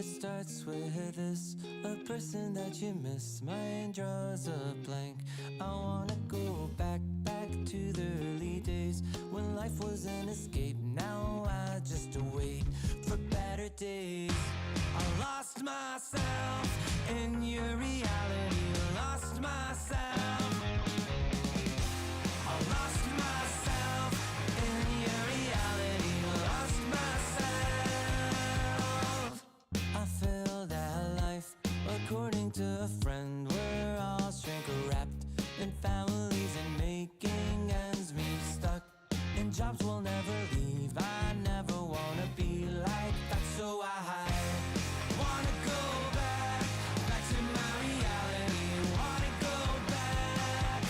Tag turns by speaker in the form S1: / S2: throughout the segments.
S1: It starts with this, a person that you miss. Mine draws a blank. I wanna go back to the early days when life was an escape. Now I just wait for better days. I lost myself in your reality. Lost myself. I lost myself in your reality. Lost myself. I feel that life, according to a friend, we're all shrink wrapped in families and making ends meet, stuck in jobs we'll never leave. I never wanna be like that, so I wanna go back to my reality. Wanna go back.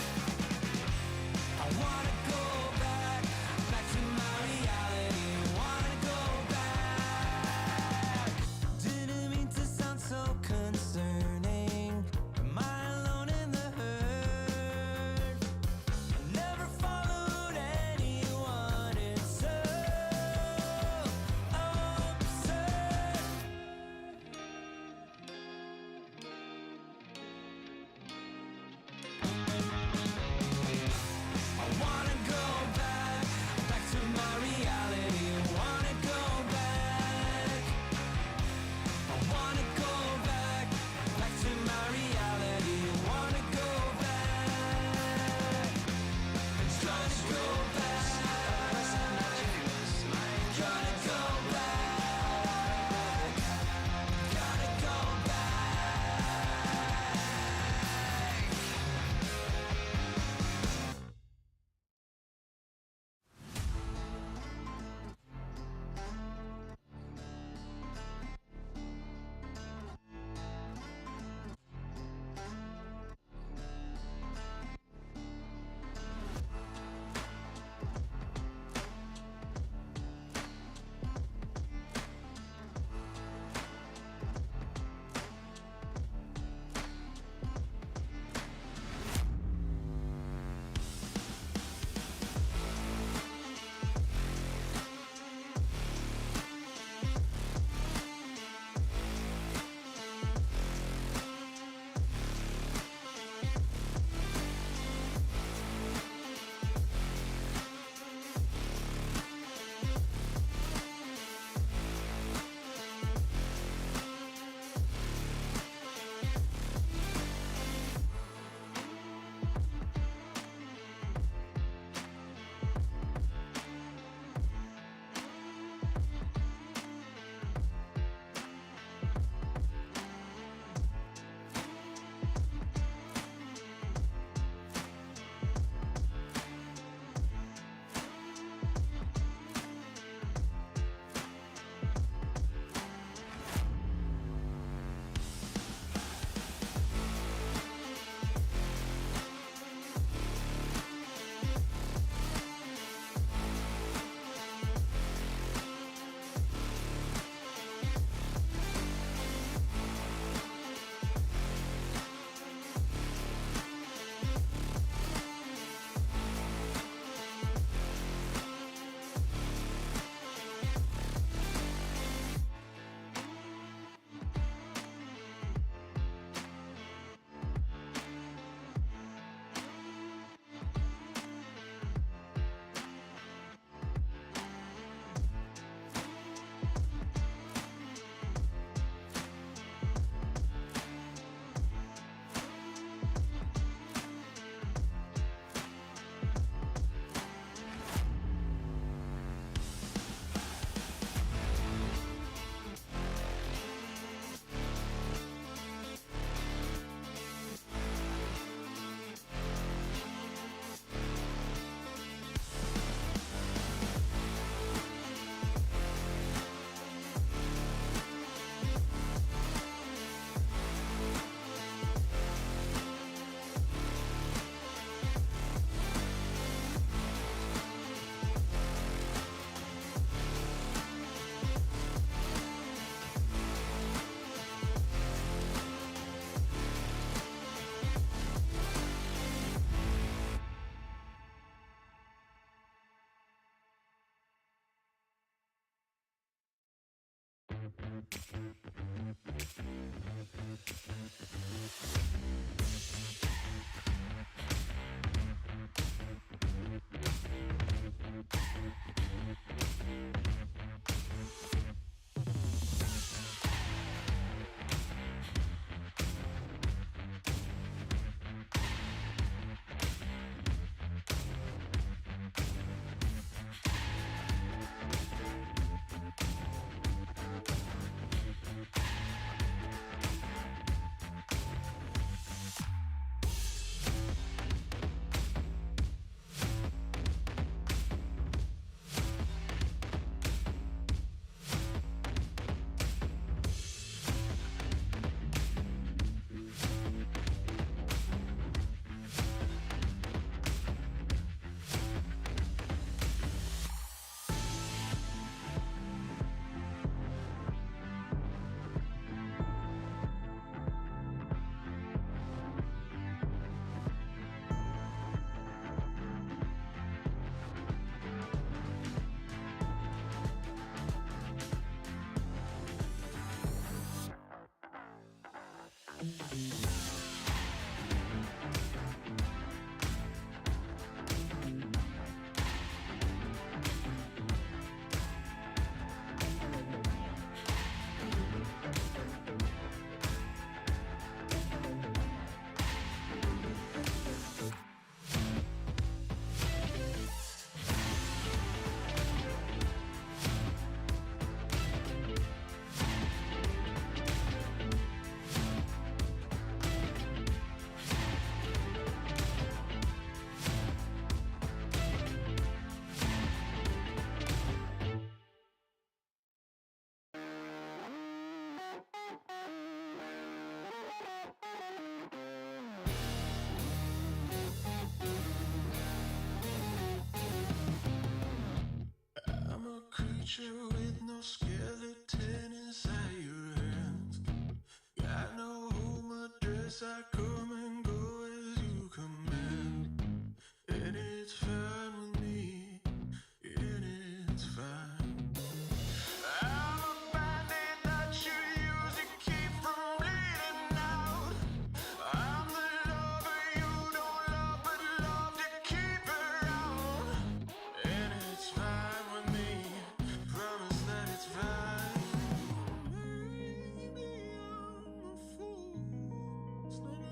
S1: I wanna go back to my reality. Wanna go back. Didn't mean to sound so concerning. I'm a creature with no skeleton inside your hands. Got no home address, I come and go as you command. And it's fine with me, and it's fine. I'm a bandit that you use to keep from bleeding out. I'm the lover you don't love, but love to keep around. And it's fine with me, promise that it's fine. Maybe I'm a fool, it's not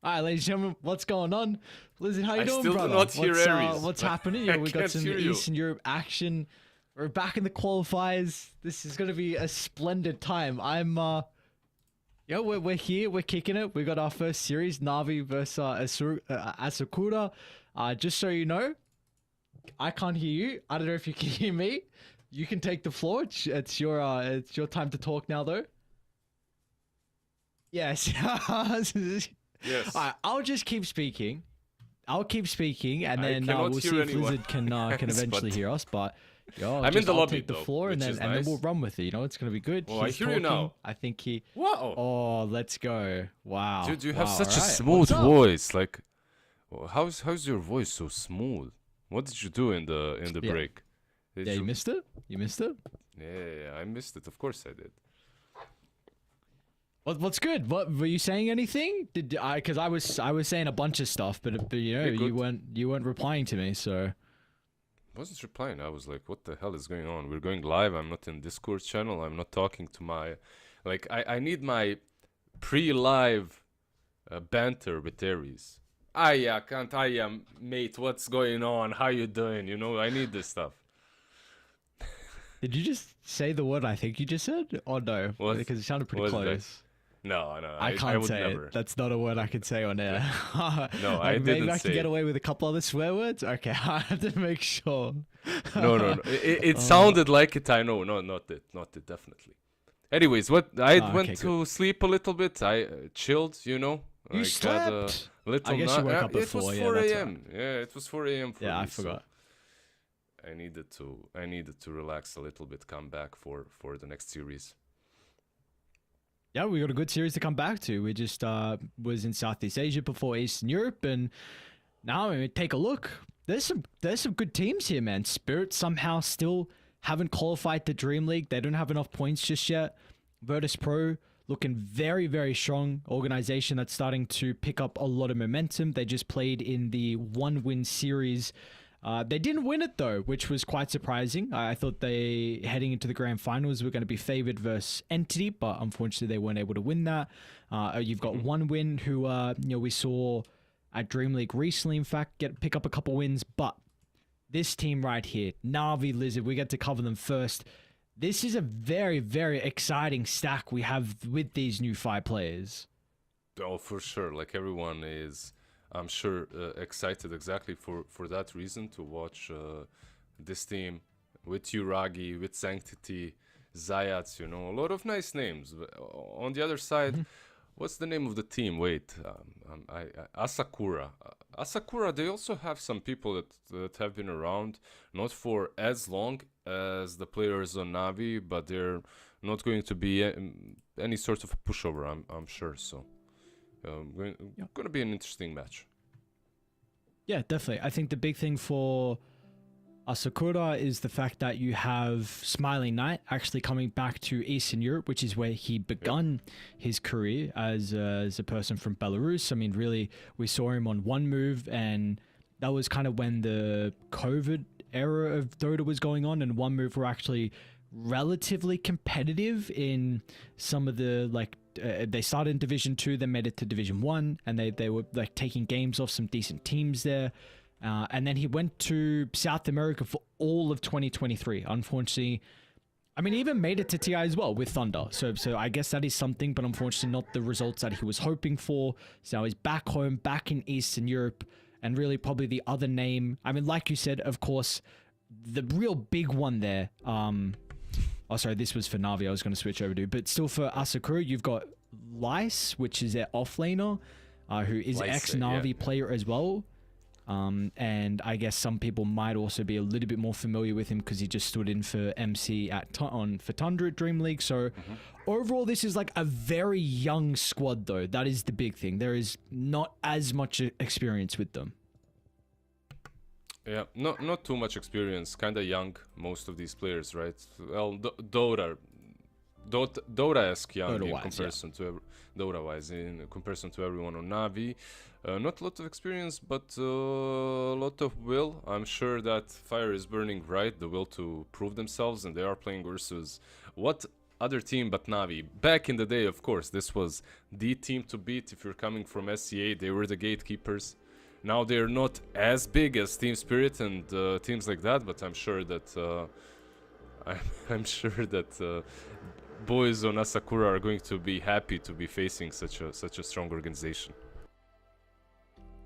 S2: All right, ladies and gentlemen, what's going on? Lizard, how you
S3: I
S2: doing,
S3: still do
S2: brother?
S3: not hear Aries.
S2: What's happening? Yeah, we got
S3: can't
S2: some
S3: hear you.
S2: Eastern Europe action. We're back in the qualifiers. This is gonna be a splendid time. We're here. We're kicking it. We got our first series, Navi versus Asakura. Just so you know, I can't hear you. I don't know if you can hear me. You can take the floor. It's your time to talk now, though. Yes.
S3: Yes.
S2: I'll just keep speaking. I'll keep speaking, and then
S3: cannot
S2: we'll
S3: hear
S2: see if
S3: anyone.
S2: Lizard can eventually
S3: But-
S2: hear us. But
S3: I'm in the
S2: I'll
S3: lobby,
S2: take the
S3: though,
S2: floor, and
S3: which
S2: then
S3: is
S2: and then
S3: nice.
S2: we'll run with it. You know, it's gonna be good.
S3: Oh, I
S2: He's
S3: hear you
S2: talking.
S3: now.
S2: I think he.
S3: Wow.
S2: Oh, let's go! Wow,
S3: Dude, you have
S2: wow,
S3: such a
S2: alright.
S3: smooth
S2: What's up?
S3: voice. Like, how's your voice so smooth? What did you do in the
S2: Yeah.
S3: break? Did
S2: Yeah, you missed it. You missed it.
S3: Yeah, I missed it. Of course I did.
S2: What's good? What were you saying? Anything? Did I? Because I was saying a bunch of stuff, but you know,
S3: Yeah,
S2: you weren't replying to me. So
S3: I wasn't replying. I was like, what the hell is going on? We're going live. I'm not in Discord channel. I'm not talking to my... Like, I need my pre-live banter with Aries. Mate, what's going on? How you doing? You know, I need this stuff.
S2: did you just say the word I think you just said? Or no?
S3: What?
S2: Because it sounded pretty
S3: What did I-
S2: close.
S3: No,
S2: I can't
S3: would
S2: say
S3: never.
S2: it. That's not a word I can say on air.
S3: No,
S2: Like,
S3: I
S2: maybe
S3: didn't
S2: I
S3: say
S2: can get
S3: it.
S2: away with a couple other swear words. Okay, I have to make sure.
S3: No. It sounded like it. I know. No, not it. Definitely. Anyways, I went
S2: okay,
S3: to sleep a little bit. I chilled. You know.
S2: You
S3: Like, had a
S2: slept.
S3: little
S2: I guess you woke up at
S3: it
S2: 4,
S3: was
S2: yeah,
S3: 4
S2: that's
S3: a.m. Yeah, it was 4 a.m. for
S2: Yeah,
S3: me.
S2: I forgot.
S3: So I needed to relax a little bit, come back for the next series.
S2: Yeah, we got a good series to come back to. We just was in Southeast Asia before Eastern Europe, and now I mean, take a look. There's some good teams here, man. Spirit somehow still haven't qualified to DreamLeague. They don't have enough points just yet. Virtus Pro looking very, very strong organization that's starting to pick up a lot of momentum. They just played in the 1-win series. They didn't win it though, which was quite surprising. I thought they, heading into the grand finals, were going to be favored versus Entity, but unfortunately they weren't able to win that. You've got 1-win, who we saw at DreamLeague recently, in fact, pick up a couple wins. But this team right here, Navi, Lizard, we get to cover them first. This is a very, very exciting stack we have with these new 5 players.
S3: Oh, for sure. Like, everyone is, I'm sure, excited exactly for that reason to watch this team with Uragi, with Sanctity, Zayats, you know, a lot of nice names. But on the other side, what's the name of the team? Wait, Asakura. Asakura, they also have some people that have been around, not for as long as the players on Navi, but they're not going to be any sort of pushover, I'm sure, so... going to be an interesting match.
S2: Yeah, definitely. I think the big thing for Asakura is the fact that you have Smiling Knight actually coming back to Eastern Europe, which is where he begun his career as a person from Belarus. I mean, really, we saw him on One Move, and that was kind of when the COVID era of Dota was going on, and One Move were actually relatively competitive in some of the, like, they started in Division 2, then made it to Division 1, and they were like taking games off some decent teams there. And then he went to South America for all of 2023. Unfortunately, I mean, he even made it to TI as well with Thunder. So I guess that is something, but unfortunately not the results that he was hoping for. So now he's back home, back in Eastern Europe, and really probably the other name. I mean, like you said, of course, the real big one there. Oh, sorry, this was for Navi. I was going to switch over to, but still for Asakura, you've got Lice, which is their offlaner, who is ex-Navi player as well. And I guess some people might also be a little bit more familiar with him because he just stood in for MC for Tundra at DreamLeague. So overall, this is like a very young squad, though. That is the big thing. There is not as much experience with them.
S3: Yeah, not too much experience. Kind of young, most of these players, right? Well, Dota-esque young in comparison to Dota-wise, in comparison to everyone on Navi. Not a lot of experience, but a lot of will. I'm sure that fire is burning bright, the will to prove themselves, and they are playing versus what other team but Navi. Back in the day, of course, this was the team to beat. If you're coming from SCA, they were the gatekeepers. Now they're not as big as Team Spirit and teams like that, but I'm sure that I'm sure that boys on Asakura are going to be happy to be facing such a strong organization.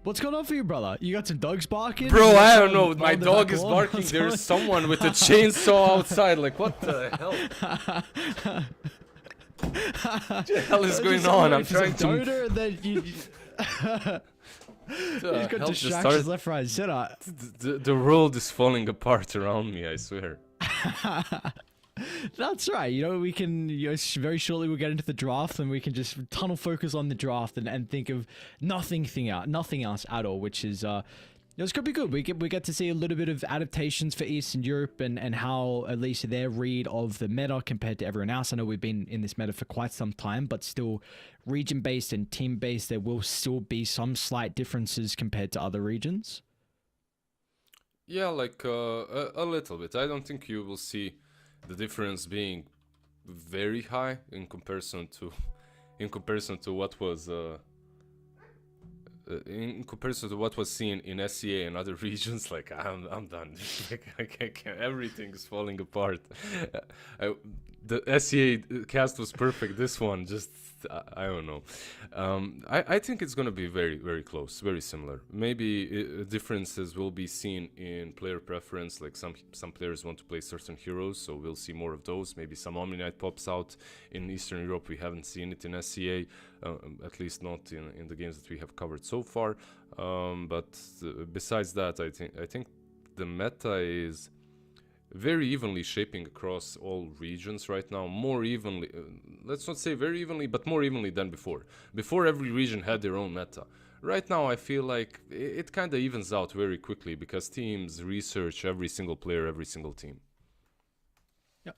S2: What's going on for you, brother? You got some dogs barking?
S3: Bro,
S2: You got
S3: I don't
S2: some
S3: know. My
S2: on the
S3: dog
S2: back
S3: is
S2: lawn?
S3: barking. There's someone with a chainsaw outside. Like, what the hell? What the hell is going on? I'm trying to.
S2: Dota, and then you He's got distractions left, right, and center.
S3: The world is falling apart around me, I swear.
S2: That's right. You know, we can, very shortly we'll get into the draft and we can just tunnel focus on the draft and think of nothing else at all, which is, it's going to be good. We get to see a little bit of adaptations for Eastern Europe and how at least their read of the meta compared to everyone else. I know we've been in this meta for quite some time, but still region-based and team-based, there will still be some slight differences compared to other regions.
S3: Yeah, like a little bit. I don't think you will see the difference being very high in comparison to what was seen in SCA and other regions. Like I'm done. Like, I can't, everything's falling apart. The SCA cast was perfect. This one just I don't know. I think it's gonna be very, very close, very similar. Maybe differences will be seen in player preference. Like some players want to play certain heroes, so we'll see more of those. Maybe some Omni Knight pops out in Eastern Europe. We haven't seen it in SCA, at least not in the games that we have covered so far. But besides that, I think the meta is very evenly shaping across all regions right now. More evenly, let's not say very evenly, but more evenly than before. Before, every region had their own meta. Right now, I feel like it kind of evens out very quickly because teams research every single player, every single team.
S2: Yep.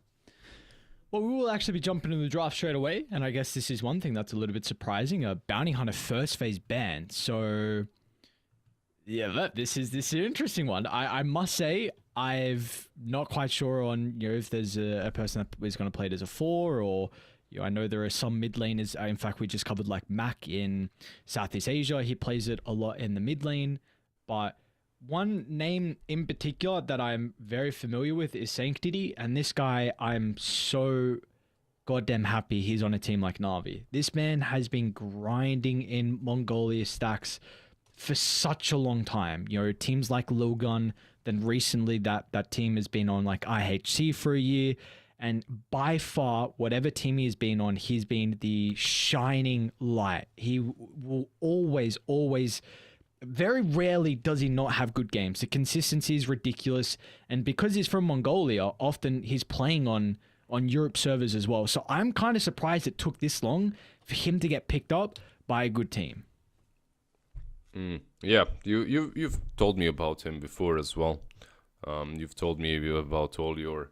S2: Well, we will actually be jumping into the draft straight away, and I guess this is one thing that's a little bit surprising. A Bounty Hunter first phase ban. So, yeah, this is an interesting one. I must say, I've not quite sure on if there's a person that is going to play it as a 4 or I know there are some mid laners. In fact, we just covered like Mac in Southeast Asia. He plays it a lot in the mid lane. But one name in particular that I'm very familiar with is Sanctity, and this guy, I'm so goddamn happy he's on a team like Na'Vi. This man has been grinding in Mongolia stacks for such a long time. Teams like Logun. Then recently that team has been on like IHC for a year. And by far, whatever team he's been on, he's been the shining light. He will always, very rarely does he not have good games. The consistency is ridiculous. And because he's from Mongolia, often he's playing on Europe servers as well. So I'm kind of surprised it took this long for him to get picked up by a good team.
S3: Yeah, you've told me about him before as well. You've told me about all your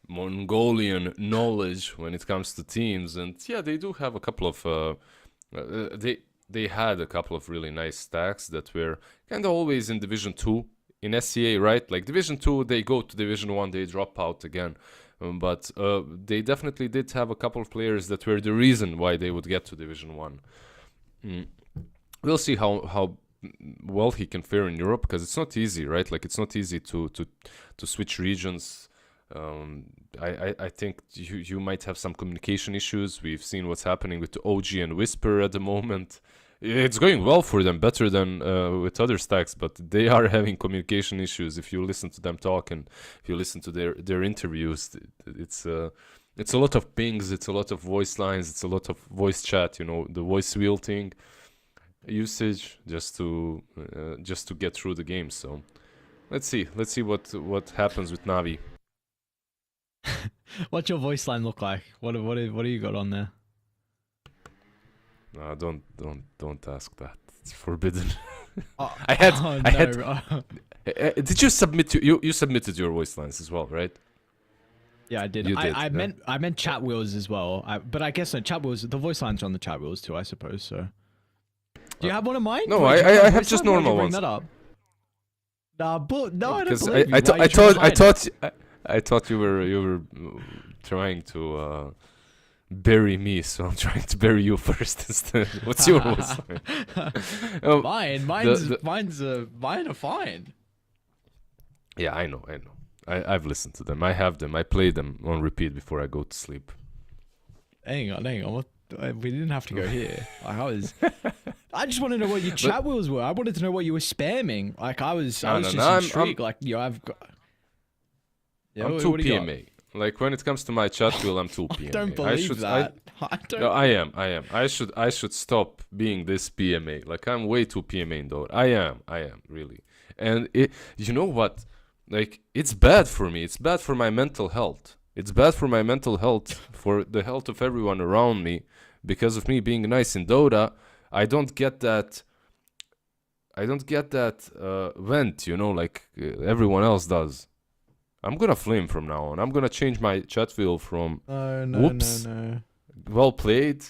S3: Mongolian knowledge when it comes to teams, and yeah, they do have a couple of they had a couple of really nice stacks that were kind of always in Division 2 in SCA, right? Like Division 2, they go to Division 1, they drop out again. But they definitely did have a couple of players that were the reason why they would get to Division 1. We'll see how well he can fare in Europe, because it's not easy, right? Like, it's not easy to switch regions. I think you might have some communication issues. We've seen what's happening with OG and Whisper at the moment. It's going well for them, better than with other stacks, but they are having communication issues. If you listen to them talk and if you listen to their interviews, it's a lot of pings, it's a lot of voice lines, it's a lot of voice chat, the voice wheel thing usage just to get through the game. So let's see what happens with Navi.
S2: What's your voice line look like? What do you got on there?
S3: No, don't ask that. It's forbidden. Did you submit you submitted your voice lines as well, right?
S2: Yeah, I did. I meant chat wheels as well. But I guess chat wheels. The voice lines are on the chat wheels too, I suppose. So, do you have one of mine?
S3: No, I have just normal ones.
S2: That up? Nah, but no, I don't
S3: Because
S2: believe you.
S3: I thought you were trying to bury me, so I'm trying to bury you first instead. What's your waistline?
S2: Mine are fine.
S3: Yeah, I know. I've listened to them. I have them. I play them on repeat before I go to sleep.
S2: Hang on. What? We didn't have to go here. I just want to know what your chat wheels were. I wanted to know what you were spamming. Like I was just intrigued. I've got. Yeah,
S3: I'm 2 PMA. Like when it comes to my chat wheel, I'm 2 PMA.
S2: I don't believe that.
S3: No, I am. I should stop being this PMA. Like I'm way too PMA in Dota. I am really. And you know what? Like it's bad for me. It's bad for my mental health. It's bad for my mental health, for the health of everyone around me, because of me being nice in Dota. I don't get that vent, like everyone else does. I'm gonna flame from now on. I'm gonna change my chat wheel from whoops, well played,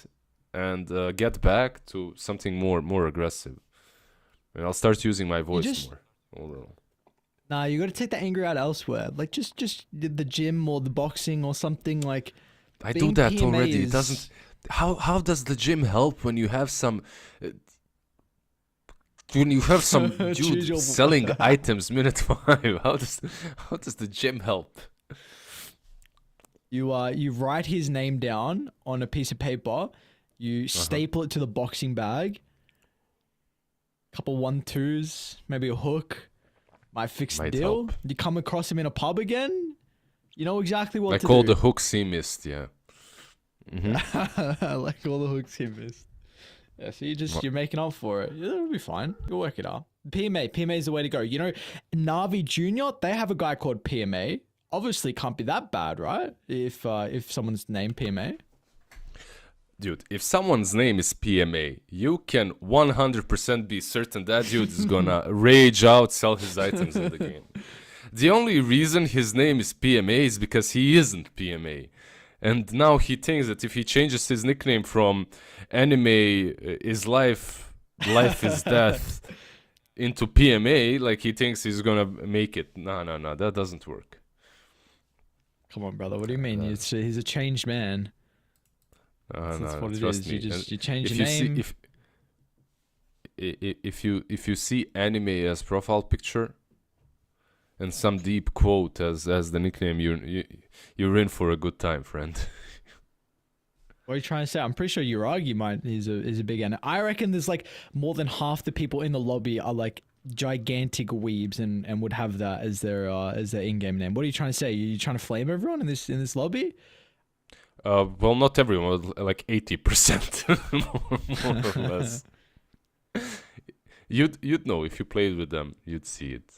S3: and get back to something more aggressive. And I'll start using my voice more overall.
S2: Nah, you gotta take the anger out elsewhere. Like just the gym or the boxing or something. Like
S3: I do that PMA already. It doesn't. How does the gym help when you have some dude selling items minute 5? How does the gym help?
S2: You write his name down on a piece of paper. You staple it to the boxing bag. Couple 1-2s, maybe a hook. Might fix the deal.
S3: Help.
S2: You come across him in a pub again. You know exactly what to do.
S3: Like all the hooks he missed, yeah.
S2: Like all the hooks he missed. Yeah, so you're making up for it. Yeah, it'll be fine. You'll work it out. PMA is the way to go. Navi Junior, they have a guy called PMA. Obviously, can't be that bad, right? If someone's named PMA.
S3: Dude, if someone's name is PMA, you can 100% be certain that dude is gonna rage out, sell his items in the game. The only reason his name is PMA is because he isn't PMA. And now he thinks that if he changes his nickname from anime is life is death into PMA, like he thinks he's gonna make it. No, that doesn't work.
S2: Come on, brother. What do you mean? He's a changed man. That's what it is. You change your name.
S3: If you see anime as profile picture and some deep quote as the nickname, you're in for a good time, friend.
S2: What are you trying to say? I'm pretty sure Uragi is a big anime. I reckon there's like more than half the people in the lobby are like gigantic weebs and would have that as their in-game name. What are you trying to say? Are you trying to flame everyone in this lobby?
S3: Well, not everyone, like 80%, more or less. You'd know if you played with them, you'd see it.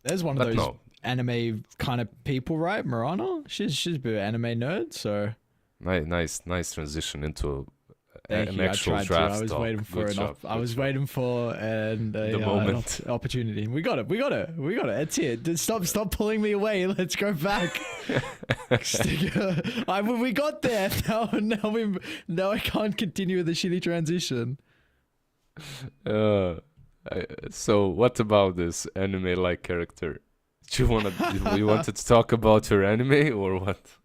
S2: There's one of those anime kind of people, right? Marana, she's a bit of an anime nerd, so
S3: nice transition into an
S2: I
S3: actual
S2: tried
S3: draft.
S2: I was waiting for I was waiting for the moment, an opportunity. We got it. It's here. Stop pulling me away. Let's go back. We got there. Now I can't continue with the shitty transition.
S3: So what about this anime-like character? Do you wanted to talk about her anime or what?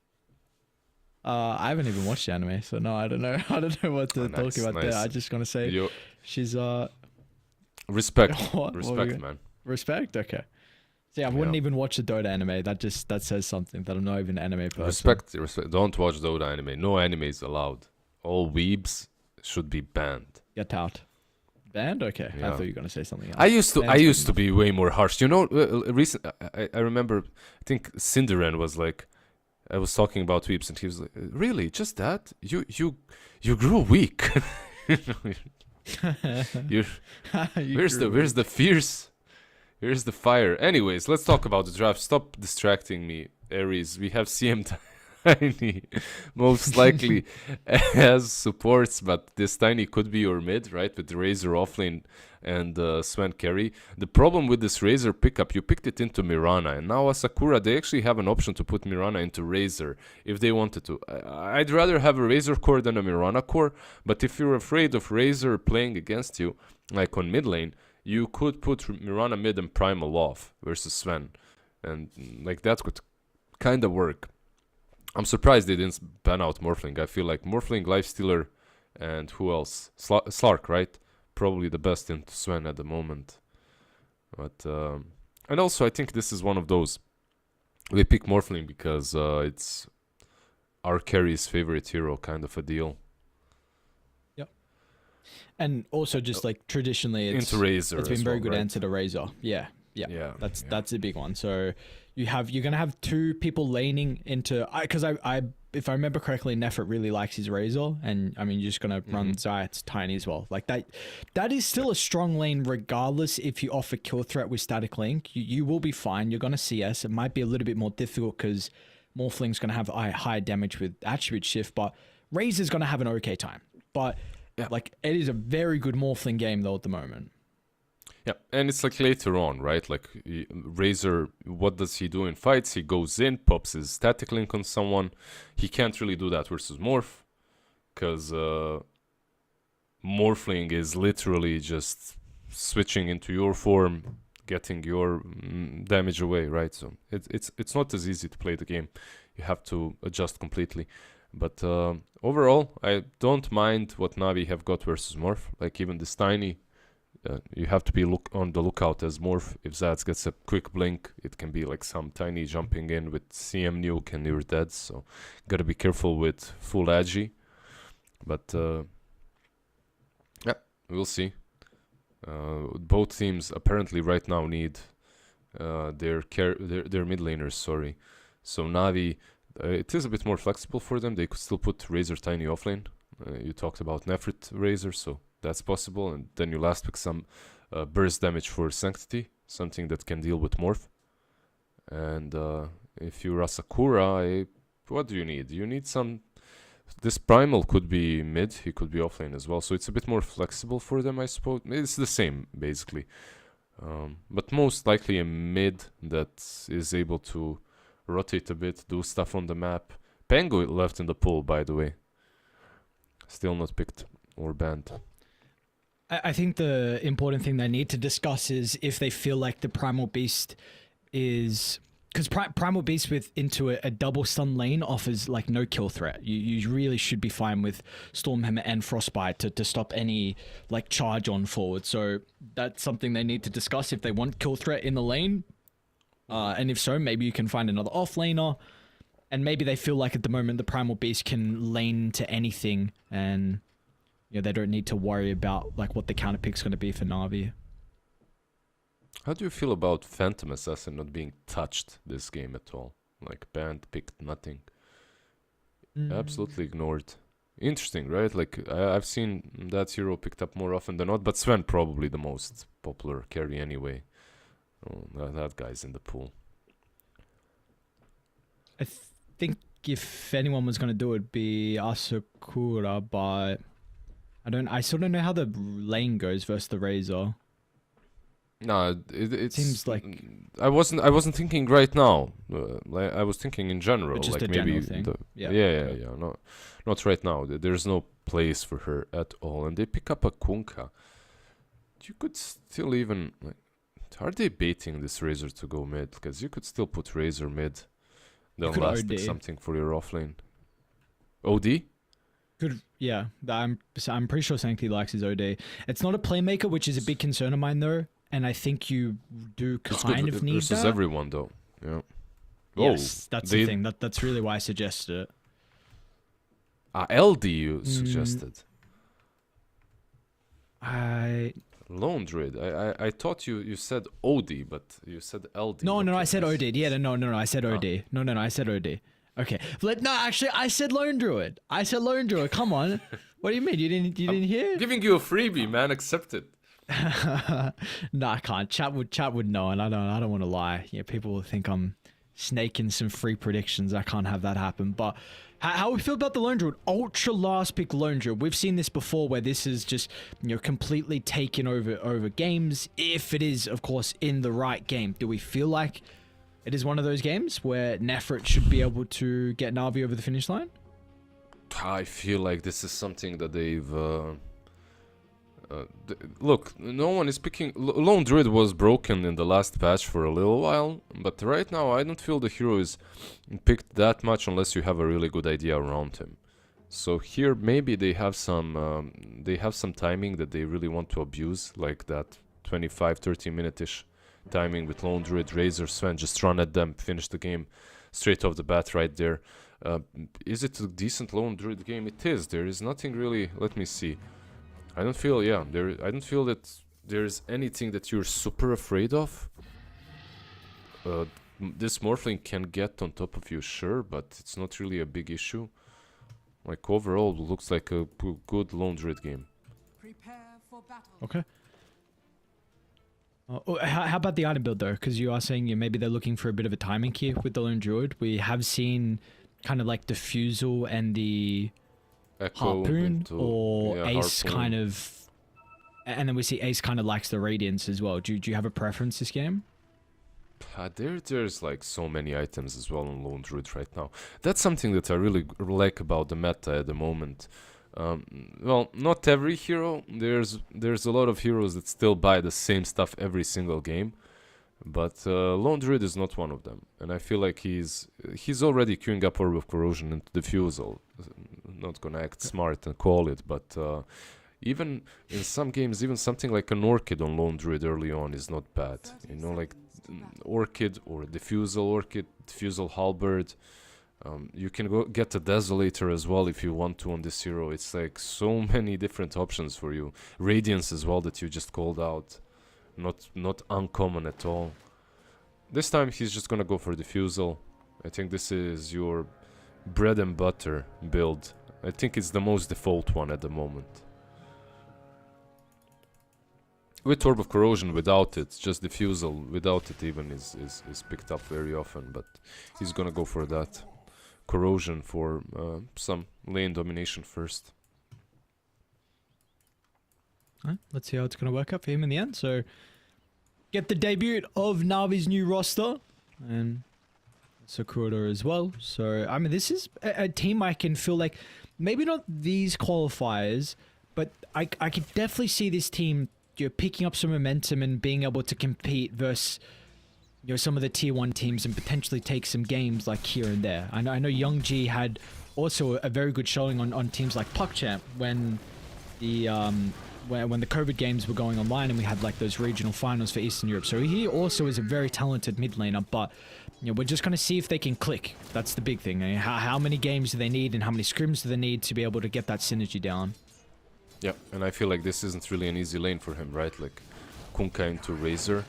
S2: I haven't even watched the anime, so no, I don't know. I don't know what to talk about there. I just gonna say she's
S3: respect, man.
S2: Respect, okay. See, I wouldn't even watch the Dota anime. That says something that I'm not even an anime person.
S3: Respect. Don't watch Dota anime. No anime is allowed. All weebs should be banned.
S2: Get out. Banned? Okay. Yeah. I thought you were gonna say something else.
S3: I used to be way more harsh. I remember. I think Cinderan was like. I was talking about weeps, and he was like, "Really, just that? You grew weak. Where's the fierce? Here's the fire." Anyways, let's talk about the draft. Stop distracting me, Aries. We have CM Tiny, most likely as supports, but this Tiny could be your mid, right? With the Razor offlane and Sven carry. The problem with this Razor pickup, you picked it into Mirana, and now as Sakura, they actually have an option to put Mirana into Razor if they wanted to. I'd rather have a Razor core than a Mirana core, but if you're afraid of Razor playing against you, like on mid lane, you could put Mirana mid and Primal off versus Sven, and like that could kind of work. I'm surprised they didn't ban out Morphling. I feel like Morphling, Lifestealer, and who else? Slark, right? Probably the best into Sven at the moment. But and also I think this is one of those. We pick Morphling because it's our carry's favorite hero, kind of a deal.
S2: And also just like traditionally
S3: Into Razor,
S2: it's been
S3: as
S2: very
S3: well,
S2: good
S3: right?
S2: answer to Razor. Yeah.
S3: Yeah.
S2: That's a big one. So you're gonna have two people leaning into because I if I remember correctly, Nefert really likes his Razor, and I mean you're just gonna run Zayat's Tiny as well. Like that is still a strong lane regardless if you offer kill threat with static link. You will be fine. You're gonna CS. It might be a little bit more difficult because Morphling's gonna have high damage with attribute shift, but Razor's gonna have an okay time. But like it is a very good Morphling game though at the moment.
S3: Yeah, and it's like later on, right? Like Razor, what does he do in fights? He goes in, pops his static link on someone. He can't really do that versus Morph, because Morphling is literally just switching into your form, getting your damage away, right? So it's not as easy to play the game. You have to adjust completely. But overall, I don't mind what Navi have got versus Morph. Like even this Tiny. You have to be on the lookout as Morph. If Zats gets a quick blink, it can be like some Tiny jumping in with CM nuke and you're dead. So gotta be careful with full agi. But yeah, we'll see. Both teams apparently right now need their mid laners. Sorry. So Navi, it is a bit more flexible for them. They could still put Razor Tiny offlane. You talked about Nefrit Razor, so that's possible, and then you last pick some burst damage for Sanctity, something that can deal with Morph. And if you're Asakura, what do you need? You need some... This Primal could be mid, he could be offlane as well, so it's a bit more flexible for them, I suppose. It's the same, basically. But most likely a mid that is able to rotate a bit, do stuff on the map. Pango left in the pool, by the way. Still not picked or banned.
S2: I think the important thing they need to discuss is if they feel like the Primal Beast is... Because Primal Beast into a double stun lane offers like no kill threat. You really should be fine with Stormhammer and Frostbite to stop any like charge on forward. So that's something they need to discuss if they want kill threat in the lane. And if so, maybe you can find another off laner. And maybe they feel like at the moment the Primal Beast can lane to anything and... Yeah, they don't need to worry about like what the counter pick's going to be for Na'Vi.
S3: How do you feel about Phantom Assassin not being touched this game at all? Like banned, picked, nothing. Absolutely ignored. Interesting, right? Like I've seen that hero picked up more often than not, but Sven probably the most popular carry anyway. Oh, that guy's in the pool.
S2: I think if anyone was going to do it, it'd be Asakura, but... I still don't know how the lane goes versus the Razor.
S3: No, it
S2: seems like
S3: I wasn't thinking right now. I was thinking in general,
S2: just
S3: like
S2: a
S3: maybe
S2: general thing.
S3: Yeah. No, not right now. There's no place for her at all, and they pick up a Kunkka. You could still even like, are they baiting this Razor to go mid? Because you could still put Razor mid, then last pick something for your offlane. OD.
S2: Good, yeah. I'm pretty sure Sanctity likes his OD. It's not a playmaker, which is a big concern of mine, though. And I think you do kind of need
S3: versus
S2: that.
S3: Everyone, though. Yeah.
S2: Yes, that's the thing. That's really why I suggested it.
S3: LD you suggested. Lone Druid. I thought you said OD, but you said LD.
S2: No, I said OD. Yeah, no, I said OD. No, I said OD. Okay. Actually, I said Lone Druid. Come on. What do you mean? You didn't hear?
S3: Giving you a freebie, man. Accept it.
S2: No, I can't. Chat would know, and I don't want to lie. Yeah, people will think I'm snaking some free predictions. I can't have that happen. But how we feel about the Lone Druid? Ultra last pick Lone Druid. We've seen this before, where this is just completely taken over games. If it is, of course, in the right game, do we feel like it is one of those games where Nefrit should be able to get Na'Vi over the finish line?
S3: I feel like this is something that they've Look, no one is picking. Lone Druid was broken in the last patch for a little while, but right now I don't feel the hero is picked that much unless you have a really good idea around him. So here maybe they have some timing that they really want to abuse, like that 25-30 minute-ish timing with Lone Druid, Razor, Sven, just run at them, finish the game straight off the bat right there. Is it a decent Lone Druid game? It is. There is nothing really. Let me see. I don't feel, I don't feel that there's anything that you're super afraid of. This Morphling can get on top of you, sure, but it's not really a big issue. Like, overall, it looks like a good Lone Druid game.
S2: Okay. How about the item build, though? Because you are saying maybe they're looking for a bit of a timing here with the Lone Druid. We have seen kind of like the Fusel and the
S3: Echo
S2: Harpoon, or
S3: yeah,
S2: Ace
S3: Harpoon.
S2: kind of, and then we see Ace kind of lacks the Radiance as well. Do you have a preference this game?
S3: There's like so many items as well on Lone Druid right now. That's something that I really like about the meta at the moment. Well, not every hero. There's a lot of heroes that still buy the same stuff every single game, but Lone Druid is not one of them. And I feel like he's already queuing up Orb of Corrosion into the Fusel. Not gonna act smart and call it, but even in some games, even something like an Orchid on Lone Druid early on is not bad. You know, like Orchid or Diffusal Orchid, Diffusal Halberd. You can go get a Desolator as well if you want to on this hero. It's like so many different options for you. Radiance as well that you just called out. Not uncommon at all. This time he's just gonna go for Diffusal. I think this is your bread and butter build. I think it's the most default one at the moment. With Orb of Corrosion, without it, just Diffusal without it even is picked up very often, but he's gonna go for that. Corrosion for some lane domination first.
S2: Alright, let's see how it's going to work out for him in the end. So, get the debut of Navi's new roster, and Sakura as well. So, I mean, this is a team I can feel like, maybe not these qualifiers, but I can definitely see this team picking up some momentum and being able to compete versus some of the tier 1 teams and potentially take some games like here and there. I know Young G had also a very good showing on teams like PuckChamp when the COVID games were going online and we had like those regional finals for Eastern Europe. So he also is a very talented mid laner, but we're just going to see if they can click. That's the big thing. How many games do they need and how many scrims do they need to be able to get that synergy down?
S3: Yeah, and I feel like this isn't really an easy lane for him, right? Like Kunkka into Razor.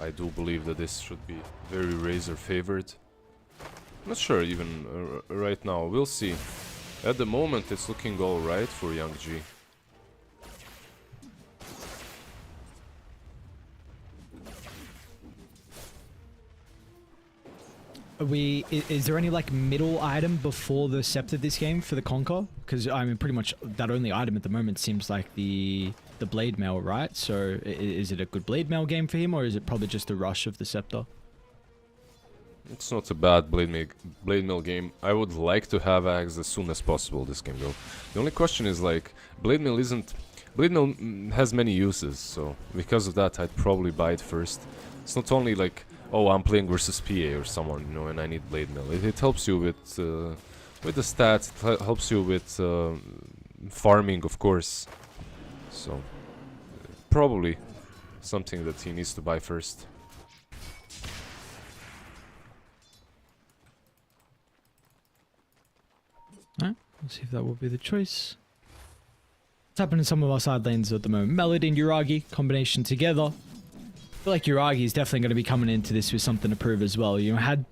S3: I do believe that this should be very Razor favored. Not sure even right now. We'll see. At the moment, it's looking all right for Young G.
S2: Is there any like middle item before the Scepter this game for the Conquer? Because I mean, pretty much that only item at the moment seems like the Blade Mail, right? So is it a good Blade Mail game for him, or is it probably just a rush of the Scepter?
S3: It's not a bad Blade Mail game. I would like to have Axe as soon as possible this game though. The only question is like, Blade Mail has many uses, so because of that I'd probably buy it first. It's not only like, oh, I'm playing versus PA or someone, and I need Blade Mail. It helps you with the stats, it helps you with farming, of course. So, probably something that he needs to buy first.
S2: Alright, let's see if that will be the choice. What's happening in some of our side lanes at the moment? Melody and Uragi, combination together. I feel like Uragi is definitely going to be coming into this with something to prove as well. Had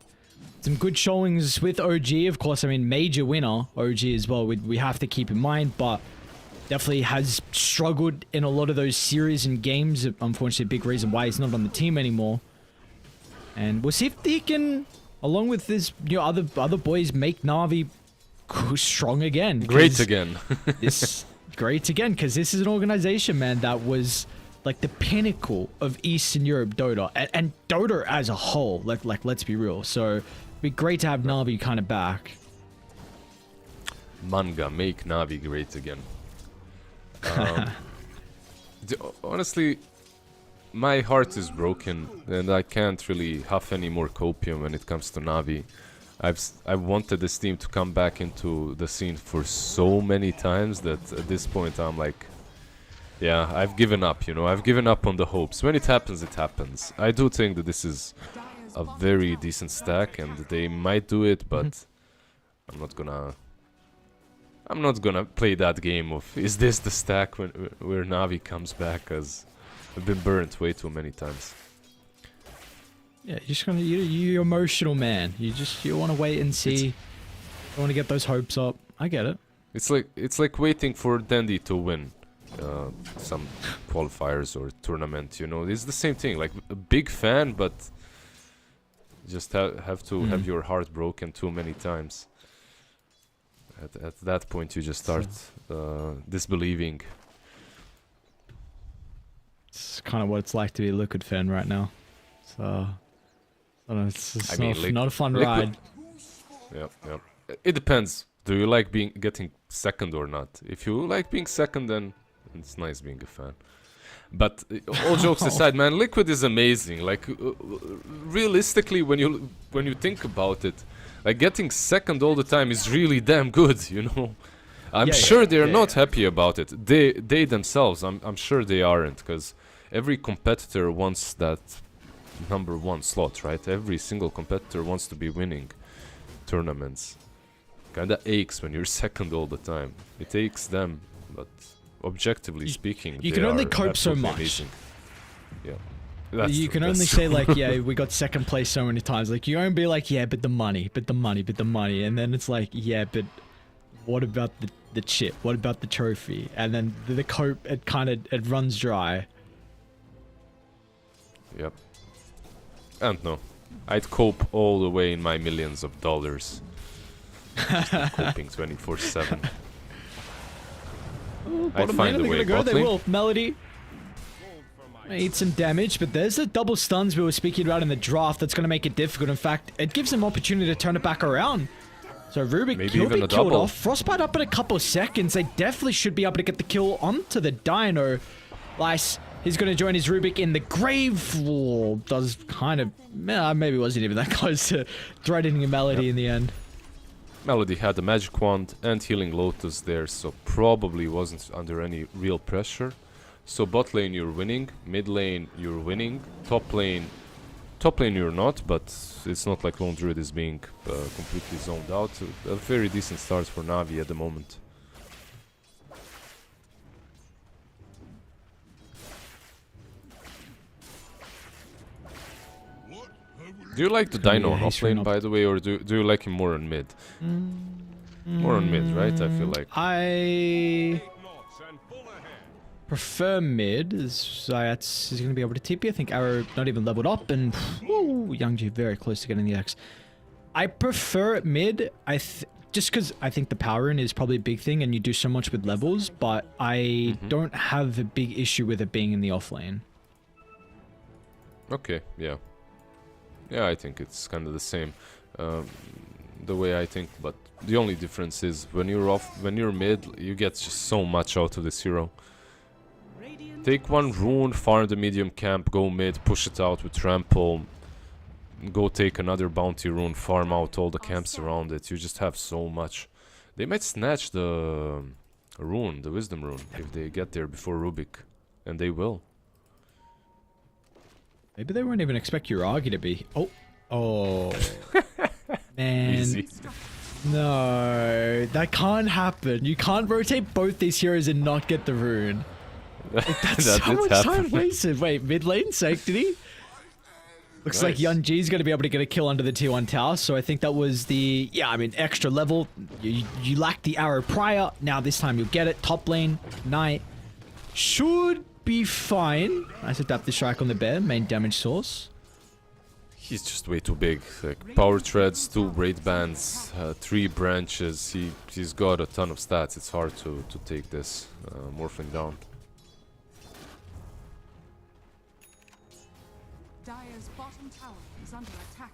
S2: some good showings with OG, of course. I mean, major winner OG as well. We have to keep in mind, but definitely has struggled in a lot of those series and games. Unfortunately, a big reason why he's not on the team anymore. And we'll see if he can, along with this, other boys, make Na'Vi strong again.
S3: Great again.
S2: Great again, because this is an organization, man, that was like the pinnacle of Eastern Europe Dota and Dota as a whole. Like let's be real. So it'd be great to have Na'Vi kind of back.
S3: Manga, make Na'Vi great again. Honestly, my heart is broken, and I can't really huff any more copium when it comes to Navi. I've wanted this team to come back into the scene for so many times that at this point I'm like, yeah, I've given up, you know, I've given up on the hopes. When it happens, it happens. I do think that this is a very decent stack, and they might do it, but I'm not gonna play that game of is this the stack where Navi comes back, as I've been burnt way too many times.
S2: Yeah, you're just gonna you're emotional, man. You want to wait and see. You want to get those hopes up. I get it.
S3: It's like waiting for Dandy to win some qualifiers or tournament. You know, it's the same thing. Like a big fan, but just have to have your heart broken too many times. At that point, you just start disbelieving.
S2: It's kind of what it's like to be a Liquid fan right now. So, I don't know, it's not a fun ride.
S3: Yep. It depends. Do you like getting second or not? If you like being second, then it's nice being a fan. But all jokes aside, man, Liquid is amazing. Like realistically, when you think about it, like getting second all the time is really damn good, you know. I'm sure they're not happy about it. They themselves, I'm sure they aren't, because every competitor wants that #1 slot, right? Every single competitor wants to be winning tournaments. Kinda aches when you're second all the time. It aches them, but objectively speaking,
S2: you can only cope so much.
S3: Amazing. Yeah.
S2: You can only say like, yeah, we got second place so many times. Like you only be like, yeah, but the money, and then it's like, yeah, but what about the chip? What about the trophy? And then the cope, it runs dry.
S3: Yep. And no, I'd cope all the way in my millions of dollars. Coping 24/7. I'd find a way.
S2: They will. Melody. Eat some damage, but there's the double stuns we were speaking about in the draft that's going to make it difficult. In fact, it gives them opportunity to turn it back around. So Rubik, he'll be killed off. Frostbite up in a couple of seconds. They definitely should be able to get the kill onto the Dino. Lice, he's going to join his Rubik in the grave. Does kind of... maybe wasn't even that close to threatening a Melody in the end.
S3: Melody had the Magic Wand and Healing Lotus there, so probably wasn't under any real pressure. So bot lane you're winning, mid lane you're winning, top lane you're not, but it's not like Lone Druid is being completely zoned out. A very decent start for Navi at the moment. Do you like the Dino on offlane, by the way, or do you like him more on mid? More on mid, right? I feel like.
S2: I prefer mid, as Zayats is going to be able to TP. I think Arrow not even leveled up, and Youngji very close to getting the X. I prefer it mid, just because I think the power in is probably a big thing, and you do so much with levels, but I don't have a big issue with it being in the offlane.
S3: Okay, yeah. Yeah, I think it's kind of the same, the way I think, but the only difference is when you're mid, you get just so much out of this hero. Take one rune, farm the medium camp, go mid, push it out with trample, go take another bounty rune, farm out all the camps around it. You just have so much. They might snatch the rune, the wisdom rune, if they get there before Rubik, and they will.
S2: Maybe they won't even expect Uragi to be. Oh, man.
S3: Easy.
S2: No, that can't happen. You can't rotate both these heroes and not get the rune. Like, that's so much time wasted. Wait, mid lane Sanctity? Looks like Yunji's going to be able to get a kill under the tier 1 tower, so I think that was the, extra level. You lacked the arrow prior, now this time you'll get it. Top lane, Knight, should be fine. Nice adaptive strike on the bear, main damage source.
S3: He's just way too big. Like power treads, 2 braid bands, 3 branches. He's got a ton of stats. It's hard to take this morphling down.
S4: Dire's bottom tower is under attack.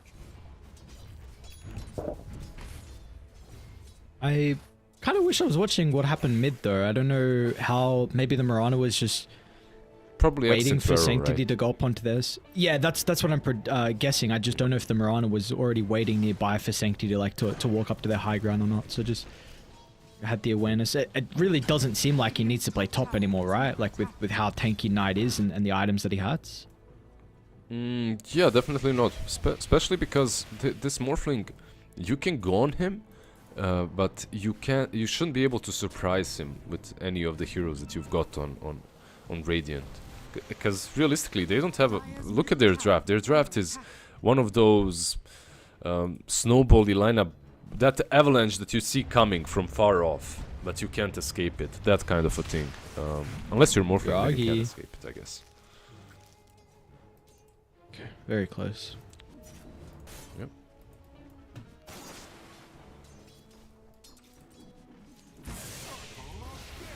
S2: I Kind of wish I was watching what happened mid though. I don't know how. Maybe the Mirana was just
S3: Probably
S2: waiting
S3: exit
S2: for
S3: Pharaoh,
S2: Sanctity
S3: right?
S2: to go up onto this. Yeah, that's what I'm guessing. I just don't know if the Mirana was already waiting nearby for Sanctity like to walk up to their high ground or not. So just had the awareness. It really doesn't seem like he needs to play top anymore, right? Like with how tanky Knight is and the items that he has.
S3: Yeah, definitely not. Especially because this Morphling, you can go on him, but you shouldn't be able to surprise him with any of the heroes that you've got on Radiant. Because realistically, they don't have a... Look at their draft. Their draft is one of those snowbally lineup, that avalanche that you see coming from far off, but you can't escape it. That kind of a thing. Unless you're Morphling, then you can't escape it, I guess.
S2: Okay, very close.
S3: Yep.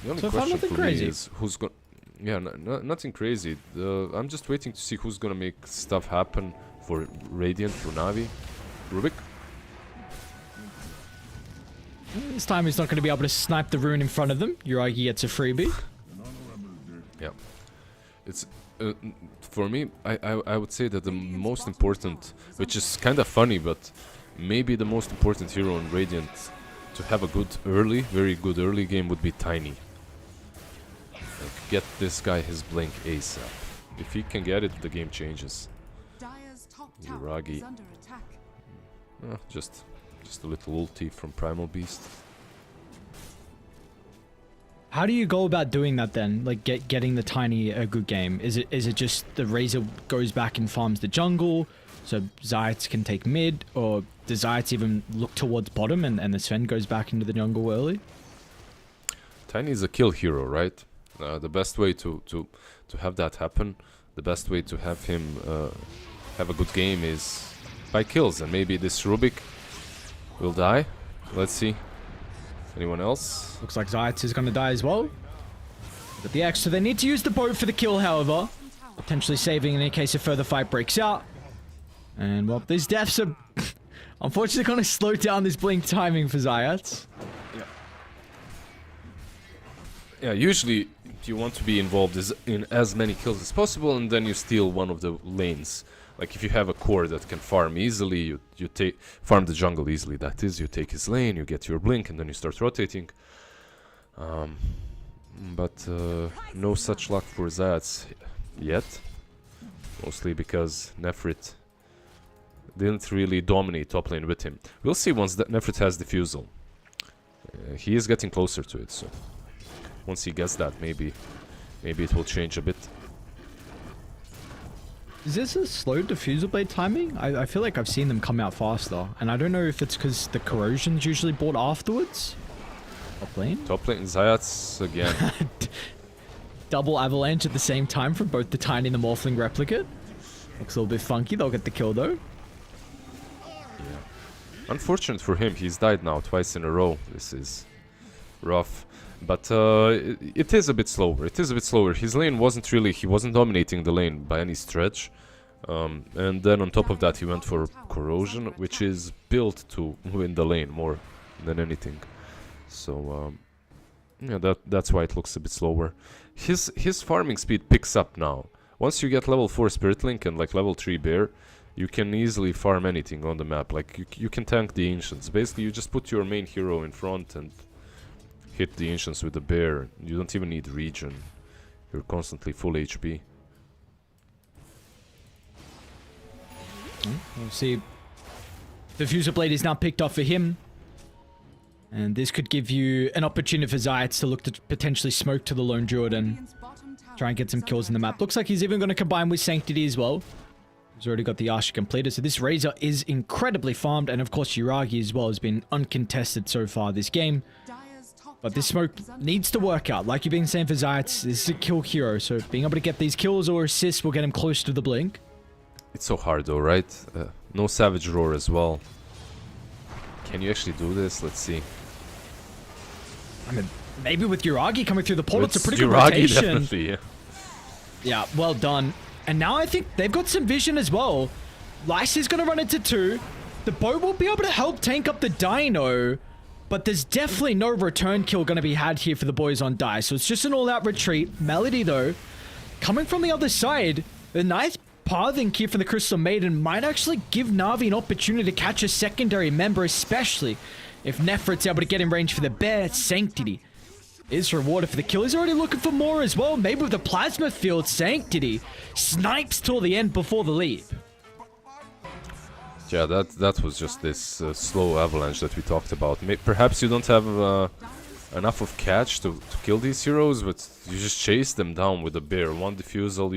S3: The only
S2: So far,
S3: question
S2: nothing
S3: for
S2: crazy.
S3: me is who's going... Yeah, nothing crazy. I'm just waiting to see who's gonna make stuff happen for Radiant, for Navi. Rubik?
S2: This time he's not going to be able to snipe the rune in front of them. Yuragi gets a freebie.
S3: Yeah. It's... for me, I would say that the most important, which is kind of funny, but maybe the most important hero in Radiant to have a good early, very good early game would be Tiny. Like, get this guy his blink ASAP. If he can get it, the game changes.
S4: Dire's top tower
S3: Yuragi.
S4: is under attack.
S3: Just a little ulti from Primal Beast.
S2: How do you go about doing that then? Like getting the Tiny a good game? Is it just the Razor goes back and farms the jungle, so Zayats can take mid, or does Zayats even look towards bottom and the Sven goes back into the jungle early?
S3: Tiny is a kill hero, right? The best way to have that happen, the best way to have him have a good game is by kills, and maybe this Rubik will die. Let's see. Anyone else?
S2: Looks like Zayats is going to die as well. But the X, so they need to use the boat for the kill, however. Potentially saving in case a further fight breaks out. And, well, these deaths are unfortunately going to slow down this blink timing for Zayats.
S3: Yeah, usually you want to be involved in as many kills as possible, and then you steal one of the lanes. Like if you have a core that can farm easily, you take farm the jungle easily. That is, you take his lane, you get your blink, and then you start rotating. But no such luck for Zayats yet. Mostly because Nefrit didn't really dominate top lane with him. We'll see once that Nefrit has Diffusal. He is getting closer to it, so once he gets that, maybe it will change a bit.
S2: Is this a slow diffusal blade timing? I feel like I've seen them come out faster. And I don't know if it's because the corrosion's usually bought afterwards. Top lane?
S3: Top lane, Zayats again.
S2: Double avalanche at the same time from both the Tiny and the Morphling replicate. Looks a little bit funky. They'll get the kill though.
S3: Yeah. Unfortunate for him, he's died now twice in a row. This is rough. But it is a bit slower. It is a bit slower. His lane wasn't really... He wasn't dominating the lane by any stretch. And then on top of that, he went for corrosion, which is built to win the lane more than anything. So yeah, that's why it looks a bit slower. His farming speed picks up now. Once you get level 4 Spirit Link and like level 3 Bear, you can easily farm anything on the map. Like you can tank the Ancients. Basically, you just put your main hero in front and hit the Ancients with the Bear. You don't even need regen. You're constantly full HP.
S2: We'll see. The Fuser Blade is now picked off for him. And this could give you an opportunity for Zayats to look to potentially smoke to the Lone Druid and
S4: Radiant's bottom tower
S2: try and get some
S4: is
S2: kills in
S4: under
S2: the map.
S4: attack.
S2: Looks like he's even going to combine with Sanctity as well. He's already got the Asha completed. So this Razor is incredibly farmed. And of course, Yuragi as well has been uncontested so far this game.
S4: Dire's top
S2: But this
S4: tower
S2: smoke
S4: is under
S2: needs to work out. Like you've been saying for Zayats, this is a kill hero. So being able to get these kills or assists will get him close to the blink.
S3: It's so hard though, right? No Savage Roar as well. Can you actually do this? Let's see.
S2: I mean, maybe with Yuragi coming through the portal, it's a pretty good
S3: Yuragi,
S2: rotation.
S3: definitely, yeah.
S2: Yeah, well done. And now I think they've got some vision as well. Lyce is going to run into 2. The boat will be able to help tank up the Dino. But there's definitely no return kill going to be had here for the boys on Die. So it's just an all-out retreat. Melody, though, coming from the other side, the nice pathing here for the Crystal Maiden might actually give Na'Vi an opportunity to catch a secondary member, especially if Nefrit's able to get in range for the bear. Sanctity is rewarded for the kill. He's already looking for more as well. Maybe with the plasma field, Sanctity snipes till the end before the leap.
S3: Yeah, that was just this slow avalanche that we talked about. Perhaps you don't have enough of catch to kill these heroes, but you just chase them down with a bear. One defusal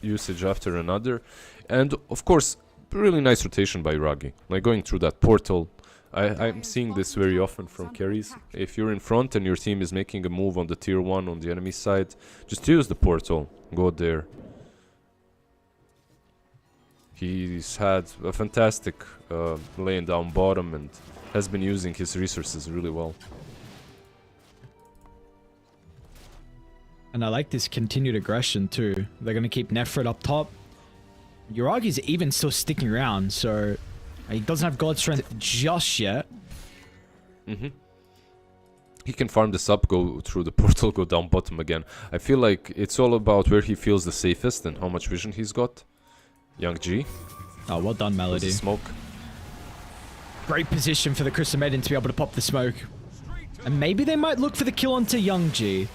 S3: usage after another. And, of course, really nice rotation by Ragi. Like, going through that portal. I'm seeing this very often from carries. If you're in front and your team is making a move on the tier 1 on the enemy side, just use the portal. Go there. He's had a fantastic laying down bottom and has been using his resources really well.
S2: And I like this continued aggression too. They're going to keep Nefrit up top. Yuragi's even still sticking around, so he doesn't have God Strength just yet.
S3: He can farm this up, go through the portal, go down bottom again. I feel like it's all about where he feels the safest and how much vision he's got. Young G.
S2: Oh, well done, Melody.
S3: Smoke.
S2: Great position for the Crystal Maiden to be able to pop the smoke. And maybe they might look for the kill onto Young G.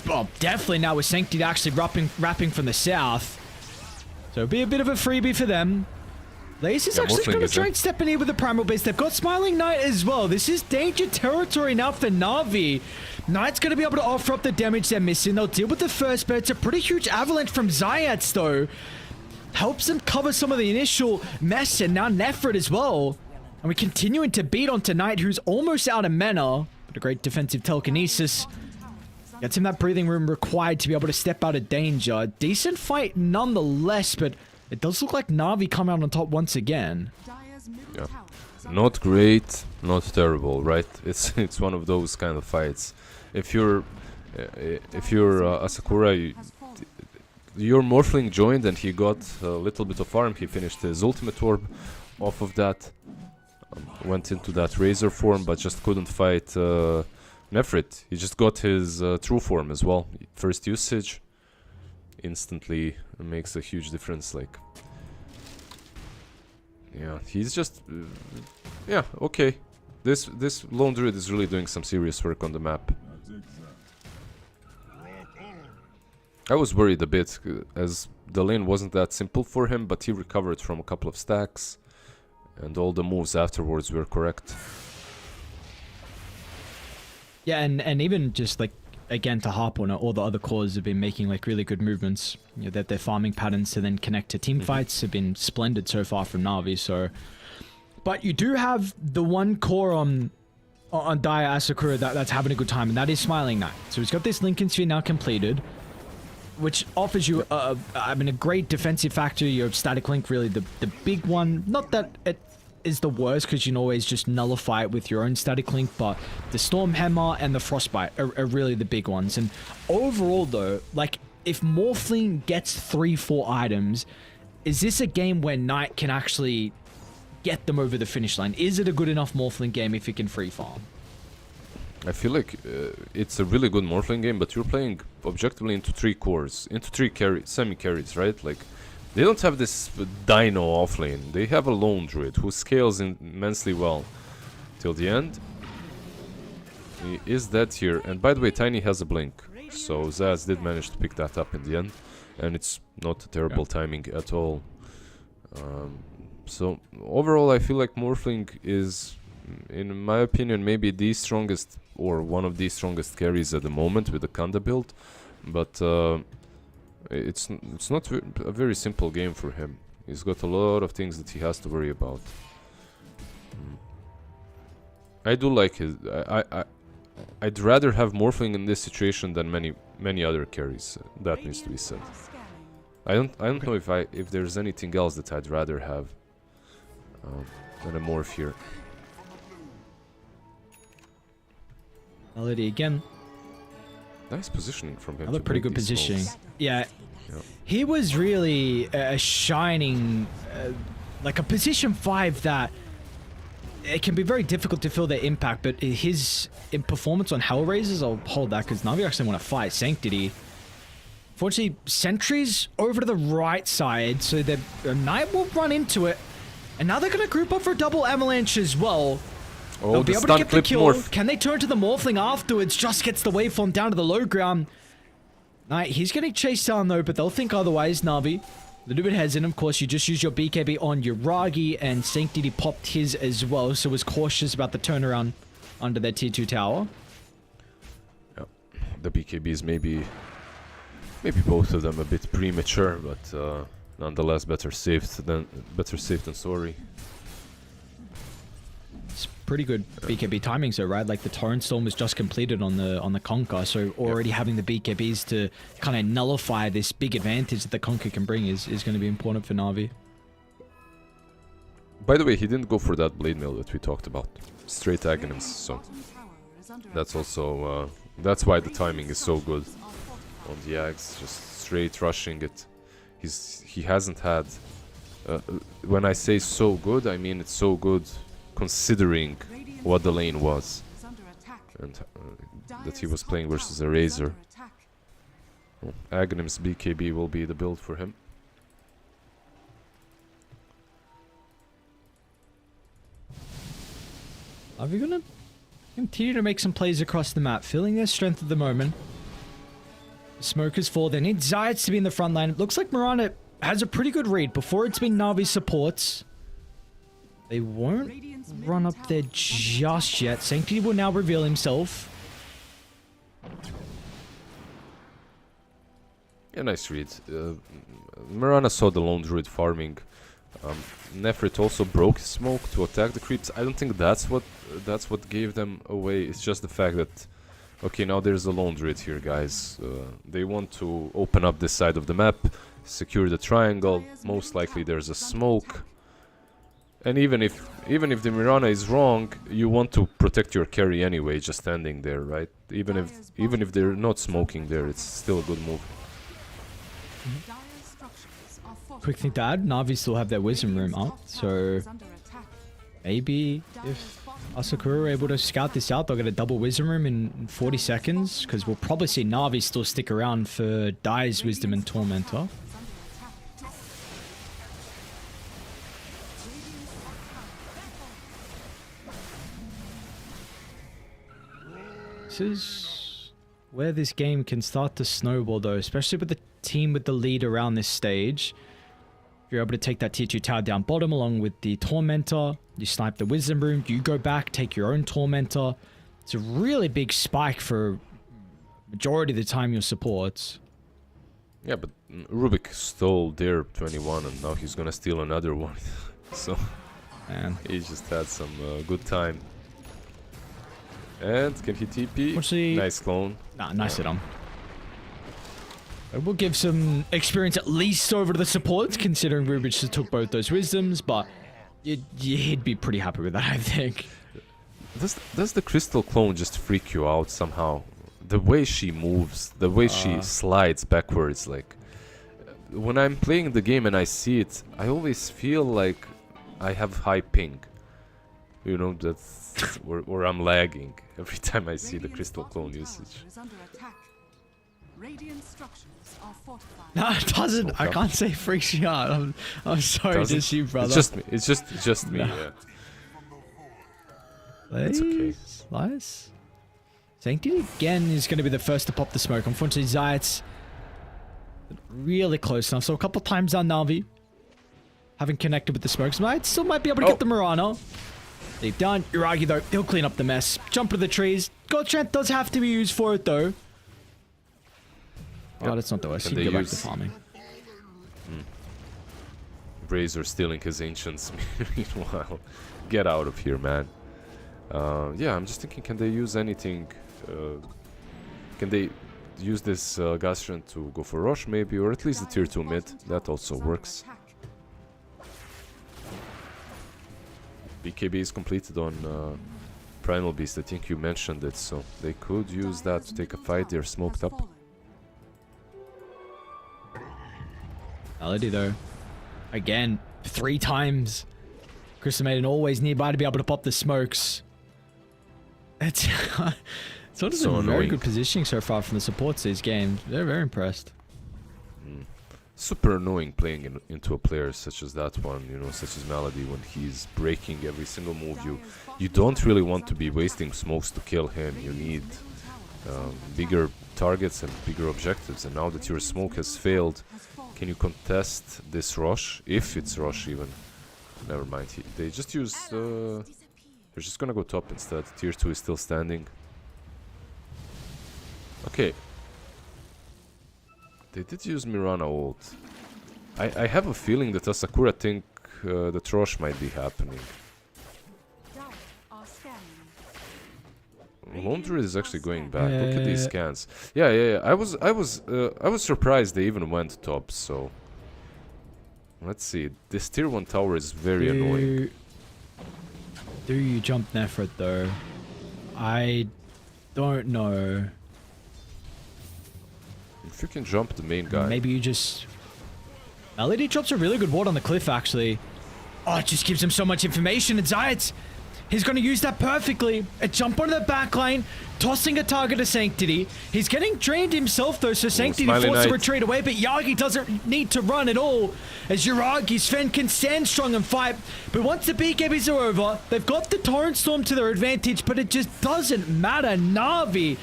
S2: Oh, definitely now with Sanctity actually rapping from the south. So it'll be a bit of a freebie for them. Lace is actually going to try and step in here with the Primal Base. They've got Smiling Knight as well. This is danger territory now for Na'Vi. Knight's going to be able to offer up the damage they're missing. They'll deal with the first, but it's a pretty huge avalanche from Zayats, though. Helps them cover some of the initial mess, and now Nefrit as well. And we're continuing to beat onto Knight, who's almost out of mana. But a great defensive telekinesis gets him that breathing room required to be able to step out of danger. Decent fight nonetheless, but it does look like Na'Vi come out on top once again.
S3: Yeah. Not great, not terrible, right? It's one of those kind of fights. If you're Asakura, your Morphling joined and he got a little bit of farm. He finished his ultimate orb off of that. Went into that Razor form, but just couldn't fight Nefrit. He just got his true form as well. First usage instantly makes a huge difference. Like, yeah, he's just yeah, okay. This Lone Druid is really doing some serious work on the map. I was worried a bit as the lane wasn't that simple for him, but he recovered from a couple of stacks and all the moves afterwards were correct.
S2: Yeah, and even just like, again, to harp on it, all the other cores have been making like really good movements. You know, that their farming patterns to then connect to team fights have been splendid so far from Na'Vi. So, but you do have the one core on Dire Asakura that's having a good time, and that is Smiling Knight. So he's got this Lincoln Sphere now completed, which offers you a great defensive factor. Your static link, really the big one. Not that it is the worst, because you can always just nullify it with your own static link, but the Storm Hammer and the Frostbite are really the big ones. And overall though, like, if Morphling gets 3-4 items, is this a game where Knight can actually get them over the finish line? Is it a good enough Morphling game if it can free farm?
S3: I feel like it's a really good Morphling game, but you're playing objectively into 3 cores, into 3 semi-carries, right? Like, they don't have this Dino offlane. They have a Lone Druid who scales immensely well till the end. He is dead here, and by the way, Tiny has a blink, so Zaz did manage to pick that up in the end, and it's not a terrible timing at all. So overall, I feel like Morphling is, in my opinion, maybe the strongest or one of the strongest carries at the moment with the Kanda build, but it's not a very simple game for him. He's got a lot of things that he has to worry about. I do like his. I'd rather have Morphling in this situation than many other carries. That needs to be said. I don't know if there's anything else that I'd rather have than a Morph here.
S2: Melody again.
S3: Nice positioning from him.
S2: Another pretty good positioning.
S3: Smokes.
S2: Yeah.
S3: Yep.
S2: He was really a shining, like a position 5 that it can be very difficult to feel their impact, but his performance on Hellraisers, I'll hold that because Na'Vi actually want to fight Sanctity. Unfortunately, sentries over to the right side, so the Knight will run into it. And now they're going to group up for a double avalanche as well.
S3: Oh,
S2: They'll be
S3: the
S2: able to
S3: stun
S2: get the
S3: clip
S2: kill.
S3: morph.
S2: Can they turn to the morphling afterwards? Just gets the waveform down to the low ground. Knight, he's getting chased down though, but they'll think otherwise, Na'Vi. A little bit hesitant, of course. You just used your BKB on Yuragi, and Sanctity popped his as well, so was cautious about the turnaround under their tier 2 tower.
S3: Yeah. The BKBs maybe both of them a bit premature, but nonetheless better safe than sorry.
S2: It's pretty good BKB timings though, right? Like the Torrent Storm was just completed on the Conquer, so already having the BKBs to kind of nullify this big advantage that the Conquer can bring is going to be important for Na'Vi.
S3: By the way, he didn't go for that blade mail that we talked about. Straight Aghanims, so that's also that's why the timing is so good on the Ags, just straight rushing it. He hasn't had when I say so good, I mean it's so good considering what the lane was and that he was playing versus a Razor. Well, Aghanim's BKB will be the build for him.
S2: Are we going to continue to make some plays across the map, feeling their strength at the moment? Smokers fall. They need Zayats to be in the front line. It looks like Mirana has a pretty good read. Before it's been Na'Vi supports. They won't run up there just yet. Sanctity will now reveal himself.
S3: Yeah, nice read. Mirana saw the lone druid farming. Nefrit also broke his smoke to attack the creeps. I don't think that's what gave them away. It's just the fact that okay, now there's a lone druid here, guys. They want to open up this side of the map, secure the triangle. Most likely there's a smoke. And even if the Mirana is wrong, you want to protect your carry anyway, just standing there, right? Even if they're not smoking there, it's still a good move.
S2: Quick thing to add, Na'Vi still have their wisdom room up, so maybe if Asakura are able to scout this out, they'll get a double wisdom room in 40 seconds, because we'll probably see Na'Vi still stick around for Dai's wisdom and Tormentor. This is where this game can start to snowball though, especially with the team with the lead around this stage. If you're able to take that tier 2 tower down bottom along with the Tormentor, you snipe the Wisdom Room, you go back, take your own Tormentor. It's a really big spike for majority of the time your supports.
S3: Yeah, but Rubik stole their 21 and now he's gonna steal another one. So
S2: Man.
S3: he just had some good time. And can he TP?
S2: Actually,
S3: nice clone.
S2: Nah, nice hit on. It will give some experience at least over to the supports, considering Rubich just took both those wisdoms, but he'd be pretty happy with that, I think.
S3: Does the crystal clone just freak you out somehow? The way she moves, the way she slides backwards, like when I'm playing the game and I see it, I always feel like I have high ping. You know, that's where I'm lagging every time I see the crystal clone usage.
S2: No, it doesn't. I can't say freaks you out. I'm sorry to
S3: Doesn't?
S2: you, brother.
S3: It's just me. It's just me.
S2: No.
S3: Yeah. It's okay.
S2: Nice. Sanctity again is going to be the first to pop the smoke. Unfortunately, Zayat's really close enough. So a couple times down Na'Vi, having connected with the smokes, still might be able to get the Mirana. Deep down, Yuragi though, he'll clean up the mess. Jump to the trees. God Strength does have to be used for it though. Oh, that's not the worst.
S3: Can
S2: You
S3: they
S2: can go back to
S3: use-
S2: farming.
S3: Razor stealing his ancients. Meanwhile, get out of here, man. Yeah, I'm just thinking, can they use anything? Can they use this Gastron to go for Roche maybe, or at least the tier 2 mid? That also works. BKB is completed on Primal Beast. I think you mentioned it, so they could use that to take a fight. They're smoked up.
S2: Melody though, again, 3 times Crystal Maiden always nearby to be able to pop the smokes. It's sort of
S3: So
S2: a very
S3: annoying.
S2: good positioning so far from the supports these games. They're very impressed.
S3: Super annoying playing into a player such as that one, you know, such as Melody, when he's breaking every single move. You don't really want to be wasting smokes to kill him. You need bigger targets and bigger objectives. And now that your smoke has failed, can you contest this rush? If it's rush even. Never mind. They just use... they're just gonna go top instead. Tier 2 is still standing. Okay. They did use Mirana ult. I have a feeling that Asakura think that Rosh might be happening. Laundry is actually going back. Look at these scans. Yeah. I was surprised they even went top. So let's see. This tier 1 tower is very annoying.
S2: Do you jump Nephrit though? I don't know.
S3: If you can jump the main guy.
S2: Maybe you just... Melody drops a really good ward on the cliff, actually. Oh, it just gives him so much information. And Zayat, he's going to use that perfectly. A jump onto the back line, tossing a target to Sanctity. He's getting drained himself, though, so Sanctity forced to retreat away. But Yagi doesn't need to run at all, as Yuragi's Sven can stand strong and fight. But once the BKBs are over, they've got the Torrent Storm to their advantage, but it just doesn't matter. Na'Vi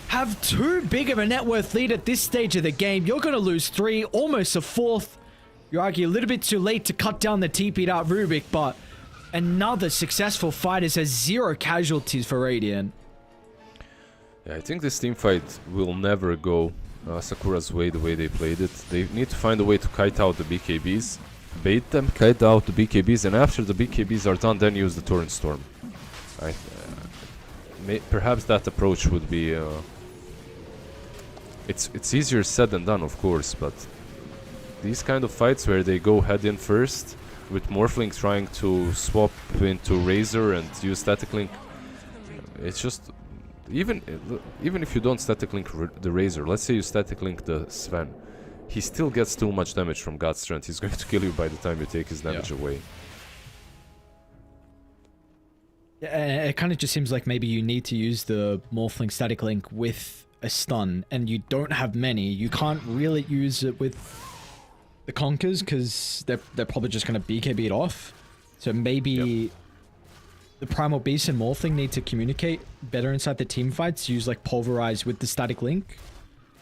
S2: have too big of a net worth lead at this stage of the game. You're going to lose 3, almost a 4th. You're arguing a little bit too late to cut down the TP'd out Rubik, but another successful fight has 0 casualties for Radiant.
S3: Yeah, I think this team fight will never go Sakura's way the way they played it. They need to find a way to kite out the BKBs, bait them, kite out the BKBs, and after the BKBs are done, then use the Torrent Storm. Perhaps that approach would be... It's easier said than done, of course, but these kind of fights where they go head in first, with Morphling trying to swap into Razor and use Static Link, it's just... Even if you don't Static Link the Razor, let's say you Static Link the Sven, he still gets too much damage from God's Strength. He's going to kill you by the time you take his damage away.
S2: Yeah, it kind of just seems like maybe you need to use the Morphling Static Link with a stun, and you don't have many. You can't really use it with the Conkers, because they're probably just going to BKB it off. So maybe the Primal Beast and Morphling need to communicate better inside the team fights, use like Pulverize with the Static Link.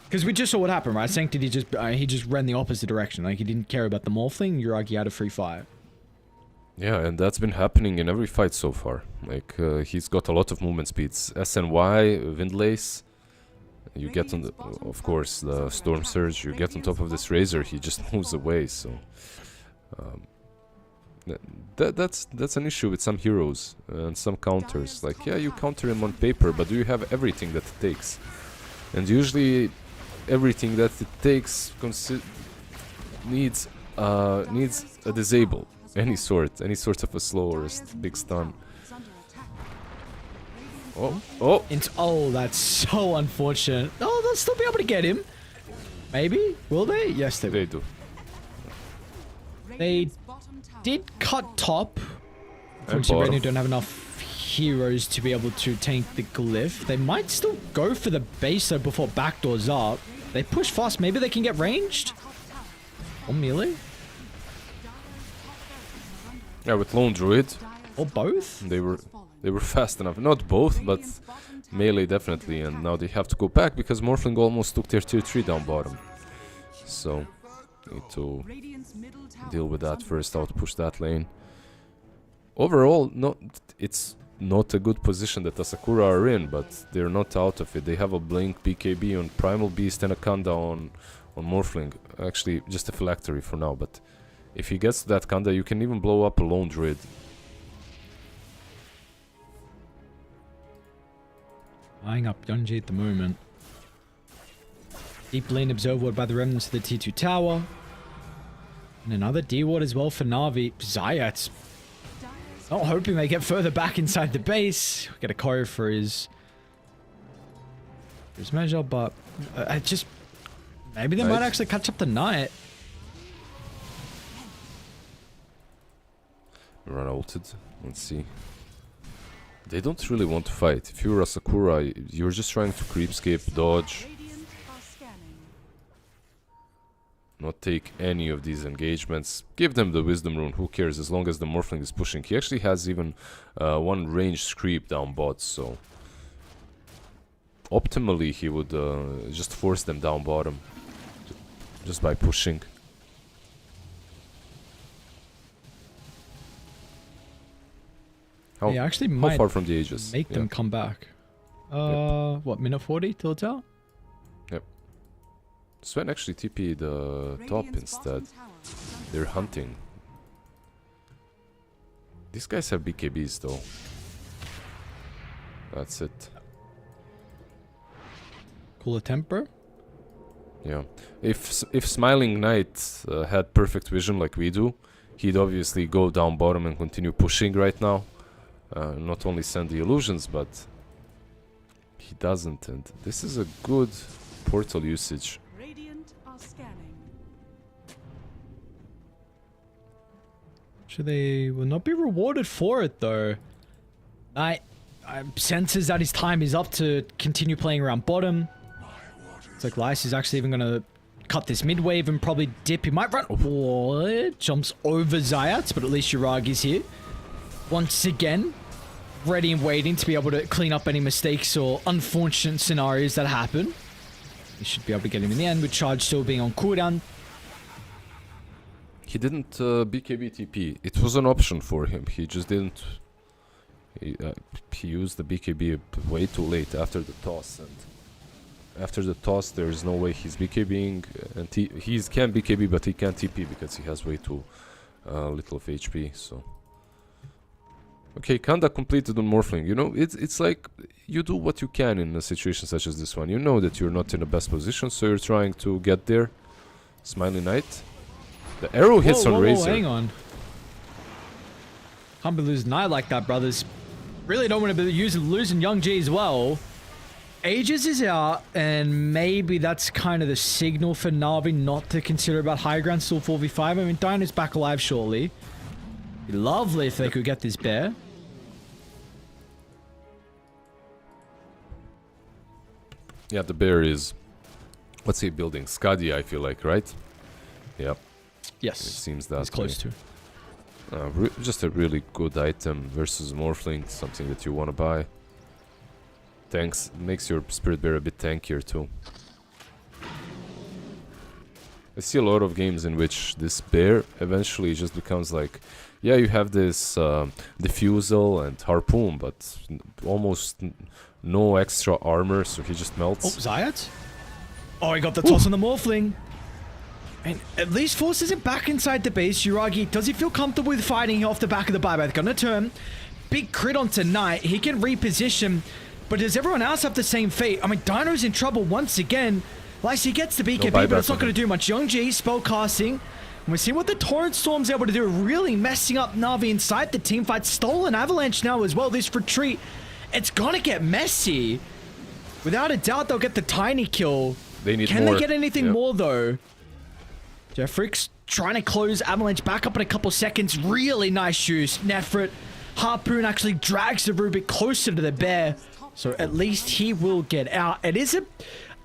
S2: Because we just saw what happened, right? Sanctity he just ran the opposite direction. Like, he didn't care about the Morphling. Yuragi had a free fire.
S3: Yeah, and that's been happening in every fight so far. Like, he's got a lot of movement speeds. SNY, Windlace, you get on the, of course, the Storm Surge, you get on top of this Razor, he just moves away, so... that's an issue with some heroes and some counters. Like, yeah, you counter him on paper, but do you have everything that it takes? And usually, everything that it takes needs a disable. Any sort of a slow or a big stun. Oh,
S2: that's so unfortunate. Oh, they'll still be able to get him. Maybe? Will they? Yes, they will.
S3: They do.
S2: They did cut top. Unfortunately, Radiant don't have enough heroes to be able to tank the glyph. They might still go for the base though before backdoors up. They push fast. Maybe they can get ranged? Or melee?
S3: Yeah, with Lone Druid.
S2: Or both?
S3: They were fast enough. Not both, but melee definitely. And now they have to go back because Morphling almost took their tier 3 down bottom. So, need to deal with that first, how to push that lane. Overall, it's not a good position that Asakura are in, but they're not out of it. They have a Blink BKB on Primal Beast and a Kanda on Morphling. Actually, just a Phylactery for now, but if he gets to that Kanda, you can even blow up a Lone Druid.
S2: Eyeing up Yunji at the moment. Deep lane observed ward by the remnants of the T2 tower. And another D ward as well for Na'Vi. Zayat's not hoping they get further back inside the base. Get a choreo for his measure, but I just... Maybe they might actually catch up the Knight.
S3: Run ulted. Let's see. They don't really want to fight. If you're a Sakura, you're just trying to creepscape, dodge,
S4: Radiant are scanning.
S3: not take any of these engagements. Give them the wisdom rune, who cares, as long as the Morphling is pushing. He actually has even one ranged creep down bot, so optimally he would just force them down bottom just by pushing.
S2: He actually
S3: How
S2: might
S3: far from the ages?
S2: make them come back. What, minute 40 till it's out?
S3: Sven actually TP the top
S4: Radiant's
S3: instead.
S4: bottom tower is
S3: They're
S4: under
S3: hunting. These guys have BKBs though. That's it.
S2: Cooler temper.
S3: Yeah. If Smiling Knight had perfect vision like we do, he'd obviously go down bottom and continue pushing right now. Not only send the illusions, but he doesn't. And this is a good portal usage.
S4: Radiant are scanning.
S2: So they will not be rewarded for it though. Knight senses that his time is up to continue playing around bottom. It's like Lyce is actually even gonna cut this mid wave and probably dip. He might run. Oh, jumps over Zayat, but at least Yuragi's here. Once again, ready and waiting to be able to clean up any mistakes or unfortunate scenarios that happen. He should be able to get him in the end with charge still being on cooldown.
S3: He didn't BKB TP. It was an option for him. He just didn't. He used the BKB way too late after the toss, and after the toss there is no way he's BKBing, and he can BKB but he can't TP because he has way too little of HP. So okay, Kanda completed on Morphling. You know, it's like you do what you can in a situation such as this one. You know that you're not in the best position, so you're trying to get there. Smiley Knight. The arrow hits on Razor.
S2: Hang on. Can't be losing Knight like that, brothers. Really don't want to be losing Young G as well. Aegis is out, and maybe that's kind of the signal for Na'Vi not to consider about high ground. Still 4v5. I mean, Dino's back alive shortly. Be lovely if they could get this bear.
S3: Yeah, the bear is, what's he building? Skadi, I feel like, right? Yep,
S2: Yes.
S3: it seems that
S2: It's close
S3: way.
S2: to.
S3: Just a really good item versus Morphling, something that you want to buy. Tanks, makes your Spirit Bear a bit tankier too. I see a lot of games in which this bear eventually just becomes like, yeah, you have this diffusal and harpoon, but almost no extra armor, so he just melts.
S2: Oh, Zayat? Oh, he got the toss on the Morphling. And at least forces it back inside the base. Yuragi, does he feel comfortable with fighting off the back of the buyback? Gonna turn. Big crit on tonight. He can reposition. But does everyone else have the same fate? I mean, Dino's in trouble once again. Lyce gets the BKB, but it's not going to do much. Young G, spell casting. And we're seeing what the Torrent Storm's able to do. Really messing up Na'Vi inside the team fight. Stolen Avalanche now as well. This retreat, it's going to get messy. Without a doubt, they'll get the tiny kill.
S3: They need
S2: Can
S3: more.
S2: they get anything
S3: Yep.
S2: more, though? Jeffrix trying to close Avalanche back up in a couple seconds. Really nice use. Nefrit. Harpoon actually drags the Rubik closer to the bear. So at least he will get out. It is a...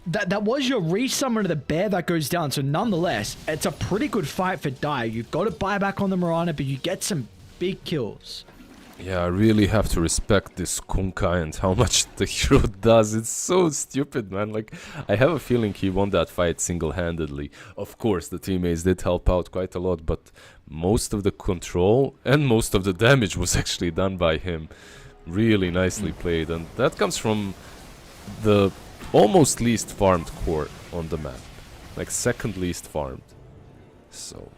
S2: That was your resummon of the bear that goes down. So nonetheless, it's a pretty good fight for Dire. You've got to buy back on the Mirana, but you get some big kills.
S3: Yeah, I really have to respect this Kunkai and how much the hero does. It's so stupid, man. Like, I have a feeling he won that fight single-handedly. Of course, the teammates did help out quite a lot, but most of the control and most of the damage was actually done by him. Really nicely played, and that comes from the almost least farmed core on the map. Like, second least farmed. So,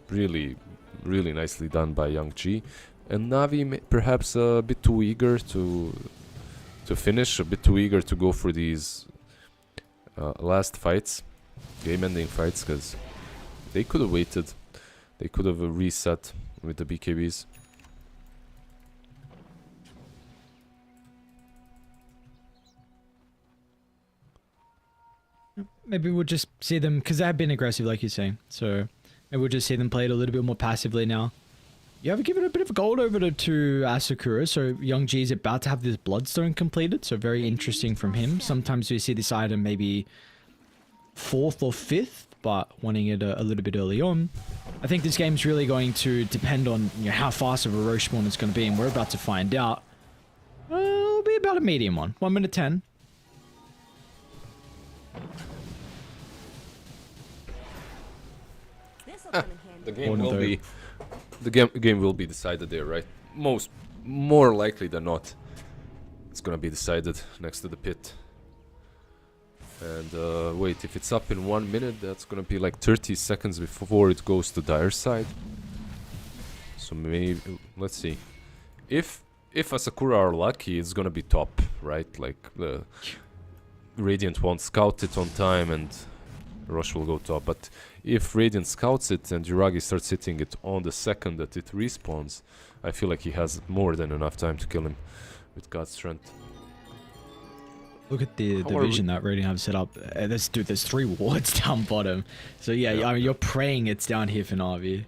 S3: really, really nicely done by Young G. And Na'Vi perhaps a bit too eager to finish, a bit too eager to go for these last fights, game-ending fights, because they could have waited. They could have reset with the BKBs.
S2: Maybe we'll just see them, because they have been aggressive, like you're saying. So maybe we'll just see them play it a little bit more passively now. You have given a bit of gold over to Asakura, so Young G is about to have this Bloodstone completed, so very interesting from him. Sometimes we see this item maybe 4th or 5th, but wanting it a little bit early on. I think this game's really going to depend on how fast of a Roche spawn it's going to be, and we're about to find out. It'll be about a medium one, 1 minute 10.
S3: The game will be game will be decided there, right? More likely than not, it's gonna be decided next to the pit. And wait, if it's up in 1 minute, that's gonna be like 30 seconds before it goes to dire side. So maybe let's see. If Asakura are lucky, it's gonna be top, right? Like the Radiant won't scout it on time and Roche will go top. But if Radiant scouts it and Yuragi starts hitting it on the second that it respawns, I feel like he has more than enough time to kill him with God's strength.
S2: Look at the vision that Radiant have set up. There's 3 wards down bottom. So yeah, I mean, you're praying it's down here for Na'Vi.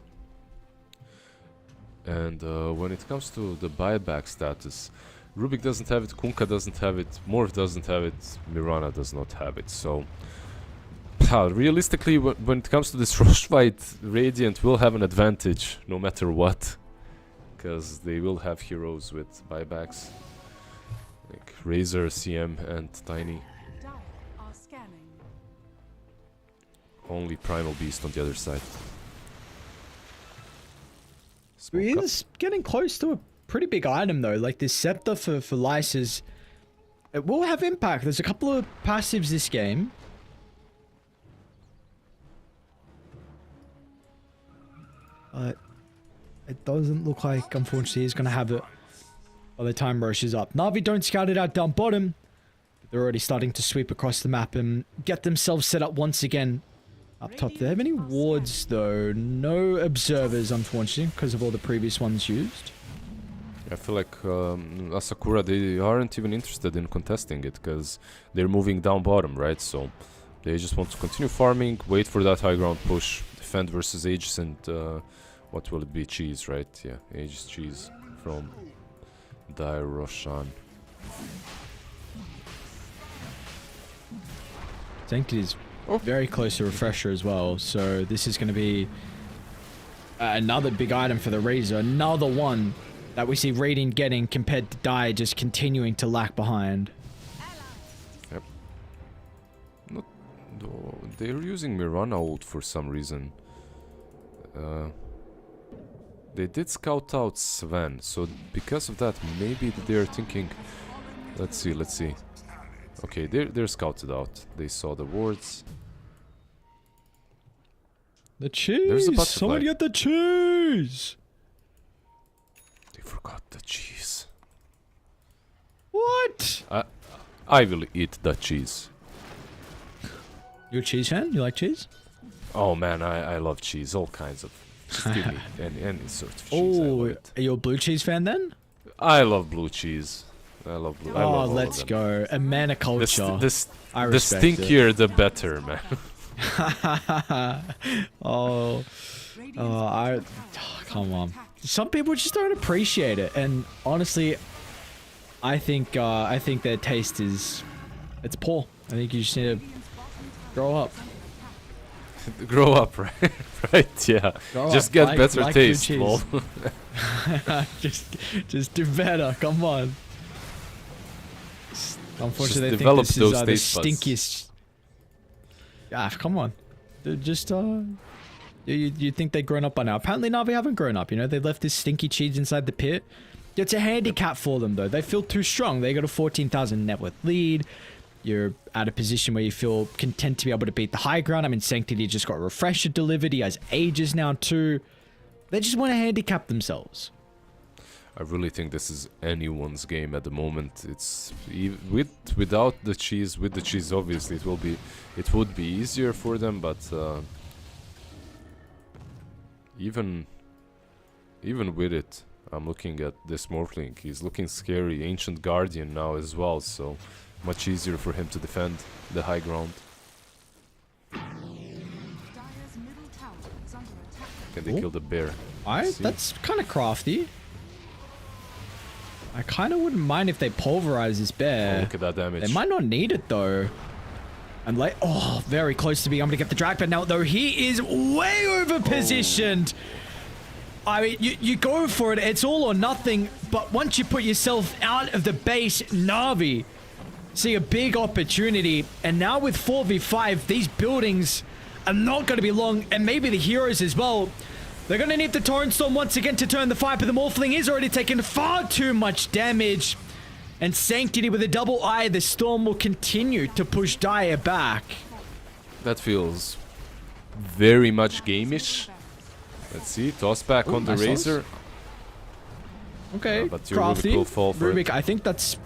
S3: And when it comes to the buyback status, Rubik doesn't have it, Kunkka doesn't have it, Morph doesn't have it, Mirana does not have it. So realistically, when it comes to this Roche fight, Radiant will have an advantage no matter what, because they will have heroes with buybacks like Razor, CM, and Tiny.
S4: Dire are scanning.
S3: Only Primal Beast on the other side.
S2: He
S3: Smoke up.
S2: is getting close to a pretty big item though. Like this Scepter for Lysis, it will have impact. There's a couple of passives this game. But it doesn't look like, unfortunately, he's going to have it by the time Roche is up. Na'Vi don't scout it out down bottom. They're already starting to sweep across the map and get themselves set up once again up top. Do they have any wards, though? No observers, unfortunately, because of all the previous ones used.
S3: I feel like Asakura, they aren't even interested in contesting it, because they're moving down bottom, right? So they just want to continue farming, wait for that high ground push, defend versus Aegis, and what will it be? Cheese, right? Yeah, Aegis Cheese from Dire Roshan.
S2: Zenki is very close to Refresher as well, so this is going to be another big item for the Razor. Another one that we see Radiant getting compared to Dire just continuing to lag behind.
S3: Yep. Not though, they're using Mirana ult for some reason. They did scout out Sven, so because of that, maybe they're thinking. Let's see. Okay, they're scouted out. They saw the wards.
S2: The cheese!
S3: There's a butterfly.
S2: Someone get the cheese!
S3: They forgot the cheese.
S2: What?
S3: I will eat the cheese.
S2: You a cheese fan? You like cheese?
S3: Oh man, I love cheese. All kinds of. Just give me any sort of cheese. I love
S2: Oh,
S3: it.
S2: are you a blue cheese fan then?
S3: I love blue cheese. I love blue. I love
S2: Oh,
S3: all
S2: let's
S3: of them.
S2: go. A man of culture. I
S3: The
S2: respect it.
S3: stinkier, the better, man.
S2: oh, come on. Some people just don't appreciate it, and honestly, I think their taste it's poor. I think you just need to grow up.
S3: Grow up, right? Right, yeah.
S2: Grow
S3: Just
S2: up,
S3: get
S2: like
S3: better
S2: blue
S3: taste,
S2: cheese.
S3: lol.
S2: just do better. Come on. Unfortunately, they think
S3: develop
S2: this
S3: those
S2: is the
S3: taste buds.
S2: stinkiest. Ah, come on. They're just you think they've grown up by now? Apparently, Na'Vi haven't grown up. You know, they left this stinky cheese inside the pit. It's a handicap for them though. They feel too strong. They got a 14,000 net worth lead. You're at a position where you feel content to be able to beat the high ground. I mean, Sanctity just got Refresher delivered. He has Aegis now too. They just want to handicap themselves.
S3: I really think this is anyone's game at the moment. It's without the cheese. With the cheese, obviously, it would be easier for them. But even with it, I'm looking at this Morphling. He's looking scary. Ancient Guardian now as well, so much easier for him to defend the high ground.
S4: Dire's middle tower is under attack.
S3: Can they kill the bear?
S2: That's kind of crafty. I kind of wouldn't mind if they pulverize this bear.
S3: Oh, look at that damage.
S2: They might not need it though. And like, oh, very close to being able to get the drag, but now though he is way over positioned. I mean, you go for it. It's all or nothing. But once you put yourself out of the base, Na'Vi see a big opportunity. And now with 4v5, these buildings are not going to be long. And maybe the heroes as well. They're going to need the Torrent Storm once again to turn the fight. But the Morphling is already taking far too much damage. And Sanctity with a double eye. The Storm will continue to push Dire back.
S3: That feels very much game-ish. Let's see, toss back on the
S2: nice
S3: Razor.
S2: Okay,
S3: but your
S2: crafty.
S3: Rubik will fall for
S2: Rubik,
S3: it.
S2: I think that's...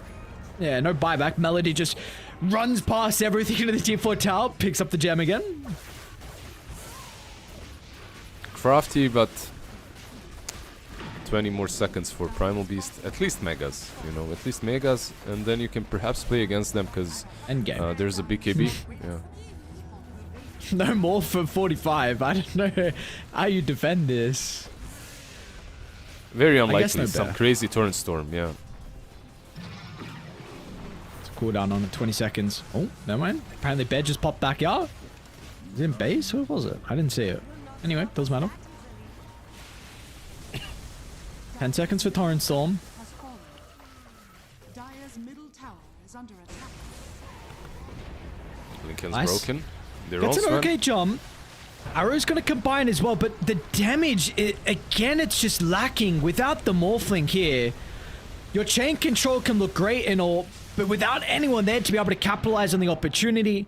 S2: Yeah, no buyback. Melody just runs past everything into the T4 tower, picks up the gem again.
S3: Crafty, but 20 more seconds for Primal Beast. At least Megas, you know, at least Megas. And then you can perhaps play against them because
S2: Endgame.
S3: there's a BKB. Yeah.
S2: No more for 45. I don't know how you defend this.
S3: Very
S2: guess
S3: unlikely.
S2: no
S3: Some
S2: better.
S3: crazy Torrent Storm, yeah.
S2: It's a cooldown on it, 20 seconds. Oh, never mind. Apparently Bed just popped back out. Is it in base? Who was it? I didn't see it. Anyway, doesn't matter. 10 seconds for Torrent Storm.
S4: Has fallen. Dire's middle tower is under attack.
S3: Lincoln's
S2: Nice.
S3: broken. They're
S2: Gets an
S3: also
S2: okay jump. Arrow's going to combine as well, but the damage, again, it's just lacking. Without the Morphling here, your chain control can look great and all, but without anyone there to be able to capitalize on the opportunity,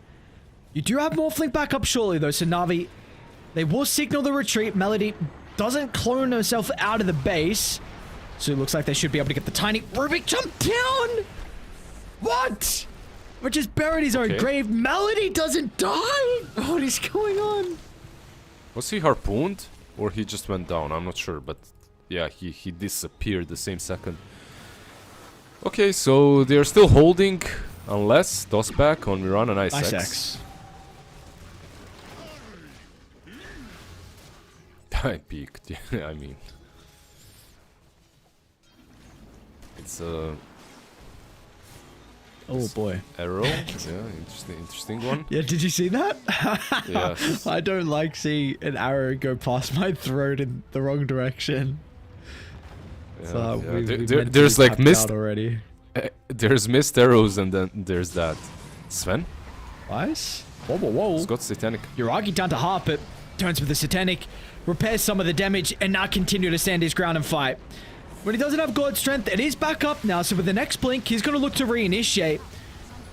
S2: you do have Morphling back up shortly, though, so Na'Vi, they will signal the retreat. Melody doesn't clone herself out of the base, so it looks like they should be able to get the tiny Rubik jump down. What? Or just buried his own
S3: Okay.
S2: grave. Melody doesn't die. What is going on?
S3: Was he harpooned or he just went down? I'm not sure, but yeah, he disappeared the same second. Okay, so they're still holding unless toss back on Miran and Ice
S2: Ice
S3: X.
S2: X.
S3: I peeked. I mean, it's a
S2: Oh boy.
S3: arrow. Yeah, interesting one.
S2: Yeah, did you see that?
S3: Yes.
S2: I don't like seeing an arrow go past my throat in the wrong direction.
S3: Yeah,
S2: So
S3: yeah.
S2: we
S3: There-
S2: meant
S3: there-
S2: to
S3: there's
S2: be
S3: like
S2: tapped
S3: missed.
S2: out already.
S3: There's missed arrows and then there's that. Sven,
S2: Nice. Whoa, whoa, whoa.
S3: it's got Satanic.
S2: Yuragi down to half, but turns with the Satanic, repairs some of the damage, and now continue to stand his ground and fight. When he doesn't have God Strength, it is back up now, so with the next blink, he's going to look to reinitiate.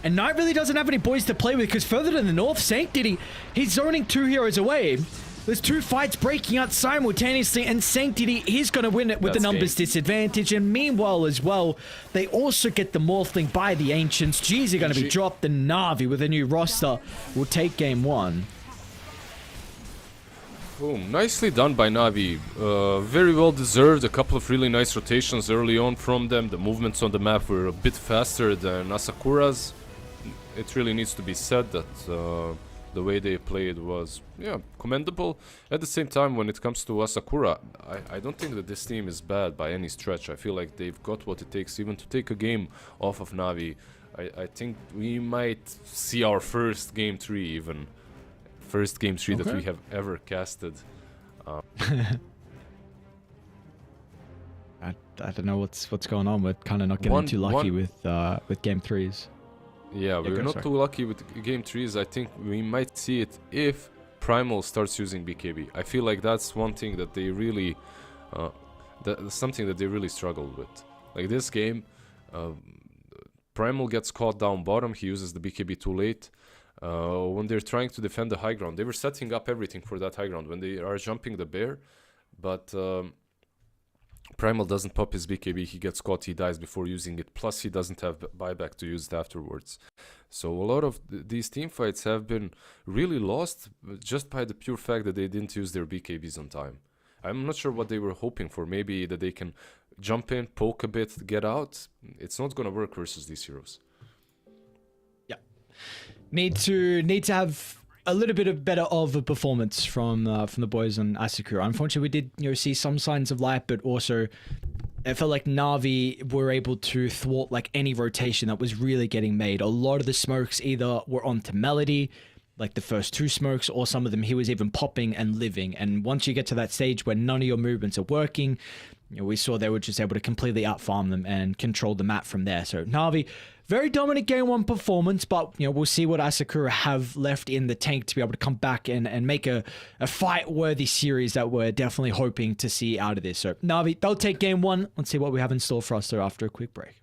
S2: And Knight really doesn't have any boys to play with, because further to the north, Sanctity, he's zoning two heroes away. There's two fights breaking out simultaneously, and Sanctity, he's going to win it with the
S3: That's
S2: numbers
S3: game.
S2: disadvantage. And meanwhile as well, they also get the Morphling by the Ancients. G's are going to be
S3: GG.
S2: dropped, and Na'Vi with a new roster will take game one.
S3: Boom. Nicely done by Navi. Very well deserved. A couple of really nice rotations early on from them. The movements on the map were a bit faster than Asakura's. It really needs to be said that the way they played was, yeah, commendable. At the same time, when it comes to Asakura, I don't think that this team is bad by any stretch. I feel like they've got what it takes even to take a game off of Navi. I think we might see our first game 3 even. First game 3 that
S2: Okay.
S3: we have ever casted.
S2: I don't know what's going on. We're kind of not getting too lucky with game threes.
S3: Yeah, we're
S2: go,
S3: not
S2: sorry.
S3: too lucky with game 3s. I think we might see it if Primal starts using BKB. I feel like that's one thing that they really, that's something that they really struggled with. Like this game, Primal gets caught down bottom. He uses the BKB too late. When they're trying to defend the high ground, they were setting up everything for that high ground when they are jumping the bear, but Primal doesn't pop his BKB, he gets caught, he dies before using it, plus he doesn't have buyback to use it afterwards. So a lot of these team fights have been really lost just by the pure fact that they didn't use their BKBs on time. I'm not sure what they were hoping for, maybe that they can jump in, poke a bit, get out. It's not gonna work versus these heroes.
S2: Need to have a little bit of better of a performance from the boys on Asakura. Unfortunately, we did see some signs of light, but also it felt like Na'Vi were able to thwart like any rotation that was really getting made. A lot of the smokes either were onto Melody, like the first 2 smokes, or some of them he was even popping and living. And once you get to that stage where none of your movements are working, we saw they were just able to completely outfarm them and control the map from there. So Na'Vi, very dominant game 1 performance, but we'll see what Asakura have left in the tank to be able to come back and make a fight-worthy series that we're definitely hoping to see out of this. So Na'Vi, they'll take game 1. Let's see what we have in store for us there after a quick break.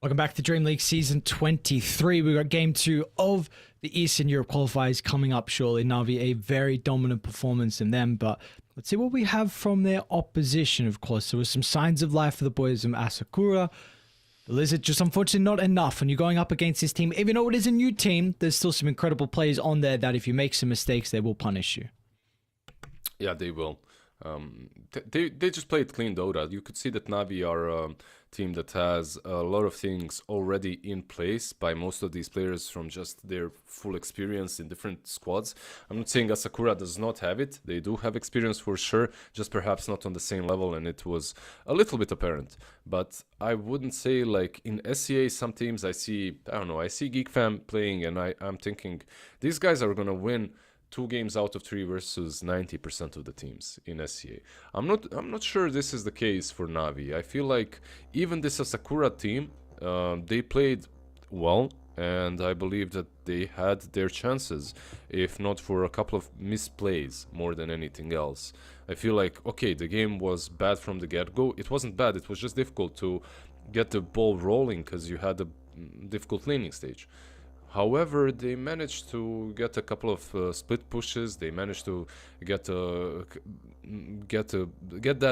S2: Welcome back to Dream League Season 23. We've got Game 2 of the Eastern Europe qualifiers coming up shortly. Na'Vi, a very dominant performance in them, but let's see what we have from their opposition, of course. There was some signs of life for the boys of Asakura. The Lizard just unfortunately not enough. When you're going up against this team, even though it is a new team, there's still some incredible players on there that if you make some mistakes, they will punish you.
S3: Yeah, they will. They just played clean Dota. You could see that Na'Vi are a team that has a lot of things already in place by most of these players from just their full experience in different squads. I'm not saying Asakura does not have it. They do have experience for sure, just perhaps not on the same level, and it was a little bit apparent. But I wouldn't say like in SCA, some teams I see GeekFam playing, and I'm thinking these guys are gonna win 2 games out of 3 versus 90% of the teams in SCA. I'm not sure this is the case for Na'Vi. I feel like even this Asakura team, they played well, and I believe that they had their chances, if not for a couple of misplays more than anything else. I feel like, okay, the game was bad from the get-go. It wasn't bad, it was just difficult to get the ball rolling because you had a difficult laning stage. However, they managed to get a couple of split pushes. They managed to get that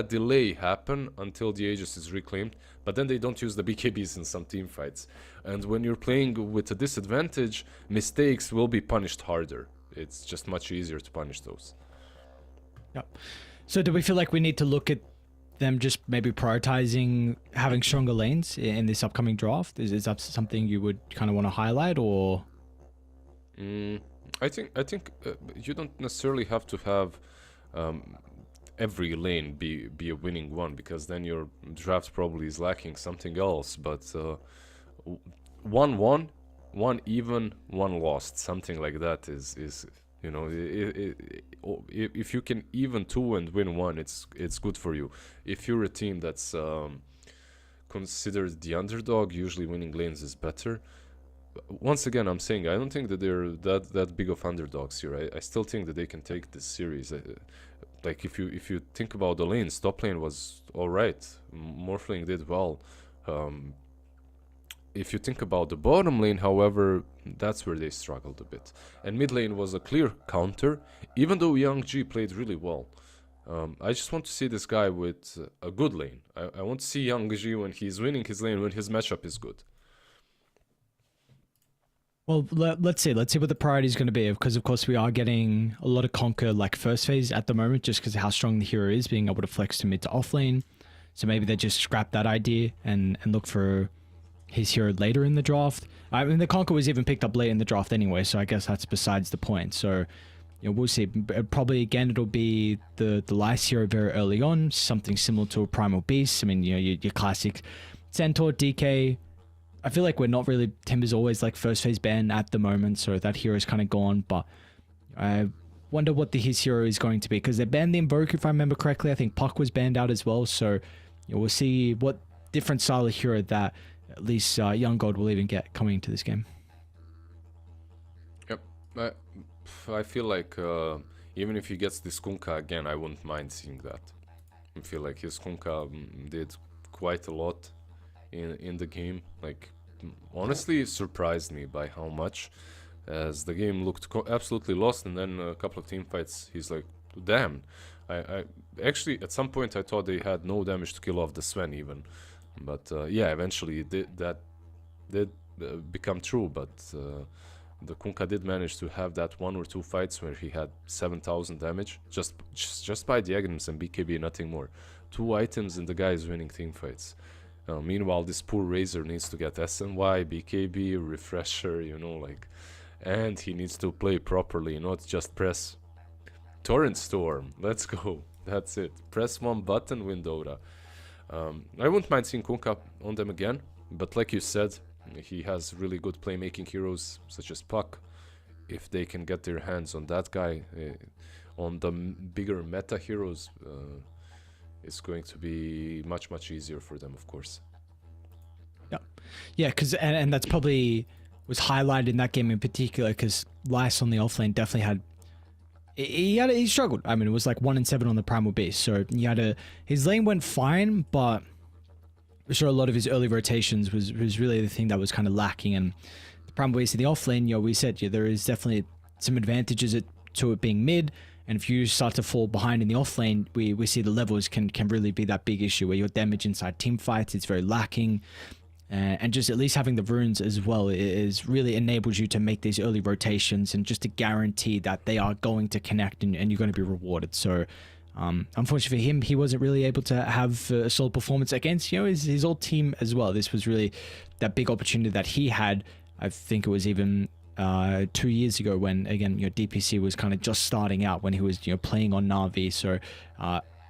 S3: delay happen until the Aegis is reclaimed. But then they don't use the BKBs in some team fights. And when you're playing with a disadvantage, mistakes will be punished harder. It's just much easier to punish those.
S2: Yep. So do we feel like we need to look at them just maybe prioritizing having stronger lanes in this upcoming draft? Is that something you would kind of want to highlight, or?
S3: I think you don't necessarily have to have every lane be a winning one, because then your draft probably is lacking something else. But 1-1, 1 even, 1 lost, something like that is you know, if you can even 2 and win 1, it's good for you. If you're a team that's considered the underdog, usually winning lanes is better. Once again, I'm saying I don't think that they're that big of underdogs here. I still think that they can take this series. Like if you think about the lanes, top lane was all right. Morphling did well. If you think about the bottom lane, however, that's where they struggled a bit. And mid lane was a clear counter, even though Young G played really well. I just want to see this guy with a good lane. I want to see Young G when he's winning his lane, when his matchup is good.
S2: Well, let's see what the priority is going to be, because of course we are getting a lot of Conquer like first phase at the moment, just because of how strong the hero is, being able to flex to mid to off lane. So maybe they just scrap that idea and look for his hero later in the draft. I mean, the Conquer was even picked up late in the draft anyway, so I guess that's besides the point. So, you know, we'll see. Probably again, it'll be the Lice hero very early on, something similar to a Primal Beast. I mean, you know, your classic Centaur, DK. I feel like we're not really, Timber's always like first phase ban at the moment, so that hero is kind of gone. But I wonder what his hero is going to be, because they banned the Invoke, if I remember correctly. I think Puck was banned out as well, so you know, we'll see what different style of hero that at least Young God will even get coming into this game.
S3: Yep, I feel like even if he gets this Kunkka again, I wouldn't mind seeing that. I feel like his Kunkka did quite a lot in the game. Like, honestly, it surprised me by how much, as the game looked absolutely lost, and then a couple of team fights, he's like, damn. I actually, at some point, I thought they had no damage to kill off the Sven even. But yeah, eventually that did become true. But the Kunkka did manage to have that 1 or 2 fights where he had 7,000 damage just by the items and BKB, nothing more. 2 items and the guy is winning team fights. Meanwhile, this poor Razor needs to get SNY, BKB, refresher, you know, like, and he needs to play properly, not just press Torrent Storm. Let's go. That's it. Press 1 button, win Dota. I wouldn't mind seeing Kunkka on them again, but like you said, he has really good playmaking heroes such as Puck. If they can get their hands on that guy, on the bigger meta heroes, it's going to be much easier for them, of course.
S2: Yeah, because and that's probably was highlighted in that game in particular, because Lice on the offlane definitely had. He struggled. I mean, it was like 1 and 7 on the Primal Beast. So his lane went fine, but for sure a lot of his early rotations was really the thing that was kind of lacking. And the problem we see the off lane, we said there is definitely some advantages to it being mid. And if you start to fall behind in the off lane, we see the levels can really be that big issue where your damage inside team fights, it's very lacking. And just at least having the runes as well is really enables you to make these early rotations and just to guarantee that they are going to connect and you're going to be rewarded. So unfortunately for him, he wasn't really able to have a solid performance against his old team as well. This was really that big opportunity that he had. I think it was even 2 years ago when, again, DPC was kind of just starting out when he was playing on Na'Vi. So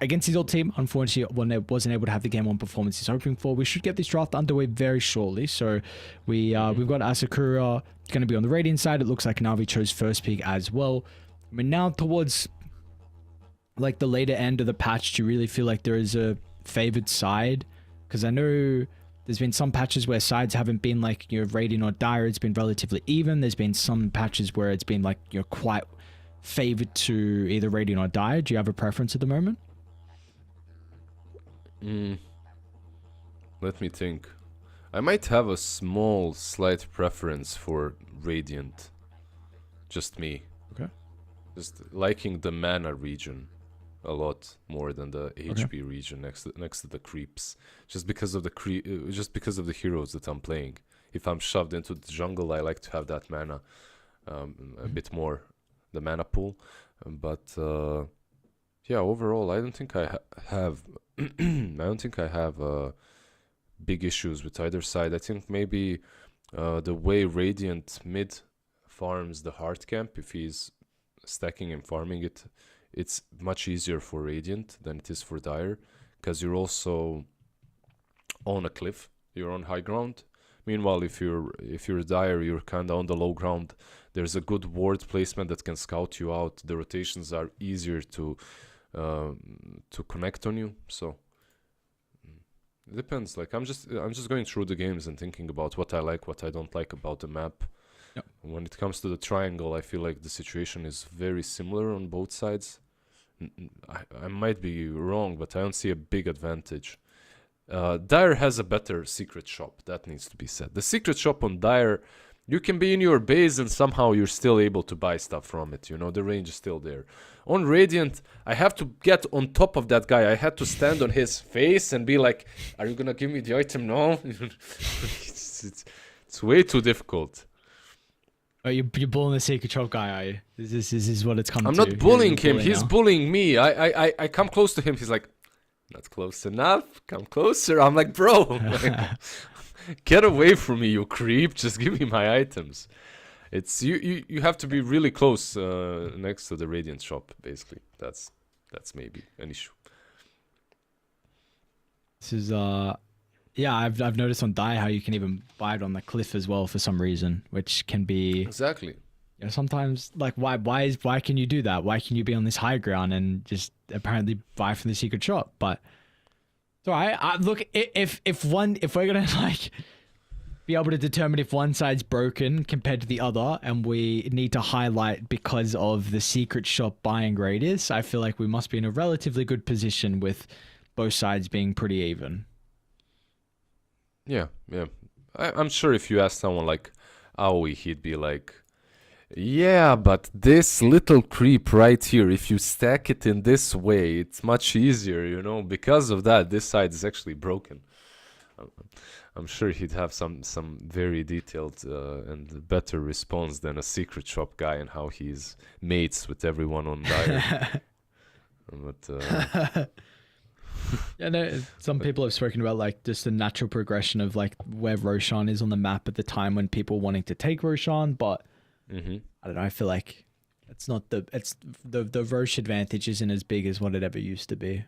S2: against his old team, unfortunately, wasn't able to have the game 1 performance he's hoping for. We should get this draft underway very shortly. So we've got Asakura going to be on the Radiant side. It looks like Na'Vi chose first pick as well. I mean, now towards like the later end of the patch, do you really feel like there is a favored side? Because I know there's been some patches where sides haven't been like Radiant or Dire. It's been relatively even. There's been some patches where it's been like quite favored to either Radiant or Dire. Do you have a preference at the moment?
S3: Let me think. I might have a slight preference for Radiant. Just me.
S2: Okay.
S3: Just liking the mana region a lot more than the HP region next to the creeps. Just because of the heroes that I'm playing. If I'm shoved into the jungle, I like to have that mana a bit more, the mana pool. But yeah, overall, I don't think I have. I don't think I have big issues with either side. I think maybe the way Radiant mid farms the hard camp, if he's stacking and farming it, it's much easier for Radiant than it is for Dire, because you're also on a cliff, you're on high ground. Meanwhile, if you're Dire, you're kind of on the low ground. There's a good ward placement that can scout you out. The rotations are easier to connect on you. So it depends. Like I'm just going through the games and thinking about what I like, what I don't like about the map.
S2: Yep.
S3: When it comes to the triangle, I feel like the situation is very similar on both sides. I might be wrong, but I don't see a big advantage. Dire has a better secret shop, that needs to be said. The secret shop on Dire, you can be in your base and somehow you're still able to buy stuff from it, the range is still there. On Radiant, I have to get on top of that guy. I had to stand on his face and be like, are you gonna give me the item? No. It's way too difficult.
S2: Oh, you're bullying the secret shop guy, are you? This is what it's come to.
S3: I'm not bullying him, he's
S2: now.
S3: bullying me. I come close to him, he's like, not close enough, come closer. I'm like, bro, get away from me, you creep. Just give me my items. It's you have to be really close next to the Radiant shop, basically. That's maybe an issue.
S2: This is yeah, I've noticed on Dire how you can even buy it on the cliff as well for some reason, which can be
S3: exactly.
S2: Sometimes like why can you do that? Why can you be on this high ground and just apparently buy from the secret shop? But so I look, if we're gonna like be able to determine if one side's broken compared to the other, and we need to highlight because of the secret shop buying radius, I feel like we must be in a relatively good position with both sides being pretty even.
S3: Yeah. I'm sure if you ask someone like Aoi, he'd be like, yeah, but this little creep right here, if you stack it in this way, it's much easier, because of that, this side is actually broken. I'm sure he'd have some very detailed and better response than a secret shop guy and how he's mates with everyone on Dire. But
S2: yeah, no, some people have spoken about like just the natural progression of like where Roshan is on the map at the time when people wanting to take Roshan, but I don't know, I feel like the Roche advantage isn't as big as what it ever used to be.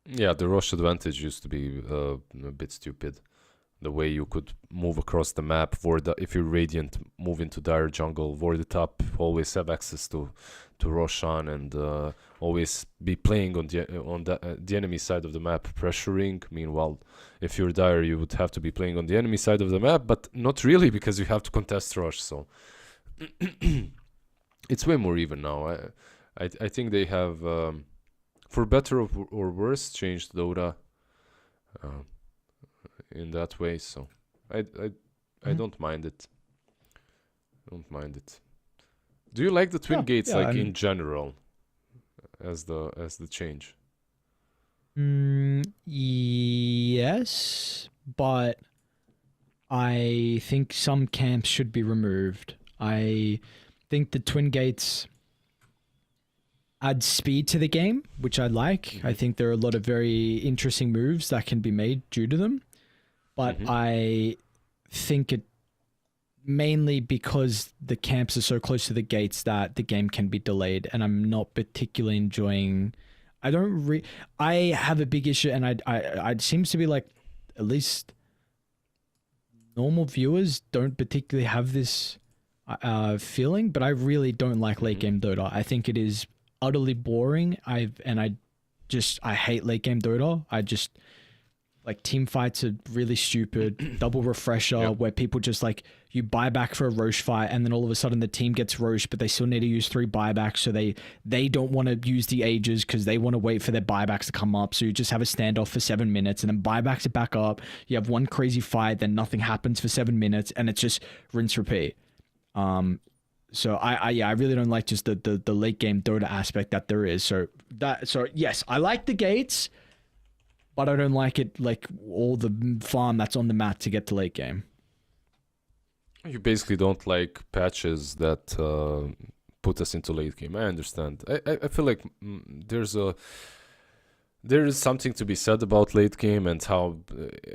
S3: Yeah, the Roche advantage used to be a bit stupid. The way you could move across the map, if you're Radiant, move into Dire jungle, ward it up, always have access to Roshan, and always be playing on the enemy side of the map, pressuring. Meanwhile, if you're Dire, you would have to be playing on the enemy side of the map, but not really, because you have to contest Rosh. So it's way more even now. I think they have, for better or worse, changed Dota in that way. So I don't mind it. Don't mind it. Do you like the twin gates in general as the change?
S2: Yes, but I think some camps should be removed. I think the twin gates add speed to the game, which I like. I think there are a lot of very interesting moves that can be made due to them. But I think it mainly because the camps are so close to the gates that the game can be delayed, and I'm not particularly enjoying. I have a big issue, and I it seems to be like at least normal viewers don't particularly have this feeling, but I really don't like late game Dota. I think it is utterly boring. I hate late game Dota. I just like team fights are really stupid. Double refresher where people just like you buy back for a Roche fight and then all of a sudden the team gets Roche, but they still need to use 3 buybacks. So they don't want to use the ages because they want to wait for their buybacks to come up. So you just have a standoff for 7 minutes and then buybacks it back up. You have one crazy fight, then nothing happens for 7 minutes and it's just rinse repeat. So I really don't like just the late game Dota aspect that there is. So yes, I like the gates, but I don't like it like all the farm that's on the map to get to late game.
S3: You basically don't like patches that put us into late game. I understand. I feel like there is something to be said about late game and how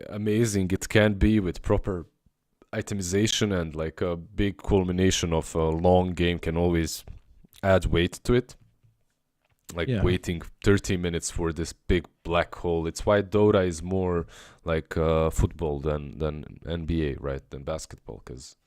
S3: amazing it can be with proper itemization, and like a big culmination of a long game can always add weight to it. Like waiting 30 minutes for this big black hole. It's why Dota is more like football than NBA, right? Than basketball, because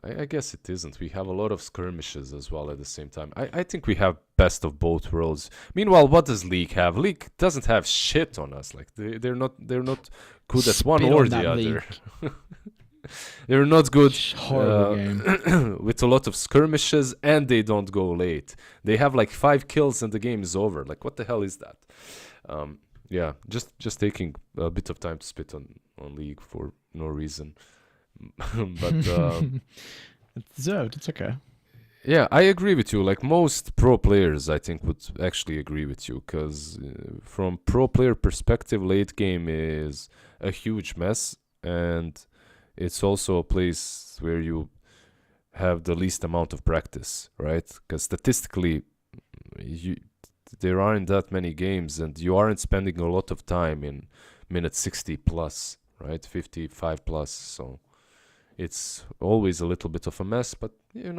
S3: I guess it isn't. We have a lot of skirmishes as well at the same time. I think we have best of both worlds. Meanwhile, what does League have? League doesn't have shit on us. Like they're not good at one or the other. They're not good with a lot of skirmishes, and they don't go late. They have like 5 kills and the game is over. Like, what the hell is that? Just taking a bit of time to spit on League for no reason. But
S2: it's deserved. It's okay.
S3: Yeah, I agree with you. Like most pro players, I think would actually agree with you, because from pro player perspective, late game is a huge mess, and it's also a place where you have the least amount of practice, right? Because statistically, there aren't that many games, and you aren't spending a lot of time in minute 60 plus, right? 55 plus. So it's always a little bit of a mess, but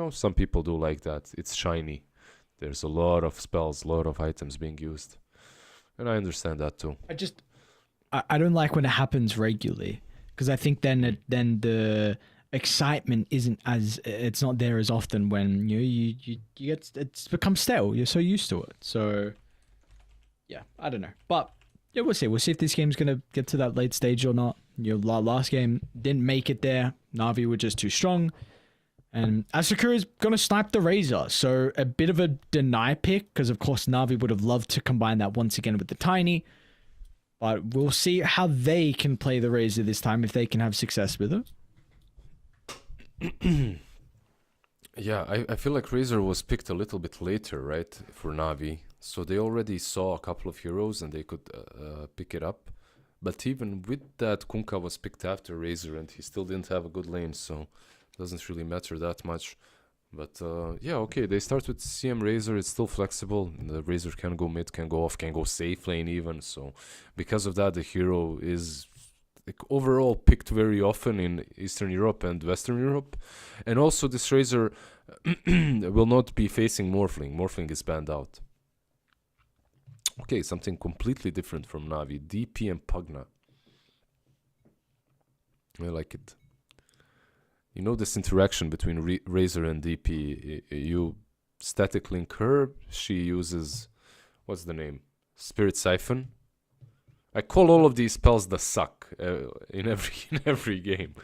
S3: some people do like that. It's shiny. There's a lot of spells, a lot of items being used, and I understand that too.
S2: I don't like when it happens regularly. Because I think then the excitement it's not there as often when you get, it's become stale. You're so used to it. So yeah, I don't know, but yeah, we'll see. We'll see if this game's gonna get to that late stage or not. Last game didn't make it there. Na'Vi were just too strong, and Asakura is gonna snipe the Razor. So a bit of a deny pick, because of course Na'Vi would have loved to combine that once again with the Tiny. But we'll see how they can play the Razor this time, if they can have success with it.
S3: Yeah, I feel like Razor was picked a little bit later, right, for Na'Vi. So they already saw a couple of heroes and they could pick it up. But even with that, Kunkka was picked after Razor and he still didn't have a good lane, so it doesn't really matter that much. But okay, they start with CM Razor. It's still flexible. The Razor can go mid, can go off, can go safe lane even. So because of that, the hero is like overall picked very often in Eastern Europe and Western Europe. And also this Razor will not be facing Morphling. Morphling is banned out. Okay, something completely different from Na'Vi. DP and Pugna. I like it. This interaction between Razor and DP, you static link her, she uses, what's the name? Spirit Siphon. I call all of these spells the suck in every game.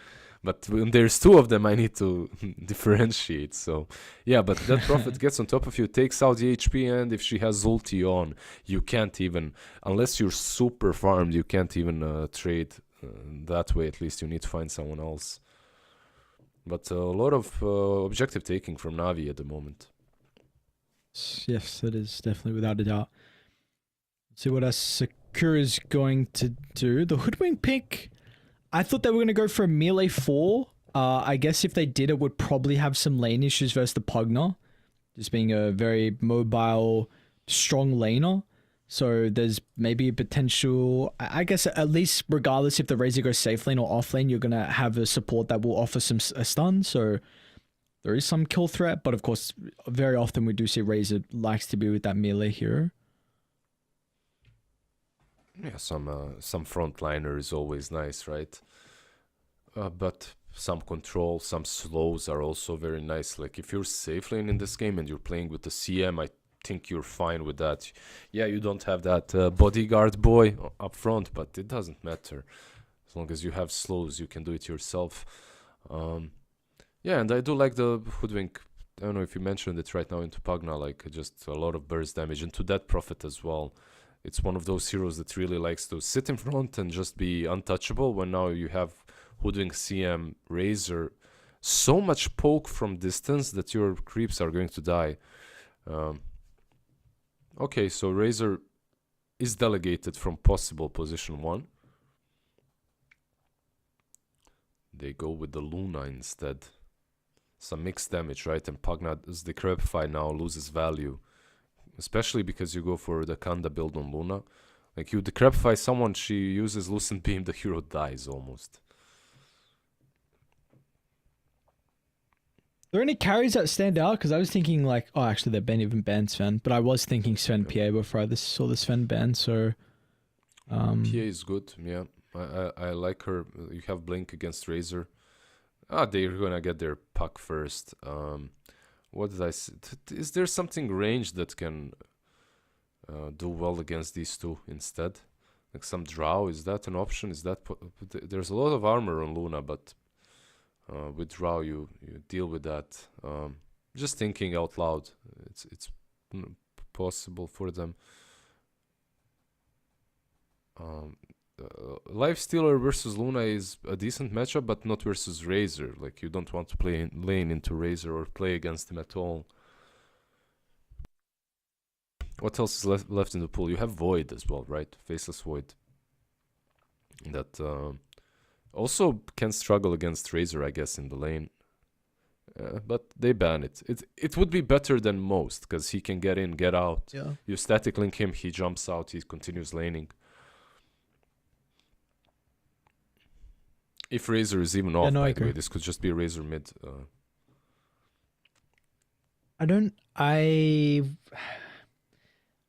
S3: But when there's 2 of them, I need to differentiate. So, yeah, but that Prophet gets on top of you, takes out the HP, and if she has ulti on, you can't even, unless you're super farmed, you can't even trade that way. At least you need to find someone else. But a lot of objective taking from Navi at the moment.
S2: Yes, that is definitely without a doubt. See what else Sakura's going to do. The Hoodwink pick, I thought they were going to go for a melee 4. I guess if they did, it would probably have some lane issues versus the Pugna. Just being a very mobile, strong laner. So there's maybe a potential, I guess at least regardless if the Razor goes safe lane or off lane, you're going to have a support that will offer a stun. So there is some kill threat, but of course, very often we do see Razor likes to be with that melee hero.
S3: Yeah, some frontliner is always nice, right? But some control, some slows are also very nice. Like if you're safe lane in this game and you're playing with the CM, I think you're fine with that. Yeah, you don't have that bodyguard boy up front, but it doesn't matter. As long as you have slows, you can do it yourself. Yeah, and I do like the Hoodwink. I don't know if you mentioned it right now into Pugna, like just a lot of burst damage, and to that Prophet as well. It's one of those heroes that really likes to sit in front and just be untouchable, when now you have Hoodwink, CM, Razor, so much poke from distance that your creeps are going to die. Okay, so Razor is delegated from possible position 1. They go with the Luna instead. Some mixed damage, right? And Pugna's Decrepify now loses value. Especially because you go for the Kanda build on Luna. Like you Decrepify someone, she uses Lucent Beam, the hero dies almost.
S2: Are there any carries that stand out? Because I was thinking like, oh, actually they're even banned Sven, but I was thinking Sven PA before I saw the Sven ban. So,
S3: PA is good. Yeah, I like her. You have Blink against Razor. They're gonna get their puck first. What did I say? Is there something ranged that can do well against these two instead? Like some Drow, is that an option? Is that there's a lot of armor on Luna, but with Drow you deal with that. Just thinking out loud, it's possible for them. Lifestealer versus Luna is a decent matchup, but not versus Razor. Like you don't want to play lane into Razor or play against him at all. What else is left in the pool? You have Void as well, right? Faceless Void. That also can struggle against Razor, I guess, in the lane. But they ban it. It would be better than most, because he can get in, get out.
S2: yeah.
S3: You static link him, he jumps out, he continues laning. If Razor is even off, by the way, this could just be Razor mid.
S2: I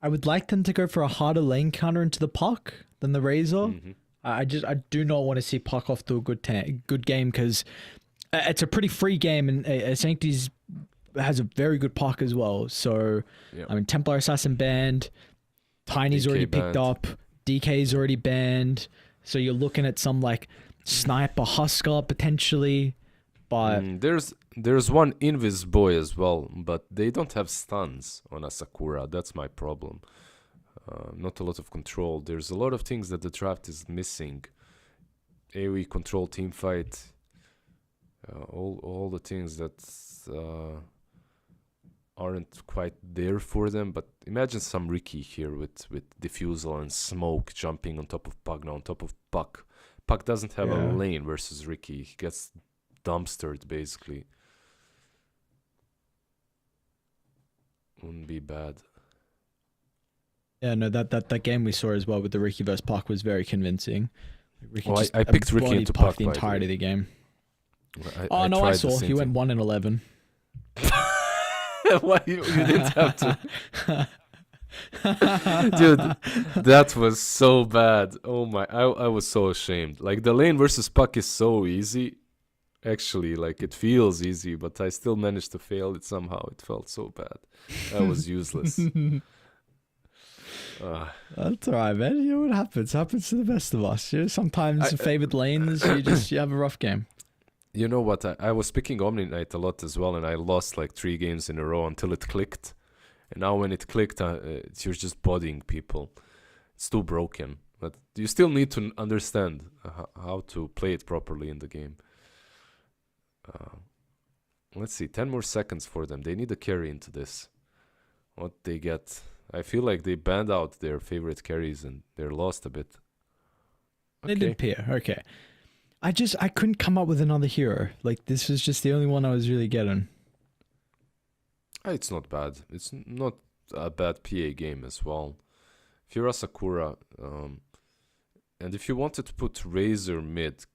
S2: would like them to go for a harder lane counter into the Puck than the Razor.
S3: Mm-hmm.
S2: I do not want to see Puck off to a good game, because it's a pretty free game, and Sanctis has a very good Puck as well. So,
S3: Yep.
S2: I mean, Templar Assassin banned, Tiny's
S3: DK
S2: already
S3: banned.
S2: picked up, DK's already banned. So you're looking at some like Sniper Husker potentially, but
S3: There's one Invis boy as well, but they don't have stuns on Asakura. That's my problem. Not a lot of control. There's a lot of things that the draft is missing. AoE control, team fight, all the things that aren't quite there for them. But imagine some Ricky here with Diffusal and Smoke jumping on top of Pugna, on top of Puck. Puck doesn't have a lane versus Ricky. He gets dumpstered basically. Wouldn't be bad.
S2: yeah, no, that game we saw as well with the Ricky versus Puck was very convincing. Ricky
S3: Well,
S2: just
S3: I picked Ricky
S2: bodied
S3: into
S2: Puck
S3: Puck,
S2: the
S3: by the
S2: entirety of
S3: way.
S2: the game.
S3: I
S2: I
S3: tried the
S2: saw
S3: same
S2: he went
S3: thing.
S2: 1 in 11.
S3: Why you didn't have to? Dude, that was so bad. Oh my, I was so ashamed. Like the lane versus Puck is so easy. Actually, like it feels easy, but I still managed to fail it somehow. It felt so bad. I was useless.
S2: That's alright, man. You know what happens? Happens to the best of us. You know, sometimes favored lanes, you have a rough game.
S3: You know what? I was picking Omni Knight a lot as well, and I lost like 3 games in a row until it clicked. And now when it clicked, you're just bodying people. It's too broken. but you still need to understand how to play it properly in the game. Let's see, 10 more seconds for them. They need a carry into this. What they get, I feel like they banned out their favorite carries and they're lost a bit.
S2: They did peer. Okay. I couldn't come up with another hero. Like, this was just the only one I was really getting.
S3: It's not bad. It's not a bad PA game as well. If you're a Sakura, and if you wanted to put Razor mid,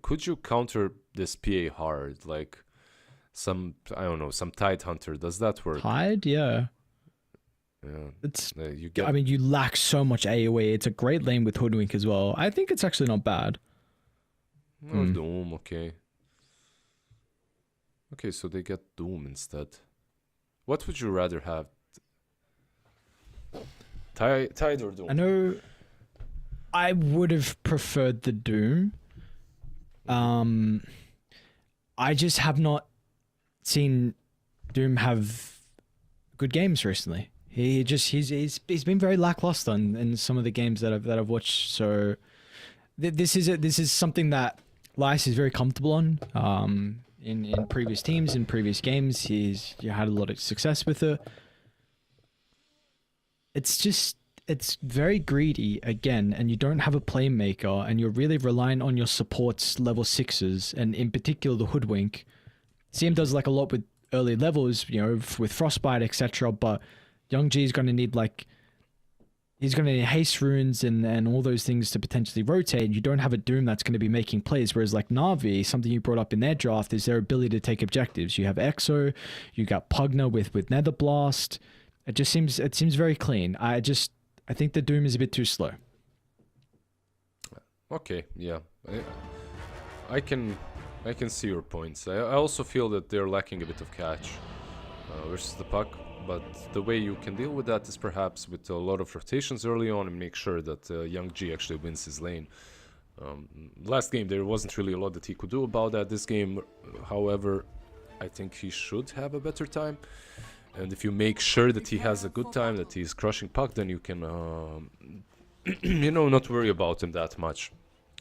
S3: could you counter this PA hard? Like some, I don't know, some Tide Hunter. Does that work?
S2: Tide? Yeah.
S3: Yeah.
S2: It's.
S3: You get,
S2: I mean, you lack so much AoE. It's a great lane with Hoodwink as well. I think it's actually not bad.
S3: Doom, okay. Okay, so they get Doom instead. What would you rather have? Tide or Doom?
S2: I know I would have preferred the Doom. I just have not seen Doom have good games recently. He's been very lackluster in some of the games that I've watched. So this is something that Lice is very comfortable on. In previous teams, in previous games, he's had a lot of success with it. It's very greedy again, and you don't have a playmaker, and you're really relying on your supports level 6s, and in particular the Hoodwink. CM does like a lot with early levels, you know, with Frostbite, etc. But Young G is going to need he's going to need haste runes and all those things to potentially rotate. You don't have a Doom that's going to be making plays. Whereas like Na'Vi, something you brought up in their draft is their ability to take objectives. You have Exo, you got Pugna with Nether Blast. It seems very clean. I think the Doom is a bit too slow.
S3: Okay, yeah, I can see your points. I also feel that they're lacking a bit of catch versus the puck. But the way you can deal with that is perhaps with a lot of rotations early on and make sure that Young G actually wins his lane. Last game there wasn't really a lot that he could do about that. This game, however, I think he should have a better time. And if you make sure that he has a good time, that he's crushing puck, then you can, you know, not worry about him that much.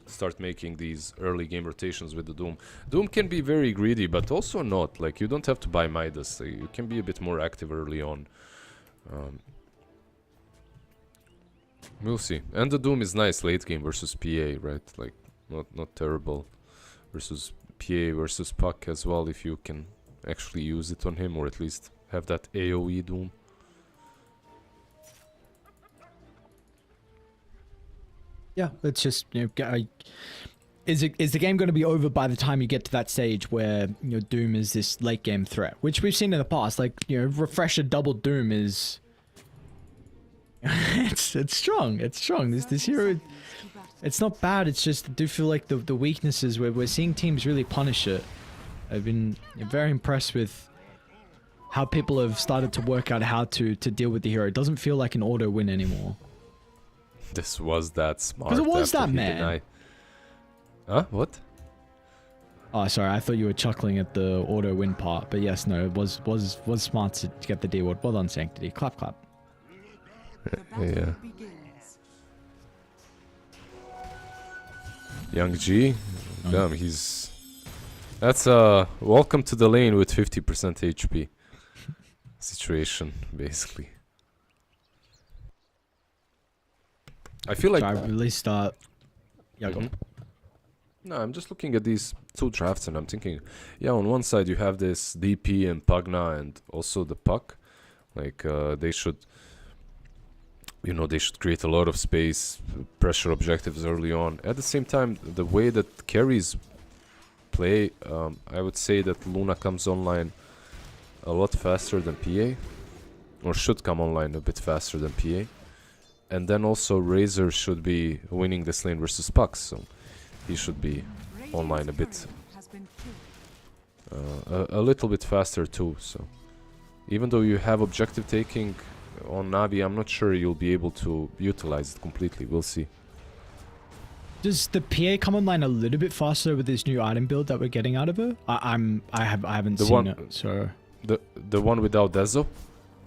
S3: Start making these early game rotations with the Doom. Doom can be very greedy, but also not. Like, you don't have to buy Midas. You can be a bit more active early on. We'll see. And the Doom is nice late game versus PA, right? Like, not terrible. Versus PA versus Puck as well, if you can actually use it on him, or at least have that AoE Doom.
S2: Yeah, it's just, you know, is the game going to be over by the time you get to that stage where, you know, Doom is this late game threat, which we've seen in the past. Like, you know, Refresher double Doom is it's strong. It's strong. This hero, it's not bad. It's just, I do feel like the weaknesses where we're seeing teams really punish it. I've been very impressed with how people have started to work out how to deal with the hero. It doesn't feel like an auto win anymore.
S3: This was that smart.
S2: Because it was
S3: after
S2: that,
S3: he
S2: man.
S3: denied- Huh? What?
S2: Oh, sorry. I thought you were chuckling at the auto win part, but yes, no, it was smart to get the D word. Well done, Sanctity. Clap, clap.
S3: Yeah. Young G, damn, he's. That's welcome to the lane with 50% HP situation, basically. I feel like.
S2: So I really start. Yeah, go.
S3: No, I'm just looking at these two drafts and I'm thinking, yeah, on one side you have this DP and Pugna and also the Puck. Like, they should, you know, they should create a lot of space, pressure objectives early on. At the same time, the way that carries play, I would say that Luna comes online a lot faster than PA, or should come online a bit faster than PA. And then also Razor should be winning this lane versus Puck, so he should be online a bit, a little bit faster too. So even though you have objective taking on Navi, I'm not sure you'll be able to utilize it completely. We'll see.
S2: Does the PA come online a little bit faster with this new item build that we're getting out of it? I haven't
S3: The
S2: seen
S3: one-
S2: it, so
S3: The one without Dezo,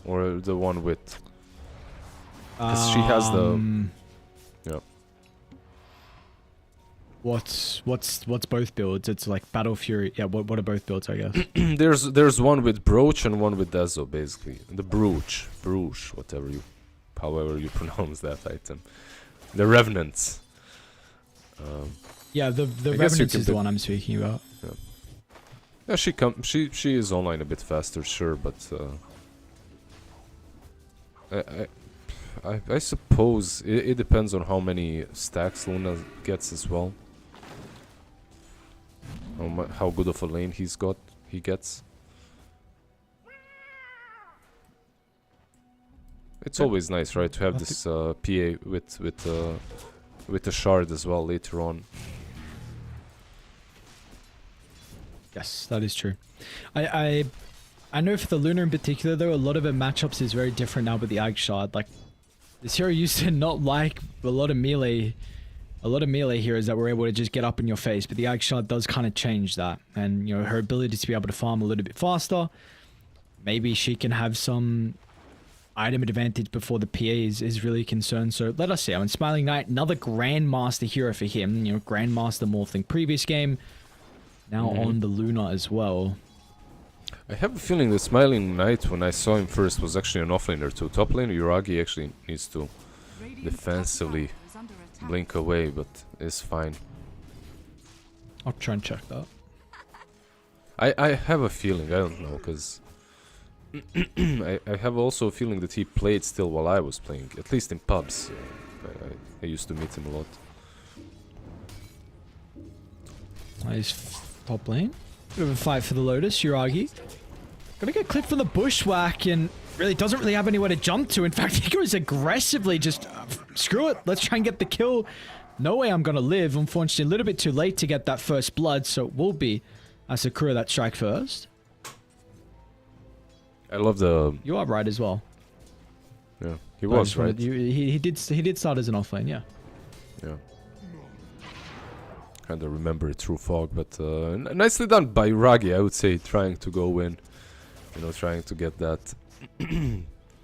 S3: or the one with? Because she has the. Yeah.
S2: What's both builds? It's like Battle Fury. Yeah, what are both builds, I guess?
S3: There's one with Brooch and one with Dezo, basically. The Brooch, however you pronounce that item. The Revenants.
S2: Yeah, the
S3: I guess you
S2: Revenant
S3: can
S2: is the
S3: pick-
S2: one I'm speaking about.
S3: Yeah, she is online a bit faster, sure, but I suppose it depends on how many stacks Luna gets as well. How good of a lane he gets. It's always nice, right, to have this PA with a shard as well later on.
S2: Yes, that is true. I know for the Luna in particular, though, a lot of her matchups is very different now with the Ag Shard. Like, this hero used to not like a lot of melee heroes that were able to just get up in your face, but the Ag Shard does kind of change that. And, you know, her ability to be able to farm a little bit faster, maybe she can have some item advantage before the PA is really concerned. So let us see. I mean, Smiling Knight, another Grandmaster hero for him. You know, Grandmaster morphing previous game. Now on the Luna as well.
S3: I have a feeling that Smiling Knight, when I saw him first, was actually an offlaner too. Top lane, Uragi actually needs to defensively blink away, but it's fine.
S2: I'll try and check that.
S3: I have a feeling, I don't know, because I have also a feeling that he played still while I was playing, at least in pubs. I used to meet him a lot.
S2: Nice top lane. Bit of a fight for the Lotus. Uragi gonna get clipped from the bushwhack and really doesn't really have anywhere to jump to. In fact, he goes aggressively just screw it. Let's try and get the kill. No way I'm gonna live. Unfortunately, a little bit too late to get that first blood, so it will be Asakura that strike first.
S3: I love the...
S2: You are right as well.
S3: Yeah, he was, right?
S2: He did start as an offlane, yeah.
S3: Yeah. Kind of remember it through fog, but nicely done by Uragi, I would say, trying to go in. You know, trying to get that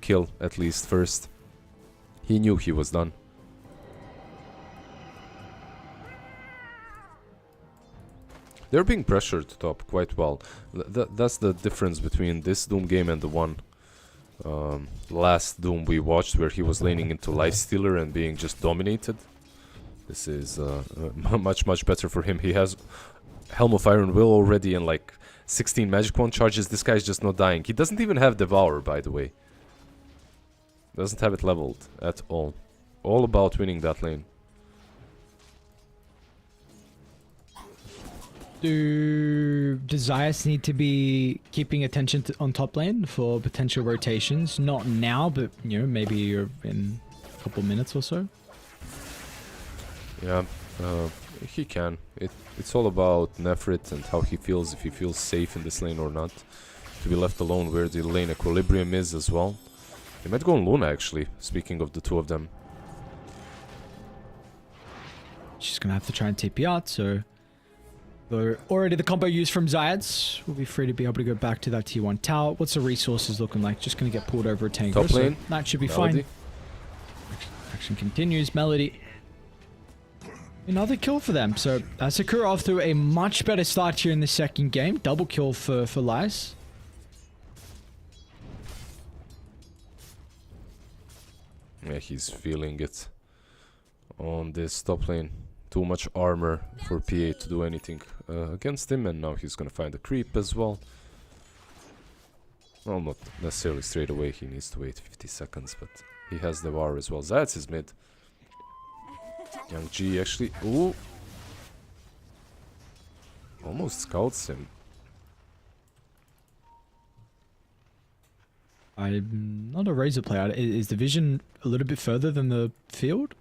S3: kill at least first. He knew he was done. They're being pressured to top quite well. That's the difference between this Doom game and the one last Doom we watched, where he was laning into Lifestealer and being just dominated. This is much better for him. He has Helm of Iron Will already and like 16 Magic Wand charges. This guy's just not dying. He doesn't even have Devour, by the way. Doesn't have it leveled at all. All about winning that lane.
S2: Do Zayas need to be keeping attention on top lane for potential rotations? Not now, but you know, maybe in a couple minutes or so.
S3: Yeah, he can. It's all about Nefrit and how he feels, if he feels safe in this lane or not. To be left alone where the lane equilibrium is as well. He might go on Luna, actually, speaking of the two of them.
S2: She's going to have to try and TP out, so... Already the combo used from Zayas. We'll be free to be able to go back to that T1 tower. What's the resources looking like? Just going to get pulled over a tanker.
S3: Top lane.
S2: So that should be
S3: Melody.
S2: fine. Action continues. Melody. Another kill for them. So Asakura off to a much better start here in the second game. Double kill for Lice.
S3: Yeah, he's feeling it on this top lane. Too much armor for PA to do anything against him, and now he's gonna find a creep as well. Well, not necessarily straight away, he needs to wait 50 seconds, but he has the war as well. Zayas is mid. Young G actually, ooh, almost scouts him.
S2: I'm not a Razor player. Is the vision a little bit further than the field?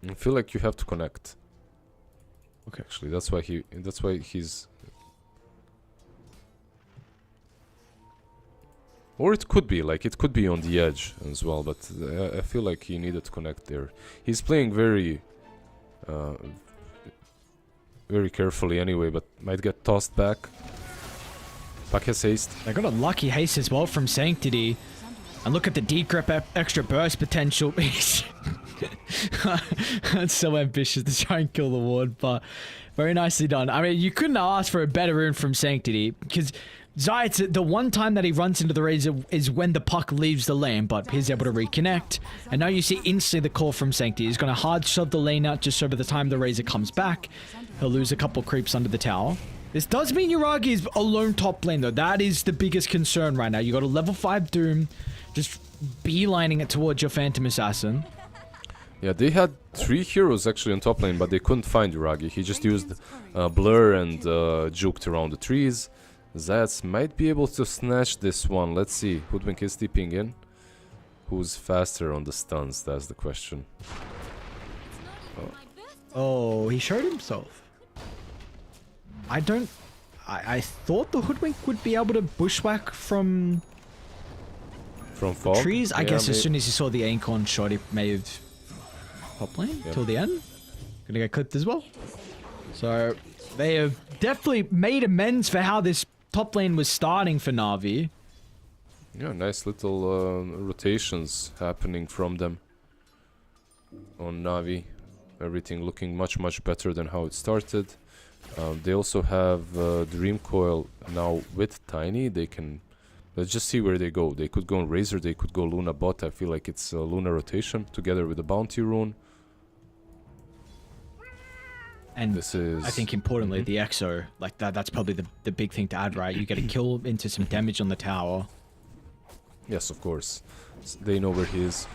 S3: I feel like you have to connect.
S2: Okay.
S3: Actually, that's why he's... Or it could be, like, it could be on the edge as well, but I feel like he needed to connect there. He's playing very carefully anyway, but might get tossed back. Back has haste.
S2: I got a lucky haste as well from Sanctity. And look at the decrep extra burst potential. That's so ambitious to try and kill the ward, but very nicely done. I mean, you couldn't ask for a better rune from Sanctity, because Zayat, the one time that he runs into the Razor is when the puck leaves the lane, but he's able to reconnect. And now you see instantly the call from Sanctity. He's going to hard shove the lane out just so by the time the Razor comes back, he'll lose a couple creeps under the tower. This does mean Yuragi is alone top lane, though. That is the biggest concern right now. You got a level 5 Doom, just beelining it towards your Phantom Assassin.
S3: Yeah, they had 3 heroes actually on top lane, but they couldn't find Yuragi. He just used Blur and juked around the trees. Zayats might be able to snatch this one. Let's see. Hoodwink is TPing in. Who's faster on the stuns? That's the question.
S2: Oh, he showed himself. I thought the Hoodwink would be able to bushwhack from
S3: Fog?
S2: trees. I
S3: Yeah,
S2: guess as soon as he saw the Ancon shot, he may have top lane till the end. Gonna get clipped as well. So they have definitely made amends for how this top lane was starting for Na'Vi.
S3: Yeah, nice little rotations happening from them on Na'Vi. Everything looking much better than how it started. They also have Dream Coil now with Tiny. They can... Let's just see where they go. They could go on Razor, they could go Luna bot. I feel like it's a Luna rotation together with the Bounty Rune.
S2: And
S3: this is...
S2: I think importantly, the Exo, like that's probably the big thing to add, right? You get a kill into some damage on the tower.
S3: Yes, of course. They know where he is.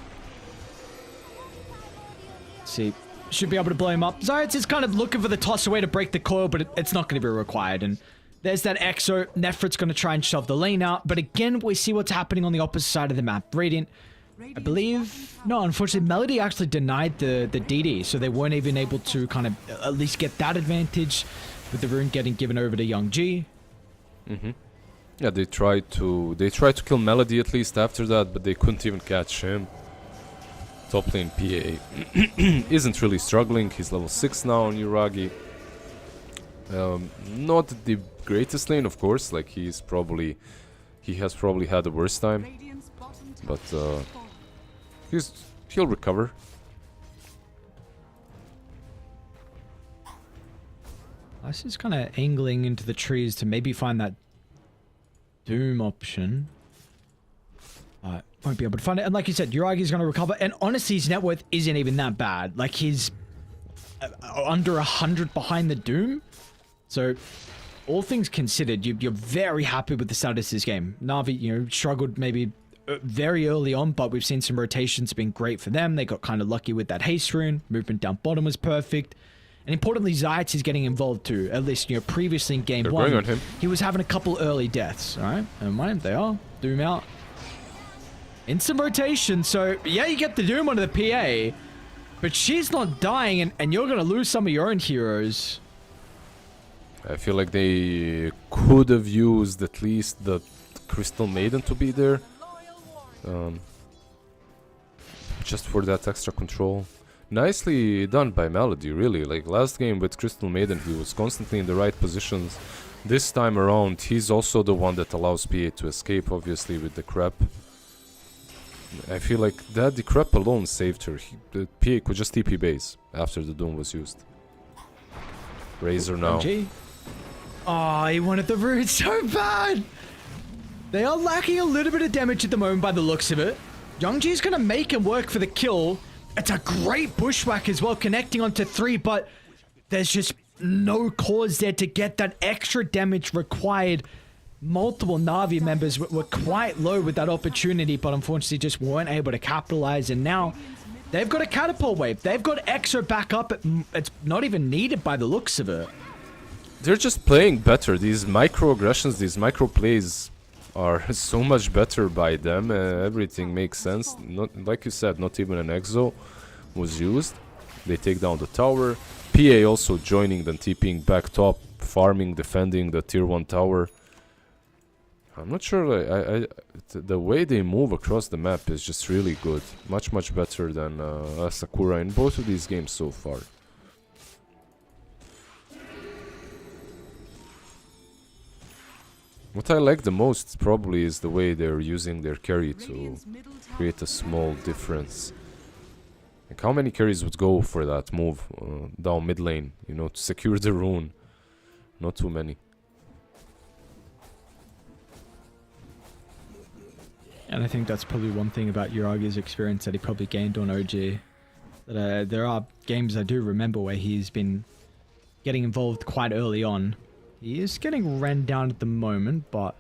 S2: See, should be able to blow him up. Zayats is kind of looking for the toss away to break the coil, but it's not going to be required. And there's that Exo. Nefrit's going to try and shove the lane out. But again, we see what's happening on the opposite side of the map. Radiant, I believe... No, unfortunately, Melody actually denied the DD. So they weren't even able to kind of at least get that advantage with the rune getting given over to Young G.
S3: Yeah, they tried to kill Melody at least after that, but they couldn't even catch him. Top lane PA isn't really struggling. He's level 6 now on Yuragi. Not the greatest lane, of course. Like he has probably had the worst time, but he'll recover.
S2: Ice is kind of angling into the trees to maybe find that Doom option. Won't be able to find it. And like you said, Yuragi's going to recover. And honestly, his net worth isn't even that bad. Like he's under 100 behind the Doom. So all things considered, you're very happy with the status of this game. Na'Vi, struggled maybe very early on, but we've seen some rotations been great for them. They got kind of lucky with that haste rune. Movement down bottom was perfect. And importantly, Zayats is getting involved too. At least, previously in game 1,
S3: going on him.
S2: he was having a couple early deaths. All right, never mind. They are. Doom out. Instant rotation. So, yeah, you get the Doom onto the PA. But she's not dying, and you're going to lose some of your own heroes.
S3: I feel like they could have used at least the Crystal Maiden to be there. Just for that extra control. Nicely done by Melody, really. Like last game with Crystal Maiden, he was constantly in the right positions. This time around, he's also the one that allows PA to escape, obviously, with the crap. I feel like that the crap alone saved her. The PA could just TP base after the Doom was used. Razor now.
S2: MG. Oh, he wanted the root so bad. They are lacking a little bit of damage at the moment by the looks of it. Youngji's going to make him work for the kill. It's a great bushwhack as well, connecting onto 3, but there's just no cause there to get that extra damage required. Multiple Na'Vi members were quite low with that opportunity, but unfortunately just weren't able to capitalize. And now they've got a catapult wave. They've got Exo back up. It's not even needed by the looks of it.
S3: They're just playing better. These microaggressions, these micro plays are so much better by them. Everything makes sense. Not like you said, not even an Exo was used. They take down the tower. PA also joining them, TPing back top, farming, defending the tier 1 tower. I'm not sure, the way they move across the map is just really good. Much better than Sakura in both of these games so far. What I like the most probably is the way they're using their carry to create a small difference Like how many carries would go for that move down mid lane, you know, to secure the rune? Not too many.
S2: And I think that's probably one thing about Uragi's experience that he probably gained on OG. That there are games I do remember where he's been getting involved quite early on. He is getting ran down at the moment, but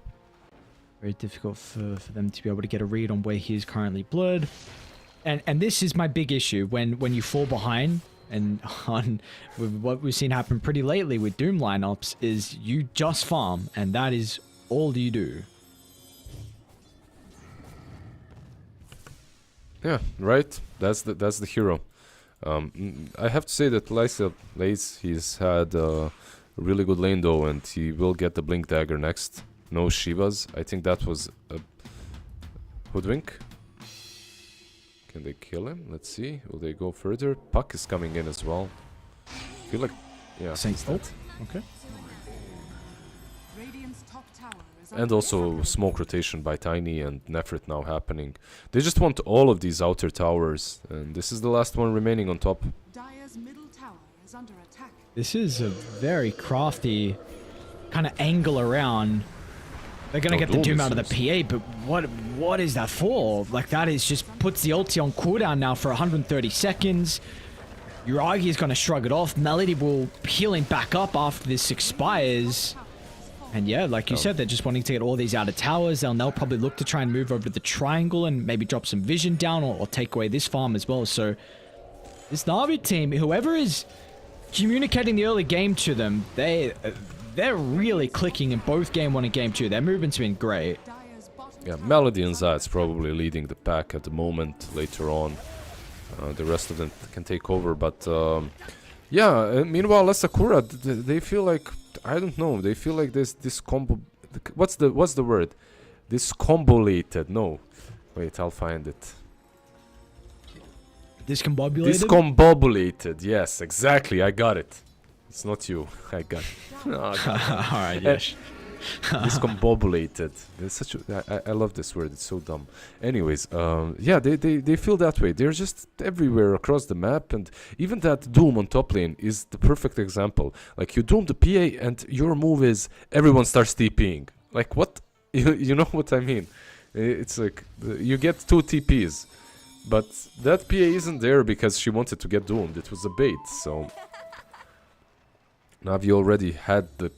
S2: very difficult for them to be able to get a read on where he is currently blurred. And this is my big issue when you fall behind, and on with what we've seen happen pretty lately with Doom lineups, is you just farm, and that is all you do.
S3: Yeah, right. That's the hero. I have to say that Lysa Lace, he's had a really good lane though, and he will get the Blink Dagger next. No Shivas. I think that was a hoodwink. Can they kill him? Let's see. Will they go further? Puck is coming in as well. I feel like, yeah.
S2: Saints
S3: he's dead.
S2: Okay.
S4: Radiant's top tower is
S3: And
S4: under
S3: also
S4: attack.
S3: smoke rotation by Tiny and Nefrit now happening. They just want all of these outer towers, and this is the last one remaining on top.
S4: Dire's middle tower is under attack.
S2: This is a very crafty kind of angle around. They're gonna
S3: Oh,
S2: get the
S3: Doom
S2: Doom out of the
S3: missiles.
S2: PA, but what is that for? Like, that is just puts the ulti on cooldown now for 130 seconds. Uragi is gonna shrug it off. Melody will heal him back up after this expires. And yeah, like you said, they're just wanting to get all these outer towers. They'll probably look to try and move over to the triangle and maybe drop some vision down, or take away this farm as well. So this Na'Vi team, whoever is communicating the early game to them, they're really clicking in both game 1 and game 2. Their movement's been great.
S4: Dire's bottom
S3: Yeah,
S4: tower
S3: Melody and Zayt's probably leading the pack at the moment. Later on, the rest of them can take over. But yeah, meanwhile, Sakura, they feel like, I don't know. They feel like this combo. What's the word? Discombobulated. No, wait, I'll find it.
S2: Discombobulated?
S3: Discombobulated. Yes, exactly. I got it. It's not you. I got it. No, I got it.
S2: Alright, yes.
S3: Discombobulated. It's such a, I love this word. It's so dumb. Anyways, yeah, they feel that way. They're just everywhere across the map, and even that Doom on top lane is the perfect example. Like, you Doom the PA, and your move is everyone starts TPing. Like, what? You know what I mean? It's like you get 2 TPs, but that PA isn't there because she wanted to get doomed. It was a bait. So Navi already had the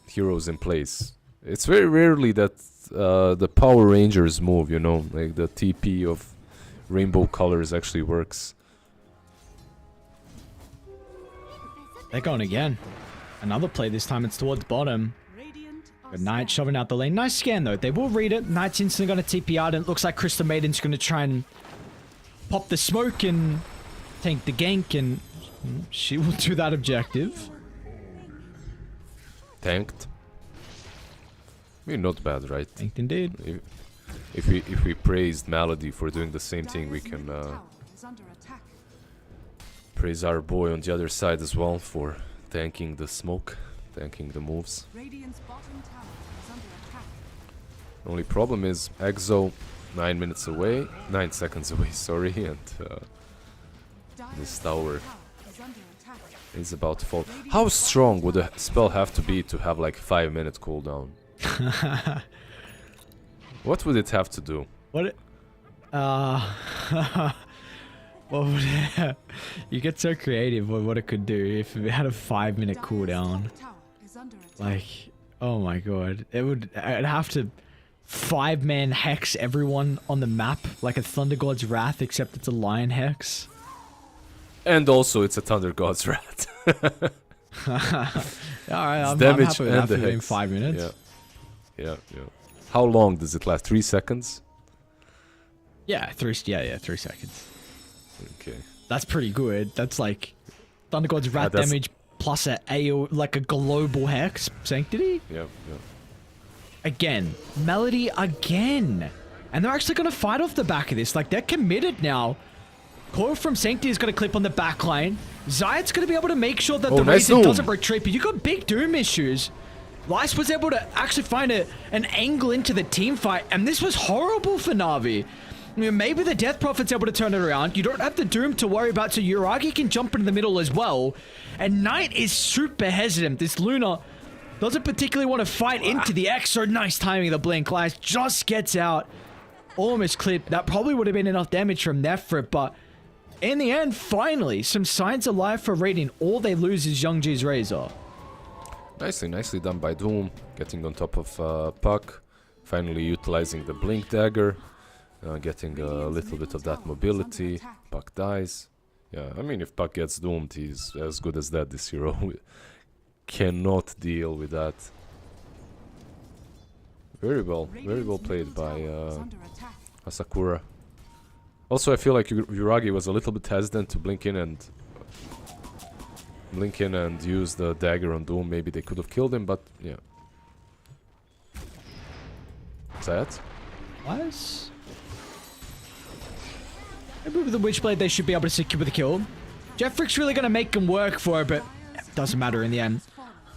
S3: heroes in place. It's very rarely that the Power Rangers move, you know, like the TP of rainbow colors actually works.
S2: They're going again. Another play this time. It's towards bottom.
S4: Radiant are
S2: But Knight
S4: strong.
S2: shoving out the lane. Nice scan though. They will read it. Knight's instantly going to TP out, and it looks like Crystal Maiden's going to try and pop the smoke and tank the gank, and she will do that objective.
S3: Tanked. I mean, not bad, right?
S2: Tanked indeed.
S3: If we praised Melody for doing the same thing, we
S4: Dire's
S3: can
S4: middle tower is under attack.
S3: praise our boy on the other side as well for tanking the smoke, tanking the moves.
S4: Radiant's bottom tower is under attack.
S3: Only problem is Exo 9 minutes away, 9 seconds away, sorry, and
S4: Dire's
S3: this
S4: bottom
S3: tower
S4: is under attack.
S3: is about to fall. How strong would a spell have to be to have like 5-minute cooldown? What would it have to do?
S2: What? What would you get so creative with what it could do if it had a 5-minute
S4: Dire's
S2: cooldown?
S4: top tower is under attack.
S2: Like, oh my god, I'd have to 5-man hex everyone on the map like a Thunder God's Wrath, except it's a Lion hex.
S3: And also, it's a Thunder God's Wrath.
S2: Alright, I'm
S3: damage
S2: happy with
S3: and
S2: that
S3: the
S2: for doing
S3: hex.
S2: 5 minutes.
S3: Yeah. How long does it last? 3 seconds?
S2: Yeah, 3 seconds.
S3: Okay.
S2: That's pretty good. That's like Thunder God's Wrath
S3: that's-
S2: damage plus like a global hex sanctity.
S3: Yeah.
S2: Again, Melody again. And they're actually going to fight off the back of this. Like, they're committed now. Coil from Sanctity is going to clip on the back line. Zayat's going to be able to make sure that the
S3: nice
S2: Raisin
S3: Doom.
S2: doesn't retreat. But you got big Doom issues. Lice was able to actually find an angle into the team fight. And this was horrible for Na'Vi. Maybe the Death Prophet's able to turn it around. You don't have the Doom to worry about, so Yuragi can jump into the middle as well. And Knight is super hesitant. This Luna doesn't particularly want to fight into the X. So nice timing of the Blink. Lies just gets out. Almost clipped. That probably would have been enough damage from Nephrit, but in the end, finally, some signs of life for Radiant. All they lose is Young G's Razor.
S3: Nicely done by Doom, getting on top of Puck, finally utilizing the Blink Dagger, getting a little bit of that mobility. Puck dies. Yeah, I mean, if Puck gets doomed, he's as good as dead, this hero. Cannot deal with that. Very well played by Asakura. Also, I feel like Yuragi was a little bit hesitant to blink in and use the dagger on Doom. Maybe they could have killed him, but yeah. Zayat?
S2: Nice. Maybe with the Witchblade they should be able to secure the kill. Jeffrick's really going to make him work for it, but it doesn't matter in the end.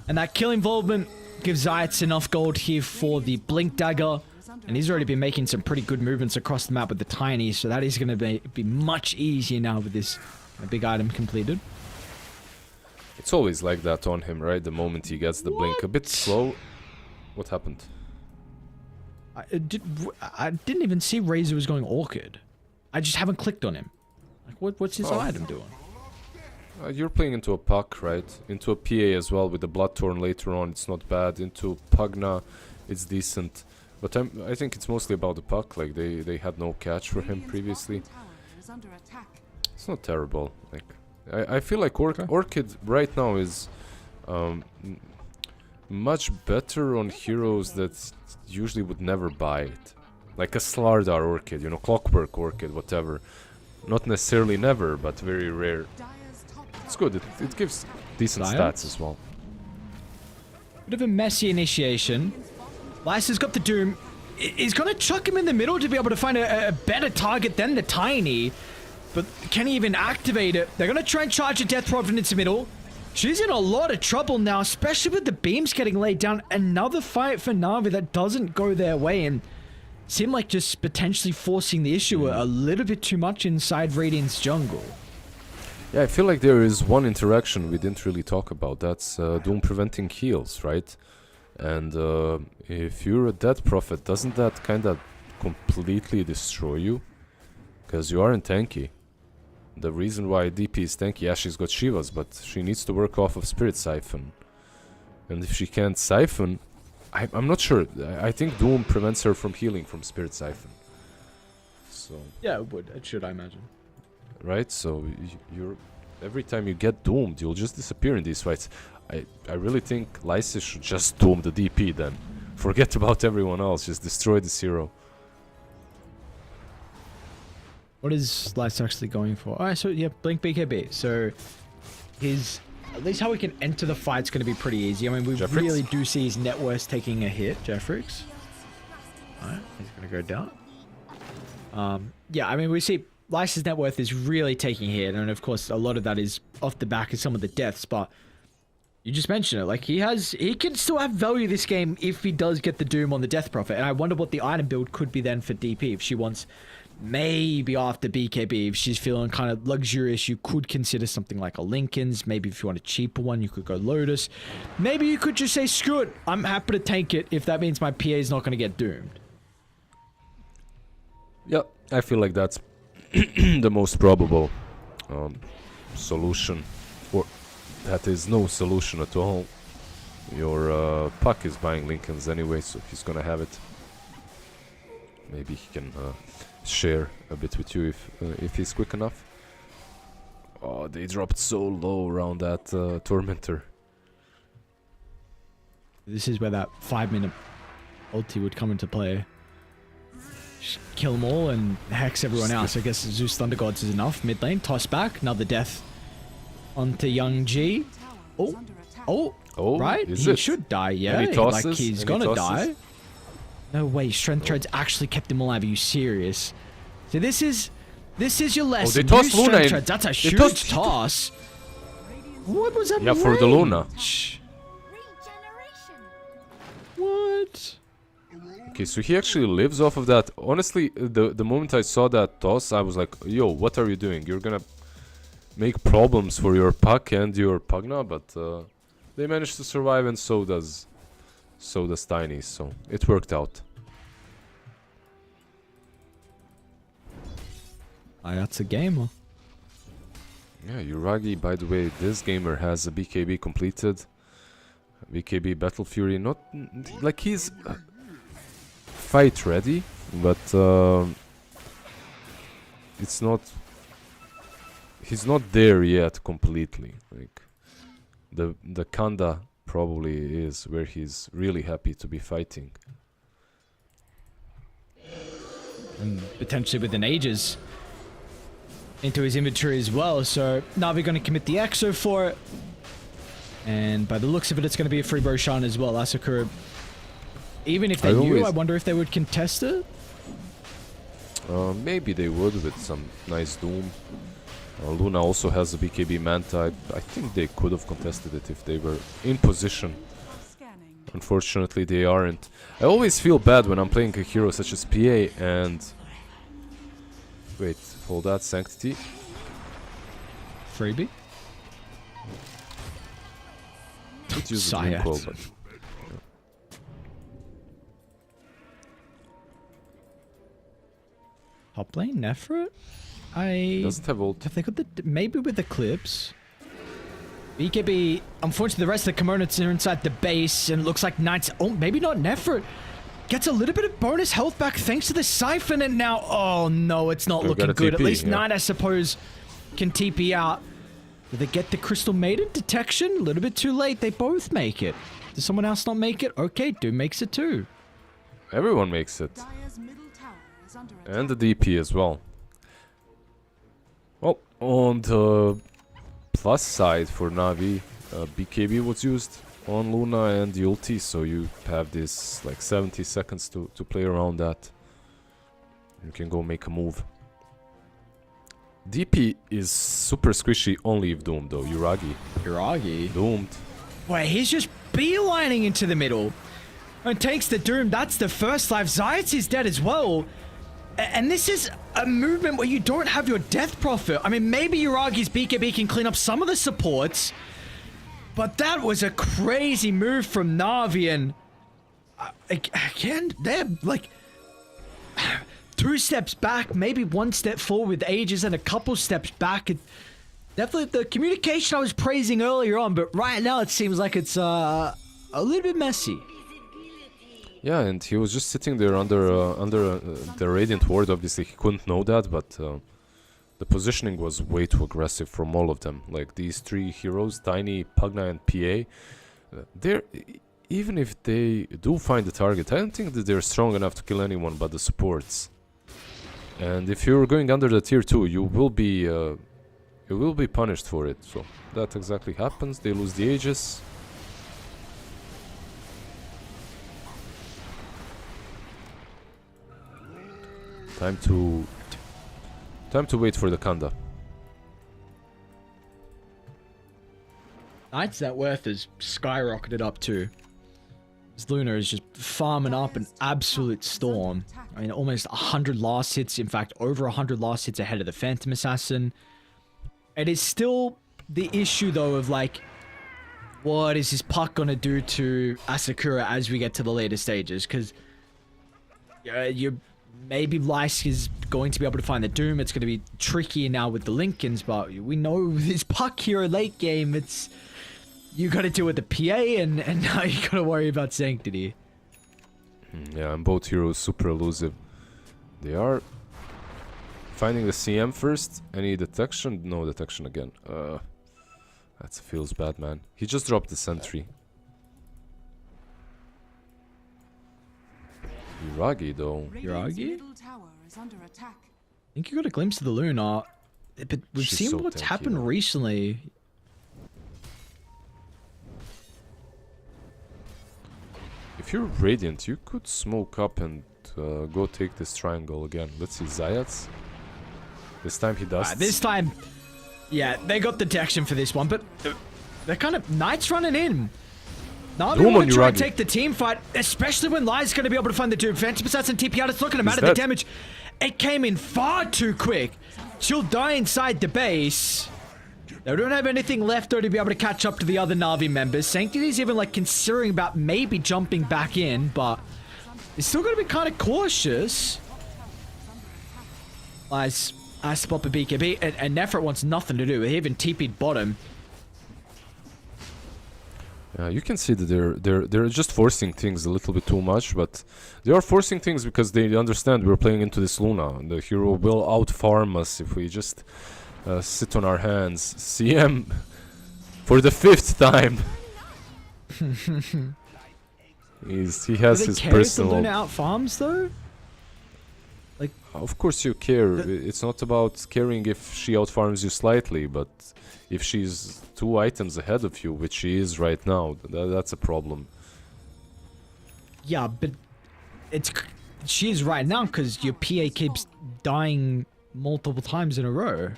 S2: And that kill involvement gives Zayat enough gold here for the Blink Dagger. And he's already been making some pretty good movements across the map with the Tiny, so that is going to be much easier now with this big item completed.
S3: It's always like that on him, right? The moment he gets the blink. A bit slow. What happened?
S2: I didn't even see Razor was going Orchid. I just haven't clicked on him. Like, what's his item doing?
S3: You're playing into a Puck, right? Into a PA as well with the Bloodthorn later on. It's not bad. Into Pugna, it's decent. But I think it's mostly about the Puck. Like, they had no catch for him previously. It's not terrible. Like, I feel like Orchid right now is much better on heroes that usually would never buy it. Like a Slardar Orchid, you know, Clockwork Orchid, whatever. Not necessarily never, but very rare. It's good. It gives decent stats as well.
S2: Bit of a messy initiation. Lysa's got the Doom. He's going to chuck him in the middle to be able to find a better target than the Tiny. But can he even activate it? They're going to try and charge a Death Prophet into the middle. She's in a lot of trouble now, especially with the beams getting laid down. Another fight for Na'Vi that doesn't go their way and seem like just potentially forcing the issue a little bit too much inside Radiant's jungle.
S3: Yeah, I feel like there is one interaction we didn't really talk about. That's Doom preventing heals, right? And if you're a Death Prophet, doesn't that kind of completely destroy you? Because you aren't tanky. The reason why DP is tanky, yeah, she's got Shivas, but she needs to work off of Spirit Siphon. And if she can't Siphon, I'm not sure. I think Doom prevents her from healing from Spirit Siphon. So
S2: yeah, it would. It should, I imagine.
S3: Right? So you're every time you get doomed, you'll just disappear in these fights. I really think Lysis should just doom the DP then. Forget about everyone else. Just destroy this hero.
S2: What is Lysis actually going for? Alright, so yeah, Blink BKB. So his... At least how we can enter the fight's going to be pretty easy. I mean, we really do see his net worth taking a hit, Jeffrix. Alright, he's going to go down. Yeah, I mean, we see Lysis' net worth is really taking a hit. And of course, a lot of that is off the back of some of the deaths. But you just mentioned it. Like, he can still have value this game if he does get the Doom on the Death Prophet. And I wonder what the item build could be then for DP. If she wants... Maybe after BKB, if she's feeling kind of luxurious, you could consider something like a Lincoln's. Maybe if you want a cheaper one, you could go Lotus. Maybe you could just say, screw it, I'm happy to take it if that means my PA is not going to get doomed.
S3: Yep, I feel like that's the most probable solution. Or that is no solution at all. Your Puck is buying Lincoln's anyway, so he's going to have it. Maybe he can... share a bit with you if he's quick enough. Oh, they dropped so low around that Tormentor.
S2: This is where that 5-minute ulti would come into play. Just kill them all and hex everyone else. I guess Zeus Thunder Gods is enough. Mid lane, toss back, another death onto Young G. Oh, right? He should die, yeah. Like he's gonna die. No way, Strength Treads actually kept him alive. Are you serious? So this is your lesson.
S3: Oh, they tossed Luna in.
S2: Treads. That's a huge toss. What was that?
S3: Yeah, for the Luna.
S2: What?
S3: Okay, so he actually lives off of that. Honestly, the moment I saw that toss, I was like, yo, what are you doing? You're gonna make problems for your Puck and your Pugna, but they managed to survive, and so does Tiny, so it worked out.
S2: That's a gamer.
S3: Yeah, Yuragi, by the way, this gamer has a BKB completed. BKB Battle Fury, not like he's fight ready, but it's not. He's not there yet completely. Like the Kanda probably is where he's really happy to be fighting.
S2: And potentially with an Aegis into his inventory as well. So Na'Vi going to commit the Exo for it. And by the looks of it, it's going to be a free Roshan as well. Asakura, even if they knew, I wonder if they would contest it.
S3: Maybe they would with some nice Doom. Luna also has a BKB Manta. I think they could have contested it if they were in position. Unfortunately, they aren't. I always feel bad when I'm playing a hero such as PA and... Wait, hold that, Sanctity.
S2: Freebie?
S3: Could use the Dream Coil, but...
S2: Top lane, Nephrit?
S3: Doesn't have ult.
S2: Have they got the... Maybe with the clips? BKB, unfortunately the rest of the components are inside the base, and it looks like Knight's... Oh, maybe not Nephrit. Gets a little bit of bonus health back thanks to the Siphon, and now... Oh no, it's not looking good.
S3: TP,
S2: At least
S3: yeah.
S2: Knight, I suppose, can TP out. Do they get the Crystal Maiden detection? A little bit too late. They both make it. Does someone else not make it? Okay, Doom makes it too.
S3: Everyone makes it.
S4: Dire's middle tower is under
S3: And
S4: attack.
S3: the DP as well. Well, on the plus side for Na'Vi, BKB was used on Luna and the ulti, so you have this like 70 seconds to play around that. You can go make a move. DP is super squishy only if doomed though.
S2: Yuragi.
S3: Doomed.
S2: Wait, he's just beelining into the middle. And takes the Doom. That's the first life. Zayats is dead as well. And this is a movement where you don't have your death prophet. I mean, maybe Yuragi's BKB can clean up some of the supports. But that was a crazy move from Na'Vi, and again, they're like 2 steps back, maybe 1 step forward with Aegis, and a couple steps back. Definitely the communication I was praising earlier on, but right now it seems like it's a little bit messy.
S3: Yeah, and he was just sitting there under the Radiant Ward. Obviously, he couldn't know that, but the positioning was way too aggressive from all of them. Like these 3 heroes, Tiny, Pugna, and PA, they're even if they do find the target, I don't think that they're strong enough to kill anyone but the supports. And if you're going under the tier 2, you will be punished for it. So that exactly happens. They lose the Aegis. Time to wait for the Kanda.
S2: Knight's net worth has skyrocketed up too. This Luna is just farming up an absolute storm. I mean, almost 100 last hits. In fact, over 100 last hits ahead of the Phantom Assassin. It is still the issue though of like, what is his Puck gonna do to Asakura as we get to the later stages? Because you maybe Lysk is going to be able to find the Doom. It's going to be trickier now with the Lincolns, but we know this Puck hero late game, it's... You got to deal with the PA, and now you got to worry about Sanctity.
S3: Yeah, and both heroes super elusive. They are finding the CM first. Any detection? No detection again. That feels bad, man. He just dropped the sentry. Yuragi, though.
S4: Radiant's
S2: Yuragi?
S4: middle tower is under attack.
S2: I think you got a glimpse of the Luna, but we've
S3: She's
S2: seen
S3: so
S2: what's
S3: tanky,
S2: happened
S3: though.
S2: recently.
S3: If you're Radiant, you could smoke up and go take this triangle again. Let's see, Zayats. This time he does.
S2: This time, yeah, they got detection for this one, but they're kind of... Knight's running in. Navi
S3: Doom on
S2: want to try and
S3: Yuragi.
S2: take the team fight, especially when Lai's going to be able to find the Doom. Phantom Assassin TP out, it's not going to matter the
S3: dead.
S2: damage. It came in far too quick. She'll die inside the base. They don't have anything left though to be able to catch up to the other Navi members. Sanctity's even like considering about maybe jumping back in, but it's still going to be kind of cautious. Lai's has to pop a BKB, and Nefert wants nothing to do. He even TP'd bottom.
S3: You can see that they're just forcing things a little bit too much, but they are forcing things because they understand we're playing into this Luna. The hero will out farm us if we just sit on our hands. CM for the 5th time. He has
S2: Do they
S3: his
S2: care if the
S3: personal.
S2: Luna out farms though?
S3: Of course you care. It's not about caring if she out farms you slightly, but if she's 2 items ahead of you, which she is right now, that's a problem.
S2: Yeah, but she is right now because your PA keeps dying multiple times in a row.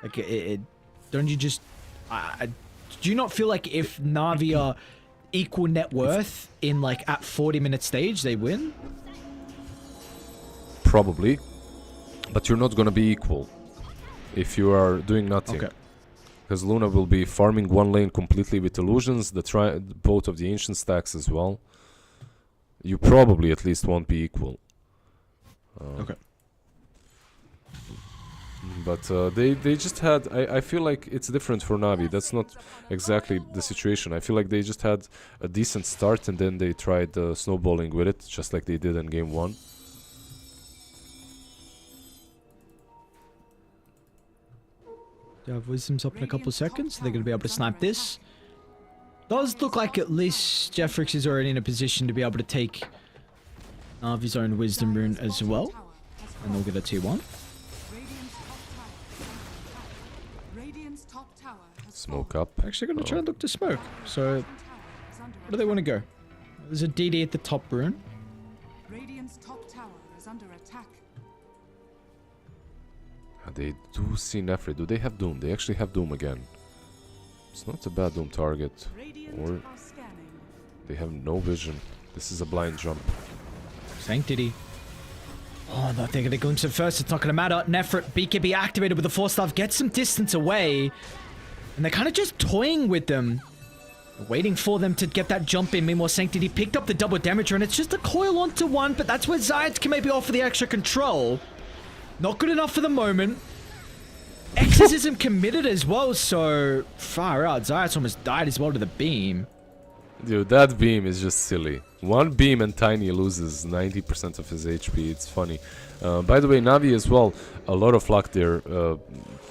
S2: Like, don't you just... do you not feel like if Na'Vi are equal net worth in, like, at 40-minute stage, they win?
S3: Probably. But you're not gonna be equal if you are doing nothing.
S2: Okay.
S3: Because Luna will be farming one lane completely with illusions, both of the ancient stacks as well. You probably at least won't be equal.
S2: Okay.
S3: But they just had... I feel like it's different for Navi. That's not exactly the situation. I feel like they just had a decent start and then they tried snowballing with it, just like they did in game 1.
S2: They have Wisdom's up in a couple of seconds. They're going to be able to snipe this. Does look like at least Jeffrix is already in a position to be able to take Navi's own Wisdom rune as well. And they'll get a T1.
S3: Smoke up.
S2: Actually going to try and look to smoke. So, where do they want to go? There's a DD at the top rune.
S4: Radiant's top tower is under attack.
S3: They do see Nefri. Do they have Doom? They actually have Doom again. It's not a bad Doom target. Or they have no vision. This is a blind jump.
S2: Sanctity. Oh, no, they're going to glimpse it first. It's not going to matter. Nefrit, BKB activated with the Force Staff. Get some distance away. And they're kind of just toying with them. Waiting for them to get that jump in. Meanwhile, Sanctity picked up the double damager. And it's just a coil onto one. But that's where Zayat can maybe offer the extra control. Not good enough for the moment. Exorcism committed as well, so far out. Zayat's almost died as well to the beam.
S3: Dude, that beam is just silly. One beam and Tiny loses 90% of his HP. It's funny. By the way, Navi as well. A lot of luck there,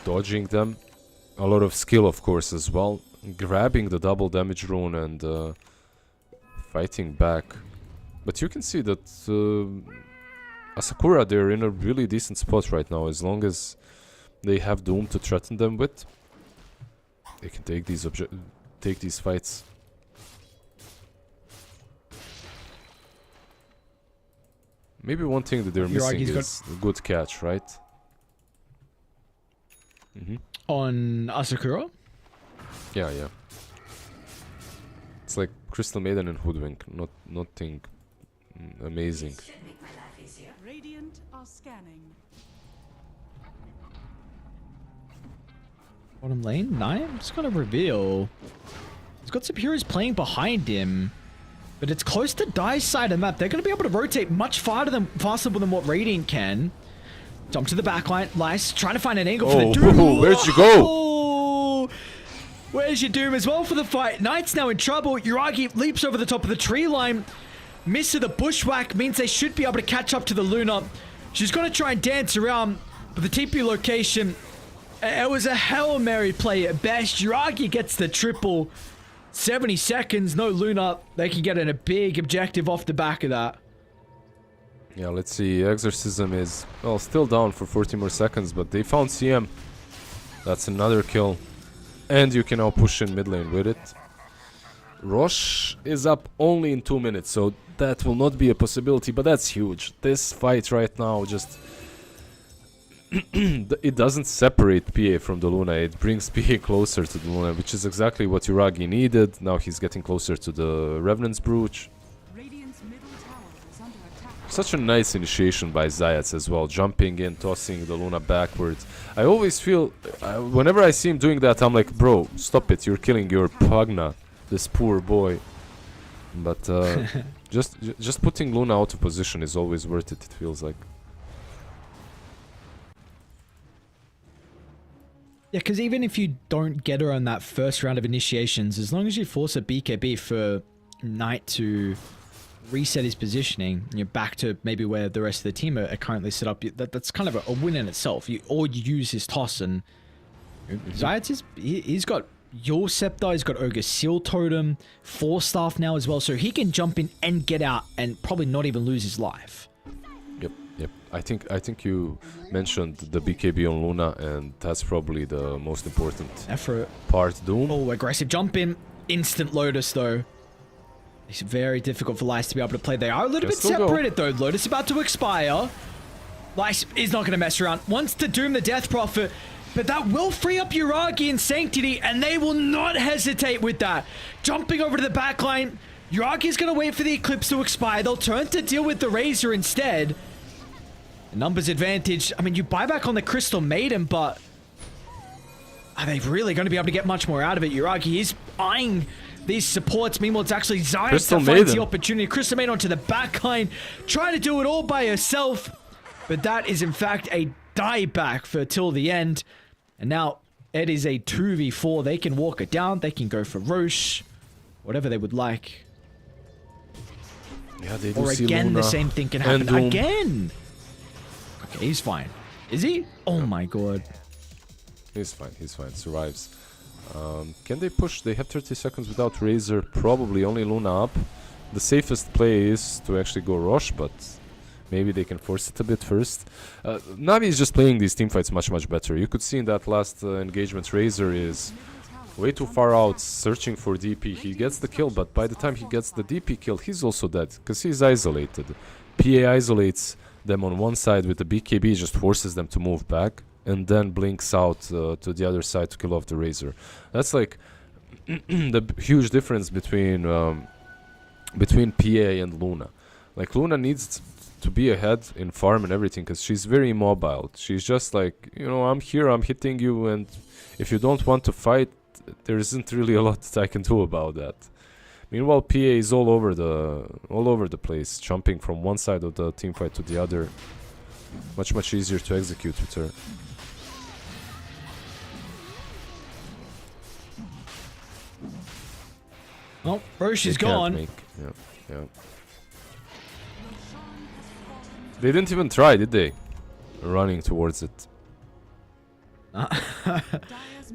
S3: dodging them. A lot of skill, of course, as well. Grabbing the double damage rune and fighting back. But you can see that Asakura, they're in a really decent spot right now. As long as they have Doom to threaten them with, they can take these fights. Maybe one thing that they're missing is a good catch, right?
S2: On Asakura?
S3: Yeah. It's like Crystal Maiden and Hoodwink, nothing amazing.
S4: Radiant are scanning.
S2: Bottom lane, Niam's gonna reveal. He's got some heroes playing behind him. But it's close to Dai's side of the map. They're gonna be able to rotate much faster than what Radiant can. Jump to the backline. Lice trying to find an angle for the Doom.
S3: Where'd you go?
S2: Where's your Doom as well for the fight? Knight's now in trouble. Yuragi leaps over the top of the tree line. Miss to the bushwhack means they should be able to catch up to the Luna. She's going to try and dance around, but the TP location, it was a Hail Mary play at best. Yuragi gets the triple. 70 seconds, no Luna. They can get in a big objective off the back of that.
S3: Yeah, let's see. Exorcism is, well, still down for 40 more seconds, but they found CM. That's another kill. And you can now push in mid lane with it. Rosh is up only in 2 minutes, so that will not be a possibility, but that's huge. This fight right now just... it doesn't separate PA from the Luna. It brings PA closer to the Luna, which is exactly what Yuragi needed. Now he's getting closer to the Revenant's Brooch.
S4: Radiant's middle tower is under attack.
S3: Such a nice initiation by Zayats as well, jumping in, tossing the Luna backwards. I always feel, whenever I see him doing that, I'm like, bro, stop it, you're killing your Pugna, this poor boy. But just putting Luna out of position is always worth it, it feels like.
S2: Yeah, because even if you don't get her on that first round of initiations, as long as you force a BKB for Knight to reset his positioning, and you're back to maybe where the rest of the team are currently set up, that's kind of a win in itself. Or you use his toss, and Zayats he's got your Scepter, he's got Ogre Seal Totem, 4 staff now as well, so he can jump in and get out and probably not even lose his life.
S3: Yep. I think you mentioned the BKB on Luna, and that's probably the most important
S2: Effort.
S3: part. Doom.
S2: Oh, aggressive jump in. Instant Lotus, though. It's very difficult for Lice to be able to play. They are a little bit separated, though. Lotus about to expire. Lice is not going to mess around. Wants to doom the Death Prophet, but that will free up Yuragi and Sanctity, and they will not hesitate with that. Jumping over to the backline. Yuragi's going to wait for the Eclipse to expire. They'll turn to deal with the Razor instead. Numbers advantage. I mean, you buy back on the Crystal Maiden, but are they really going to be able to get much more out of it? Yuragi is eyeing these supports. Meanwhile, it's actually Zayats that finds the opportunity. Crystal Maiden onto the backline, trying to do it all by herself. But that is, in fact, a dieback for till the end. And now it is a 2v4. They can walk it down. They can go for Roche. Whatever they would like.
S3: Yeah, they do.
S2: Or
S3: see
S2: again,
S3: Luna
S2: the same thing can happen again. Okay, he's fine. Is he? Oh my god.
S3: He's fine, survives. Can they push? They have 30 seconds without Razor, probably only Luna up. The safest play is to actually go Roche, but maybe they can force it a bit first. Navi is just playing these teamfights much better. You could see in that last engagement, Razor is way too far out, searching for DP. He gets the kill, but by the time he gets the DP kill, he's also dead, because he's isolated. PA isolates them on one side with the BKB, just forces them to move back, and then blinks out to the other side to kill off the Razor. That's like the huge difference between PA and Luna. Like, Luna needs to be ahead in farm and everything, because she's very mobile. She's just like, you know, I'm here, I'm hitting you, and if you don't want to fight, there isn't really a lot that I can do about that. Meanwhile, PA is all over the place, jumping from one side of the teamfight to the other. Much easier to execute with her.
S2: Oh, Roche is gone.
S3: Yeah. They didn't even try, did they? Running towards it.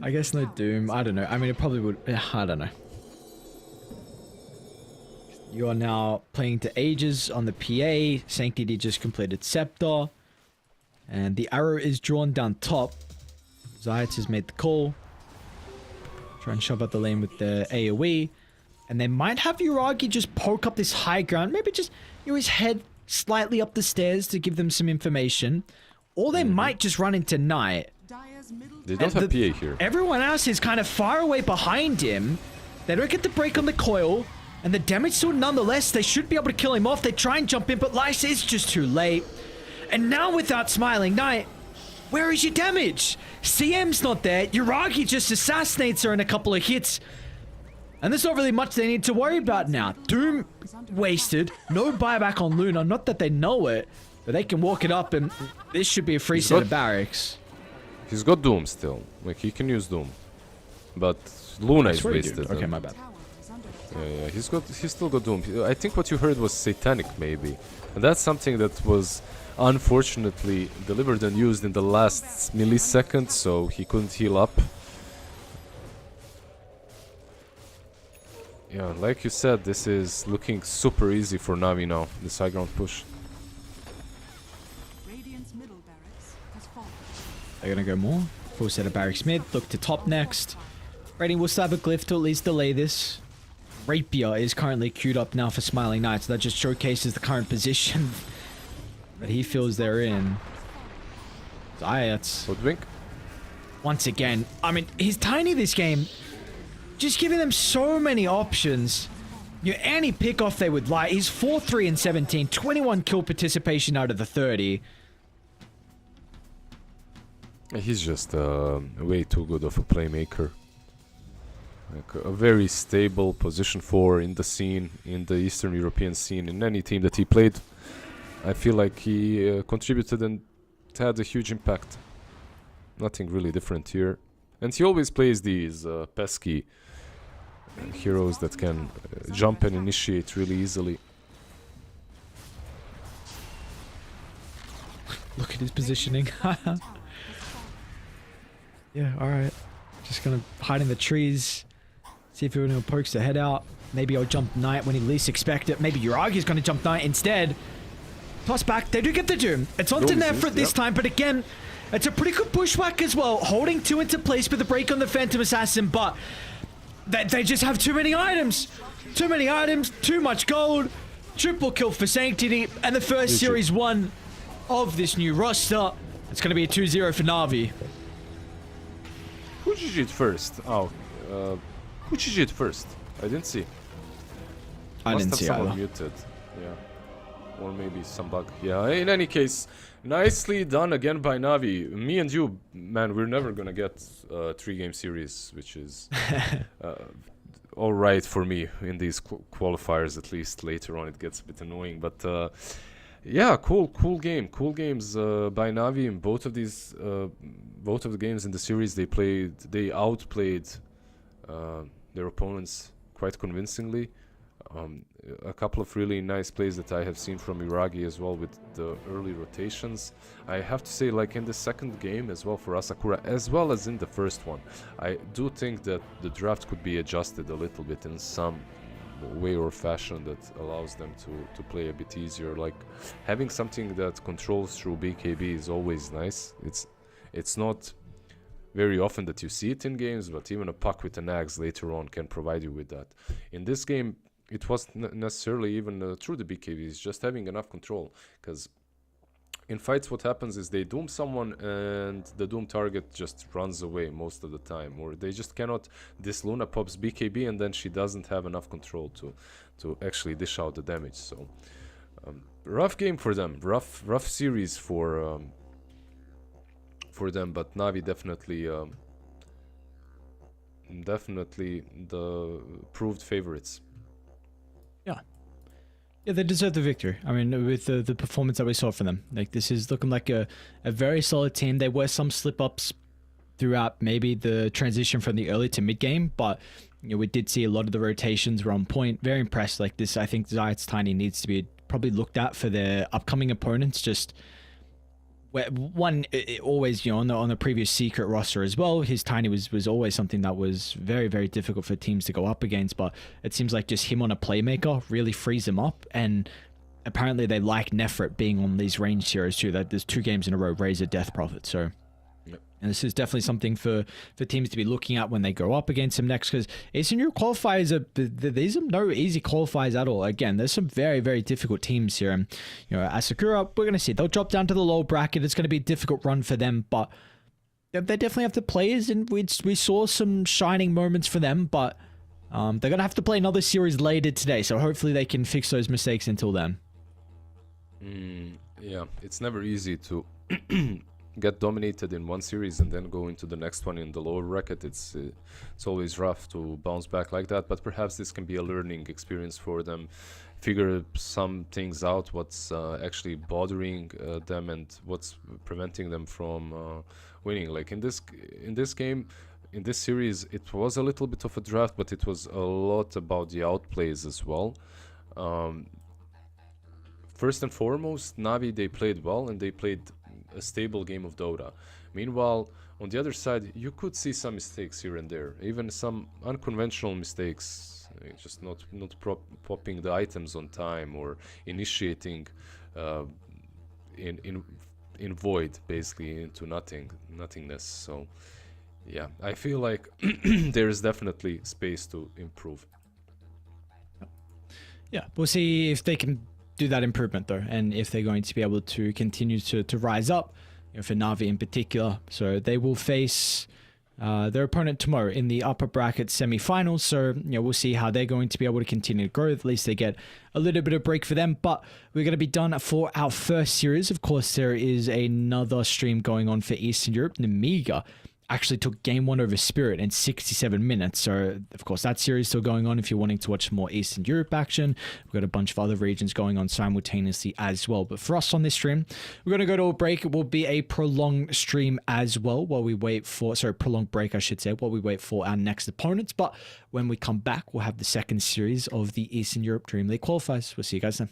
S2: I guess no Doom. I don't know. I mean, it probably would. I don't know. You are now playing to Aegis on the PA. Sanctity just completed Scepter. And the arrow is drawn down top. Zayats has made the call. Try and shove out the lane with the AoE. And they might have Yuragi just poke up this high ground. Maybe just, you know, his head slightly up the stairs to give them some information. Or they might just run into Knight.
S3: They don't have PA here.
S2: Everyone else is kind of far away behind him. They don't get the break on the coil. And the damage still nonetheless, they should be able to kill him off. They try and jump in, but Lice is just too late. And now without Smiling Knight, where is your damage? CM's not there. Yuragi just assassinates her in a couple of hits. And there's not really much they need to worry about now. Doom wasted. No buyback on Luna. Not that they know it, but they can walk it up, and this should be a free set of barracks.
S3: He's got Doom still. Like, he can use Doom. But Luna is wasted.
S2: Okay, my bad.
S3: Yeah, he's still got Doom. I think what you heard was Satanic, maybe. And that's something that was unfortunately delivered and used in the last millisecond, so he couldn't heal up. Yeah, like you said, this is looking super easy for Navi now, this high ground push.
S2: They're gonna go more. Full set of barracks mid. Look to top next. Rating will still have a glyph to at least delay this. Rapier is currently queued up now for Smiling Knight, so that just showcases the current position that he feels they're in. That's
S3: Hoodwink.
S2: once again. I mean, he's tiny this game. Just giving them so many options. Any pick-off they would like. He's 4-3 and 17. 21 kill participation out of the 30.
S3: He's just way too good of a playmaker. Like a very stable position 4 in the scene, in the Eastern European scene, in any team that he played. I feel like he contributed and had a huge impact. Nothing really different here. And he always plays these pesky heroes that can jump and initiate really easily.
S2: Look at his positioning. Yeah, alright. Just gonna hide in the trees. See if anyone pokes their head out. Maybe I'll jump knight when he least expect it. Maybe Uragi's gonna jump knight instead. Toss back. They do get the Doom. It's on to Nefrit this time, but again, it's a pretty good bushwhack as well. Holding 2 into place with the break on the Phantom Assassin, but they just have too many items. Too many items, too much gold. Triple kill for Sanctity, and the first Series 1 of this new roster. It's gonna be a 2-0 for Na'Vi.
S3: Who GG'd first? Oh, who GG'd first? I didn't see.
S2: I didn't see
S3: someone
S2: either.
S3: muted. Yeah. Or maybe some bug. Yeah, in any case, nicely done again by Na'Vi. Me and you, man, we're never gonna get a 3-game series, which is all right for me in these qualifiers. At least later on, it gets a bit annoying. But yeah, cool games by Na'Vi in both of these, both of the games in the series. They outplayed their opponents quite convincingly. A couple of really nice plays that I have seen from Iragi as well with the early rotations. I have to say, like in the second game as well for Asakura, as well as in the first one, I do think that the draft could be adjusted a little bit in some way or fashion that allows them to play a bit easier. Like having something that controls through BKB is always nice. It's not very often that you see it in games, but even a puck with an axe later on can provide you with that. In this game, it wasn't necessarily even through the BKBs, just having enough control. Because in fights, what happens is they doom someone and the doom target just runs away most of the time. Or they just cannot, this Luna pops BKB and then she doesn't have enough control to actually dish out the damage. So rough game for them, rough series for them, but Na'Vi definitely the proved favorites.
S2: Yeah, they deserve the victory. I mean, with the performance that we saw from them. Like, this is looking like a very solid team. There were some slip-ups throughout maybe the transition from the early to mid-game, but we did see a lot of the rotations were on point. Very impressed. Like this, I think Zayat's Tiny needs to be probably looked at for their upcoming opponents. Just one, always, on the previous secret roster as well, his Tiny was always something that was very, very difficult for teams to go up against, but it seems like just him on a playmaker really frees him up, and apparently they like Nefrit being on these range heroes too. That there's 2 games in a row, Razor, Death Prophet, so... And this is definitely something for teams to be looking at when they go up against him next, because Eastern Europe qualifiers these are no easy qualifiers at all. Again, there's some very, very difficult teams here. And, Asakura, we're going to see. They'll drop down to the low bracket. It's going to be a difficult run for them, but they definitely have the players, and we saw some shining moments for them, but they're going to have to play another series later today, so hopefully they can fix those mistakes until then.
S3: Yeah, it's never easy to... get dominated in one series and then go into the next one in the lower bracket. It's always rough to bounce back like that, but perhaps this can be a learning experience for them, figure some things out, what's actually bothering them and what's preventing them from winning. Like in this game, in this series, it was a little bit of a draft, but it was a lot about the outplays as well. First and foremost, Na'Vi, they played well and they played a stable game of Dota. Meanwhile, on the other side, you could see some mistakes here and there, even some unconventional mistakes, just not popping the items on time or initiating in void, basically into nothingness. So yeah, I feel like there is definitely space to improve.
S2: Yeah, we'll see if they can do that improvement though, and if they're going to be able to continue to rise up. for Navi in particular. So they will face their opponent tomorrow in the upper bracket semi-finals. So we'll see how they're going to be able to continue to grow. At least they get a little bit of break for them. But we're going to be done for our first series. Of course, there is another stream going on for Eastern Europe. Namiga actually took game 1 over Spirit in 67 minutes. So, of course, that series still going on if you're wanting to watch more Eastern Europe action. We've got a bunch of other regions going on simultaneously as well. But for us on this stream, we're going to go to a break. It will be a prolonged stream as well while we wait for, prolonged break, I should say, while we wait for our next opponents. But when we come back, we'll have the second series of the Eastern Europe DreamLeague qualifiers. We'll see you guys then.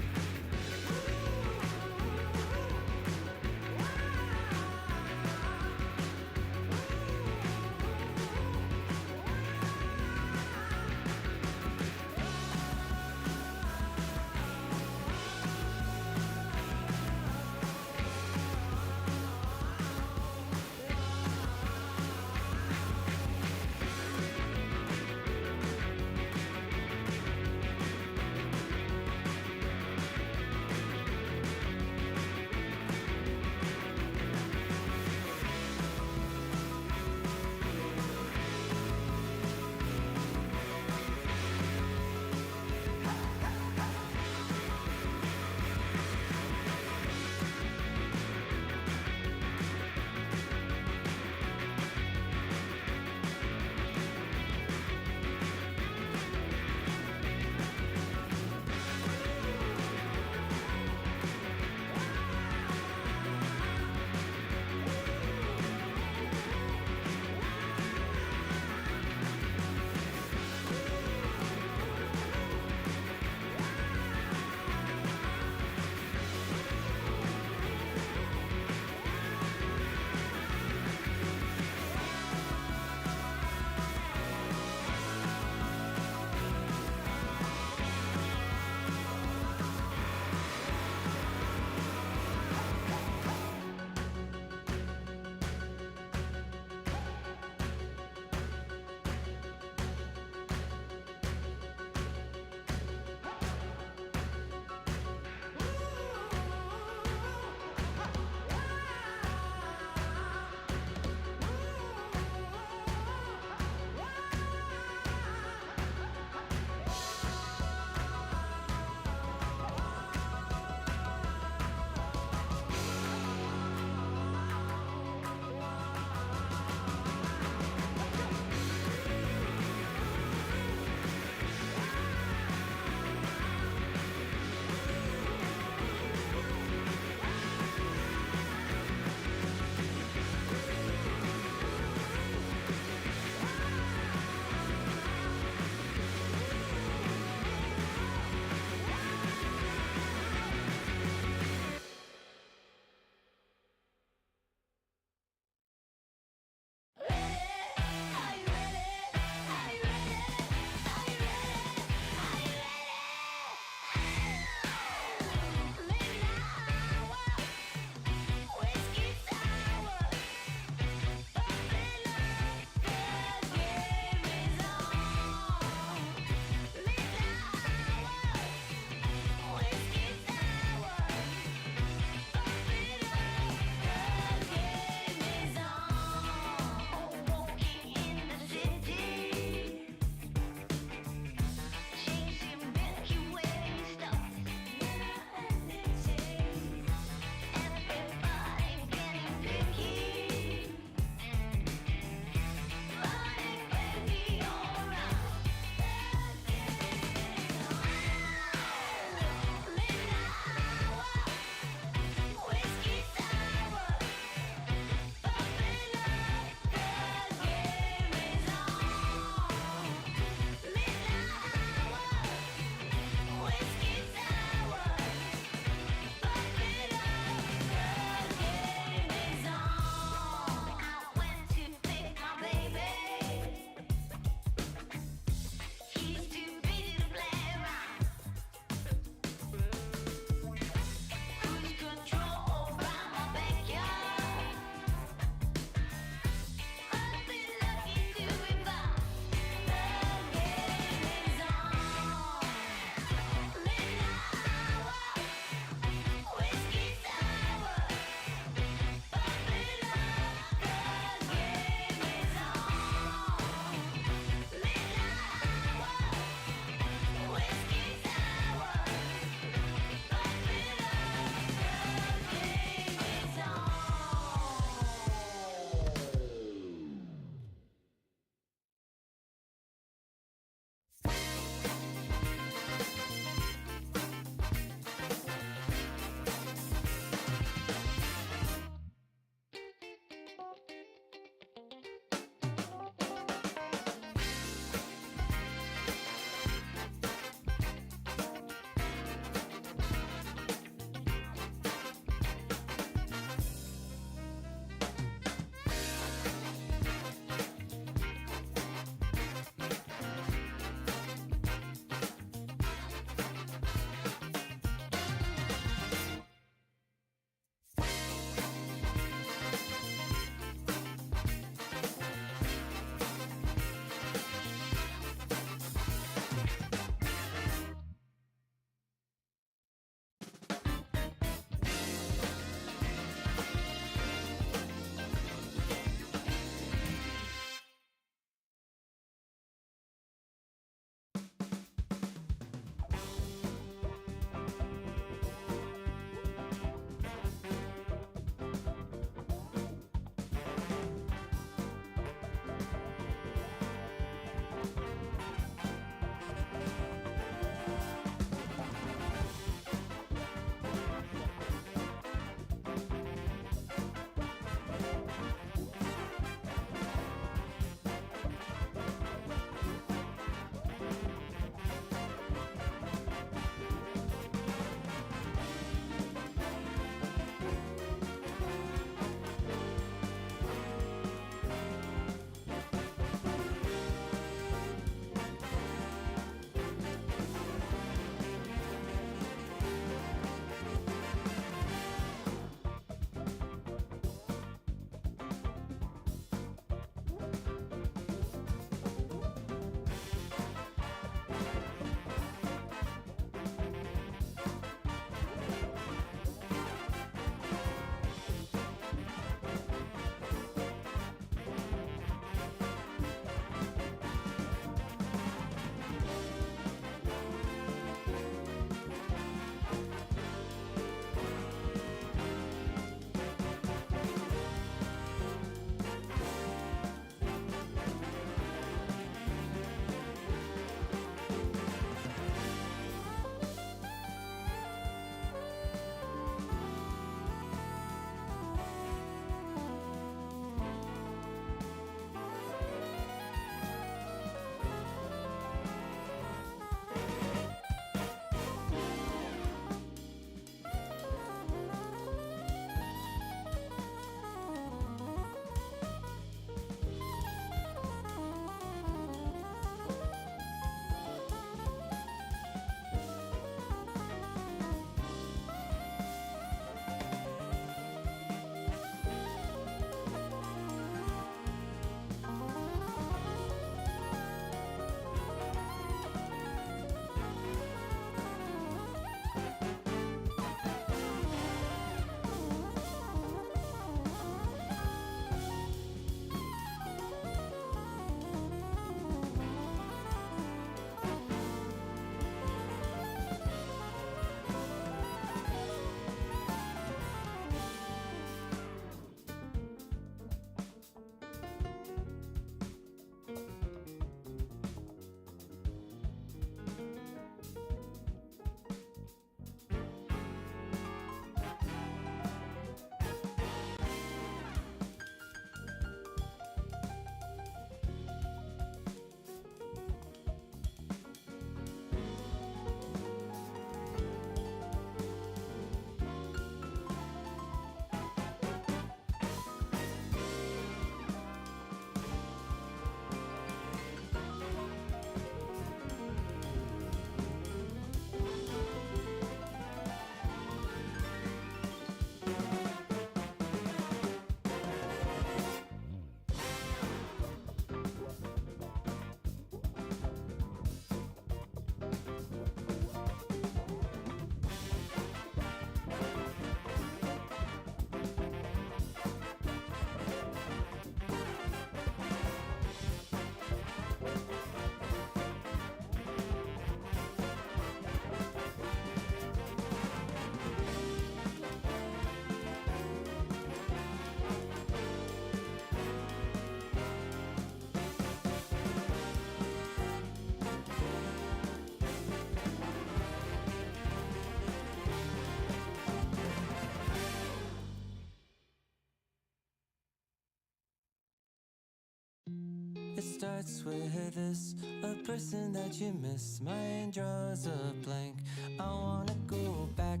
S1: It starts with this, a person that you miss. Mine draws a blank. I wanna go back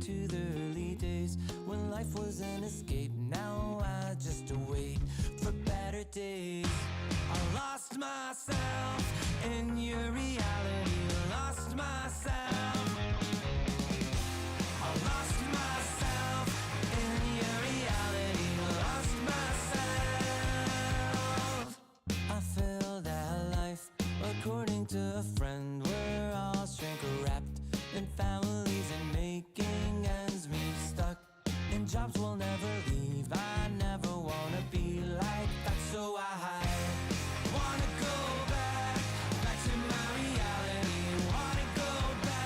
S1: to the early days when life was an escape. Now I just wait for better days. I lost myself in your reality. Lost myself. I lost myself in your reality. Lost myself. I feel that life, according to a friend, we're all shrink wrapped in families and making ends meet, stuck in jobs we'll never leave. I never wanna be like that, so I wanna go back to my reality. Wanna go back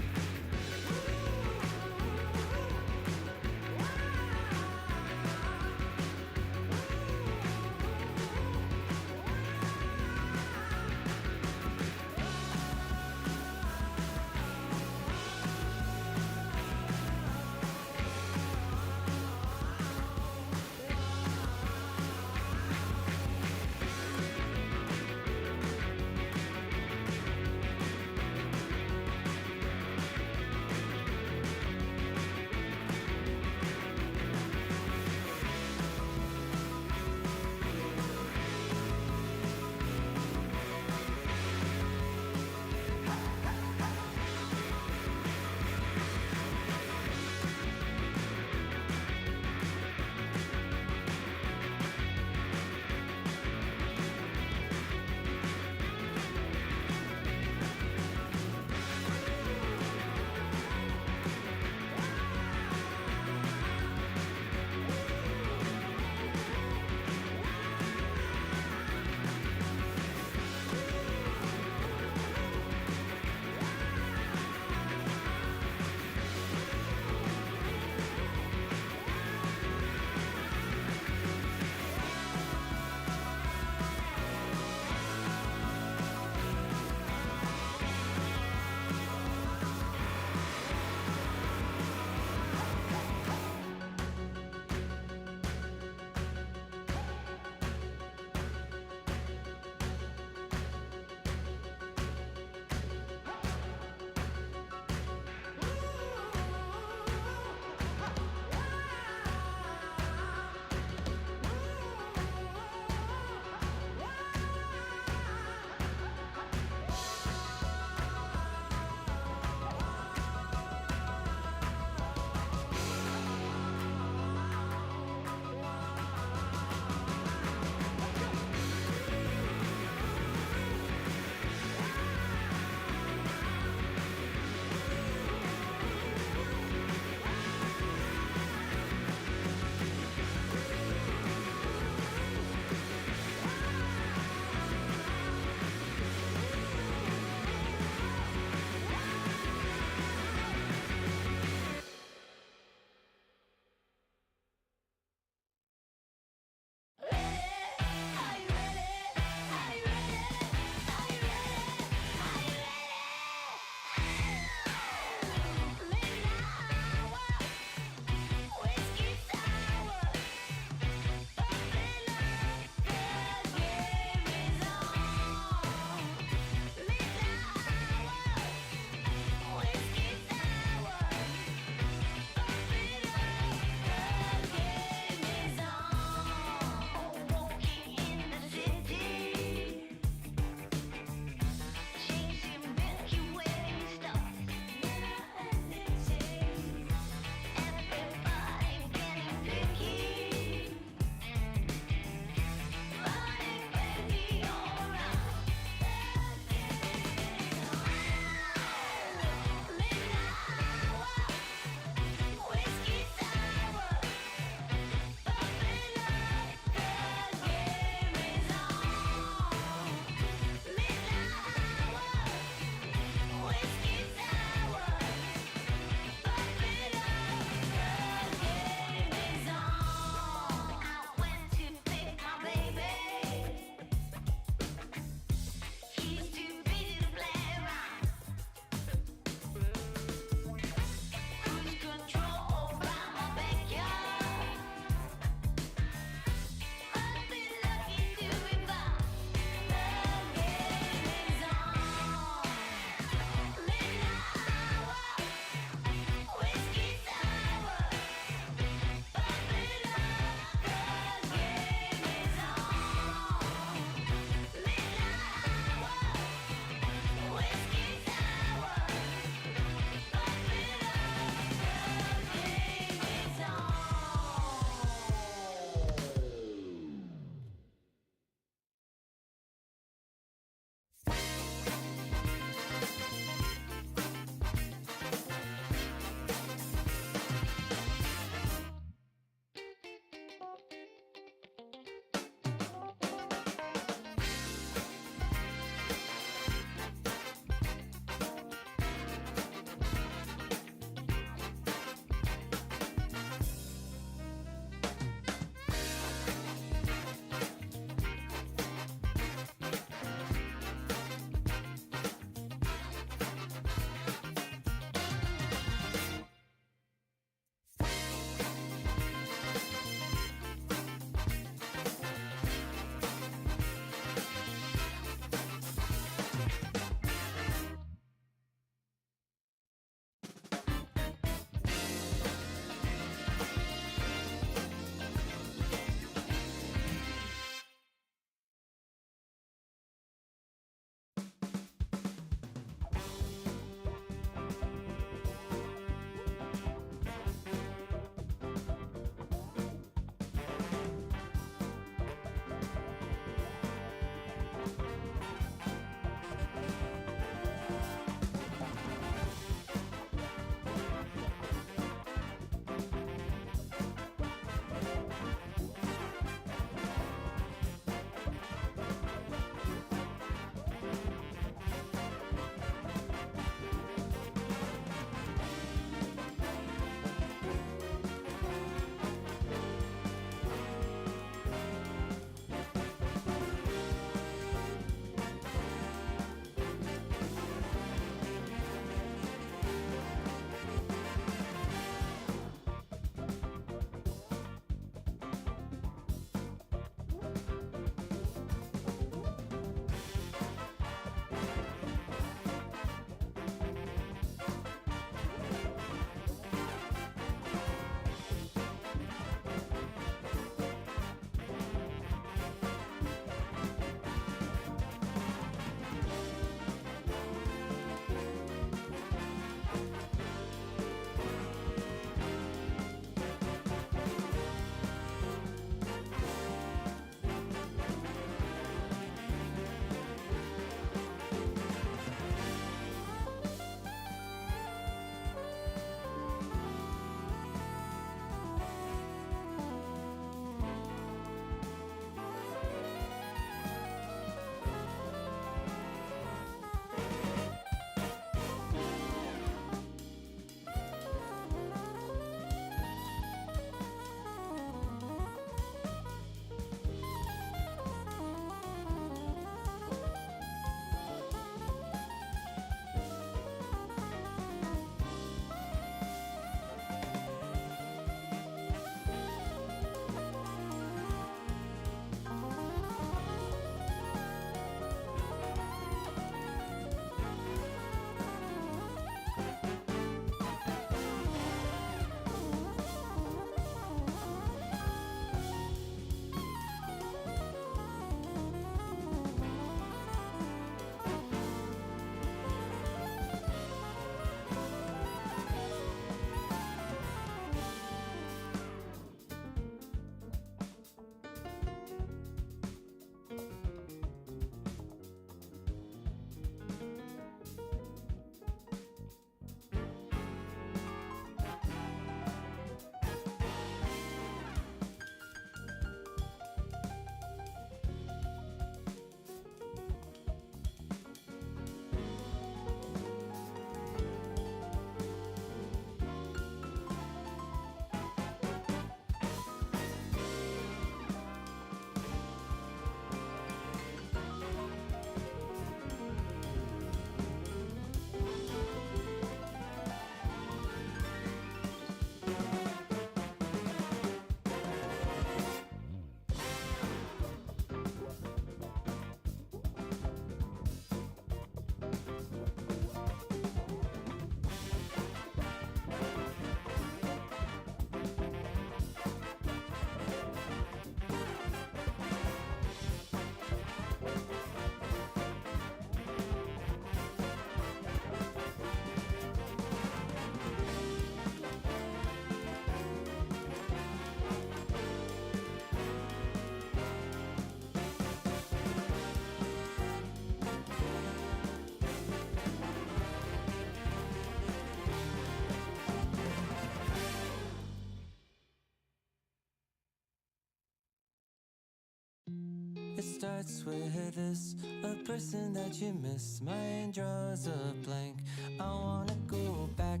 S1: It starts with this, a person that you miss. Mine draws a blank. I wanna go back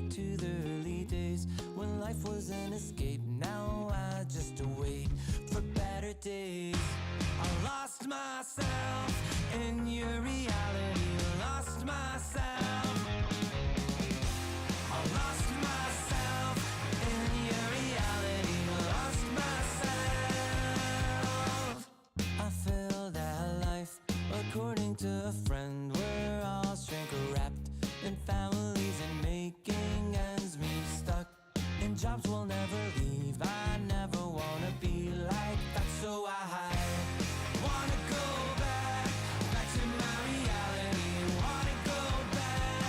S1: to the early days when life was an escape. Now I just wait for better days. I lost myself in your reality. Lost myself. I lost myself in your reality. Lost myself. I feel that life, according to a friend, we're all shrink wrapped in families and making ends meet, stuck in jobs we'll never leave. I never wanna be like that, so I wanna go back to my reality. Wanna go back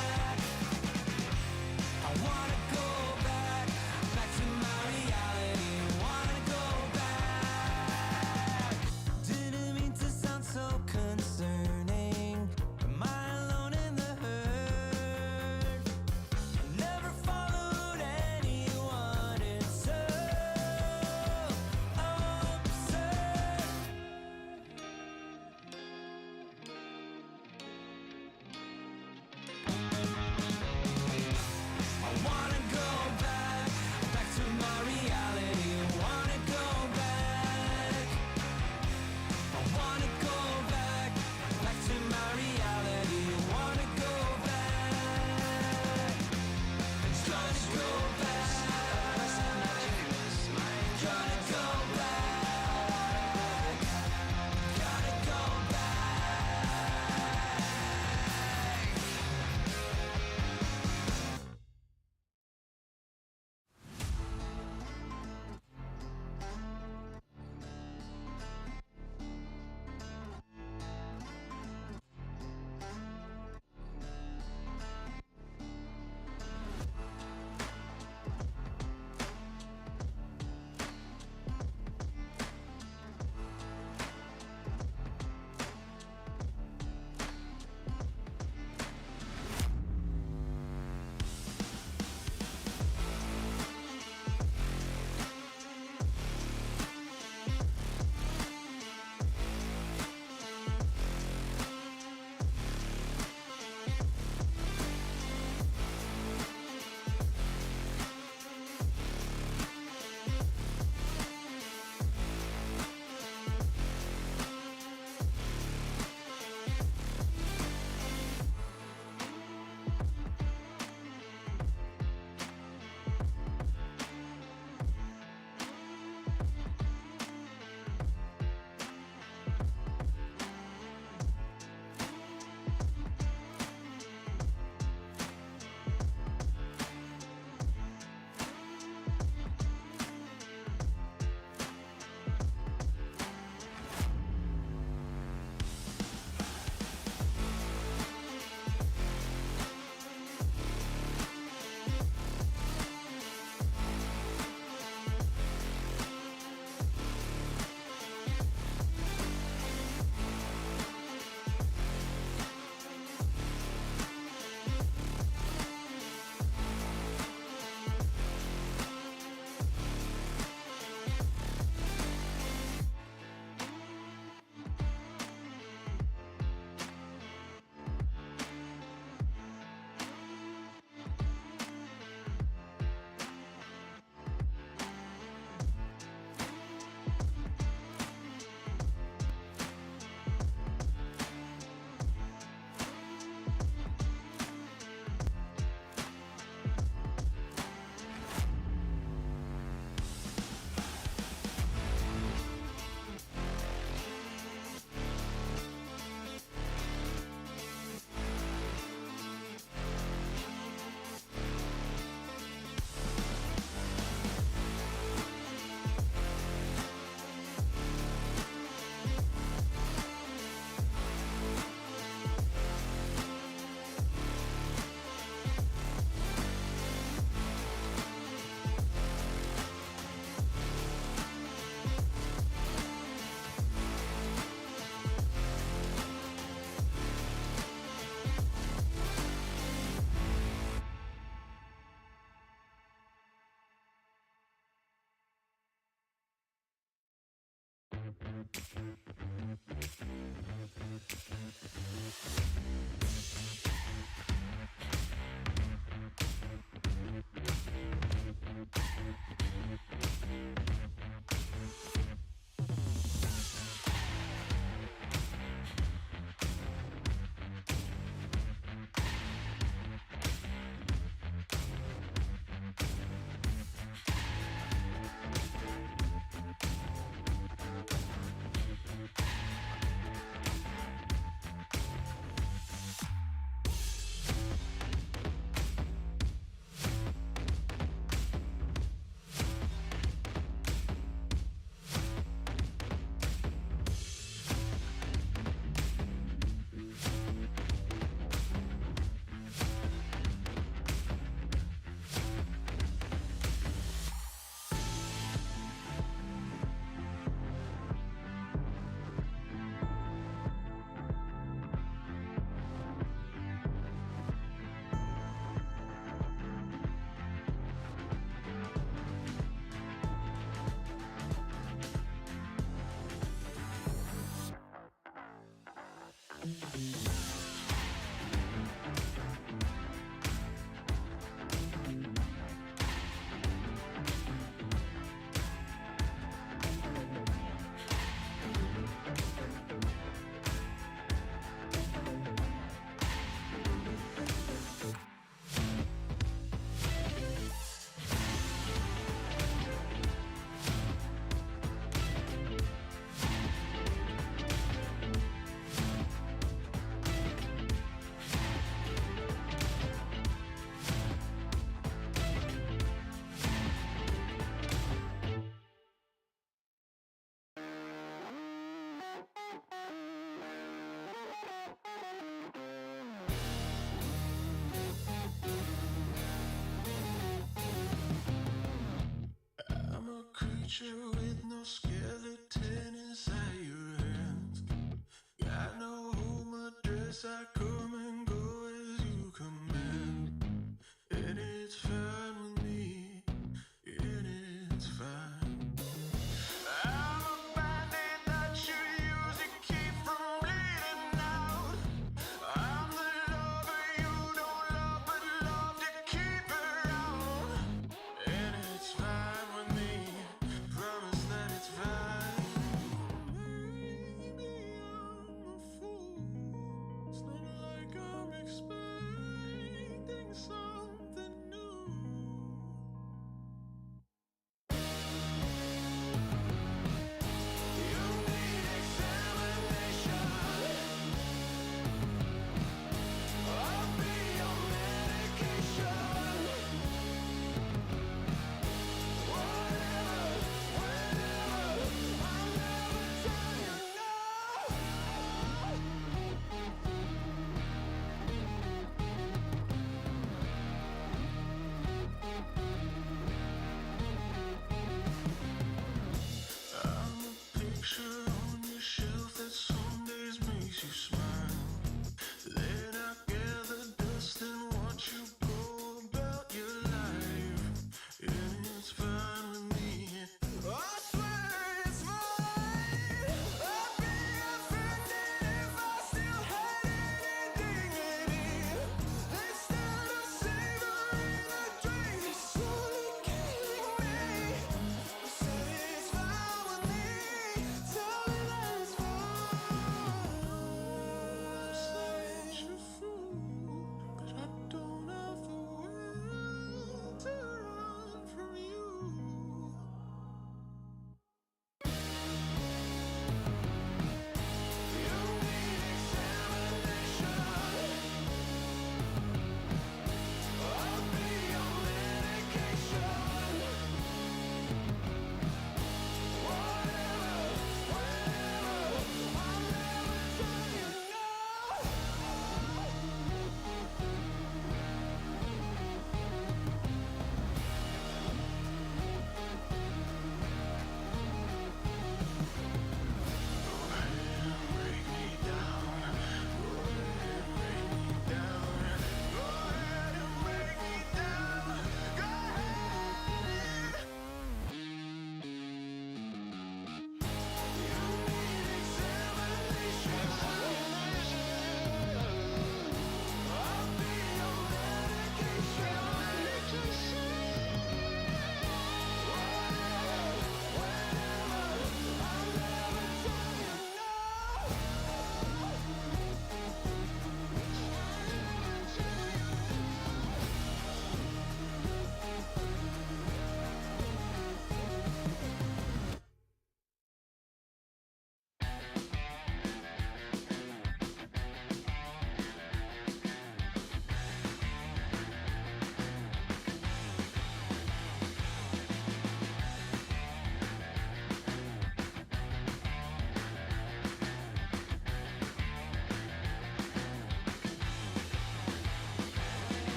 S1: I'm a creature with no skeleton inside your hands. Got no home address, I come and go as you command. And it's fine with me, and it's fine. I'm a bandit that you use to keep from bleeding out. I'm the lover you don't love, but love to keep around. And it's fine with me, promise that it's fine. Maybe I'm a fool, it's not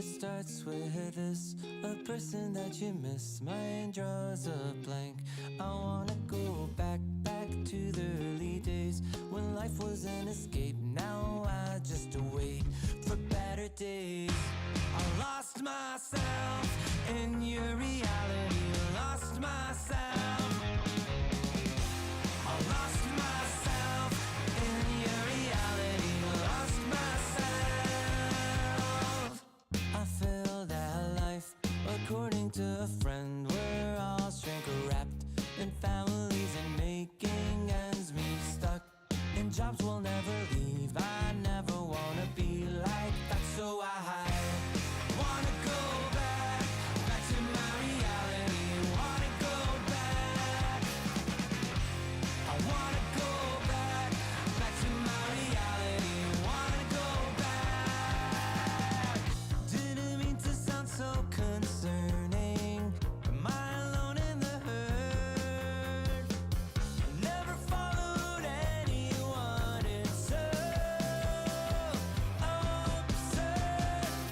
S1: It starts with this, a person that you miss. Mine draws a blank. I wanna go back to the early days when life was an escape. Now I just wait for better days. I lost myself in your reality. Lost myself. I lost myself in your reality. Lost myself. I feel that life, according to a friend, we're all shrink wrapped in families and making ends meet, stuck in jobs we'll never leave. I never wanna be like that, so I wanna go back to my reality. Wanna go back. I wanna go back to my reality. Wanna go back. Didn't mean to sound so concerning. Am I alone in the hurt? Never followed anyone. It's so absurd.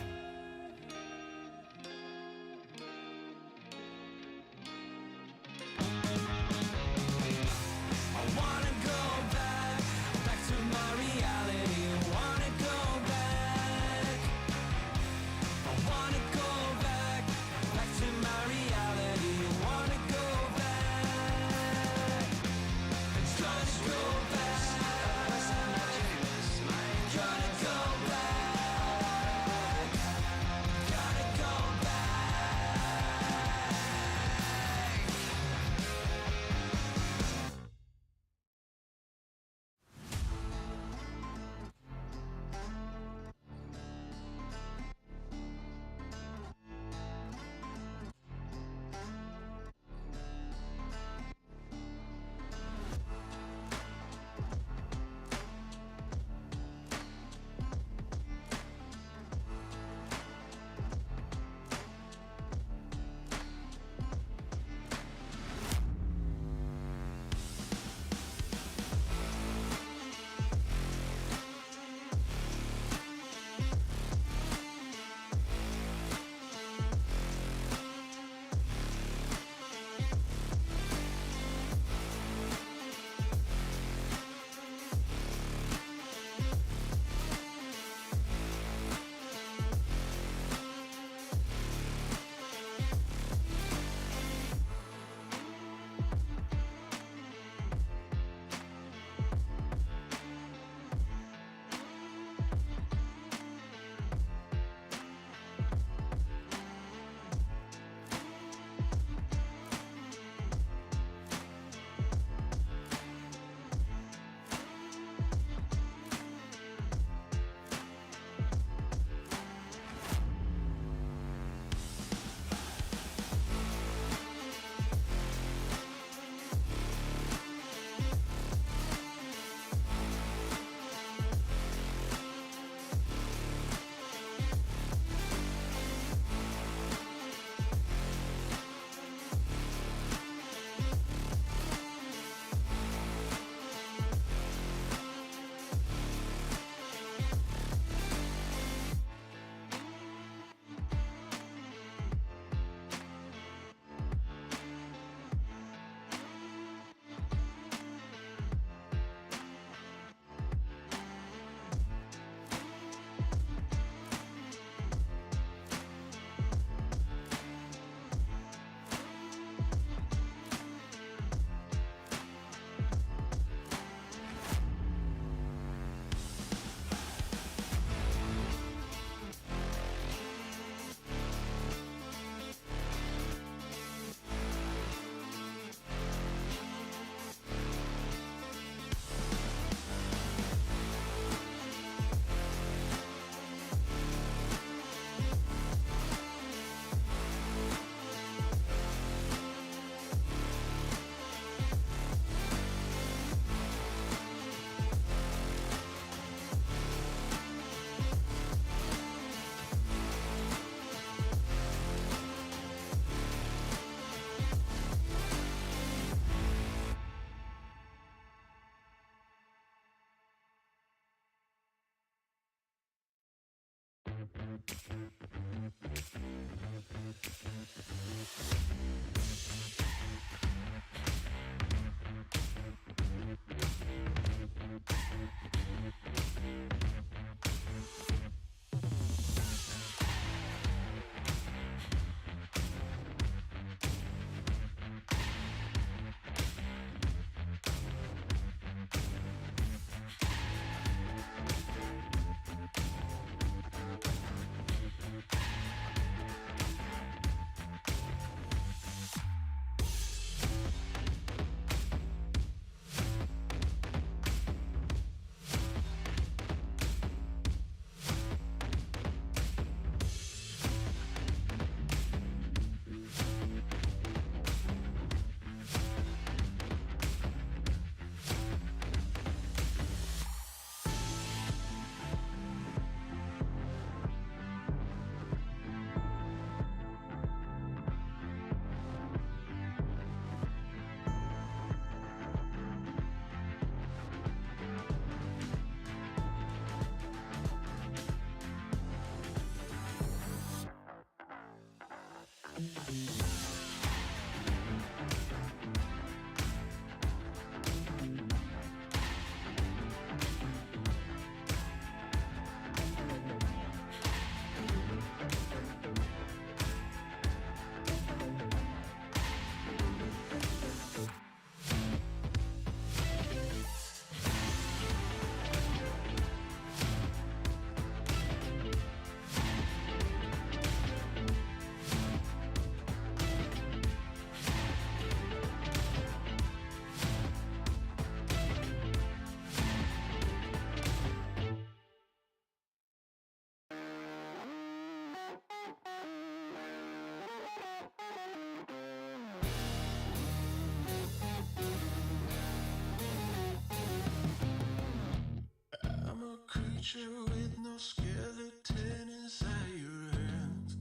S1: I'm a creature with no skeleton inside your hands.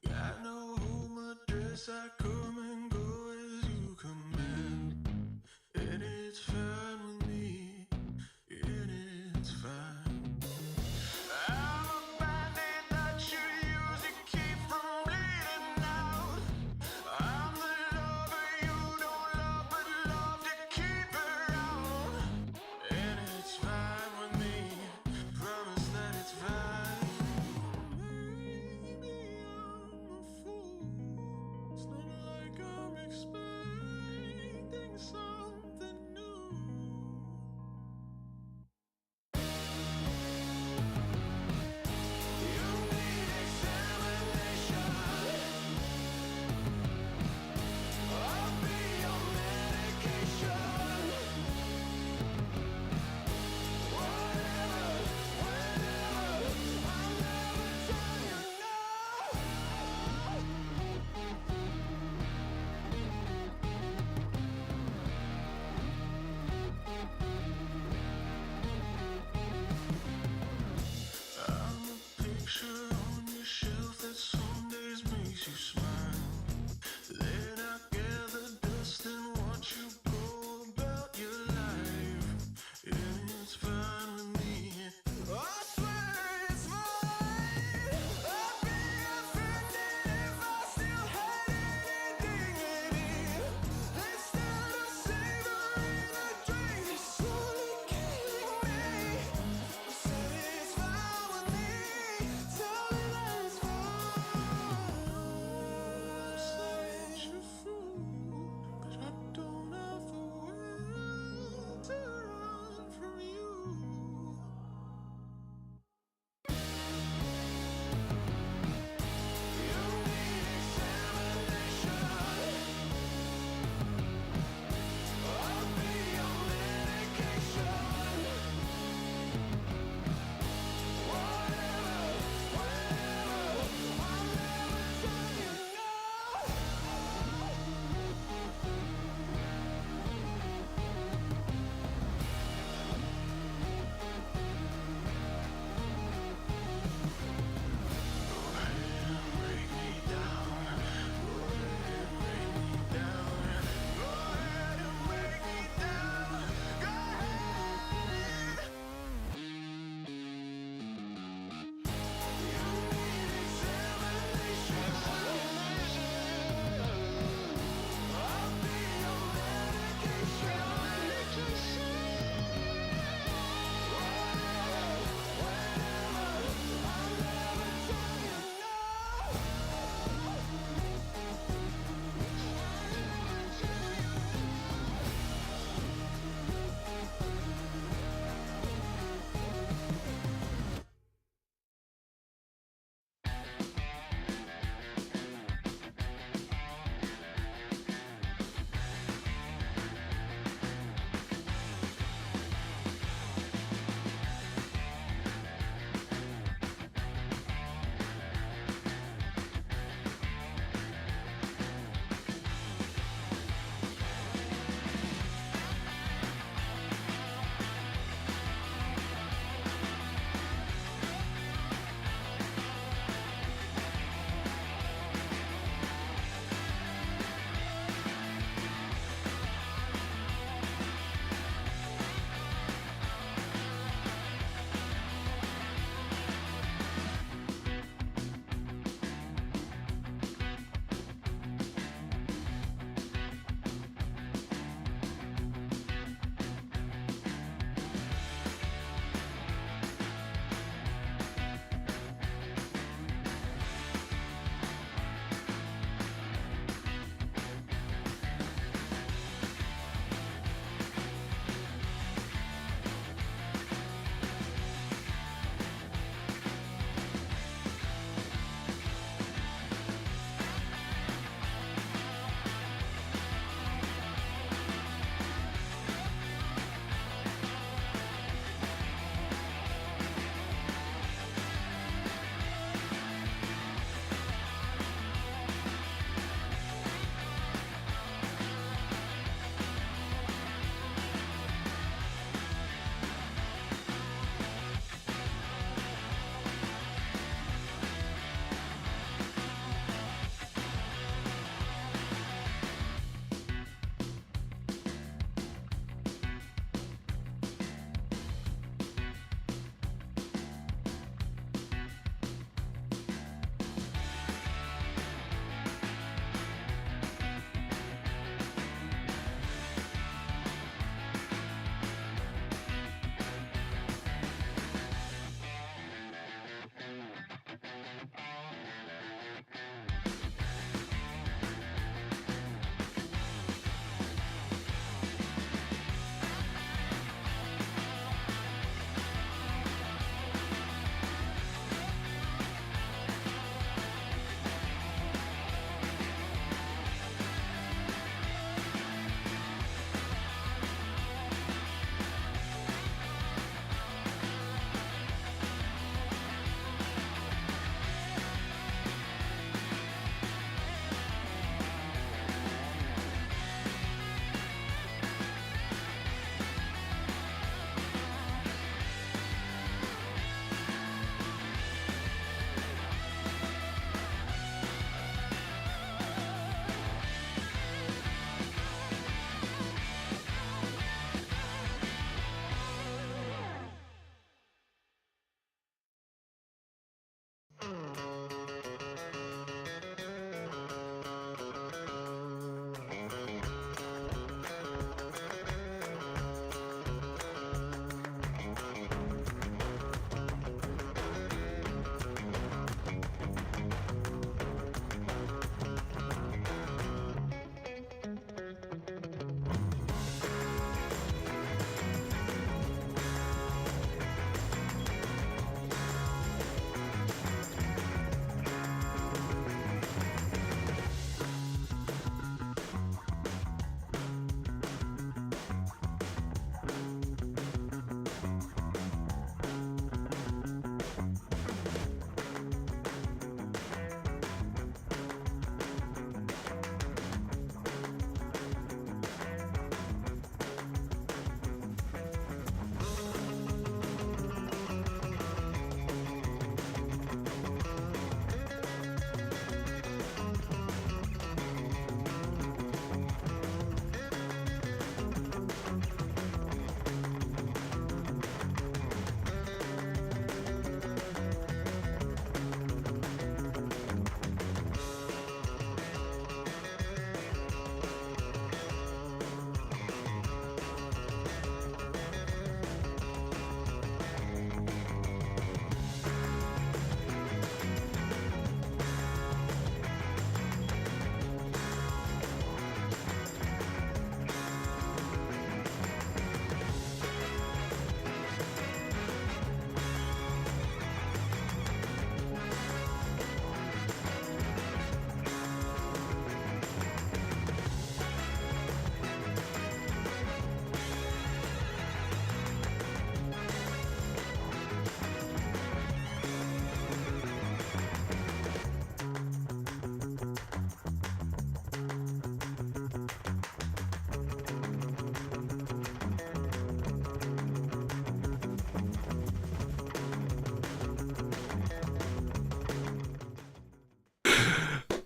S1: Got no home address, I come and go as you command. And it's fine with me, and it's fine. I'm a bandit that you use to keep from bleeding out. I'm the lover you don't love, but love to keep around. And it's fine with me, promise that it's fine. Maybe I'm a fool. It's not like I'm expecting something new.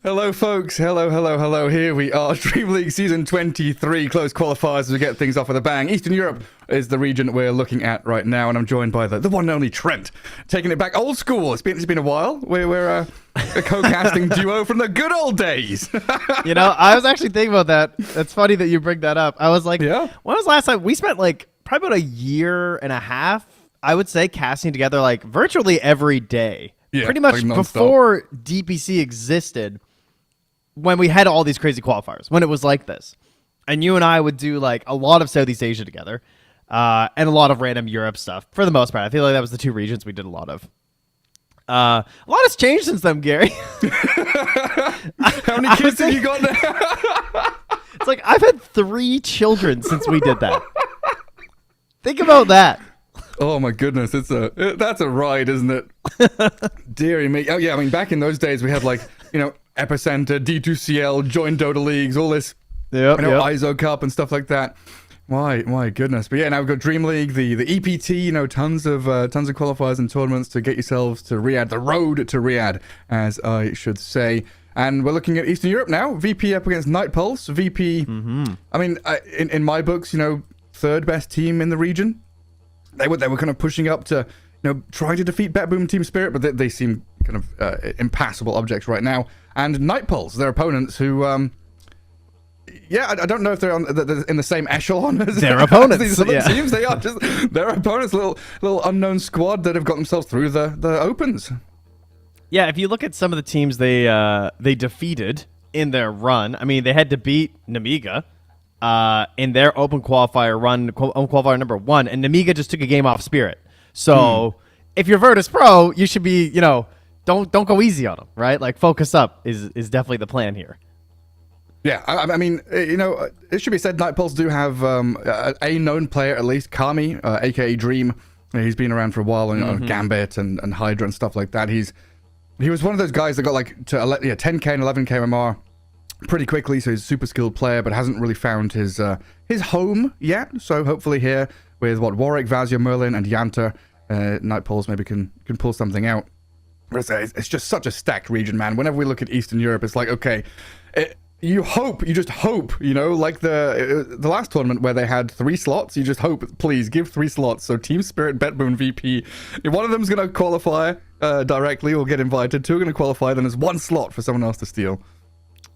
S5: Hello, folks. Hello. Here we are. DreamLeague Season 23. Close qualifiers as we get things off with a bang. Eastern Europe is the region we're looking at right now, and I'm joined by the one and only Trent, taking it back old school. It's been a while. We're a co-casting duo from the good old days.
S6: You know, I was actually thinking about that. It's funny that you bring that up. I was like,
S5: Yeah?
S6: When was the last time? We spent like probably about a year and a half, I would say, casting together like virtually every day.
S5: Yeah,
S6: pretty much
S5: like nonstop.
S6: before DPC existed, when we had all these crazy qualifiers, when it was like this. And you and I would do like a lot of Southeast Asia together and a lot of random Europe stuff for the most part. I feel like that was the two regions we did a lot of. A lot has changed since then, Gary.
S5: How many kids have you got now?
S6: It's like I've had 3 children since we did that. Think about that.
S5: Oh my goodness, that's a ride, isn't it? Deary me. Oh yeah, I mean, back in those days we had like, Epicenter, D2CL, joint Dota leagues, all this, ISO Cup and stuff like that. My goodness. But yeah, now we've got DreamLeague, the EPT, tons of qualifiers and tournaments to get yourselves to Riyadh, the road to Riyadh, as I should say. And we're looking at Eastern Europe now. VP up against Night Pulse. VP, I mean, in my books, third best team in the region. They were kind of pushing up to, try to defeat BetBoom Team Spirit, but they seem kind of impassable objects right now. And Night Pulse, their opponents, who, I don't know if they're in the same echelon as
S6: their opponents.
S5: These other teams. They are just their opponents, little unknown squad that have got themselves through the opens.
S6: Yeah, if you look at some of the teams they defeated in their run, I mean, they had to beat Namiga in their open qualifier run, open qualifier number 1, and Namiga just took a game off Spirit. So if you're Virtus Pro, you should be, don't go easy on them, right? Like, focus up is definitely the plan here.
S5: Yeah, I mean, it should be said, Night Pulse do have a known player at least, Kami, aka Dream. He's been around for a while, Gambit and Hydra and stuff like that. He was one of those guys that got like to 10k and 11k MMR pretty quickly, so he's a super skilled player, but hasn't really found his home yet. So hopefully here with Warwick, Vazia, Merlin, and Yanta, Night Pulse maybe can pull something out. It's just such a stacked region, man. Whenever we look at Eastern Europe, it's like, okay, you just hope, like the last tournament where they had 3 slots, you just hope, please give 3 slots. So Team Spirit, BetBoom, VP, if one of them's going to qualify directly or get invited, 2 are going to qualify, then there's 1 slot for someone else to steal.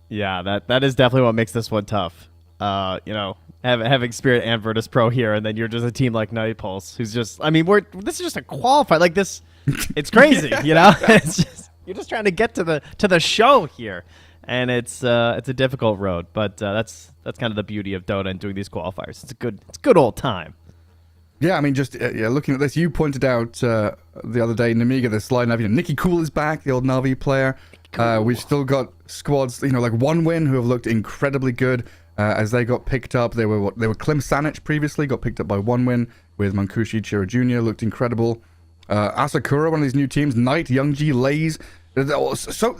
S6: Yeah, that is definitely what makes this one tough. Having Spirit and Virtus Pro here, and then you're just a team like Night Pulse, who's just, I mean, this is just a qualifier. Like this, it's crazy, It's just, you're just trying to get to the show here. And it's a difficult road, but that's kind of the beauty of Dota and doing these qualifiers. It's a good old time.
S5: Yeah, I mean, just looking at this, you pointed out the other day, Namiga, the slide nav. Nikki Cool is back, the old Navi player. We've still got squads, like One Win, who have looked incredibly good as they got picked up. They were Klim Sanich previously, got picked up by One Win with Mankushi Chiro Jr. Looked incredible. Asakura, one of these new teams. Knight, Youngji, Lays. So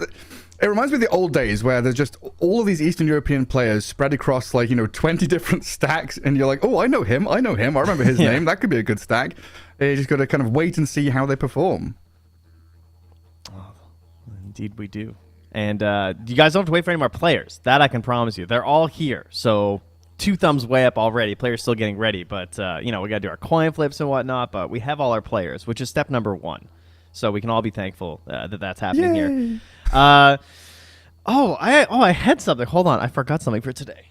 S5: it reminds me of the old days where there's just all of these Eastern European players spread across 20 different stacks, and you're like, oh, I know him, I remember his name, that could be a good stack. You just got to kind of wait and see how they perform.
S6: Oh, indeed we do. And you guys don't have to wait for any more players. That I can promise you. They're all here. So 2 thumbs way up already. Players still getting ready, but we got to do our coin flips and whatnot, but we have all our players, which is step number 1. So we can all be thankful that that's happening here. I had something. Hold on, I forgot something for today.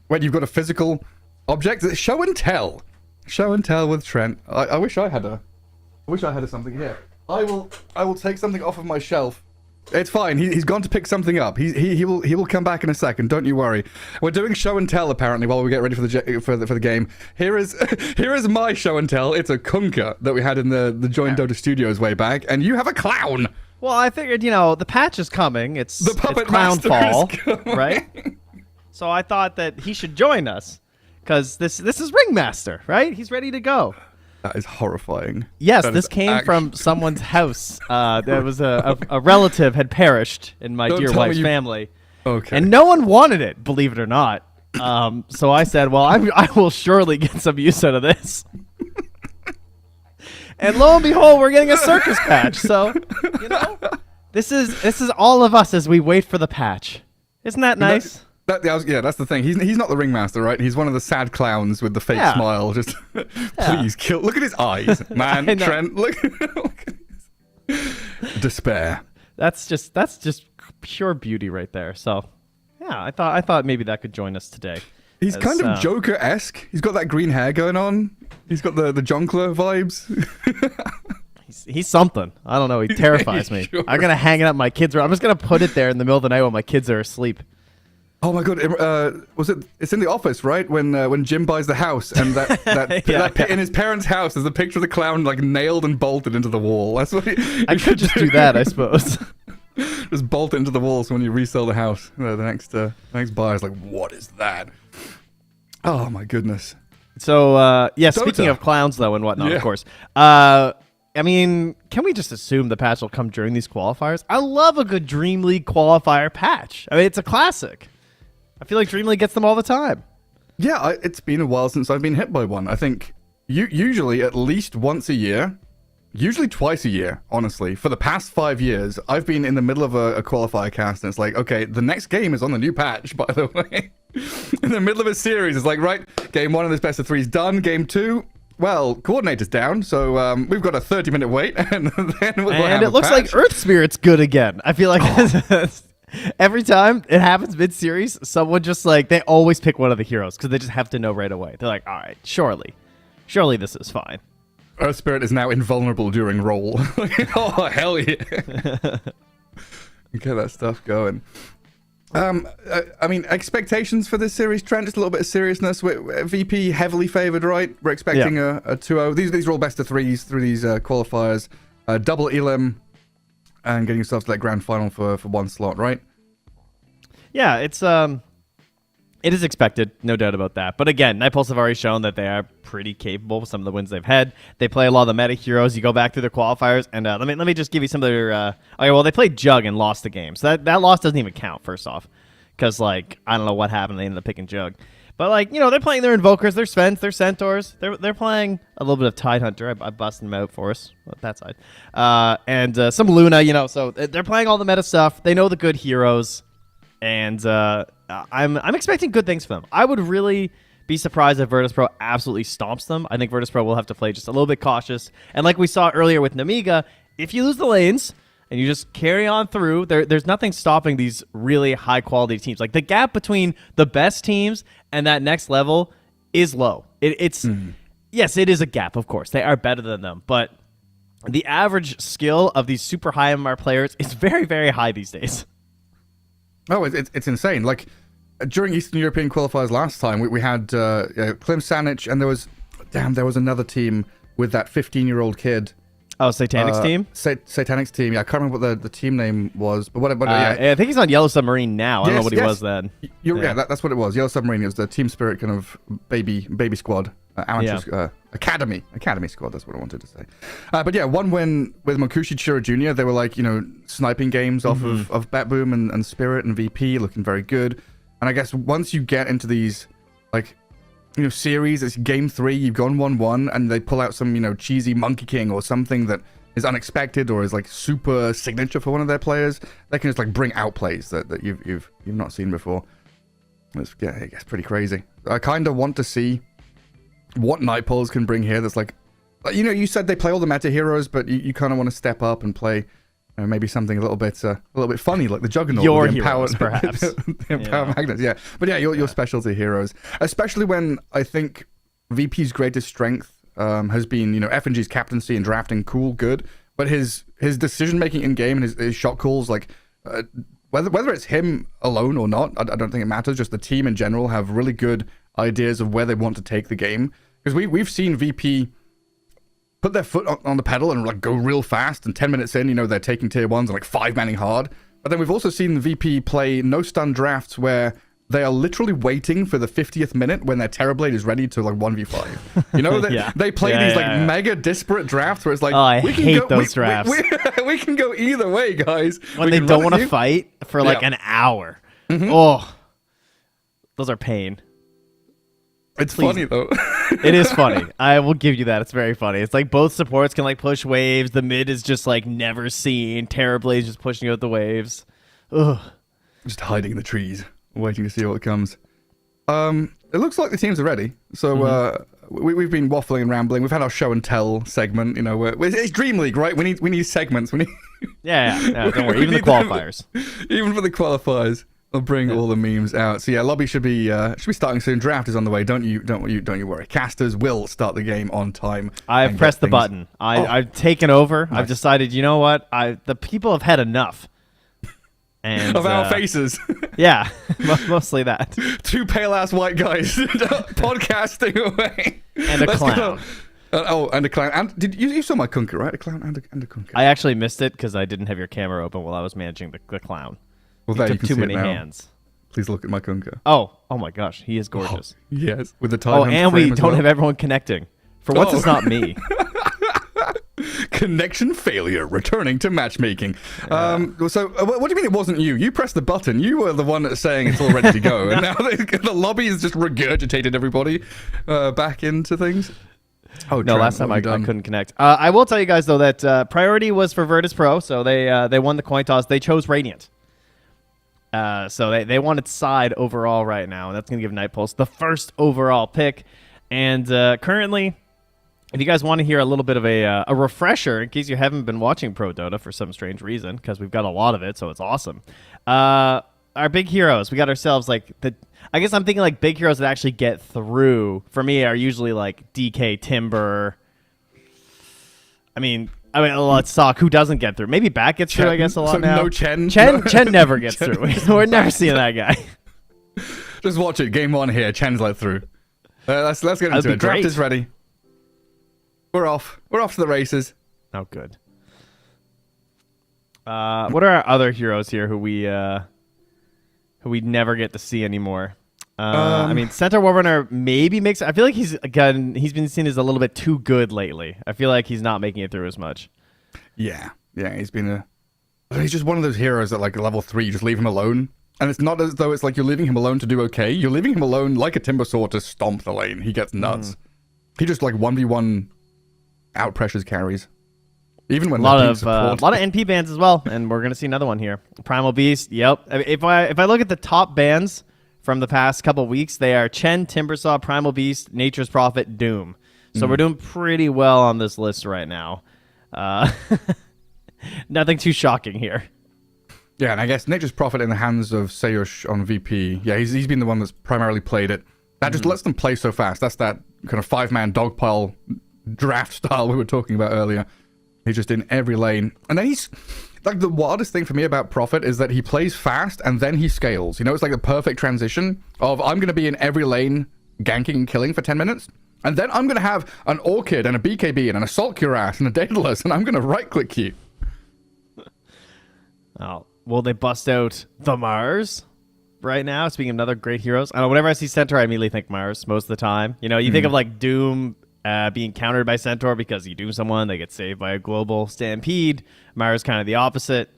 S5: Wait, you've got a physical object? Show and tell. Show and tell with Trent. I wish I had something here. I will take something off of my shelf. It's fine. He's gone to pick something up. He will come back in a second. Don't you worry. We're doing show and tell apparently while we get ready for the game. Here is my show and tell. It's a Kunkka that we had in the Join Dota Studios way back, and you have a clown.
S6: Well, I figured the patch is coming. It's Clown Fall, right? So I thought that he should join us because this is Ringmaster, right? He's ready to go.
S5: That is horrifying.
S6: Yes, this came from someone's house. There was a relative had perished in my dear wife's family.
S5: Okay.
S6: And no one wanted it, believe it or not. So I said, well, I will surely get some use out of this. And lo and behold, we're getting a circus patch. So, This is all of us as we wait for the patch. Isn't that nice?
S5: That's the thing. He's not the ringmaster, right? He's one of the sad clowns with the fake smile. Just please kill. Look at his eyes, man. Trent, look at his despair.
S6: That's just pure beauty right there. So, yeah, I thought maybe that could join us today.
S5: He's kind of Joker-esque. He's got that green hair going on. He's got the Jonkler vibes.
S6: He's something. I don't know. He terrifies me.
S5: Sure.
S6: I'm gonna hang it up. My kids are. I'm just gonna put it there in the middle of the night when my kids are asleep.
S5: Oh my god! Was it? It's in The Office, right? When Jim buys the house and that in his parents' house, there's a picture of the clown like nailed and bolted into the wall. That's what
S6: I could just do that, I suppose.
S5: Just bolt it into the wall so when you resell the house, the next buyer is like, what is that? Oh my goodness.
S6: So yeah,
S5: Dota.
S6: speaking of clowns though and whatnot, of course. I mean, can we just assume the patch will come during these qualifiers? I love a good DreamLeague qualifier patch. I mean, it's a classic. I feel like DreamLeague gets them all the time.
S5: Yeah, it's been a while since I've been hit by one. I think usually at least once a year, usually twice a year, honestly. For the past 5 years, I've been in the middle of a qualifier cast, and it's like, okay, the next game is on the new patch, by the way. In the middle of a series, it's like, right, game 1 of this best of 3 is done. Game 2, well, coordinator's down, so we've got a 30-minute wait, and then we'll have
S6: And it looks like Earth Spirit's good again. I feel like every time it happens mid-series, someone just like, they always pick one of the heroes because they just have to know right away. They're like, all right, surely this is fine.
S5: Earth Spirit is now invulnerable during roll. Oh, hell yeah. Get that stuff going. I mean, expectations for this series, Trent, just a little bit of seriousness. VP heavily favored, right? We're expecting a 2-0. These are all best of 3s through these qualifiers. Double elim and getting yourself to that grand final for one slot, right?
S6: Yeah, it is expected, no doubt about that. But again, Nightpulse have already shown that they are pretty capable with some of the wins they've had. They play a lot of the meta heroes. You go back through their qualifiers, and let me just give you some of their. Okay, well, they played Jug and lost the game, so that loss doesn't even count. First off, because like I don't know what happened, they ended up picking Jug. But like they're playing their Invokers, their Svens, their Centaurs. They're playing a little bit of Tidehunter. I busted them out for us that side, and some Luna. So they're playing all the meta stuff. They know the good heroes. And I'm expecting good things for them. I would really be surprised if Virtus.pro absolutely stomps them. I think Virtus.pro will have to play just a little bit cautious. And like we saw earlier with Namiga, if you lose the lanes and you just carry on through, there's nothing stopping these really high-quality teams. Like, the gap between the best teams and that next level is low. Yes, it is a gap, of course. They are better than them. But the average skill of these super high MMR players is very, very high these days.
S5: Oh, it's insane. Like, during Eastern European qualifiers last time, we had Klim Sanic, and there was another team with that 15-year-old kid.
S6: Oh, Satanic's team?
S5: Satanic's team. Yeah, I can't remember what the team name was, but whatever.
S6: I think he's on Yellow Submarine now. I don't know what he was then.
S5: That's what it was. Yellow Submarine. It was the Team Spirit kind of baby squad. Amateur academy squad. That's what I wanted to say. But yeah, one win with Mokushi Chira Jr. They were like sniping games off of Batboom and Spirit and VP, looking very good. And I guess once you get into these like series, it's game 3, you've gone 1-1, and they pull out some cheesy Monkey King or something that is unexpected or is like super signature for one of their players. They can just like bring out plays that you've not seen before. It gets pretty crazy. I kind of want to see what Nightpulse can bring here. That's like, you said they play all the meta heroes, but you kind of want to step up and play maybe something a little bit funny, like the Juggernaut.
S6: Your heroes, perhaps.
S5: The Empower Magnets, yeah. But yeah, your specialty heroes. Especially when I think VP's greatest strength has been, FNG's captaincy and drafting, cool, good. But his decision-making in-game and his shot calls, like, whether it's him alone or not, I don't think it matters. Just the team in general have really good ideas of where they want to take the game. Because we've seen VP put their foot on the pedal and like go real fast, and 10 minutes in, they're taking tier 1s and like 5-manning hard. But then we've also seen the VP play no stun drafts where they are literally waiting for the 50th minute when their Terrorblade is ready to like 1v5. They play these mega disparate drafts where it's like,
S6: I hate those drafts.
S5: We can go either way, guys.
S6: When they don't want to fight for like an hour. Oh, those are pain.
S5: It's funny though.
S6: It is funny. I will give you that. It's very funny. It's like both supports can like push waves. The mid is just like never seen. Terrorblade just pushing out the waves. Ugh.
S5: Just hiding in the trees, waiting to see what comes. It looks like the teams are ready. So we've been waffling and rambling. We've had our show and tell segment. You know, it's DreamLeague, right? We need segments. We need
S6: Yeah. Don't worry. Even the qualifiers.
S5: Even for the qualifiers, I'll bring all the memes out. So yeah, lobby should be starting soon. Draft is on the way. Don't you worry. Casters will start the game on time.
S6: I've pressed the button. I've taken over. Nice. I've decided. You know what? The people have had enough. And,
S5: of our faces.
S6: Yeah, mostly that.
S5: Two pale ass white guys podcasting away.
S6: And a clown.
S5: And a clown. And you saw my kunka, right? A clown and a kunka.
S6: I actually missed it because I didn't have your camera open while I was managing the clown.
S5: Well, there
S6: you
S5: you
S6: took
S5: can
S6: too
S5: see
S6: many
S5: it now.
S6: hands.
S5: Please look at my kunka.
S6: Oh my gosh, he is gorgeous.
S5: Oh, yes, with the time.
S6: And we don't have everyone connecting. For once, it's not me.
S5: Connection failure, returning to matchmaking. So what do you mean it wasn't you? You pressed the button. You were the one that's saying it's all ready to go. And now the lobby has just regurgitated everybody back into things. Oh,
S6: no, last time I couldn't connect. I will tell you guys, though, that priority was for Virtus Pro, so they won the coin toss. They chose Radiant. So they wanted side overall right now, and that's going to give Night Pulse the first overall pick. And currently, if you guys want to hear a little bit of a refresher, in case you haven't been watching Pro Dota for some strange reason, because we've got a lot of it, so it's awesome. Our big heroes, we got ourselves like I guess I'm thinking like big heroes that actually get through. For me, are usually like DK, Timber. I mean, let's talk. Who doesn't get through? Maybe Bat gets through. I guess a lot
S5: so
S6: now.
S5: No Chen.
S6: Chen never gets through. We're never seeing that guy.
S5: Just watch it. Game 1 here. Chen's let through. Let's get into it. Draft is ready. We're off. We're off to the races.
S6: Oh, good. What are our other heroes here who we never get to see anymore? I mean, Centaur Warrunner maybe makes. I feel like he's been seen as a little bit too good lately. I feel like he's not making it through as much.
S5: Yeah, he's just one of those heroes that like level 3, you just leave him alone. And it's not as though it's like you're leaving him alone to do okay. You're leaving him alone like a Timber Saw to stomp the lane. He gets nuts. He just like 1v1 out pressures carries. Even when
S6: a lot of NP bans as well, and we're gonna see another one here. Primal Beast. Yep. If I look at the top bans from the past couple weeks, they are Chen, Timbersaw, Primal Beast, Nature's Prophet, Doom. So we're doing pretty well on this list right now. Nothing too shocking here.
S5: Yeah, and I guess Nature's Prophet in the hands of Sayush on VP. Yeah, he's been the one that's primarily played it. That just lets them play so fast. That's that kind of 5-man dogpile draft style we were talking about earlier. He's just in every lane. And then he's... Like, the wildest thing for me about Prophet is that he plays fast and then he scales. You know, it's like the perfect transition of I'm going to be in every lane ganking and killing for 10 minutes. And then I'm going to have an Orchid and a BKB and an Assault Cuirass and a Daedalus, and I'm going to right-click you.
S6: Oh, will they bust out the Mars right now? Speaking of another great heroes. I don't know, whenever I see Centaur, I immediately think Mars most of the time. You know, you think of like Doom being countered by Centaur because you doom someone, they get saved by a global stampede. Mars kind of the opposite.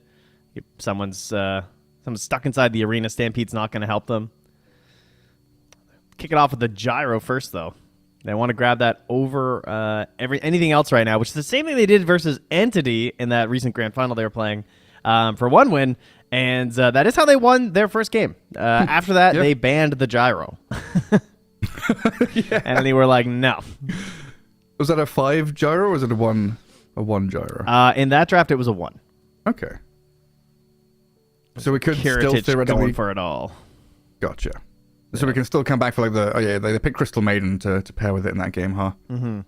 S6: Someone's stuck inside the arena, stampede's not going to help them. Kick it off with the gyro first, though. They want to grab that over anything else right now, which is the same thing they did versus Entity in that recent grand final they were playing for one win, and that is how they won their first game. After that, they banned the gyro. And they were like, no.
S5: Was that a 5 gyro or was it a 1 gyro?
S6: In that draft, it was a 1.
S5: Okay. So we could
S6: Heritage
S5: still theoretically
S6: going for it all.
S5: Gotcha. So we can still come back for like they picked Crystal Maiden to pair with it in that game, huh? Mm-hmm.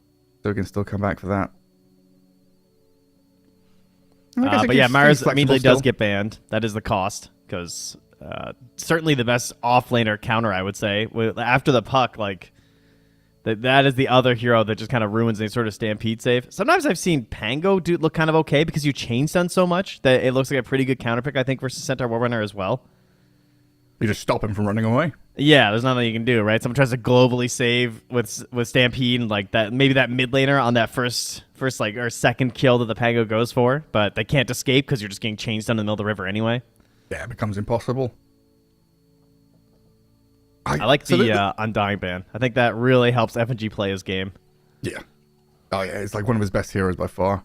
S5: So we can still come back for that.
S6: But yeah, Mars immediately does get banned. That is the cost, because certainly the best offlaner counter, I would say. After the puck, like that is the other hero that just kind of ruins any sort of stampede save. Sometimes I've seen Pango look kind of okay because you chain stun so much that it looks like a pretty good counter pick, I think, versus Centaur Warrunner as well.
S5: You just stop him from running away.
S6: Yeah, there's nothing you can do, right? Someone tries to globally save with Stampede and like that, maybe that mid laner on that first like or second kill that the Pango goes for, but they can't escape because you're just getting chained down in the middle of the river anyway.
S5: Yeah, it becomes impossible.
S6: I like
S5: so
S6: the Undying ban. I think that really helps FNG play his game.
S5: Yeah. Oh, yeah, it's like one of his best heroes by far.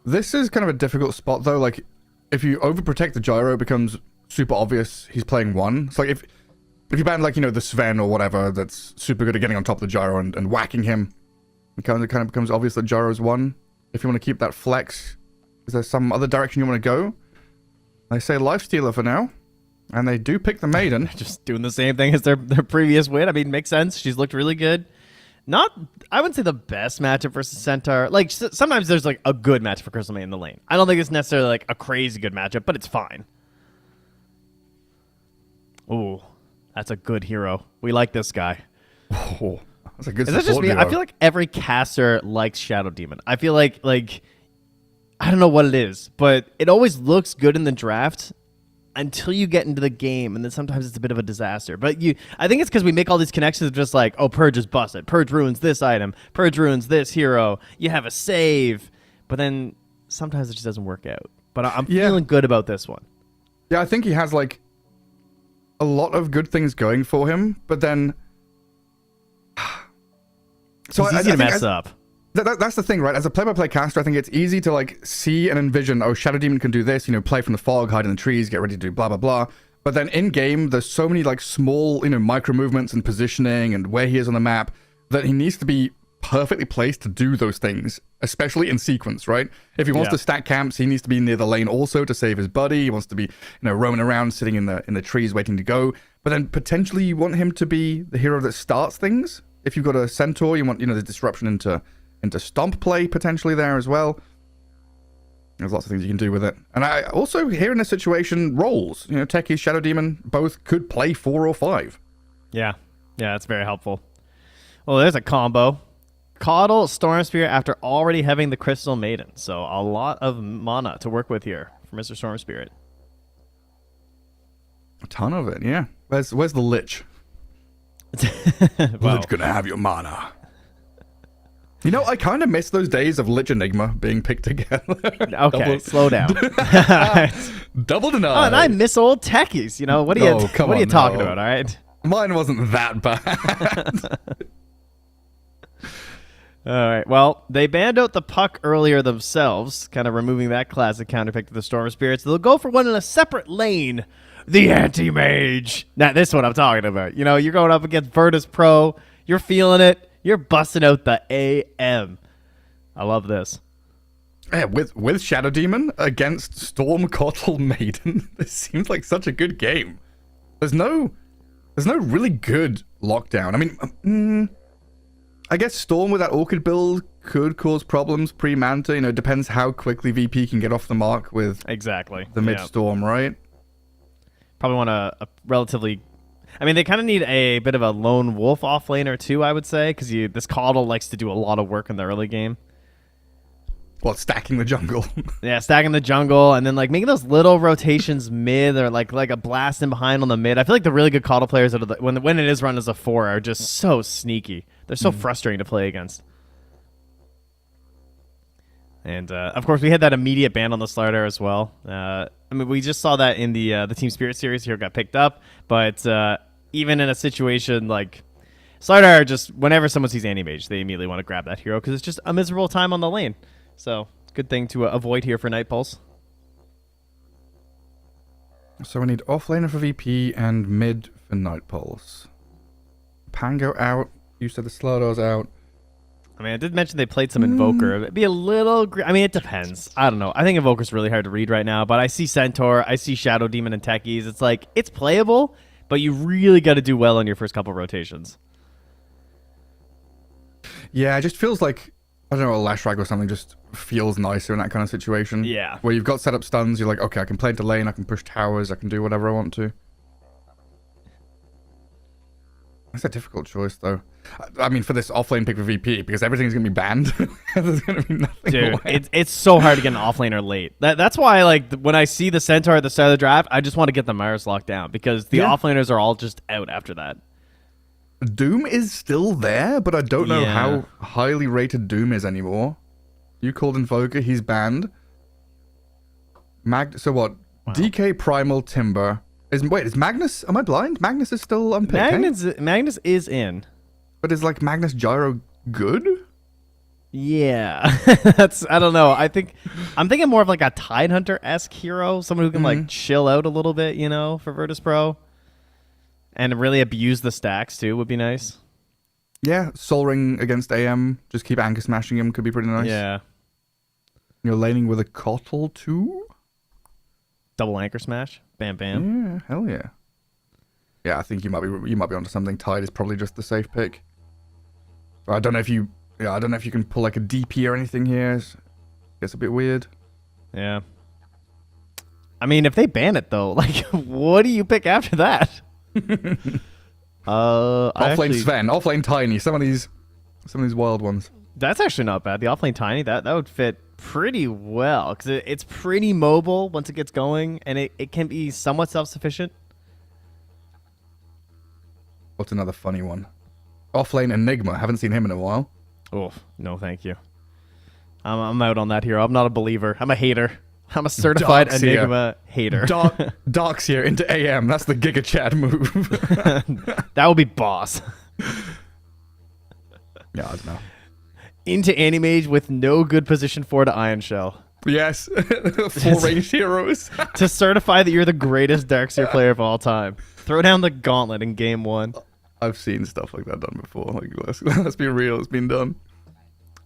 S5: This is kind of a difficult spot, though. Like, if you overprotect the gyro, it becomes super obvious he's playing one. It's like if you ban, like, you know, the Sven or whatever that's super good at getting on top of the gyro and whacking him, it kind of becomes obvious that gyro's one. If you want to keep that flex, is there some other direction you want to go? They say Lifestealer for now. And they do pick the Maiden.
S6: Just doing the same thing as their previous win. I mean, makes sense. She's looked really good. Not, I wouldn't say the best matchup versus Centaur. Like, sometimes there's, like, a good matchup for Crystal Maiden in the lane. I don't think it's necessarily, like, a crazy good matchup, but it's fine. Ooh, that's a good hero. We like this guy.
S5: Oh, that's a good
S6: Is that just
S5: support
S6: me?
S5: duo.
S6: I feel like every caster likes Shadow Demon. I feel like, I don't know what it is, but it always looks good in the draft until you get into the game, and then sometimes it's a bit of a disaster. But I think it's because we make all these connections of just like, oh, Purge is busted. Purge ruins this item. Purge ruins this hero. You have a save. But then sometimes it just doesn't work out. But I'm feeling good about this one.
S5: Yeah, I think he has, like, a lot of good things going for him, but then...
S6: So it's easy to mess up.
S5: That's the thing, right? As a play-by-play caster, I think it's easy to, like, see and envision, oh, Shadow Demon can do this, you know, play from the fog, hide in the trees, get ready to do blah, blah, blah. But then in-game, there's so many, like, small, you know, micro-movements and positioning and where he is on the map that he needs to be perfectly placed to do those things, especially in sequence, right? If he wants to stack camps, he needs to be near the lane also to save his buddy. He wants to be, you know, roaming around, sitting in the trees waiting to go. But then potentially you want him to be the hero that starts things. If you've got a Centaur, you want, you know, the disruption into stomp play potentially there as well. There's lots of things you can do with it. And I also, here in this situation, roles. You know, Techies, Shadow Demon, both could play 4 or 5.
S6: Yeah, that's very helpful. Well, there's a combo. Coddle Storm Spirit after already having the Crystal Maiden. So a lot of mana to work with here for Mr. Storm Spirit.
S5: A ton of it, yeah. Where's the Lich?
S6: Well,
S5: Lich gonna have your mana. You know, I kind of miss those days of Lich Enigma being picked together.
S6: okay, slow down.
S5: Double deny.
S6: Oh, and I miss old techies. You know, what are you talking about, all right?
S5: Mine wasn't that bad.
S6: All right, well, they banned out the Puck earlier themselves, kind of removing that classic counterpick to the Storm Spirits. They'll go for one in a separate lane, the Anti-Mage. Now, this is what I'm talking about. You know, you're going up against Virtus Pro, you're feeling it. You're busting out the AM. I love this.
S5: Yeah, with Shadow Demon against Storm Coddle Maiden, this seems like such a good game. There's no really good lockdown. I mean, I guess Storm with that Orchid build could cause problems pre-Manta. You know, it depends how quickly VP can get off the mark with
S6: the
S5: mid-Storm, right?
S6: Probably want a relatively... I mean, they kind of need a bit of a lone wolf offlaner too, I would say, because this Coddle likes to do a lot of work in the early game.
S5: What, stacking the jungle?
S6: Yeah, stacking the jungle, and then like making those little rotations mid, or like a blast in behind on the mid. I feel like the really good Coddle players that are when it is run as a 4 are just so sneaky. They're so frustrating to play against. And of course, we had that immediate ban on the Slardar as well. I mean, we just saw that in the Team Spirit series. Here got picked up, but even in a situation like Slardar, just whenever someone sees Anti-Mage, they immediately want to grab that hero because it's just a miserable time on the lane. So good thing to avoid here for Night Pulse.
S5: So we need offlaner for VP and mid for Night Pulse. Pango out. You said the Slardar's out.
S6: I mean, I did mention they played some Invoker. It'd be a little... I mean, it depends. I don't know. I think Invoker's really hard to read right now, but I see Centaur, I see Shadow Demon and Techies. It's like, it's playable, but you really got to do well on your first couple rotations.
S5: Yeah, it just feels like, I don't know, a Lash Rag or something just feels nicer in that kind of situation.
S6: Yeah.
S5: Where you've got set up stuns, you're like, okay, I can play into lane, I can push towers, I can do whatever I want to. That's a difficult choice, though. I mean, for this offlane pick for VP, because everything's going to be banned. There's going to be nothing.
S6: Dude, it's so hard to get an offlaner late. That's why, like, when I see the Centaur at the start of the draft, I just want to get the Myers locked down, because the offlaners are all just out after that.
S5: Doom is still there, but I don't know how highly rated Doom is anymore. You called Invoker, he's banned. So what? Wow. DK Primal Timber, Is Magnus? Am I blind? Magnus is still unpicked.
S6: Magnus is in.
S5: But is like Magnus Gyro good?
S6: Yeah, I don't know. I'm thinking more of like a Tidehunter-esque hero, someone who can like chill out a little bit, for Virtus Pro, and really abuse the stacks too would be nice.
S5: Yeah, Soul Ring against AM, just keep anchor smashing him could be pretty nice.
S6: Yeah,
S5: You're laning with a Kotl too.
S6: double anchor smash, bam bam.
S5: Yeah, hell yeah. Yeah, I think you might be onto something. Tide is probably just the safe pick. I don't know if you can pull like a DP or anything here. It's a bit weird.
S6: Yeah. I mean, if they ban it though, like, what do you pick after that?
S5: Offlane Sven, offlane Tiny. Some of these wild ones.
S6: That's actually not bad. The offlane Tiny, that would fit pretty well because it's pretty mobile once it gets going, and it can be somewhat self-sufficient.
S5: What's another funny one? Offlane Enigma. Haven't seen him in a while.
S6: Oh, no, thank you. I'm out on that hero. I'm not a believer. I'm a hater. I'm a certified
S5: Darkseer.
S6: Enigma hater.
S5: Darkseer into AM. That's the Giga Chad move.
S6: That would be boss.
S5: Yeah, I don't know.
S6: Into Animage with no good position for to Iron Shell.
S5: Yes. Full range heroes.
S6: To certify that you're the greatest Darkseer player of all time. Throw down the gauntlet in game 1.
S5: I've seen stuff like that done before. Like, let's be real. It's been done.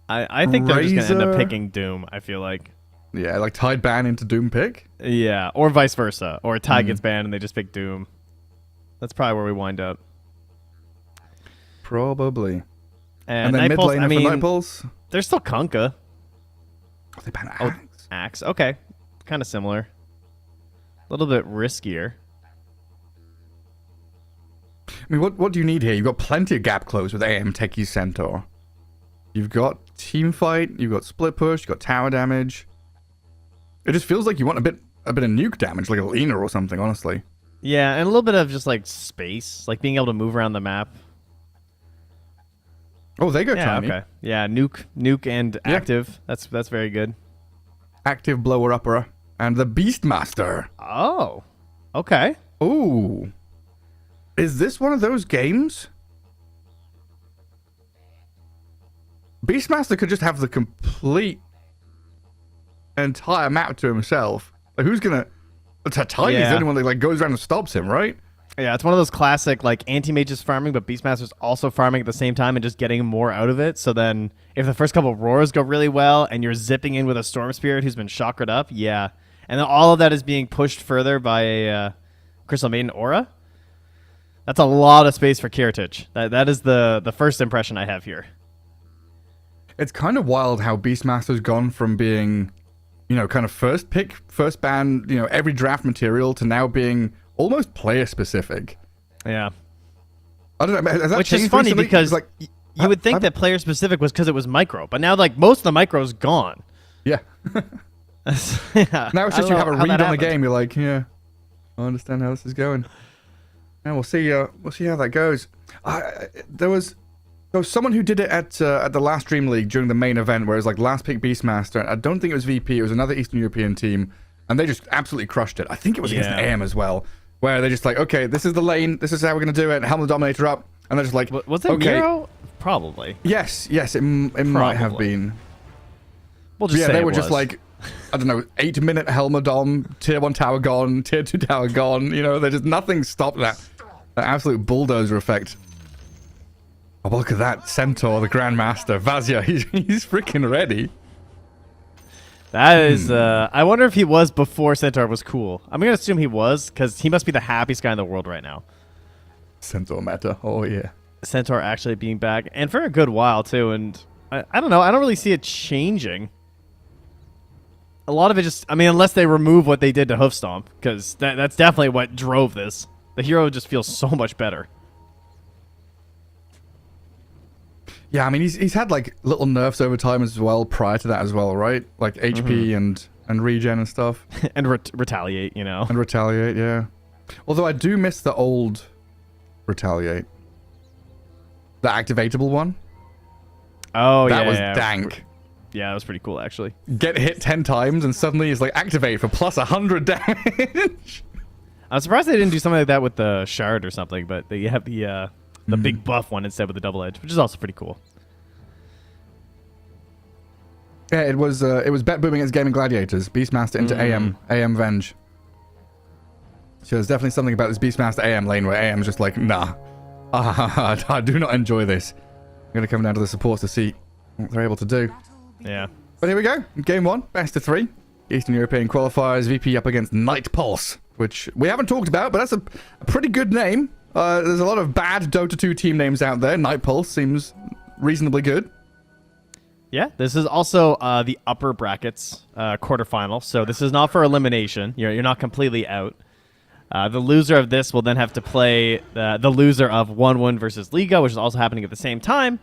S6: I think they're just going to end up
S5: Razor.
S6: picking Doom, I feel like.
S5: Yeah, like Tide ban into Doom pick.
S6: Yeah, or vice versa. Or Tide gets banned and they just pick Doom. That's probably where we wind up.
S5: Probably.
S6: And
S5: then mid
S6: Nightpulse,
S5: lane
S6: I
S5: for
S6: mean,
S5: Nightpulse.
S6: there's still Kunkka.
S5: Oh, they ban Axe.
S6: Axe, okay. Kind of similar. A little bit riskier.
S5: I mean, what do you need here? You've got plenty of gap close with AM Techie Centaur. You've got team fight. You've got split push. You've got tower damage. It just feels like you want a bit of nuke damage, like a Lena or something. Honestly.
S6: Yeah, and a little bit of just like space, like being able to move around the map.
S5: Oh, they go
S6: Yeah,
S5: tiny.
S6: okay. Yeah, nuke and active. That's very good.
S5: Active blower upper and the Beastmaster.
S6: Oh, okay.
S5: Ooh. Is this one of those games? Beastmaster could just have the complete entire map to himself. Like, who's gonna... Tiny's the only one that like goes around and stops him, right?
S6: Yeah, it's one of those classic, like, anti-mages farming, but Beastmaster's also farming at the same time and just getting more out of it. So then, if the first couple of roars go really well, and you're zipping in with a Storm Spirit who's been chakred up, yeah. And then all of that is being pushed further by a Crystal Maiden Aura. That's a lot of space for Kiritich. That is the first impression I have here.
S5: It's kind of wild how Beastmaster's gone from being, kind of first pick, first ban, every draft material to now being almost player specific.
S6: Yeah.
S5: I don't know. Has that
S6: Which is
S5: changed
S6: funny
S5: recently?
S6: because
S5: Like,
S6: you would think that player specific was because it was micro, but now like most of the micro's gone.
S5: yeah.
S6: Yeah,
S5: Now it's
S6: I
S5: just
S6: don't
S5: you have
S6: know
S5: a
S6: how
S5: read
S6: that
S5: on the
S6: happened.
S5: game. You're like, yeah, I understand how this is going. And we'll see. We'll see how that goes. There was someone who did it at the last DreamLeague during the main event, where it was like last pick Beastmaster. I don't think it was VP. It was another Eastern European team, and they just absolutely crushed it. I think it was against AM as well, where they're just like, okay, this is the lane. This is how we're gonna do it. Helm the Dominator up, and they're just like,
S6: Was it
S5: okay,
S6: Miro? Probably.
S5: yes, it might have
S6: Probably.
S5: been.
S6: We'll just
S5: Yeah,
S6: say
S5: they
S6: it
S5: were just
S6: was.
S5: like, I don't know, 8-minute Helma Dom, tier 1 tower gone, tier 2 tower gone. They just nothing stopped that absolute bulldozer effect. Oh, look at that Centaur, the Grandmaster, Vazia. He's freaking ready.
S6: That is, I wonder if he was before Centaur was cool. I'm going to assume he was, because he must be the happiest guy in the world right now.
S5: Centaur meta. Oh yeah.
S6: Centaur actually being back, and for a good while, too, and I don't know, I don't really see it changing. A lot of it just, unless they remove what they did to Hoofstomp, because that's definitely what drove this. The hero just feels so much better.
S5: Yeah, he's had like little nerfs over time as well prior to that as well, right? Like HP and regen and stuff.
S6: And retaliate,
S5: And retaliate, yeah. Although I do miss the old retaliate. The activatable one.
S6: Oh,
S5: That
S6: yeah.
S5: was
S6: yeah.
S5: dank.
S6: Yeah, that was pretty cool, actually.
S5: Get hit 10 times and suddenly it's like activate for plus 100 damage.
S6: I'm surprised they didn't do something like that with the shard or something, but they have the big buff one instead with the double edge, which is also pretty cool.
S5: Yeah, it was bet booming against Gaming Gladiators. Beastmaster into AM Venge. So there's definitely something about this Beastmaster AM lane where AM is just like, nah, I do not enjoy this. I'm going to come down to the supports to see what they're able to do.
S6: Yeah.
S5: But here we go. Game 1, best of 3. Eastern European qualifiers, VP up against Night Pulse, which we haven't talked about, but that's a pretty good name. There's a lot of bad Dota 2 team names out there. Night Pulse seems reasonably good.
S6: Yeah, this is also the upper brackets quarterfinal, so this is not for elimination. You're not completely out. The loser of this will then have to play the loser of 1-1 versus Liga, which is also happening at the same time.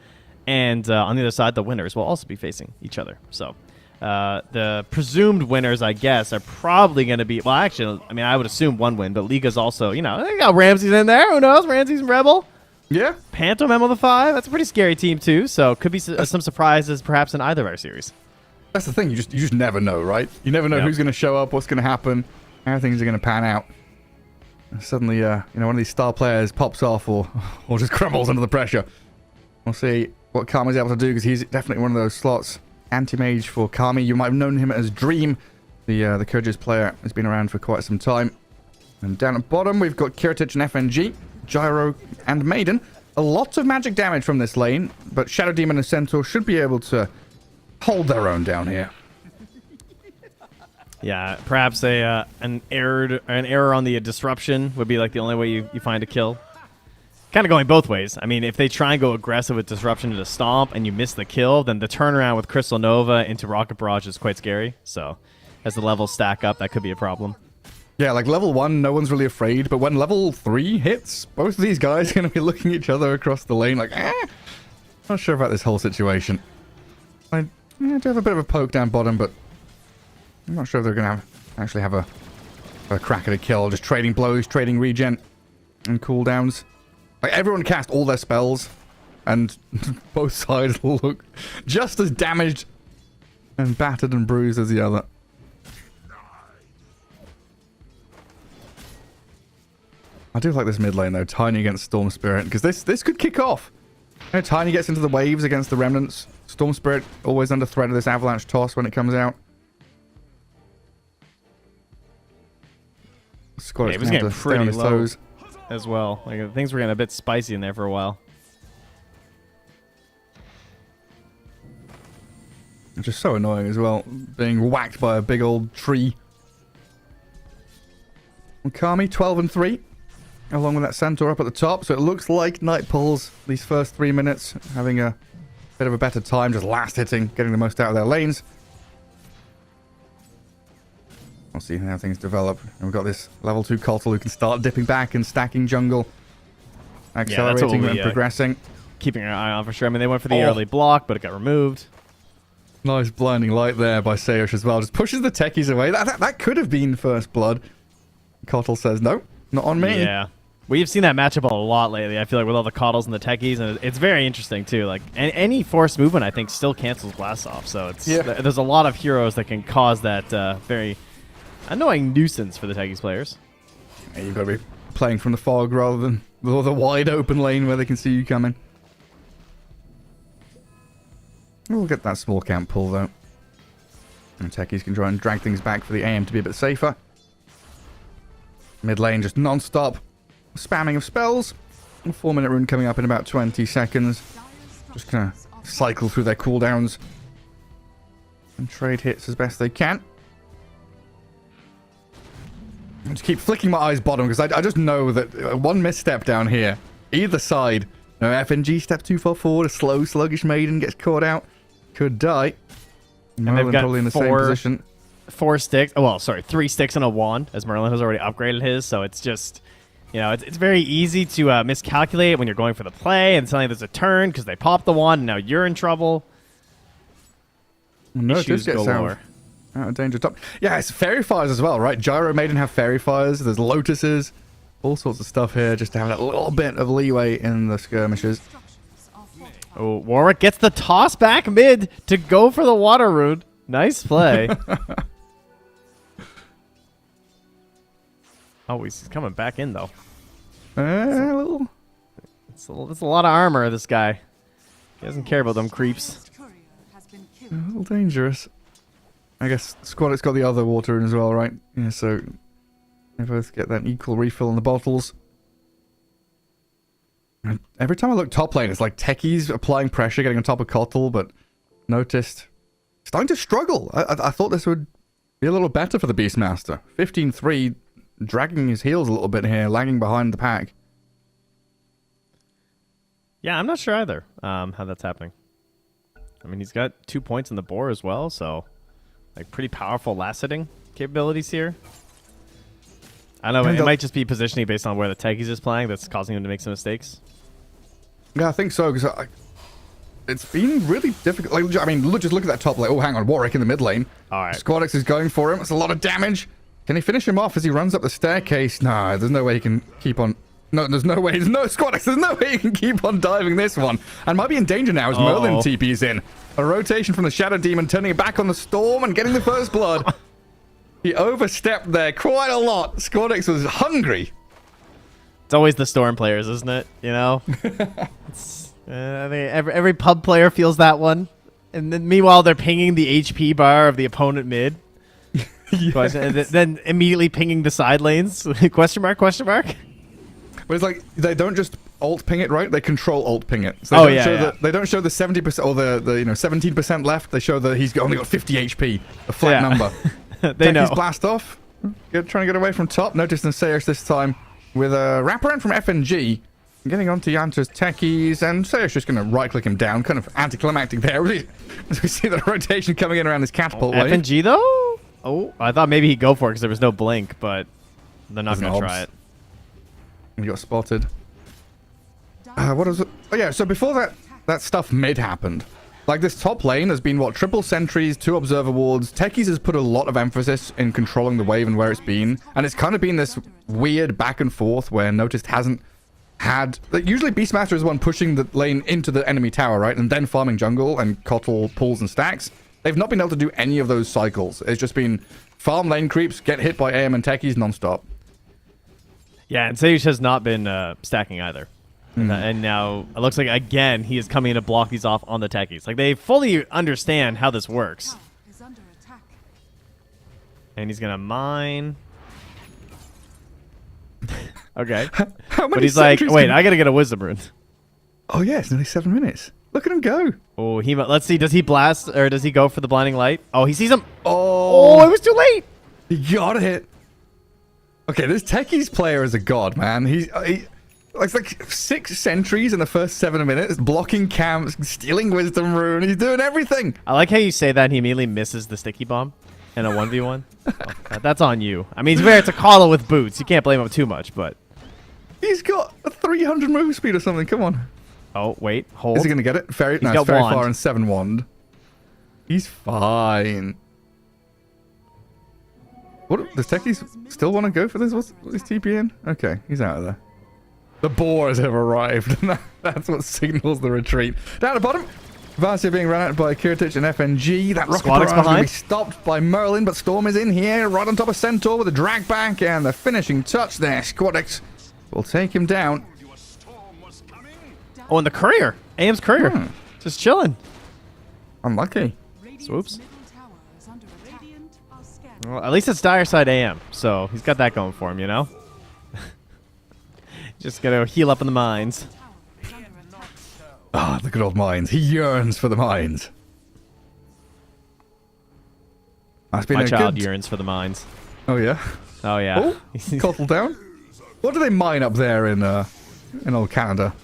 S6: And on the other side, the winners will also be facing each other. So the presumed winners, I guess, are probably going to be... Well, actually, I mean, I would assume 1 win, but Liga's also, you know, they got Ramses in there. Who knows? Ramses and Rebel.
S5: Yeah.
S6: Panto Memo the 5. That's a pretty scary team, too. So could be some surprises, perhaps, in either of our series.
S5: That's the thing. You just never know, right? You never know who's going to show up, what's going to happen, how things are going to pan out. And suddenly, you know, one of these star players pops off or just crumbles under the pressure. We'll see what Kami's able to do, because he's definitely one of those slots. Anti-mage for Kami. You might have known him as Dream, the Kyrgyz player. Has been around for quite some time. And down at bottom, we've got Kiritich and FNG, Gyro and Maiden. A lot of magic damage from this lane, but Shadow Demon and Centaur should be able to hold their own down here.
S6: Yeah, perhaps an error on the disruption would be like the only way you find a kill. Kind of going both ways. I mean, if they try and go aggressive with disruption into stomp and you miss the kill, then the turnaround with Crystal Nova into Rocket Barrage is quite scary. So as the levels stack up, that could be a problem.
S5: Yeah, like level 1, no one's really afraid, but when level 3 hits, both of these guys are going to be looking at each other across the lane like, not sure about this whole situation. I do have a bit of a poke down bottom, but I'm not sure if they're going to actually have a crack at a kill. Just trading blows, trading regen, and cooldowns. Like, everyone cast all their spells, and both sides look just as damaged and battered and bruised as the other. I do like this mid lane, though. Tiny against Storm Spirit, because this could kick off. You know, Tiny gets into the waves against the Remnants. Storm Spirit always under threat of this Avalanche toss when it comes out. Squad
S6: Yeah, he was getting pretty low as well. Like, things were getting a bit spicy in there for a while.
S5: It's just so annoying as well, being whacked by a big old tree. Kami, 12-3, along with that Centaur up at the top. So it looks like Night Pulse, these first 3 minutes, having a bit of a better time, just last hitting, getting the most out of their lanes. We'll see how things develop. And we've got this level 2 Kotal who can start dipping back and stacking jungle. Accelerating and progressing.
S6: Keeping our eye on for sure. I mean, they went for the early block, but it got removed.
S5: Nice blinding light there by Sayush as well. Just pushes the techies away. That could have been first blood. Kotal says, no, not on me.
S6: Yeah. We've seen that matchup a lot lately, I feel like, with all the Kotls and the techies, and it's very interesting, too. Like, any forced movement, I think, still cancels Blast Off, so it's there's a lot of heroes that can cause that very annoying nuisance for the techies players.
S5: Yeah, you've got to be playing from the fog rather than the wide open lane where they can see you coming. We'll get that small camp pull, though. And techies can try and drag things back for the AM to be a bit safer. Mid lane just non-stop spamming of spells. A 4-minute rune coming up in about 20 seconds. Just gonna cycle through their cooldowns and trade hits as best they can. I just keep flicking my eyes bottom because I just know that one misstep down here, either side, no FNG steps too far forward, a slow, sluggish Maiden gets caught out, could die.
S6: And they've got
S5: probably in the same position.
S6: 4 sticks. Oh, well, sorry, 3 sticks and a wand, as Merlin has already upgraded his. So it's just, you know, it's very easy to miscalculate when you're going for the play, and suddenly there's a turn because they pop the wand, and now you're in trouble.
S5: No,
S6: Issues galore.
S5: Out of danger top. Yeah, it's fairy fires as well, right? Gyro Maiden have fairy fires. There's lotuses, all sorts of stuff here, just to have a little bit of leeway in the skirmishes.
S6: Oh, Warwick gets the toss back mid to go for the water rune. Nice play. Oh, he's coming back in, though.
S5: A little.
S6: It's a lot of armor, this guy. He doesn't care about them creeps.
S4: Courier has been
S5: A
S4: killed.
S5: little dangerous. I guess Squad's got the other water in as well, right? Yeah, so they both get that equal refill in the bottles. And every time I look top lane, it's like Techies applying pressure, getting on top of Kotl, but noticed starting to struggle. I thought this would be a little better for the Beastmaster. 15-3, dragging his heels a little bit here, lagging behind the pack.
S6: Yeah, I'm not sure either how that's happening. I mean, he's got 2 points in the boar as well, so like pretty powerful last hitting capabilities here. I don't know, it might just be positioning based on where the Techies is playing that's causing him to make some mistakes.
S5: Yeah, I think so, because it's been really difficult. Like, I mean, just look at that top lane. Oh, hang on, Warwick in the mid lane.
S6: All right.
S5: Squadix is going for him. It's a lot of damage. Can he finish him off as he runs up the staircase? No, there's no way he can keep on... No, there's no way. There's no Squadix. There's no way he can keep on diving this one. And might be in danger now as Merlin TP's in. A rotation from the Shadow Demon, turning it back on the Storm and getting the first blood. He overstepped there quite a lot. Squadix was hungry.
S6: It's always the Storm players, isn't it? You know? I mean, every pub player feels that one. And then meanwhile, they're pinging the HP bar of the opponent mid.
S5: Yes.
S6: And then immediately pinging the side lanes. Question mark, question mark?
S5: But it's like they don't just alt ping it, right? They control alt ping it. So they they don't show the 70% or the 17% left. They show that he's only got 50 HP, a flat number.
S6: They know.
S5: Blast off. Trying to get away from top. Notice Naseus this time with a wraparound from FNG. Getting onto Yanta's Techies, and Seus just going to right-click him down. Kind of anticlimactic there. As we see the rotation coming in around his catapult wave.
S6: FNG, though? Oh, I thought maybe he'd go for it because there was no blink, but they're not going to try it.
S5: He got spotted. What is it? Oh, yeah, so before that stuff mid happened, like this top lane has been, what, triple sentries, 2 observer wards. Techies has put a lot of emphasis in controlling the wave and where it's been. And it's kind of been this weird back and forth where Noticed hasn't had... Like, usually Beastmaster is the one pushing the lane into the enemy tower, right? And then farming jungle and Kotl pulls and stacks. They've not been able to do any of those cycles. It's just been farm lane creeps, get hit by AM and Techies non-stop.
S6: Yeah, and Sage has not been stacking either. And now it looks like, again, he is coming in to block these off on the Techies. Like, they fully understand how this works.
S4: Is under attack.
S6: And he's going to mine. Okay.
S5: How many
S6: But he's like,
S5: sentries
S6: wait,
S5: can-
S6: I got to get a Wisdom Rune.
S5: Oh, yeah, it's nearly 7 minutes. Look at him go.
S6: Oh, let's see. Does he blast or does he go for the blinding light? Oh, he sees him.
S5: Oh,
S6: Oh, it was too late.
S5: he got it. Okay, this Techies player is a god, man. It's like 6 sentries in the first 7 minutes, blocking camps, stealing Wisdom Rune. He's doing everything.
S6: I like how you say that and he immediately misses the sticky bomb in a 1v1. That's on you. I mean, it's a caller with boots. You can't blame him too much, but...
S5: He's got a 300 move speed or something. Come on.
S6: Oh, wait. Hold.
S5: Is he going to get it? No,
S6: got
S5: it's very
S6: wand.
S5: far and 7 wand. He's fine. What? Does Techies still want to go for this? What's his TP in? Okay, he's out of there. The boars have arrived, and that's what signals the retreat. Down the bottom, Vasia being run out by Kiritich and FNG. That rocket barrage will be stopped by Merlin, but Storm is in here, right on top of Centaur with a drag back, and the finishing touch there. Squadix will take him down.
S6: Oh, and the courier. AM's courier. Just chilling.
S5: Unlucky.
S6: Swoops.
S4: Middle tower is under attack. Radiant are scanning.
S6: Well, at least it's dire side AM, so he's got that going for him, you know? Just gotta heal up in the mines.
S4: Tower is under attack.
S5: Ah, the good old mines. He yearns for the mines. That's been
S6: My
S5: a
S6: child
S5: good...
S6: yearns for the mines.
S5: Oh, yeah?
S6: Oh, yeah.
S5: Oh, Kotl down. What do they mine up there in old Canada?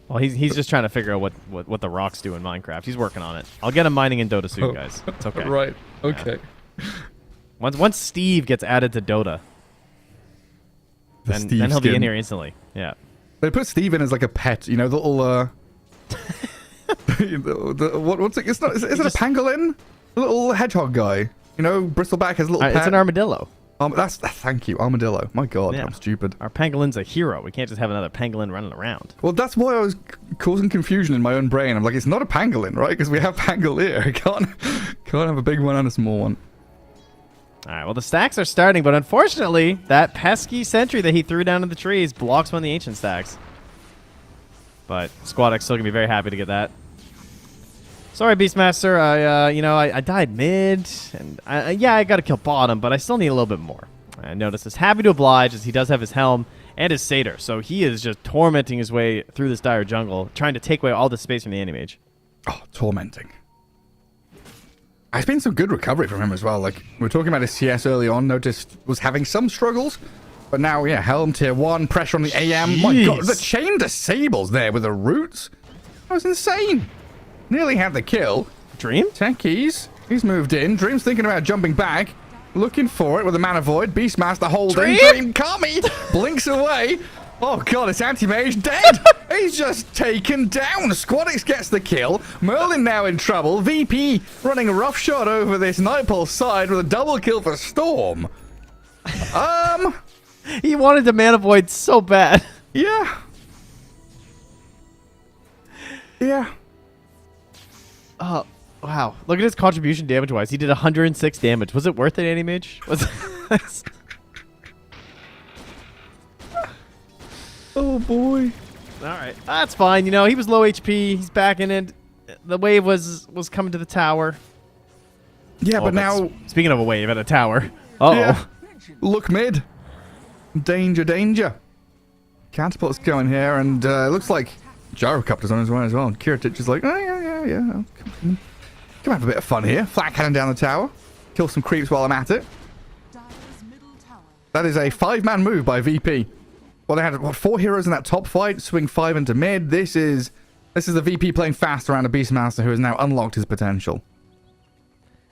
S6: Well, he's just trying to figure out what the rocks do in Minecraft. He's working on it. I'll get him mining in Dota soon, guys. It's okay.
S5: Right. Okay.
S6: Once Steve gets added to Dota, then he'll be in here instantly. Yeah.
S5: They put Steve in as like a pet, you know, the little what's it? It's not. Is it a pangolin? The little hedgehog guy. You know, Bristleback has a little pet.
S6: It's an armadillo.
S5: Thank you, armadillo. My God,
S6: Yeah.
S5: I'm stupid.
S6: Our pangolin's a hero. We can't just have another pangolin running around.
S5: Well, that's why I was causing confusion in my own brain. I'm like, it's not a pangolin, right? Because we have pangolier. Can't have a big one and a small one.
S6: All right, well, the stacks are starting, but unfortunately, that pesky sentry that he threw down in the trees blocks one of the ancient stacks. But Squad X still going to be very happy to get that. Sorry, Beastmaster. I died mid, and I got to kill bottom, but I still need a little bit more. I noticed this. Happy to oblige, as he does have his helm and his satyr, so he is just tormenting his way through this dire jungle, trying to take away all the space from the anti-mage.
S5: Oh, tormenting. It's been some good recovery from him as well. Like, we were talking about his CS early on, noticed was having some struggles. But now, yeah, Helm tier 1, pressure on the AM. My god, the chain disables there with the roots. That was insane. Nearly had the kill.
S6: Dream?
S5: Techies, he's moved in. Dream's thinking about jumping back. Looking for it with a Mana Void. Beastmaster holding. Dream Kami blinks away. Oh god, it's Anti-Mage dead! He's just taken down. Squadix gets the kill. Merlin now in trouble. VP running a rough shot over this Nightpulse side with a double kill for Storm.
S6: He wanted to Mana Void so bad.
S5: Yeah. Yeah.
S6: Oh, wow. Look at his contribution damage-wise. He did 106 damage. Was it worth it, Anti-Mage? Was it?
S5: Oh boy.
S6: All right, that's fine. You know, he was low HP. He's back in it. The wave was coming to the tower.
S5: Yeah, but now...
S6: Speaking of a wave at a tower. Uh-oh.
S5: Yeah. Look mid. Danger, danger. Catapult's going here, and it looks like Gyrocopter's on his way as well. And Kiritich is like, oh, yeah. Come have a bit of fun here. Flat cannon down the tower. Kill some creeps while I'm at it. That is a 5-man move by VP. Well, they had 4 heroes in that top fight. Swing 5 into mid. This is the VP playing fast around a Beastmaster who has now unlocked his potential.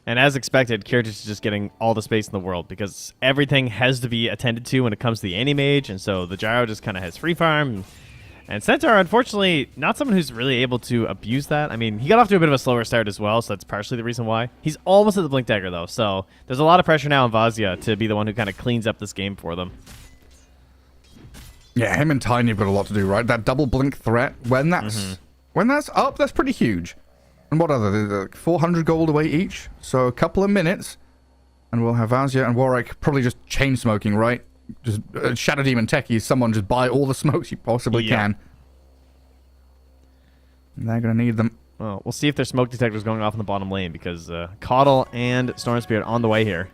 S6: And as expected, Kiritich is just getting all the space in the world because everything has to be attended to when it comes to the anti-mage, and so the Gyro just kind of has free farm. And Centaur, unfortunately, not someone who's really able to abuse that. I mean, he got off to a bit of a slower start as well, so that's partially the reason why. He's almost at the Blink Dagger, though, so there's a lot of pressure now on Vazia to be the one who kind of cleans up this game for them.
S5: Yeah, him and Tiny have got a lot to do, right? That double blink threat, when that's up, that's pretty huge. And what other? They're 400 gold away each, so a couple of minutes, and we'll have Vazia and Warwick probably just chain smoking, right? Just Shadow Demon Techies, someone just buy all the smokes you possibly can. And they're going to need them.
S6: Well, we'll see if there's smoke detectors going off in the bottom lane, because Coddle and Storm Spirit on the way here.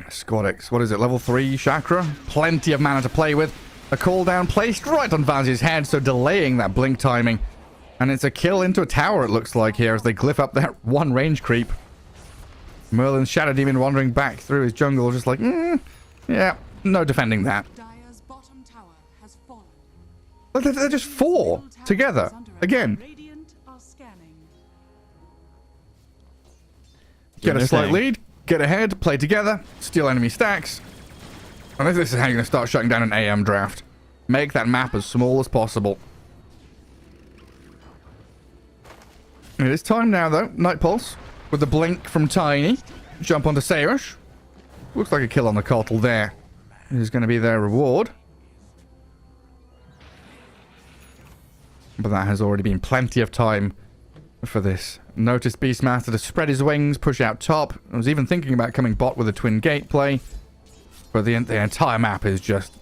S5: Squadix, what is it, level 3 Chakra? Plenty of mana to play with. A cooldown placed right on Vazia's head, so delaying that blink timing. And it's a kill into a tower, it looks like, here, as they glyph up that one range creep. Merlin's Shadow Demon wandering back through his jungle, just like, yeah, no defending that.
S4: Dire's bottom tower has fallen.
S5: But they're just 4 together. Again.
S4: Radiant are scanning.
S5: Get a slight lead, get ahead, play together, steal enemy stacks. And this is how you're going to start shutting down an AM draft. Make that map as small as possible. It is time now, though. Nightpulse with the blink from Tiny. Jump onto Sayrush. Looks like a kill on the Kotl there. This is going to be their reward. But that has already been plenty of time for this. Notice Beastmaster to spread his wings, push out top. I was even thinking about coming bot with a twin gate play. But the entire map is just,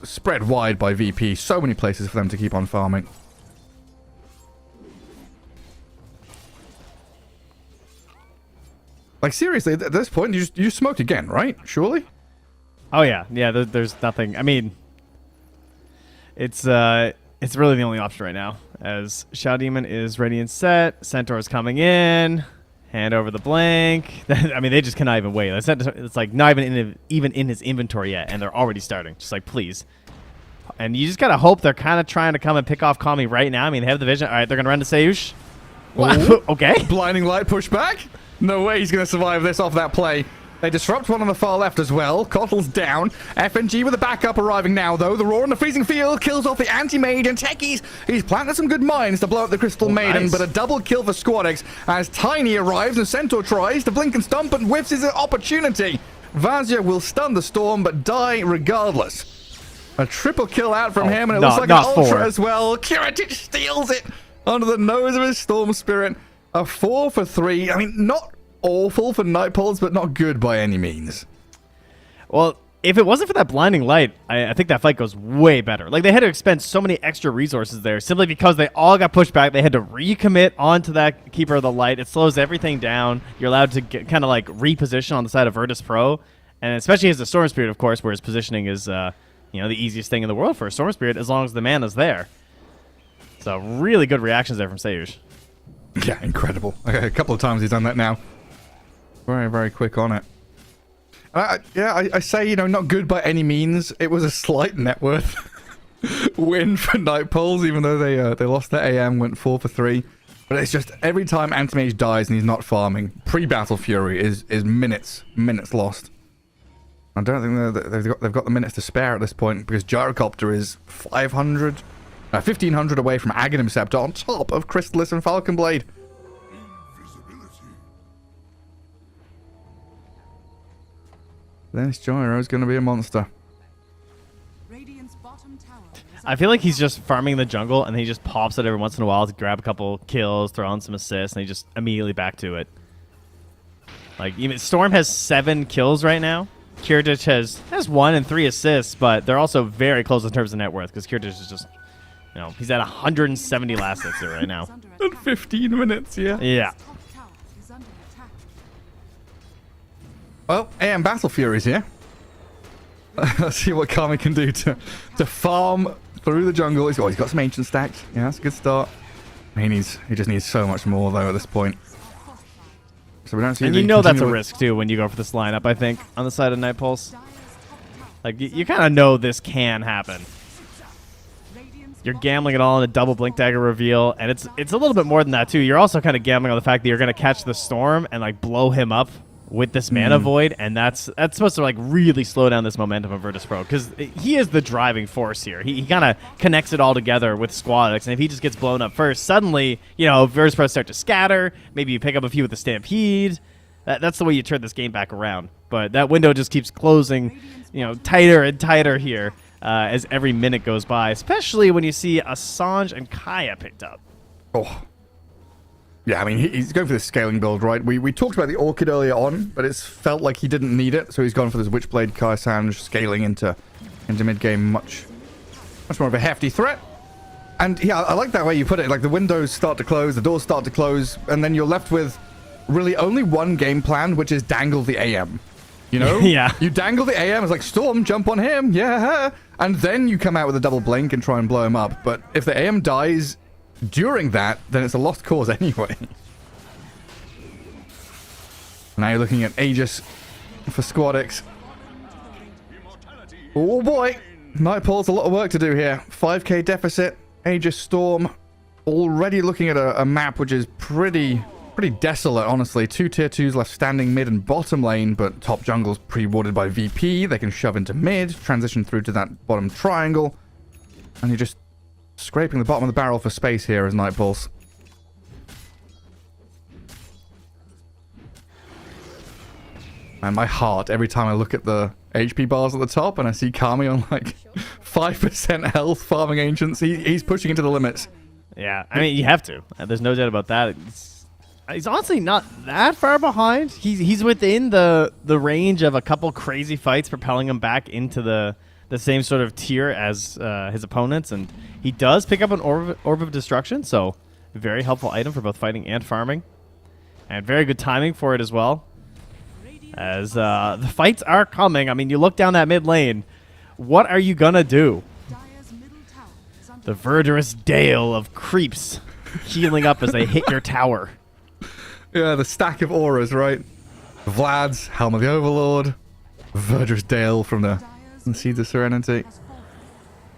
S5: spread wide by VP. So many places for them to keep on farming. Like, seriously, at this point, you smoked again, right? Surely?
S6: Oh, yeah. Yeah, there's nothing. I mean, it's really the only option right now, as Shadow Demon is ready and set. Centaur is coming in. Hand over the blink. I mean, they just cannot even wait. It's like not even in his inventory yet, and they're already starting. Just like, please. And you just gotta hope they're kind of trying to come and pick off Kami right now. I mean, they have the vision. All right, they're gonna run to Sayush. Okay.
S5: Blinding light push back. No way he's going to survive this off that play. They disrupt one on the far left as well. Kotl's down. FNG with a backup arriving now, though. The Roar in the freezing field kills off the anti-mage and Techies. He's planted some good mines to blow up the Crystal Maiden, but a double kill for Squadix as Tiny arrives and Centaur tries to blink and stomp and whiffs his opportunity. Vazia will stun the Storm, but die regardless. A triple kill out from him, and it looks like an Ultra as well. Kiritich steals it under the nose of his Storm Spirit. A 4 for 3. I mean, not awful for Nightpoles, but not good by any means.
S6: Well, if it wasn't for that blinding light, I think that fight goes way better. Like, they had to expend so many extra resources there simply because they all got pushed back. They had to recommit onto that Keeper of the Light. It slows everything down. You're allowed to kind of like reposition on the side of Virtus Pro, and especially as a Storm Spirit, of course, where his positioning is the easiest thing in the world for a Storm Spirit as long as the mana's there. So really good reactions there from Seuj.
S5: Yeah, incredible. Okay, a couple of times he's done that now. Very, very quick on it. I say, not good by any means. It was a slight net worth win for Nightpoles, even though they lost their AM, went 4 for 3. But it's just every time Antimage dies and he's not farming, pre-Battle Fury is minutes lost. I don't think they've got the minutes to spare at this point because Gyrocopter is 1,500 away from Aghanim Scepter on top of Chrysalis and Falcon Blade. This Gyro is going to be a monster.
S4: Radiant's bottom tower is
S6: I feel like he's just farming the jungle, and he just pops it every once in a while to grab a couple kills, throw on some assists, and he just immediately back to it. Like, even Storm has 7 kills right now. Kiritich has 1 and 3 assists, but they're also very close in terms of net worth, because Kiritich is just, he's at 170 last hits right now.
S4: under
S5: In
S4: attack.
S5: 15 minutes, yeah.
S6: Yeah.
S4: Top tower is under attack.
S5: Well, AM Battle Fury's here. Let's see what Kami can do to farm through the jungle. He's got some ancient stacks. Yeah, that's a good start. He just needs so much more though at this point. So we don't see.
S6: And
S5: the
S6: that's a
S5: continual-
S6: risk, too, when you go for this lineup, I think, on the side of Nightpulse. Like, you kind of know this can happen. You're gambling it all in a double Blink Dagger reveal, and it's a little bit more than that, too. You're also kind of gambling on the fact that you're going to catch the Storm and, like, blow him up with this mana void, and that's supposed to, like, really slow down this momentum of Virtus Pro, because he is the driving force here. He kind of connects it all together with Squadix, and if he just gets blown up first, suddenly, Virtus Pro start to scatter, maybe you pick up a few with the Stampede. That's the way you turn this game back around. But that window just keeps closing, tighter and tighter here as every minute goes by, especially when you see Assange and Kaya picked up.
S5: Oh. Yeah, I mean, he's going for this scaling build, right? We talked about the Orchid earlier on, but it's felt like he didn't need it, so he's gone for this Witchblade Kai Sanj scaling into mid-game, much more of a hefty threat. And yeah, I like that way you put it. Like, the windows start to close, the doors start to close, and then you're left with really only one game plan, which is dangle the AM.
S6: Yeah.
S5: You dangle the AM, it's like, Storm, jump on him, yeah. And then you come out with a double blink and try and blow him up. But if the AM dies during that, then it's a lost cause anyway. Now you're looking at Aegis for Squadix. Oh boy, Nightpole's a lot of work to do here. 5k deficit, Aegis Storm. Already looking at a map which is pretty desolate, honestly. 2 tier 2s left standing mid and bottom lane, but top jungle's pre-warded by VP. They can shove into mid, transition through to that bottom triangle, and you're just scraping the bottom of the barrel for space here as Nightpulse. And my heart, every time I look at the HP bars at the top and I see Kami on like 5% health farming ancients, he's pushing into the limits.
S6: Yeah, I mean, you have to. There's no doubt about that. He's honestly not that far behind. He's within the range of a couple crazy fights propelling him back into the same sort of tier as his opponents, and he does pick up an Orb of Destruction, so very helpful item for both fighting and farming, and very good timing for it as well, as the fights are coming. I mean, you look down that mid lane, what are you gonna do?
S4: Dire's middle tower is under
S6: The verdurous dale of creeps healing up as they hit your tower.
S5: Yeah, the stack of auras, right? Vlad's Helm of the Overlord, Verdurous Dale from the Seeds of Serenity.
S4: has fallen.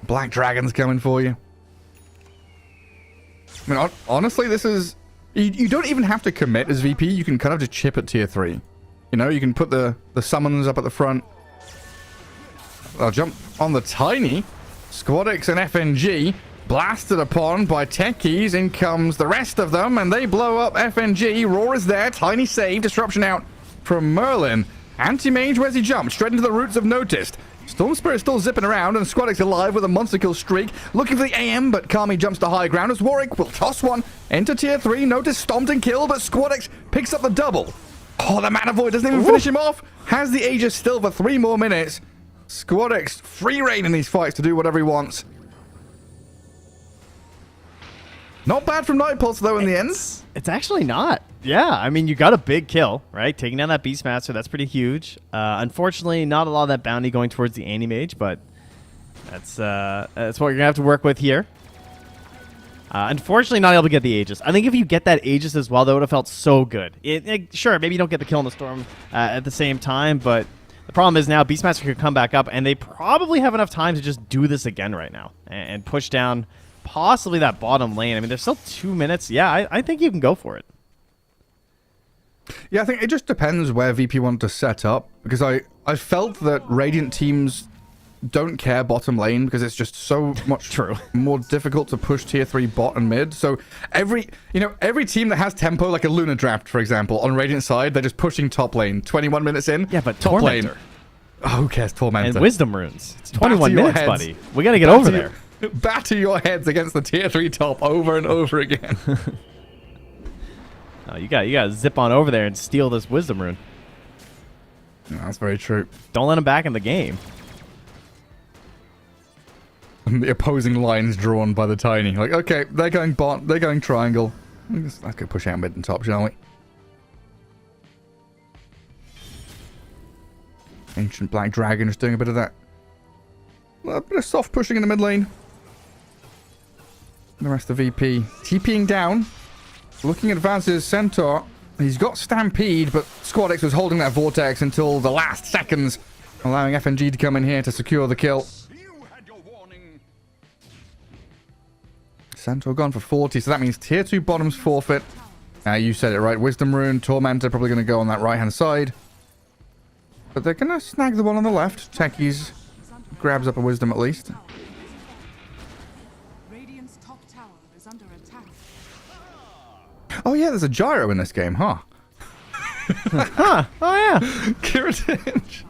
S5: Black Dragon's coming for you. I mean, honestly, this is... You don't even have to commit as VP. You can kind of just chip at tier 3. You can put the summons up at the front. I'll jump on the Tiny. Squadix and FNG blasted upon by techies. In comes the rest of them, and they blow up FNG. Roar is there. Tiny save. Disruption out from Merlin. Anti-Mage, where's he jumped? Straight into the roots of Noticed. Storm Spirit still zipping around, and Squadix alive with a monster kill streak. Looking for the AM, but Kami jumps to high ground as Warwick will toss one into tier 3. Notice stomped and killed, but Squadix picks up the double. Oh, the Mana Void doesn't even finish him off. Has the Aegis still for 3 more minutes. Squad X free reign in these fights to do whatever he wants. Not bad from Nightpulse, though, in the end.
S6: It's actually not. Yeah, I mean, you got a big kill, right? Taking down that Beastmaster, that's pretty huge. Unfortunately, not a lot of that bounty going towards the Anti-Mage, but that's what you're going to have to work with here. Unfortunately, not able to get the Aegis. I think if you get that Aegis as well, that would have felt so good. Sure, maybe you don't get the kill in the Storm at the same time, but the problem is now Beastmaster could come back up, and they probably have enough time to just do this again right now and push down possibly that bottom lane. I mean, there's still 2 minutes. Yeah, I think you can go for it.
S5: Yeah, I think it just depends where VP want to set up, because I felt that Radiant teams don't care bottom lane because it's just so much more difficult to push tier 3 bot and mid. So every team that has tempo, like a Luna Draft, for example, on Radiant side, they're just pushing top lane. 21 minutes in,
S6: yeah, but
S5: top
S6: Tormentor.
S5: lane. Oh, who cares, Tormentor?
S6: And Wisdom Runes. It's 21 minutes, buddy. We got to get over there.
S5: Batter your heads against the tier 3 top over and over again.
S6: Oh, you got to zip on over there and steal this Wisdom Rune.
S5: No, that's very true.
S6: Don't let him back in the game.
S5: And the opposing lines drawn by the Tiny. Like, okay, they're going bot, they're going triangle. Let's go push out mid and top, shall we? Ancient Black Dragon just doing a bit of that. A bit of soft pushing in the mid lane. The rest of VP TPing down. Looking at advances Centaur. He's got Stampede, but Squad X was holding that Vortex until the last seconds, allowing FNG to come in here to secure the kill. Centaur gone for 40, so that means tier 2 bottoms forfeit. You said it right. Wisdom Rune, Tormentor probably going to go on that right-hand side. But they're going to snag the one on the left. Techies grabs up a Wisdom at least.
S4: Radiant's top tower is under attack.
S5: Oh yeah, there's a gyro in this game, huh?
S6: Huh. Oh, yeah.
S5: Kiritinge.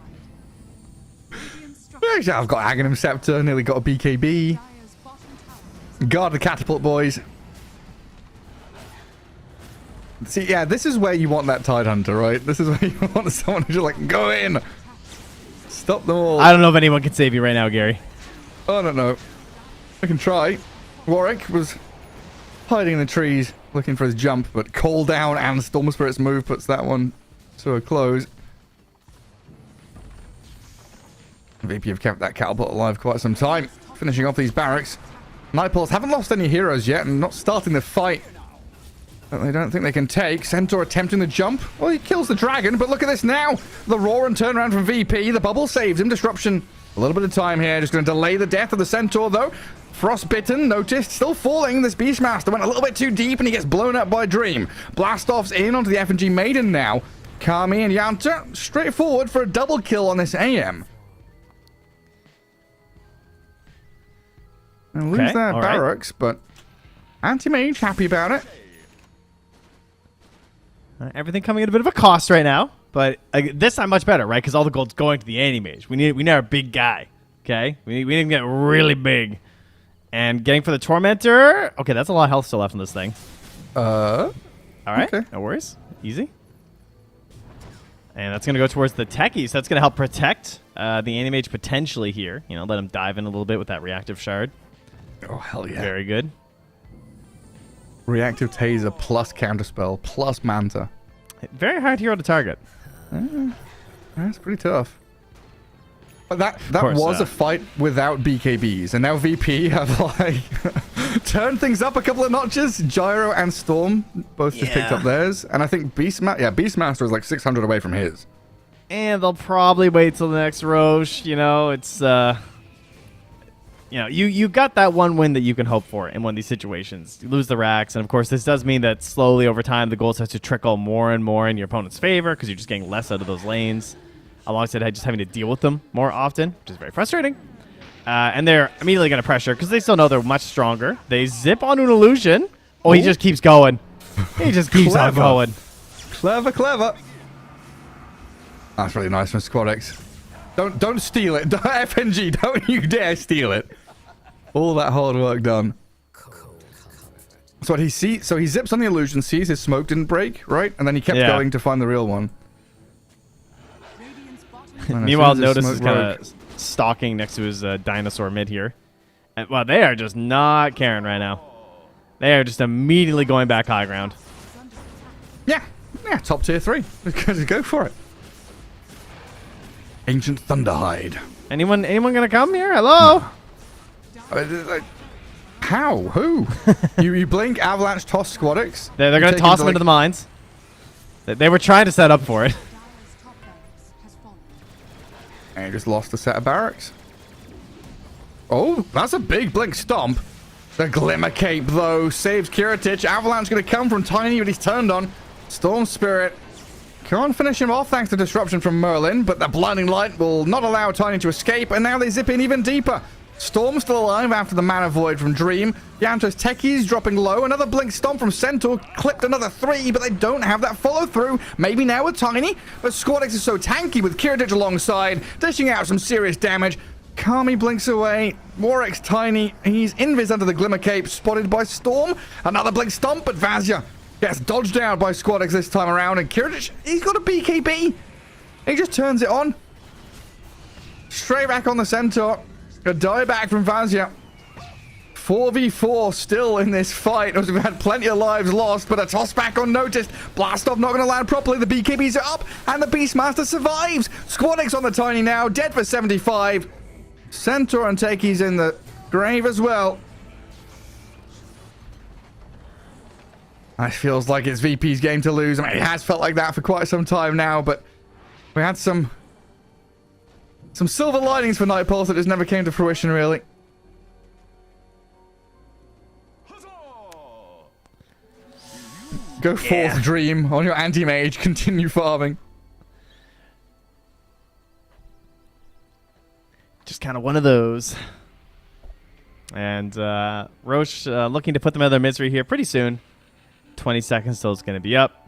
S5: I've got Aghanim Scepter, nearly got a BKB. Guard the catapult, boys. See, yeah, this is where you want that Tide Hunter, right? This is where you want someone who's just like, go in! Stop them all.
S6: I don't know if anyone can save you right now, Gary.
S5: I don't know. I can try. Warwick was hiding in the trees, looking for his jump, but Call Down and Storm Spirit's move puts that one to a close. VP have kept that catapult alive quite some time, finishing off these barracks. Nightpulse haven't lost any heroes yet and not starting the fight that they don't think they can take. Centaur attempting the jump. Well, he kills the dragon, but look at this now. The roar and turnaround from VP. The bubble saves him. Disruption. A little bit of time here. Just going to delay the death of the Centaur, though. Frostbitten, noticed, still falling. This Beastmaster went a little bit too deep and he gets blown up by Dream. Blastoff's in onto the FNG Maiden now. Kami and Yanta straight forward for a double kill on this AM. And lose their barracks, but Anti-Mage happy about it.
S6: Everything coming at a bit of a cost right now, but this time much better, right? Because all the gold's going to the Anti-Mage. We need a big guy, okay? We need to get really big. And getting for the Tormentor. Okay, that's a lot of health still left on this thing. All right,
S5: okay.
S6: No worries. Easy. And that's going to go towards the Techies. So that's going to help protect the Anti-Mage potentially here. You know, let him dive in a little bit with that Reactive Shard.
S5: Oh, hell yeah.
S6: Very good.
S5: Reactive Taser plus Counterspell plus Manta.
S6: Very hard hero to target.
S5: That's pretty tough. But that
S6: course,
S5: was a fight without BKBs, and now VP have like turned things up a couple of notches. Gyro and Storm both just picked up theirs, and I think Beastmaster is like 600 away from his.
S6: And they'll probably wait till the next Roche. You know, it's you got that one win that you can hope for in one of these situations. You lose the racks, and of course, this does mean that slowly over time, the gold starts to trickle more and more in your opponent's favor because you're just getting less out of those lanes, alongside just having to deal with them more often, which is very frustrating. And they're immediately going to pressure because they still know they're much stronger. They zip on an illusion. Oh, he just keeps going. He just keeps on going.
S5: Clever, clever. That's really nice from Squad X. Don't steal it. FNG, don't you dare steal it. All that hard work done. So what he sees, so he zips on the illusion, sees his smoke didn't break, right? And then he kept going to find the real one.
S6: Meanwhile,
S5: soon as
S6: Notice
S5: smoke
S6: is kind
S5: rogue.
S6: of stalking next to his dinosaur mid here. And, well, they are just not caring right now. They are just immediately going back high ground.
S5: Yeah, top tier 3. Just go for it. Ancient Thunderhide.
S6: Anyone gonna come here? Hello?
S5: How? Who? you blink, Avalanche, toss Squadix.
S6: They're
S5: You
S6: gonna
S5: take
S6: toss him into
S5: like-
S6: the mines. They were trying to set up for it.
S4: Dire's top barracks has fallen.
S5: And he just lost a set of barracks. Oh, that's a big blink stomp. The Glimmer Cape, though, saves Kiritich. Avalanche going to come from Tiny, but he's turned on. Storm Spirit can't finish him off thanks to disruption from Merlin, but the Blinding Light will not allow Tiny to escape, and now they zip in even deeper. Storm still alive after the Mana Void from Dream. Yanto's Techies dropping low. Another Blink Stomp from Centaur. Clipped another 3, but they don't have that follow-through. Maybe now with Tiny, but Squadix is so tanky with Kiritich alongside, dishing out some serious damage. Kami blinks away. Warwick's Tiny. He's invis under the Glimmer Cape, spotted by Storm. Another Blink Stomp, but Vazia gets dodged out by Squadix this time around, and Kiritich, he's got a BKB. He just turns it on. Straight back on the Centaur. A dieback from Vazia. 4v4 still in this fight, as we've had plenty of lives lost, but a toss back unnoticed. Blast off not going to land properly. The BKBs are up, and the Beastmaster survives. Squadix on the Tiny now, dead for 75. Centaur and Takey's in the grave as well. It feels like it's VP's game to lose. I mean, it has felt like that for quite some time now, but we had some silver linings for Night Pulse that just never came to fruition, really. Go forth, Dream, on your anti-mage. Continue farming.
S6: Just kind of one of those. And Roche looking to put them out of their misery here pretty soon. 20 seconds till it's going to be up.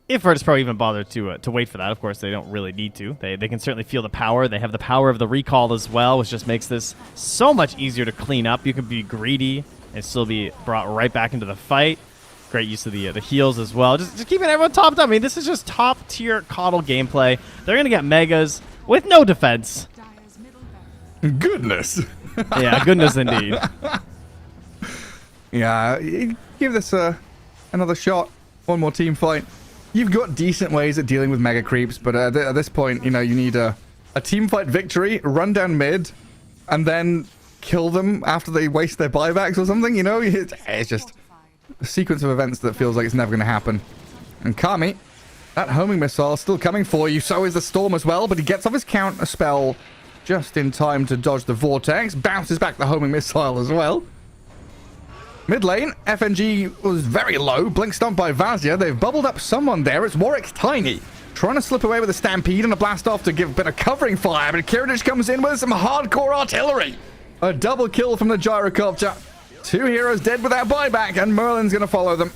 S6: If Virtus Pro even bothered to wait for that, of course, they don't really need to. They can certainly feel the power. They have the power of the recall as well, which just makes this so much easier to clean up. You can be greedy and still be brought right back into the fight. Great use of the heals as well. Just keeping everyone topped up. I mean, this is just top-tier Coddle gameplay. They're going to get megas with no defense.
S4: Dire's middle barracks.
S5: Goodness.
S6: Yeah, goodness indeed.
S5: Yeah, give this another shot. One more team fight. You've got decent ways at dealing with mega creeps, but at this point, you know, you need a team fight victory, run down mid, and then kill them after they waste their buybacks or something, you know? It's just a sequence of events that feels like it's never going to happen. And Kami, that homing missile still coming for you. So is the Storm as well, but he gets off his counter spell just in time to dodge the Vortex. Bounces back the homing missile as well. Mid lane, FNG was very low. Blink Stomp by Vazia. They've bubbled up someone there. It's Warwick's Tiny. Trying to slip away with a Stampede and a Blast Off to give a bit of covering fire, but Kiritich comes in with some hardcore artillery. A double kill from the Gyrocopter. 2 heroes dead without buyback, and Merlin's going to follow them.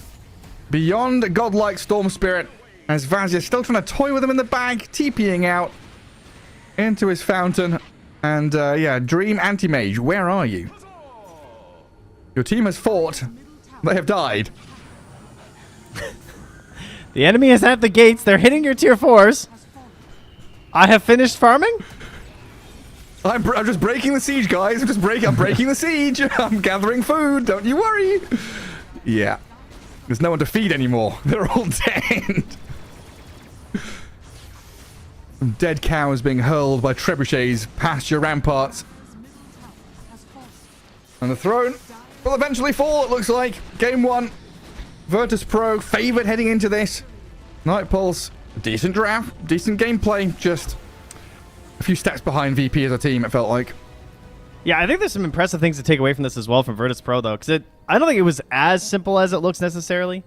S5: Beyond godlike Storm Spirit, as Vazia still trying to toy with him in the bag, TPing out into his fountain. And yeah, Dream Anti-Mage, where are you? Your team has fought. They have died.
S6: The enemy is at the gates. They're hitting your tier 4s. I have finished farming.
S5: I'm just breaking the siege, guys. I'm breaking the siege. I'm gathering food. Don't you worry. Yeah. There's no one to feed anymore. They're all dead. Some dead cows being hurled by trebuchets past your ramparts. And the throne will eventually fall, it looks like. Game 1. Virtus Pro favored heading into this. Night Pulse, decent draft, decent gameplay. Just a few steps behind VP as a team, it felt like.
S6: Yeah, I think there's some impressive things to take away from this as well from Virtus Pro, though, because I don't think it was as simple as it looks necessarily.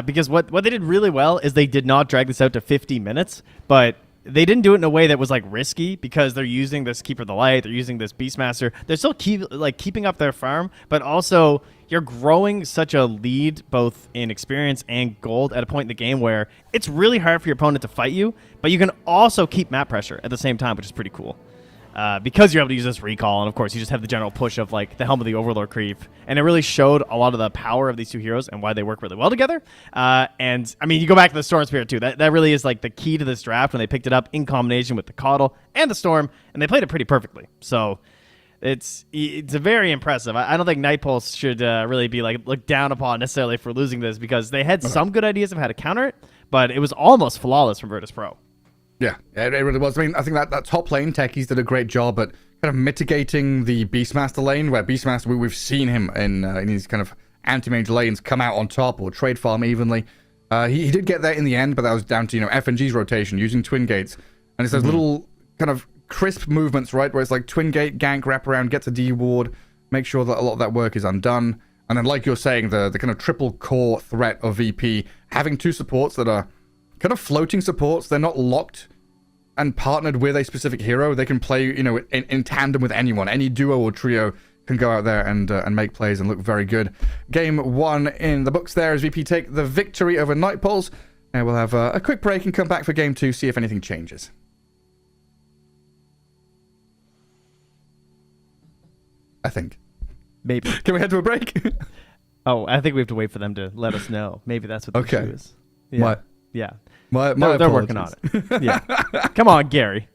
S6: Because what they did really well is they did not drag this out to 50 minutes, but they didn't do it in a way that was like risky because they're using this Keeper of the Light, they're using this Beastmaster. They're still keeping up their farm, but also you're growing such a lead both in experience and gold at a point in the game where it's really hard for your opponent to fight you, but you can also keep map pressure at the same time, which is pretty cool. because you're able to use this recall, and of course you just have the general push of like the Helm of the Overlord creep, and it really showed a lot of the power of these two heroes and why they work really well together. And I mean, you go back to the Storm Spirit too. That really is like the key to this draft when they picked it up in combination with the Coddle and the Storm, and they played it pretty perfectly. So it's a very impressive. I don't think Night Pulse should really be like looked down upon necessarily for losing this, because they had some good ideas of how to counter it, but it was almost flawless from Virtus Pro.
S5: Yeah, it really was. I mean, I think that top lane, Techies did a great job at kind of mitigating the Beastmaster lane, where Beastmaster, we've seen him in these kind of anti-mage lanes come out on top or trade farm evenly. He did get there in the end, but that was down to, FNG's rotation, using Twin Gates. And it's those little kind of crisp movements, right, where it's like Twin Gate, gank, wrap around, get to D-ward, make sure that a lot of that work is undone. And then, like you're saying, the kind of triple core threat of VP, having two supports that are kind of floating supports. They're not locked and partnered with a specific hero. They can play, in tandem with anyone. Any duo or trio can go out there and make plays and look very good. Game 1 in the books there as VP take the victory over Night Pulse. And we'll have a quick break and come back for Game 2, see if anything changes. I think.
S6: Maybe.
S5: Can we head to a break?
S6: Oh, I think we have to wait for them to let us know. Maybe that's what the issue is. Yeah.
S5: Yeah.
S6: Yeah. They're working on it. Yeah. Come on, Gary.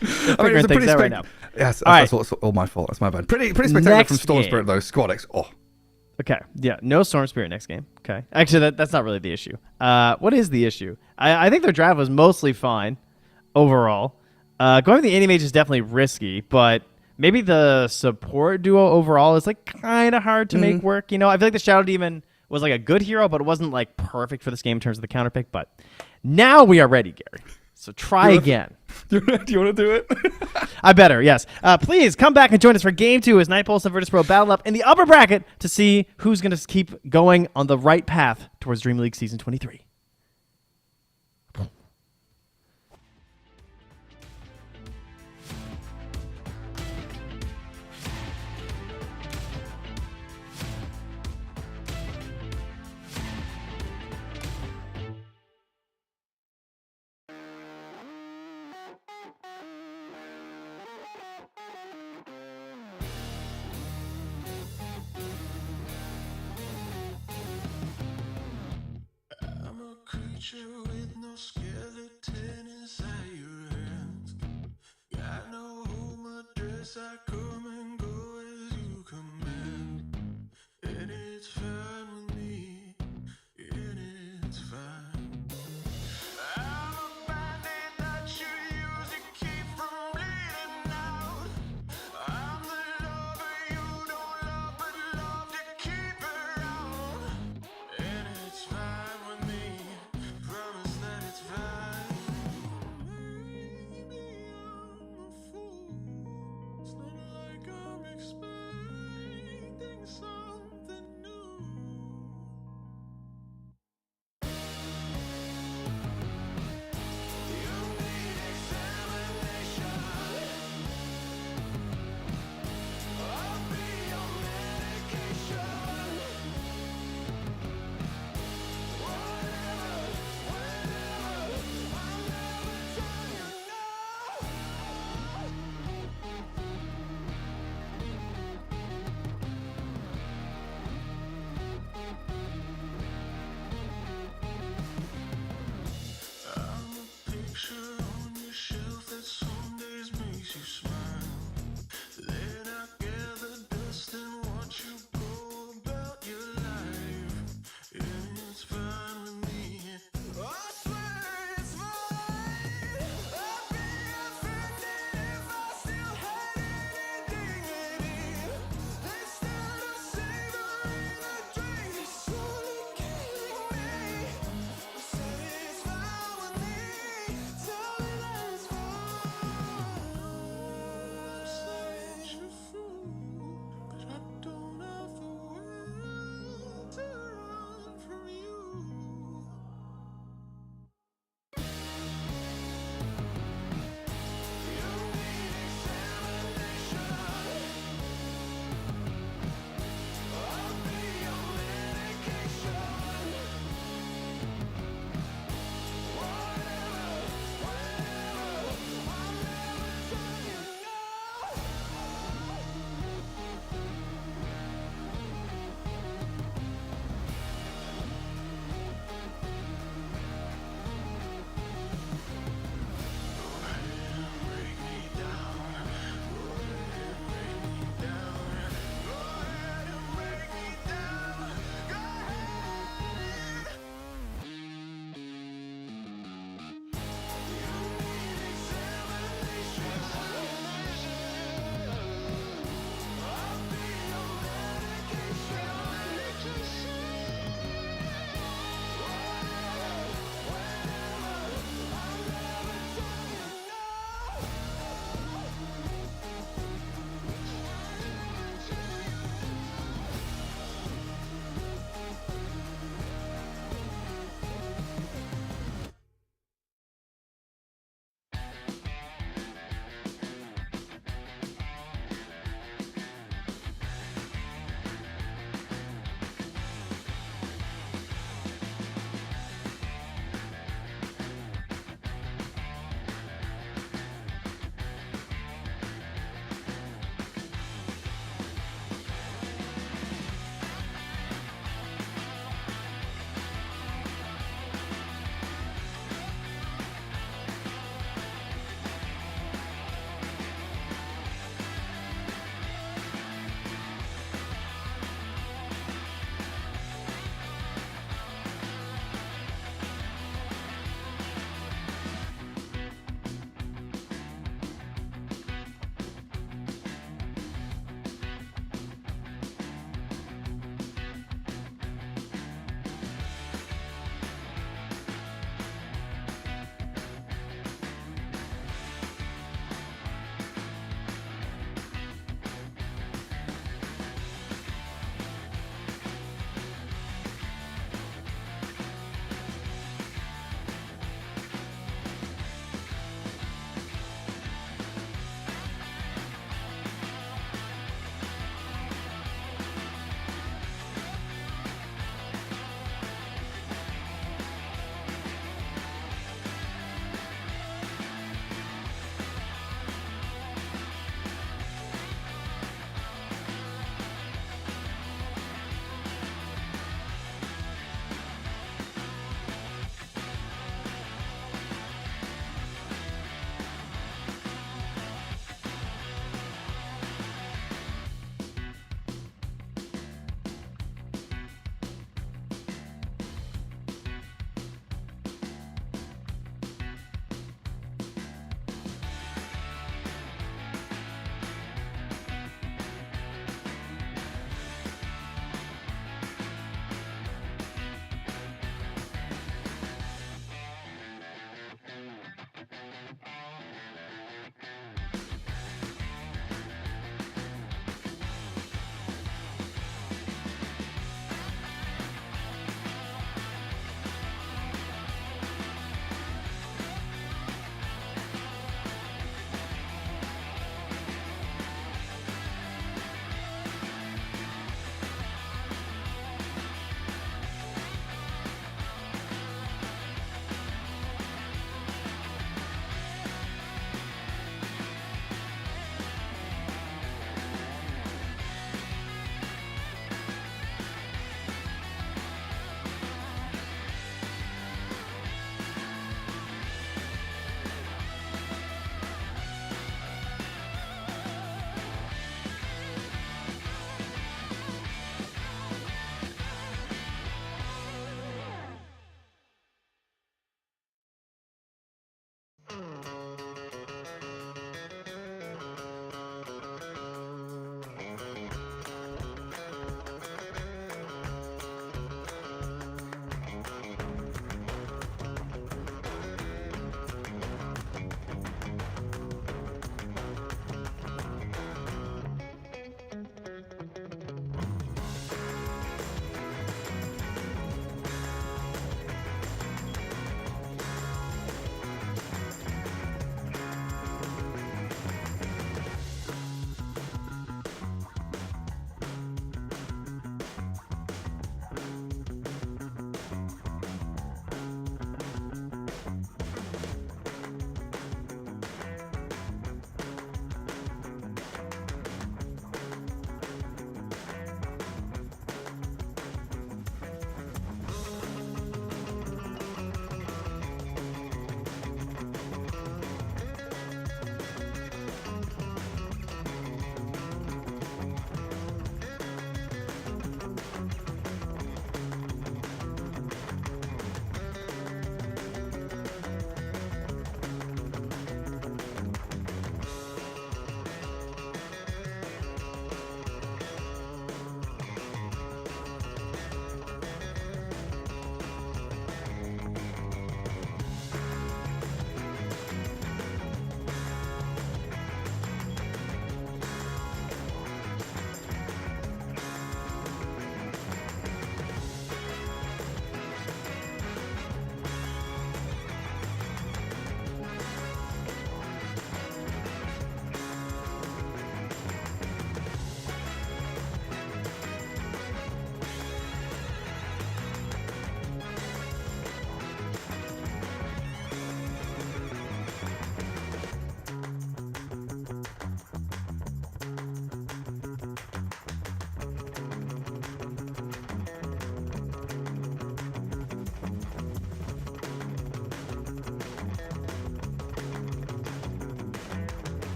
S5: It's a pretty
S6: right now.
S5: Yes,
S6: all right.
S5: that's all my fault. That's my bad. Pretty spectacular from Storm Spirit, though. Squad X. Oh.
S6: Okay. Yeah. No Storm Spirit next game. Okay. Actually, that's not really the issue. What is the issue? I think their draft was mostly fine overall. Going with the Anti-Mage is definitely risky, but maybe the support duo overall is like kind of hard to make work. I feel like the Shadow Demon was like a good hero, but it wasn't like perfect for this game in terms of the counter pick. But now we are ready, Gary. So try again.
S5: Do you want to do it?
S6: I better, yes. Please come back and join us for Game 2 as Night Pulse and Virtus Pro battle up in the upper bracket to see who's going to keep going on the right path towards Dream League Season 23.
S1: Creature with no skeleton inside your hands. Got no home address, I come and go as you command. And it's fine with me, and it's fine. I'm a bandit that you use to keep from bleeding out. I'm the lover you don't love, but love to keep around. And it's fine with me. Promise that it's fine. Maybe I'm a fool. It's not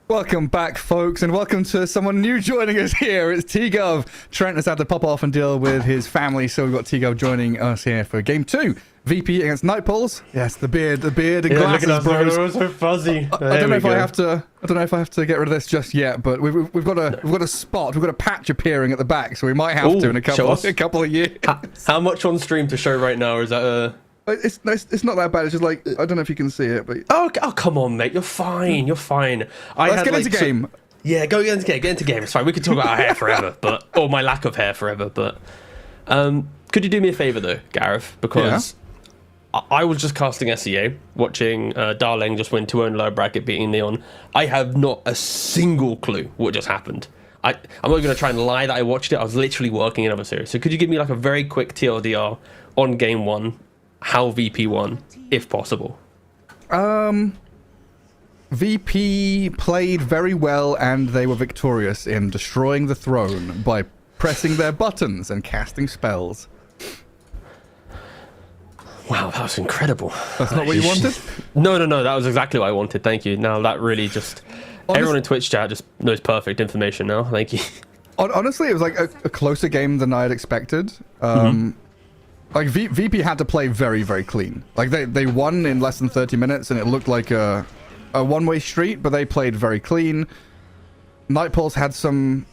S5: Welcome back, folks, and welcome to someone new joining us here. It's T-Gov. Trent has had to pop off and deal with his family, so we've got T-Gov joining us here for game 2. VP against Nightpulse. Yes, the beard and glasses, bros.
S7: They're so fuzzy.
S5: I don't know if I have to get rid of this just yet, but we've got a spot, we've got a patch appearing at the back, so we might have to in a couple of years.
S7: How much on stream to show right now? Is that a?
S5: It's not that bad. It's just like, I don't know if you can see it, but
S7: Oh, come on, mate. You're fine. You're fine.
S5: Let's get into game.
S7: Yeah, go get into game. Get into game. It's fine. We could talk about our hair forever, or my lack of hair forever. But could you do me a favor though, Gareth? Because I was just casting SEA, watching Darling just win 2-0 lower bracket, beating Neon. I have not a single clue what just happened. I'm not going to try and lie that I watched it. I was literally working another series. So could you give me like a very quick TLDR on game 1? How VP won, if possible?
S5: VP played very well, and they were victorious in destroying the throne by pressing their buttons and casting spells.
S7: Wow, that was incredible.
S5: That's not what you wanted?
S7: No, that was exactly what I wanted. Thank you. Now that really just... everyone in Twitch chat just knows perfect information now. Thank you.
S5: Honestly, it was like a closer game than I had expected. Like VP had to play very, very clean. Like they won in less than 30 minutes, and it looked like a one-way street, but they played very clean. Nightpulse had some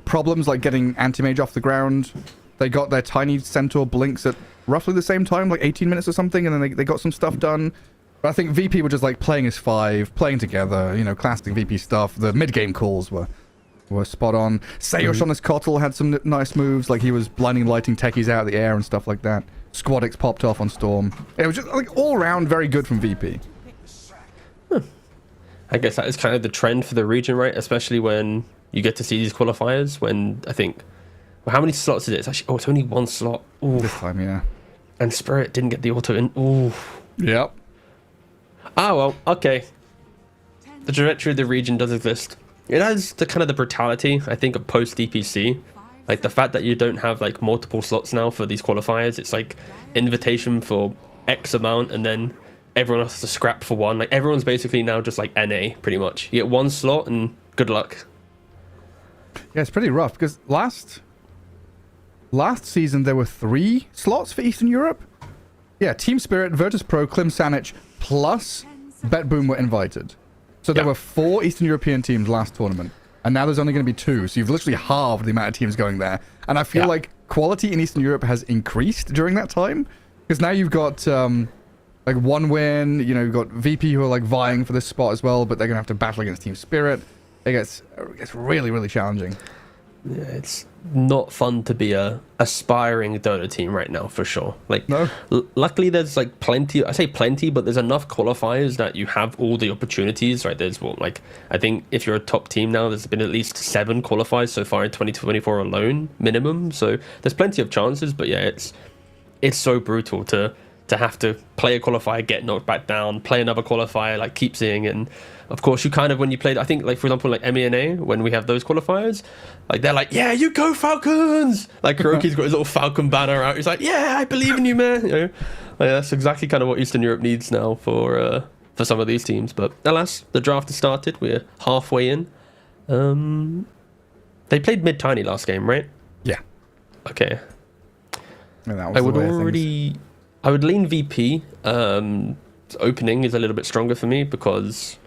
S5: problems, like getting Anti-Mage off the ground. They got their Tiny Centaur blinks at roughly the same time, like 18 minutes or something, and then they got some stuff done. But I think VP were just like playing as 5, playing together, you know, classic VP stuff. The mid-game calls were spot on. Sayush on his Kotl had some nice moves, like he was blinding lighting techies out of the air and stuff like that. Squadix popped off on Storm. It was just like all around very good from VP.
S7: I guess that is kind of the trend for the region, right? Especially when you get to see these qualifiers, when I think... well, how many slots is it? It's actually... it's only 1 slot. Ooh.
S5: This time, yeah.
S7: And Spirit didn't get the auto in. Ooh.
S5: Yep.
S7: Ah, well, okay. The trajectory of the region does exist. It has the kind of the brutality, I think, of post-DPC. Like, the fact that you don't have, like, multiple slots now for these qualifiers. It's, like, invitation for X amount, and then everyone has to scrap for 1. Like, everyone's basically now just, like, NA, pretty much. You get 1 slot, and good luck.
S5: Yeah, it's pretty rough, because last season there were 3 slots for Eastern Europe. Yeah, Team Spirit, Virtus Pro, Klim Sanic, plus Bet Boom were invited. So there were 4 Eastern European teams last tournament, and now there's only going to be 2. So you've literally halved the amount of teams going there. And I feel like quality in Eastern Europe has increased during that time, because now you've got like 1 win. You know, you've got VP who are like vying for this spot as well, but they're going to have to battle against Team Spirit. It gets really, really challenging.
S7: Yeah, it's not fun to be a aspiring Dota team right now, for sure. Like,
S5: no.
S7: Luckily there's like plenty, I say plenty, but there's enough qualifiers that you have all the opportunities, right? There's like, I think if you're a top team now, there's been at least 7 qualifiers so far in 2024 alone, minimum. So there's plenty of chances, but yeah, it's so brutal to have to play a qualifier, get knocked back down, play another qualifier, like keep seeing it. And of course, you kind of, when you played, I think, like, for example, like MENA, when we have those qualifiers, like, they're like, yeah, you go Falcons! Like, Kuroki's got his little Falcon banner out. He's like, yeah, I believe in you, man. You know? Like, that's exactly kind of what Eastern Europe needs now for some of these teams. But alas, the draft has started. We're halfway in. They played mid-tiny last game, right?
S5: Yeah.
S7: Okay.
S5: And that was
S7: I would lean VP. Opening is a little bit stronger for me because,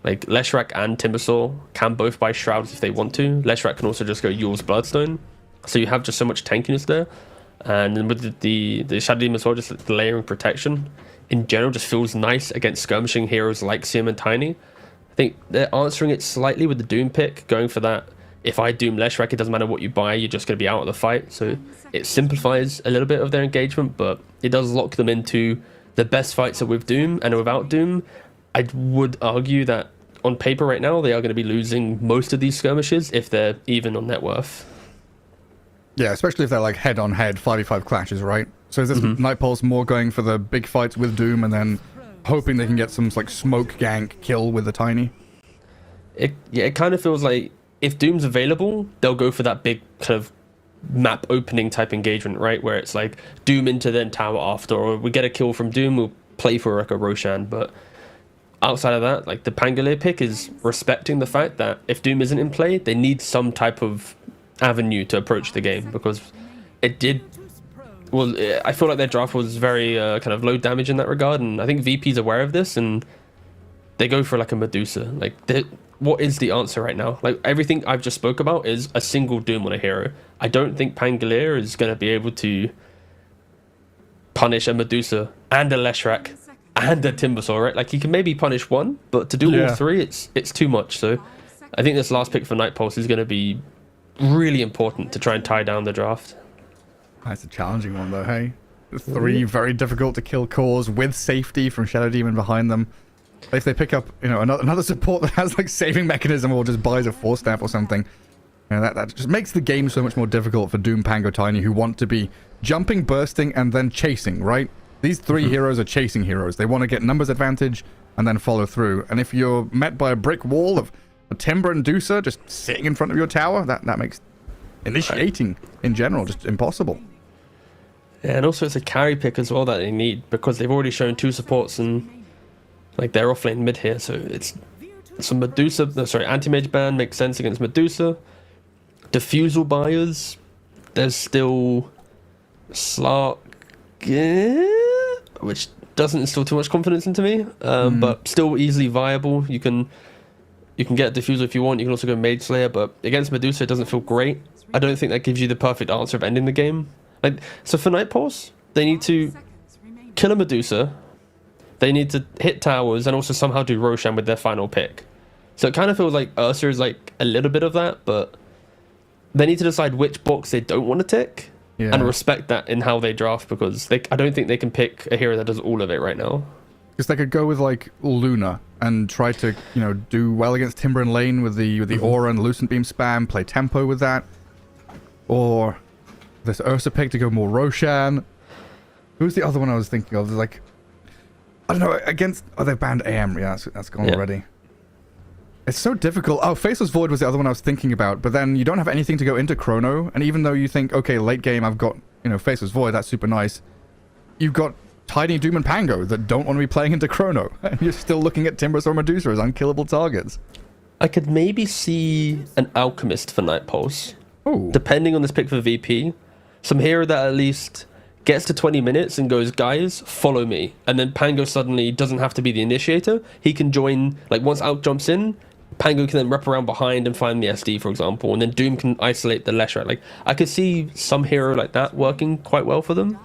S7: like, Leshrac and Timbersaw can both buy Shrouds if they want to. Leshrac can also just go Yule's Bloodstone. So you have just so much tankiness there. And then with the Shadow Demon as well, just the layering protection in general just feels nice against skirmishing heroes like Sim and Tiny. I think they're answering it slightly with the Doom pick, going for that. If I Doom Leshrac, it doesn't matter what you buy, you're just going to be out of the fight. So it simplifies a little bit of their engagement, but it does lock them into the best fights are with Doom and without Doom. I would argue that on paper right now, they are going to be losing most of these skirmishes if they're even on net worth.
S5: Yeah, especially if they're like head-on-head 5v5 clashes, right? So is this Nightpulse more going for the big fights with Doom and then hoping they can get some like smoke gank kill with the Tiny?
S7: It kind of feels like if Doom's available, they'll go for that big kind of map opening type engagement, right? Where it's like Doom into then tower after, or we get a kill from Doom, we'll play for like a Roshan. But outside of that, like the Pangolier pick is respecting the fact that if Doom isn't in play, they need some type of avenue to approach the game, because it did. Well, I feel like their draft was very kind of low damage in that regard, and I think VP's aware of this, and they go for like a Medusa. Like, what is the answer right now? Like, everything I've just spoke about is a single Doom on a hero. I don't think Pangolier is going to be able to punish a Medusa and a Leshrac and a Timbersaw, right? Like, he can maybe punish one, but to do all three, it's too much. So I think this last pick for Night Pulse is going to be really important to try and tie down the draft.
S5: That's a challenging one, though, hey? 3 very difficult to kill cores with safety from Shadow Demon behind them. If they pick up, you know, another support that has, like, saving mechanism or just buys a Force Staff or something, you know, that just makes the game so much more difficult for Doom, Pango, Tiny, who want to be jumping, bursting, and then chasing, right? These 3 heroes are chasing heroes. They want to get numbers advantage and then follow through. And if you're met by a brick wall of a Timber and Deucer just sitting in front of your tower, that makes initiating in general just impossible.
S7: Yeah, and also it's a carry pick as well that they need, because they've already shown 2 supports and like they're offlane mid here, so it's some Medusa. No, sorry, anti-mage ban makes sense against Medusa. Diffusal buyers, there's still Slark, which doesn't instill too much confidence into me, but still easily viable. You can get Diffusal if you want. You can also go Mage Slayer, but against Medusa it doesn't feel great. I don't think that gives you the perfect answer of ending the game. Like, so for Night Pulse, they need to kill a Medusa, they need to hit towers, and also somehow do Roshan with their final pick. So it kind of feels like Ursa is like a little bit of that, but they need to decide which box they don't want to tick, and respect that in how they draft, because I don't think they can pick a hero that does all of it right now.
S5: Because they could go with like Luna and try to, you know, do well against Timber and Lane with the Aura and Lucent Beam spam, play tempo with that, or this Ursa pick to go more Roshan. Who's the other one I was thinking of? Like, I don't know, against... Oh, they've banned AM. Yeah, that's gone already. It's so difficult. Oh, Faceless Void was the other one I was thinking about, but then you don't have anything to go into Chrono, and even though you think, okay, late game I've got, you know, Faceless Void, that's super nice, you've got Tiny, Doom, and Pango that don't want to be playing into Chrono, and you're still looking at Timbers or Medusa as unkillable targets.
S7: I could maybe see an Alchemist for Night Pulse.
S5: Ooh.
S7: Depending on this pick for VP. Some hero that at least gets to 20 minutes and goes, guys, follow me. And then Pango suddenly doesn't have to be the initiator. He can join, like, once Alk jumps in, Pango can then wrap around behind and find the SD, for example. And then Doom can isolate the Leshrac. Like, I could see some hero like that working quite well for them.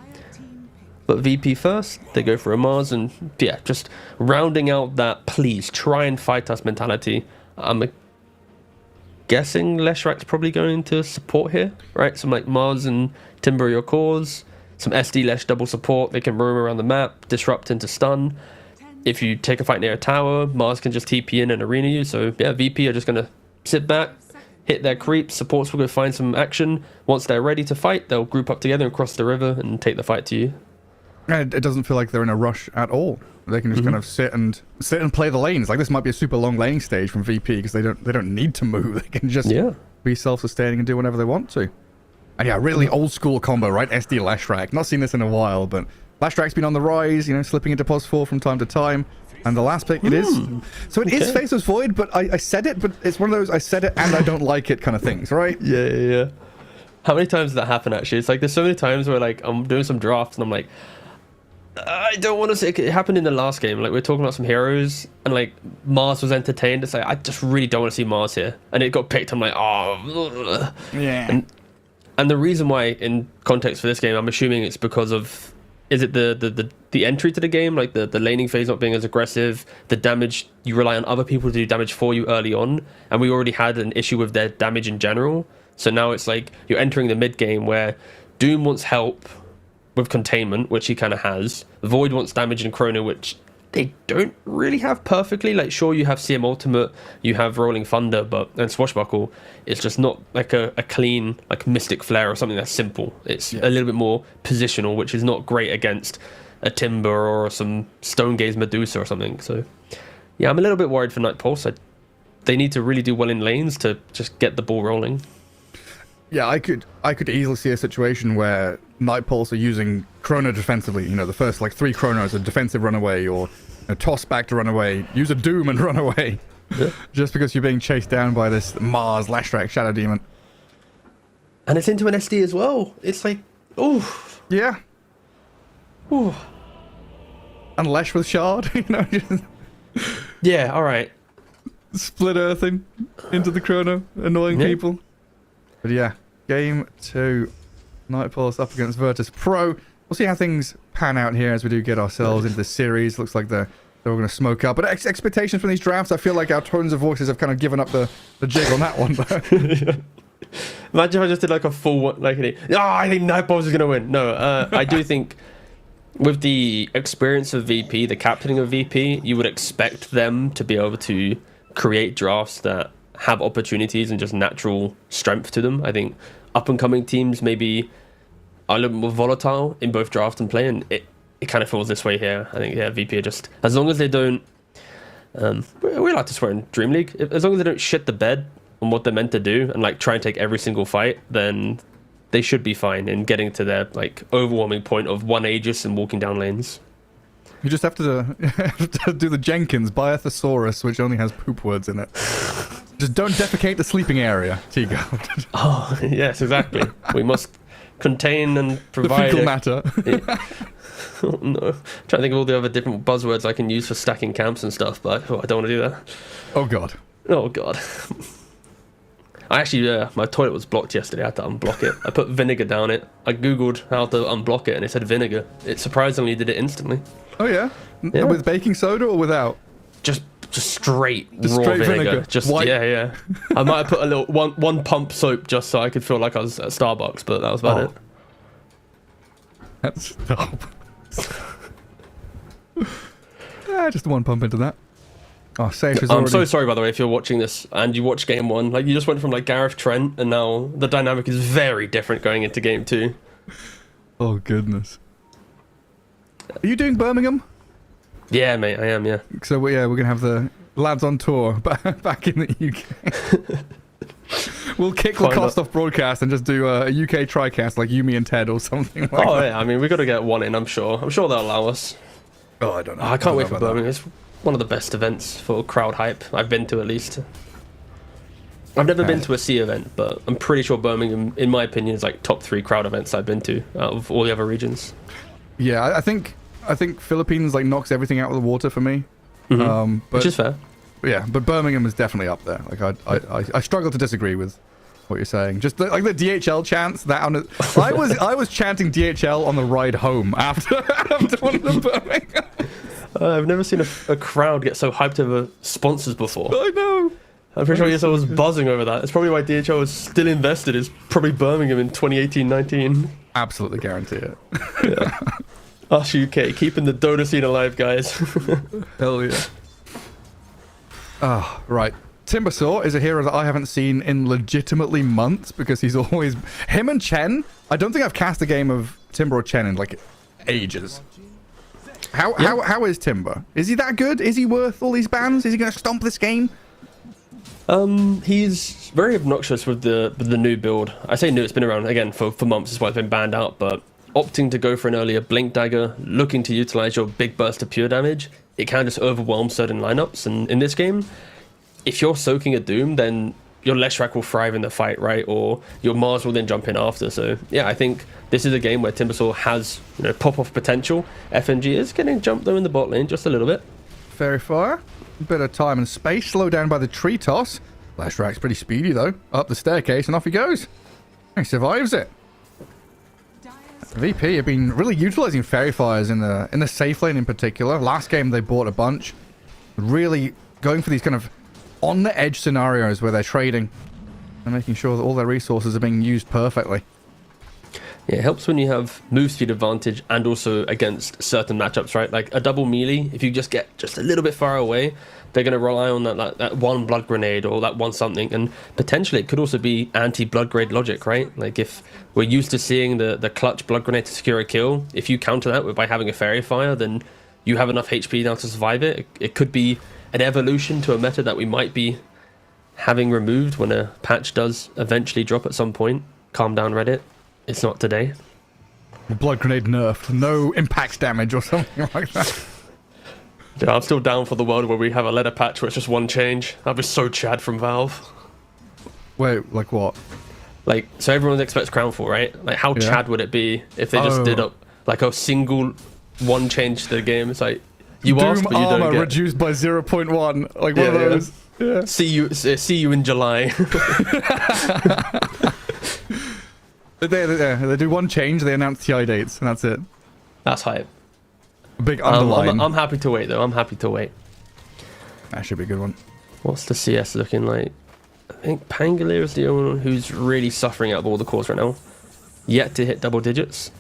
S7: But VP first, they go for a Mars, and yeah, just rounding out that please try and fight us mentality. I'm guessing Leshrac's probably going to support here, right? Some like Mars and Timber your cores, some SD Lesh double support. They can roam around the map, disrupt into stun. If you take a fight near a tower, Mars can just TP in and arena you. So yeah, VP are just going to sit back, hit their creeps. Supports will go find some action. Once they're ready to fight, they'll group up together and cross the river and take the fight to you.
S5: And it doesn't feel like they're in a rush at all. They can just kind of sit and play the lanes. Like, this might be a super long laning stage from VP because they don't need to move. They can just be self-sustaining and do whatever they want to. And yeah, really old school combo, right? SD Leshrac. Not seen this in a while, but Leshrac's been on the rise, you know, slipping into pos 4 from time to time. And the last pick, it is. So it is Faceless Void, but I said it, but it's one of those I said it and I don't like it kind of things, right?
S7: Yeah. How many times does that happen, actually? It's like, there's so many times where, like, I'm doing some drafts and I'm like, I don't want to say it happened in the last game. Like, we're talking about some heroes, and like Mars was entertained. It's like, I just really don't want to see Mars here, and it got picked. I'm like, oh,
S5: yeah.
S7: And the reason why, in context for this game, I'm assuming it's because of, is it the entry to the game, like the laning phase not being as aggressive, the damage, you rely on other people to do damage for you early on, and we already had an issue with their damage in general. So now it's like you're entering the mid game where Doom wants help with containment, which he kind of has. Void wants damage in Chrono, which they don't really have perfectly. Like, sure, you have CM Ultimate, you have Rolling Thunder, and Swashbuckle. It's just not like a clean, like, Mystic Flare or something that's simple. It's a little bit more positional, which is not great against a Timber or some Stone Gaze Medusa or something. So, yeah, I'm a little bit worried for Night Pulse. They need to really do well in lanes to just get the ball rolling.
S5: Yeah, I could easily see a situation where Night Pulse are using Chrono defensively. You know, the first like 3 Chronos, a defensive runaway, or toss back to run away, use a doom and run away, just because you're being chased down by this Mars Leshrac Shadow Demon.
S7: And it's into an SD as well. It's like, oof.
S5: Yeah.
S7: Ooh.
S5: And Lesh with Shard, you know, just
S7: Yeah, all right.
S5: split earthing into the chrono, annoying people. But yeah, game 2, Night Pulse up against Virtus Pro. We'll see how things pan out here as we do get ourselves into the series. Looks like they're all going to smoke up. But expectations from these drafts, I feel like our tones of voices have kind of given up the jig on that one.
S7: Imagine if I just did like a full one, like, I think Night Pulse is going to win. No, I do think with the experience of VP, the captaining of VP, you would expect them to be able to create drafts that have opportunities and just natural strength to them. I think up-and-coming teams maybe are a little more volatile in both draft and play, and it kind of feels this way here. I think, yeah, VP are just, as long as they don't, we like to swear in DreamLeague, as long as they don't shit the bed on what they're meant to do and like try and take every single fight, then they should be fine in getting to their like overwhelming point of one Aegis and walking down lanes.
S5: You just have to do the Jenkins, buy a thesaurus, which only has poop words in it. Just don't defecate the sleeping area, Tigo.
S7: Oh, yes, exactly. We must contain and provide...
S5: The fecal matter.
S7: Oh, no. I'm trying to think of all the other different buzzwords I can use for stacking camps and stuff, but I don't want to do that.
S5: Oh, God.
S7: Oh, God. I actually, my toilet was blocked yesterday. I had to unblock it. I put vinegar down it. I googled how to unblock it, and it said vinegar. It surprisingly did it instantly.
S5: Oh, yeah?
S7: Yeah.
S5: With baking soda or without?
S7: Just straight
S5: Just
S7: raw
S5: straight
S7: vinegar.
S5: vinegar.
S7: Just
S5: White.
S7: yeah. I might have put a little one pump soap just so I could feel like I was at Starbucks, but that was about it.
S5: That's dope. Just one pump into that. Oh, Safe is
S7: I'm
S5: already...
S7: so sorry, by the way, if you're watching this and you watch game 1. Like, you just went from like Gareth Trent, and now the dynamic is very different going into game 2.
S5: Oh, goodness. Are you doing Birmingham?
S7: Yeah, mate, I am. Yeah.
S5: So we're gonna have the lads on tour back in the UK. We'll kick Lacoste off broadcast and just do a UK tricast like Yumi and Ted or something like that.
S7: Oh yeah, I mean, we got to get one in. I'm sure they'll allow us.
S5: Oh, I don't know.
S7: I can't wait for
S5: about that.
S7: Birmingham. It's one of the best events for crowd hype I've been to, at least. I've never been to a C event, but I'm pretty sure Birmingham, in my opinion, is like top 3 crowd events I've been to out of all the other regions.
S5: Yeah, I think Philippines like knocks everything out of the water for me.
S7: Mm-hmm.
S5: But
S7: Which is fair.
S5: yeah, but Birmingham is definitely up there. Like I struggle to disagree with what you're saying. Just like the DHL chants that on I was chanting DHL on the ride home after one of the Birmingham.
S7: I've never seen a crowd get so hyped over sponsors before.
S5: I know.
S7: I'm pretty sure ESL was buzzing over that. It's probably why DHL was still invested. Is probably Birmingham in 2018-19.
S5: Absolutely guarantee it.
S7: Yeah. Us UK, keeping the Dota scene alive, guys.
S5: Hell yeah. Ah, right. Timbersaw is a hero that I haven't seen in legitimately months because he's always... Him and Chen, I don't think I've cast a game of Timber or Chen in like ages. How is Timber? Is he that good? Is he worth all these bans? Is he going to stomp this game?
S7: He's very obnoxious with the new build. I say new, it's been around again for months, that's why it's been banned out, but opting to go for an earlier Blink Dagger, looking to utilize your big burst of pure damage, it can just overwhelm certain lineups, and in this game, if you're soaking a Doom, then your Leshrac will thrive in the fight, right? Or your Mars will then jump in after. So yeah, I think this is a game where Timbersaw has, pop-off potential. FNG is getting jumped though in the bot lane just a little bit.
S5: Fairy Fire, a bit of time and space, slowed down by the tree toss. Leshrac's pretty speedy though. Up the staircase and off he goes. He survives it. VP have been really utilizing Fairy Fires in the safe lane in particular. Last game they bought a bunch. Really going for these kind of on the edge scenarios where they're trading and making sure that all their resources are being used perfectly.
S7: Yeah, it helps when you have move speed advantage and also against certain matchups, right? Like a double melee, if you just get just a little bit far away, they're going to rely on that one blood grenade or that one something, and potentially it could also be anti-blood grenade logic, right? Like if we're used to seeing the clutch blood grenade to secure a kill, if you counter that by having a Fairy Fire, then you have enough HP now to survive it. It could be an evolution to a meta that we might be having removed when a patch does eventually drop at some point. Calm down, Reddit. It's not today.
S5: Blood grenade nerfed. No impact damage or something like that.
S7: Yeah, I'm still down for the world where we have a letter patch where it's just one change. That was so Chad from Valve.
S5: Wait, like what?
S7: Like, so everyone expects Crownfall, right? Like, how
S5: Yeah.
S7: Chad would it be if they just did a single one change to the game? It's like, you
S5: Doom
S7: ask, but you
S5: armor
S7: don't get.
S5: reduced by 0.1. Like
S7: Yeah,
S5: one of those. Yeah.
S7: See you in July.
S5: They do one change, they announce TI dates, and that's it.
S7: That's hype.
S5: A big underline.
S7: I'm happy to wait, though. I'm happy to wait.
S5: That should be a good one.
S7: What's the CS looking like? I think Pangolier is the only one who's really suffering out of all the cores right now. Yet to hit double digits.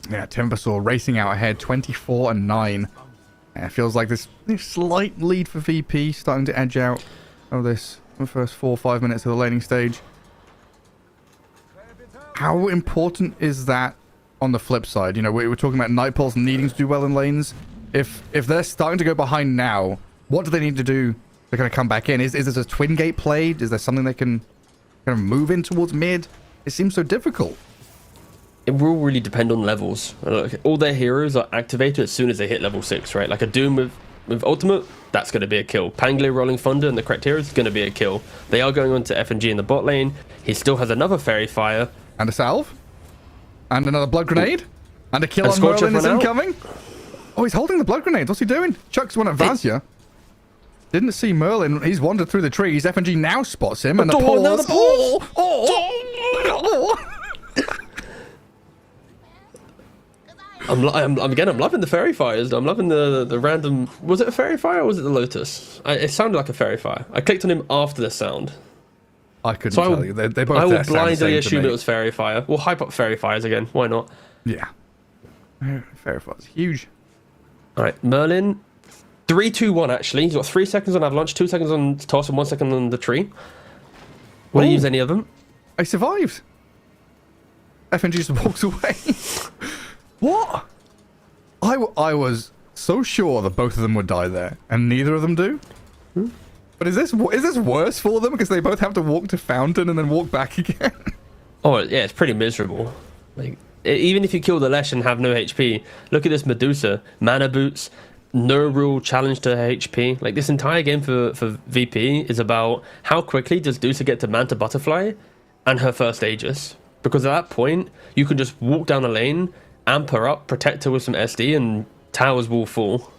S5: Yeah, Timbersaw racing out ahead, 24-9. Yeah, it feels like this slight lead for VP starting to edge out of this the first 4 or 5 minutes of the laning stage. How important is that on the flip side? You know, we were talking about Nightpulse needing to do well in lanes. If they're starting to go behind now, what do they need to do to kind of come back in? Is this a twin gate play? Is there something they can kind of move in towards mid? It seems so difficult.
S7: It will really depend on levels. Like, all their heroes are activated as soon as they hit level 6, right? Like a Doom with ultimate, that's going to be a kill. Pangolier rolling Thunder and the correct heroes is going to be a kill. They are going on to F&G in the bot lane. He still has another Fairy Fire.
S5: And a salve. And another blood grenade. And a kill
S7: And
S5: on
S7: Scorcher
S5: Merlin is
S7: run out.
S5: incoming. Oh, he's holding the blood grenades. What's he doing? Chucks one at Vazia. Didn't see Merlin. He's wandered through the trees. FNG now spots him. And the pause.
S7: No, the pause.
S5: Oh.
S7: I'm loving the Fairy Fires. I'm loving the random... Was it a Fairy Fire or was it the Lotus? It sounded like a Fairy Fire. I clicked on him after the sound.
S5: I couldn't
S7: So
S5: tell you. They both
S7: I will
S5: sound the
S7: blindly
S5: same to
S7: assume
S5: me.
S7: it was Fairy Fire. We'll hype up Fairy Fires again. Why not?
S5: Yeah. Fair Fight's huge.
S7: All right, Merlin. 3, 2, 1, actually. He's got 3 seconds on Avalanche, 2 seconds on Toss, and 1 second on the tree. Will he
S5: Ooh.
S7: use any of them?
S5: I survived. FNG just walks away. What? I was so sure that both of them would die there, and neither of them do. But is this worse for them because they both have to walk to Fountain and then walk back again?
S7: Oh, yeah, it's pretty miserable. Like, even if you kill the Lesh and have no HP, look at this Medusa. Mana boots, no real challenge to her HP. Like, this entire game for VP is about how quickly does Dusa get to Manta Butterfly and her first Aegis. Because at that point, you can just walk down a lane, amp her up, protect her with some SD, and towers will fall.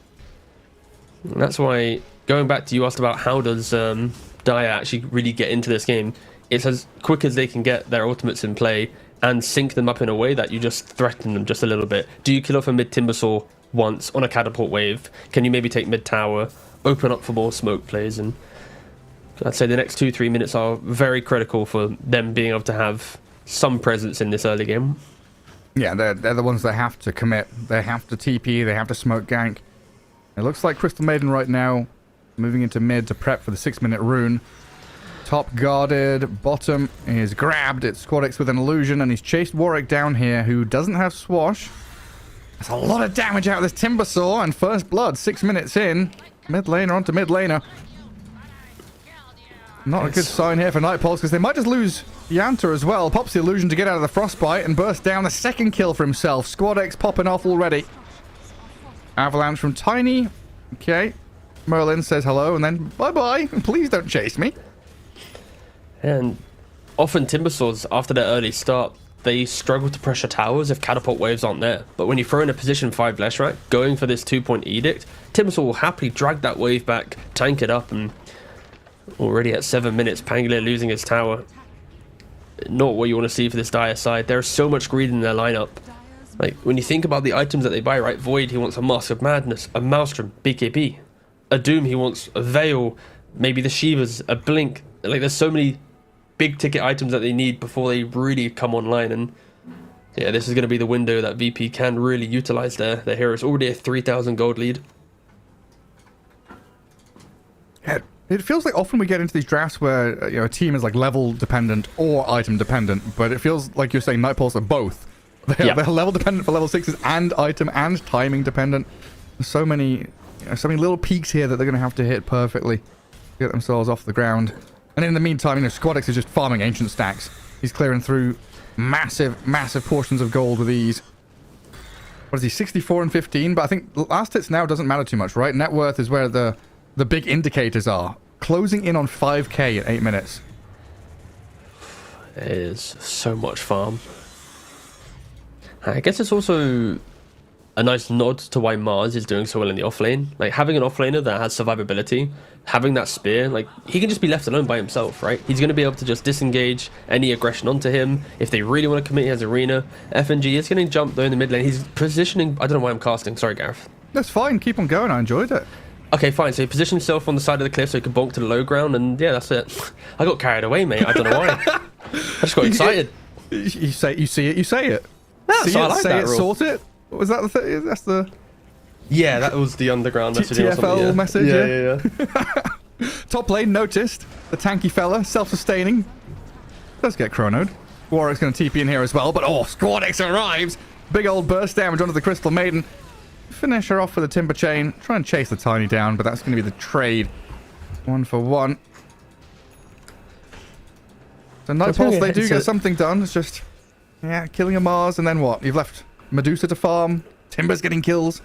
S7: And that's why, going back to you asked about how does Dia actually really get into this game, it's as quick as they can get their ultimates in play and sync them up in a way that you just threaten them just a little bit. Do you kill off a mid Timbersaw once on a catapult wave? Can you maybe take mid tower, open up for more smoke plays? And I'd say the next 2-3 minutes are very critical for them being able to have some presence in this early game.
S5: Yeah, they're the ones that have to commit. They have to TP, they have to smoke gank. It looks like Crystal Maiden right now moving into mid to prep for the 6-minute rune. Top guarded, bottom is grabbed. It's Squadix with an illusion, and he's chased Warwick down here, who doesn't have Swash. That's a lot of damage out of this Timbersaw, and first blood, 6 minutes in. Mid laner onto mid laner. Not a good sign here for Nightpulse, because they might just lose Yanta as well. Pops the illusion to get out of the frostbite and burst down the second kill for himself. Squadix popping off already. Avalanche from Tiny. Okay. Merlin says hello and then bye-bye. Please don't chase me.
S7: And often Timbersaws, after their early start, they struggle to pressure towers if catapult waves aren't there. But when you throw in a position 5 Leshrac, going for this 2-point edict, Timbersaw will happily drag that wave back, tank it up, and already at 7 minutes, Pangolier losing his tower. Not what you want to see for this Dire side. There's so much greed in their lineup. Like, when you think about the items that they buy, right? Void, he wants a Mask of Madness, a Maelstrom, BKB. A Doom, he wants a Veil, maybe the Shivas, a Blink. Like, there's so many big ticket items that they need before they really come online, and yeah, this is going to be the window that VP can really utilize their heroes. Already a 3,000 gold lead.
S5: Yeah, it feels like often we get into these drafts where a team is like level dependent or item dependent, but it feels like you're saying Nightpulse are both. They're level dependent for level 6s and item and timing dependent. There's so many little peaks here that they're going to have to hit perfectly to get themselves off the ground. And in the meantime, Squadix is just farming ancient stacks. He's clearing through massive portions of gold with ease. what is he, 64 and 15? But I think last hits now doesn't matter too much, right? Net worth is where the big indicators are. Closing in on 5k in 8 minutes.
S7: It is so much farm. I guess it's also a nice nod to why Mars is doing so well in the offlane. Like, having an offlaner that has survivability, having that spear, like, he can just be left alone by himself, right? He's going to be able to just disengage any aggression onto him. If they really want to commit, he has arena. FNG is getting jumped though in the mid lane. He's positioning... I don't know why I'm casting. Sorry, Gareth.
S5: That's fine. Keep on going. I enjoyed it.
S7: Okay, fine. So he positioned himself on the side of the cliff so he could bonk to the low ground, and yeah, that's it. I got carried away, mate. I don't know why. I just got excited.
S5: You see it, you say it.
S7: Yeah,
S5: See
S7: so I
S5: it,
S7: like
S5: say
S7: that
S5: it,
S7: rule.
S5: sort it. Was that the thing? That's the
S7: Yeah, that was the underground messaging or something,
S5: TFL
S7: yeah.
S5: message?
S7: Yeah.
S5: Top lane noticed. The tanky fella, self-sustaining. Does get chronoed. Warwick's going to TP in here as well, but Squadix arrives. Big old burst damage onto the Crystal Maiden. Finish her off with a Timber Chain. Try and chase the Tiny down, but that's going to be the trade. 1 for 1. So Night Pulse, they do get something done. It's just, yeah, killing a Mars, and then what? You've left Medusa to farm. Timber's getting kills.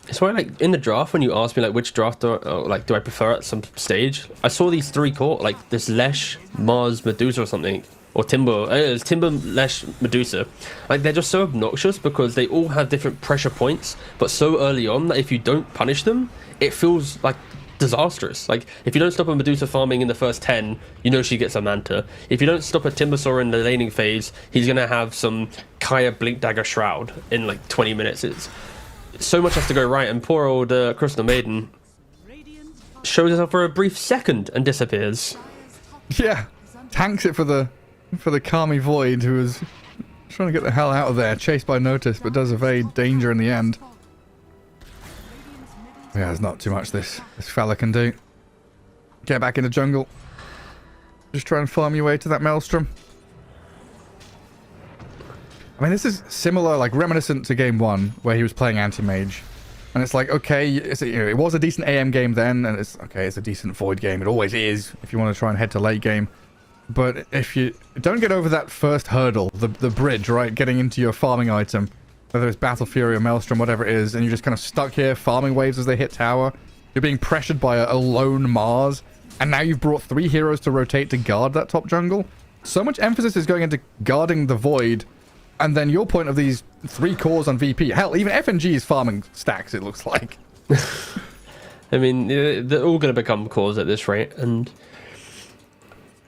S7: It's why, like, in the draft, when you asked me, like, which draft do I prefer at some stage, I saw these 3 core, like, this Lesh, Mars, Medusa or something, or Timber, it's Timber, Lesh, Medusa. Like, they're just so obnoxious because they all have different pressure points, but so early on that if you don't punish them, it feels, like, disastrous. Like, if you don't stop a Medusa farming in the first 10, you know she gets a Manta. If you don't stop a Timbersaw in the laning phase, he's going to have some Kaya Blink Dagger Shroud in, like, 20 minutes. It's so much has to go right, and poor old Crystal Maiden shows herself for a brief second and disappears.
S5: Yeah, tanks it for the Kami Void, who is trying to get the hell out of there, chased by Notice, but does evade danger in the end. Yeah, there's not too much this fella can do. Get back in the jungle. Just try and farm your way to that Maelstrom. I mean, this is similar, like, reminiscent to game 1, where he was playing anti-mage. And it's like, okay, it was a decent AM game then, and it's a decent Void game. It always is, if you want to try and head to late game. But if you don't get over that first hurdle, the bridge, right, getting into your farming item, whether it's Battle Fury or Maelstrom, whatever it is, and you're just kind of stuck here farming waves as they hit tower, you're being pressured by a lone Mars, and now you've brought 3 heroes to rotate to guard that top jungle. So much emphasis is going into guarding the Void, and then your point of these 3 cores on VP. Hell, even FNG is farming stacks, it looks like.
S7: I mean, they're all going to become cores at this rate, and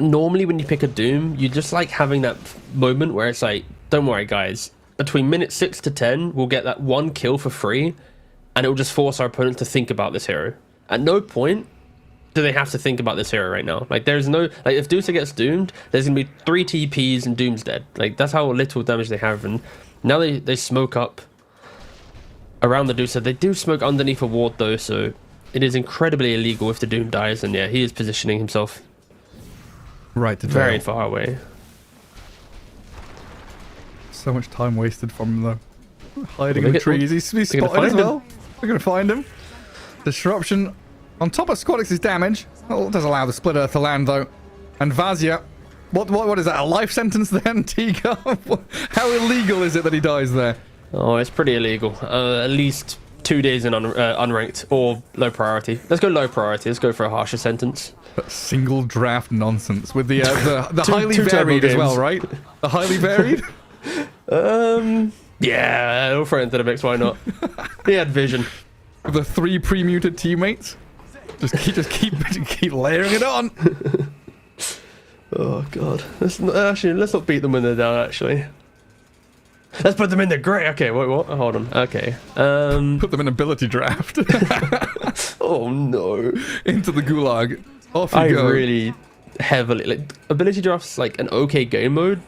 S7: normally when you pick a Doom, you just like having that moment where it's like, don't worry guys, between minutes 6 to 10, we'll get that 1 kill for free, and it will just force our opponent to think about this hero. At no point do they have to think about this hero right now. Like, there's no... Like, if Dusa gets doomed, there's going to be 3 TPs and Doom's dead. Like, that's how little damage they have. And now they smoke up around the Dusa. They do smoke underneath a ward, though, so it is incredibly illegal if the Doom dies. And, yeah, he is positioning himself
S5: Right to
S7: very
S5: tail.
S7: far away.
S5: So much time wasted from him, though. Hiding in the
S7: Well,
S5: trees. He's spotted as well. They're going to find him. Disruption on top of Squadix's damage. Well, it does allow the Split Earth to land, though. And Vazia, what is that, a life sentence then, Tiga? How illegal is it that he dies there?
S7: Oh, it's pretty illegal. At least 2 days in unranked or low priority. Let's go low priority. Let's go for a harsher sentence.
S5: That single draft nonsense with the highly
S7: two turbo
S5: varied as
S7: games.
S5: well, right? The highly varied?
S7: Yeah, we'll throw it into the mix. Why not? He had vision.
S5: With the 3 pre-muted teammates? Just keep layering it on.
S7: Oh god. Let's not beat them when they're down. Actually, let's put them in the grey. Okay, wait, what? Hold on. Okay.
S5: Put them in ability draft.
S7: Oh no.
S5: Into the gulag. Off you
S7: I
S5: go.
S7: really heavily like ability drafts like an okay game mode,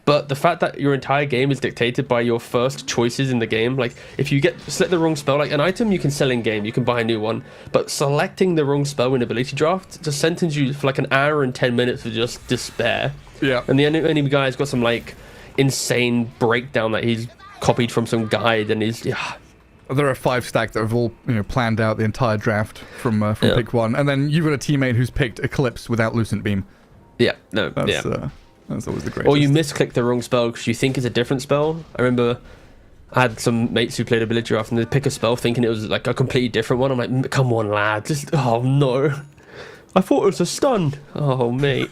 S7: but the fact that your entire game is dictated by your first choices in the game, like if you select the wrong spell, like an item you can sell in game, you can buy a new one, but selecting the wrong spell in ability draft just sentences you for like an hour and 10 minutes of just despair.
S5: Yeah.
S7: And the enemy guy's got some like insane breakdown that he's copied from some guide, and he's
S5: There are 5 stack that have all planned out the entire draft from pick 1, and then you've got a teammate who's picked Eclipse without Lucent Beam.
S7: That's
S5: That's always the greatest.
S7: or you misclick the wrong spell because you think it's a different spell. I remember I had some mates who played a villager off and they'd pick a spell thinking it was like a completely different one. I'm like, come on, lad. Just, oh, no. I thought it was a stun. Oh, mate.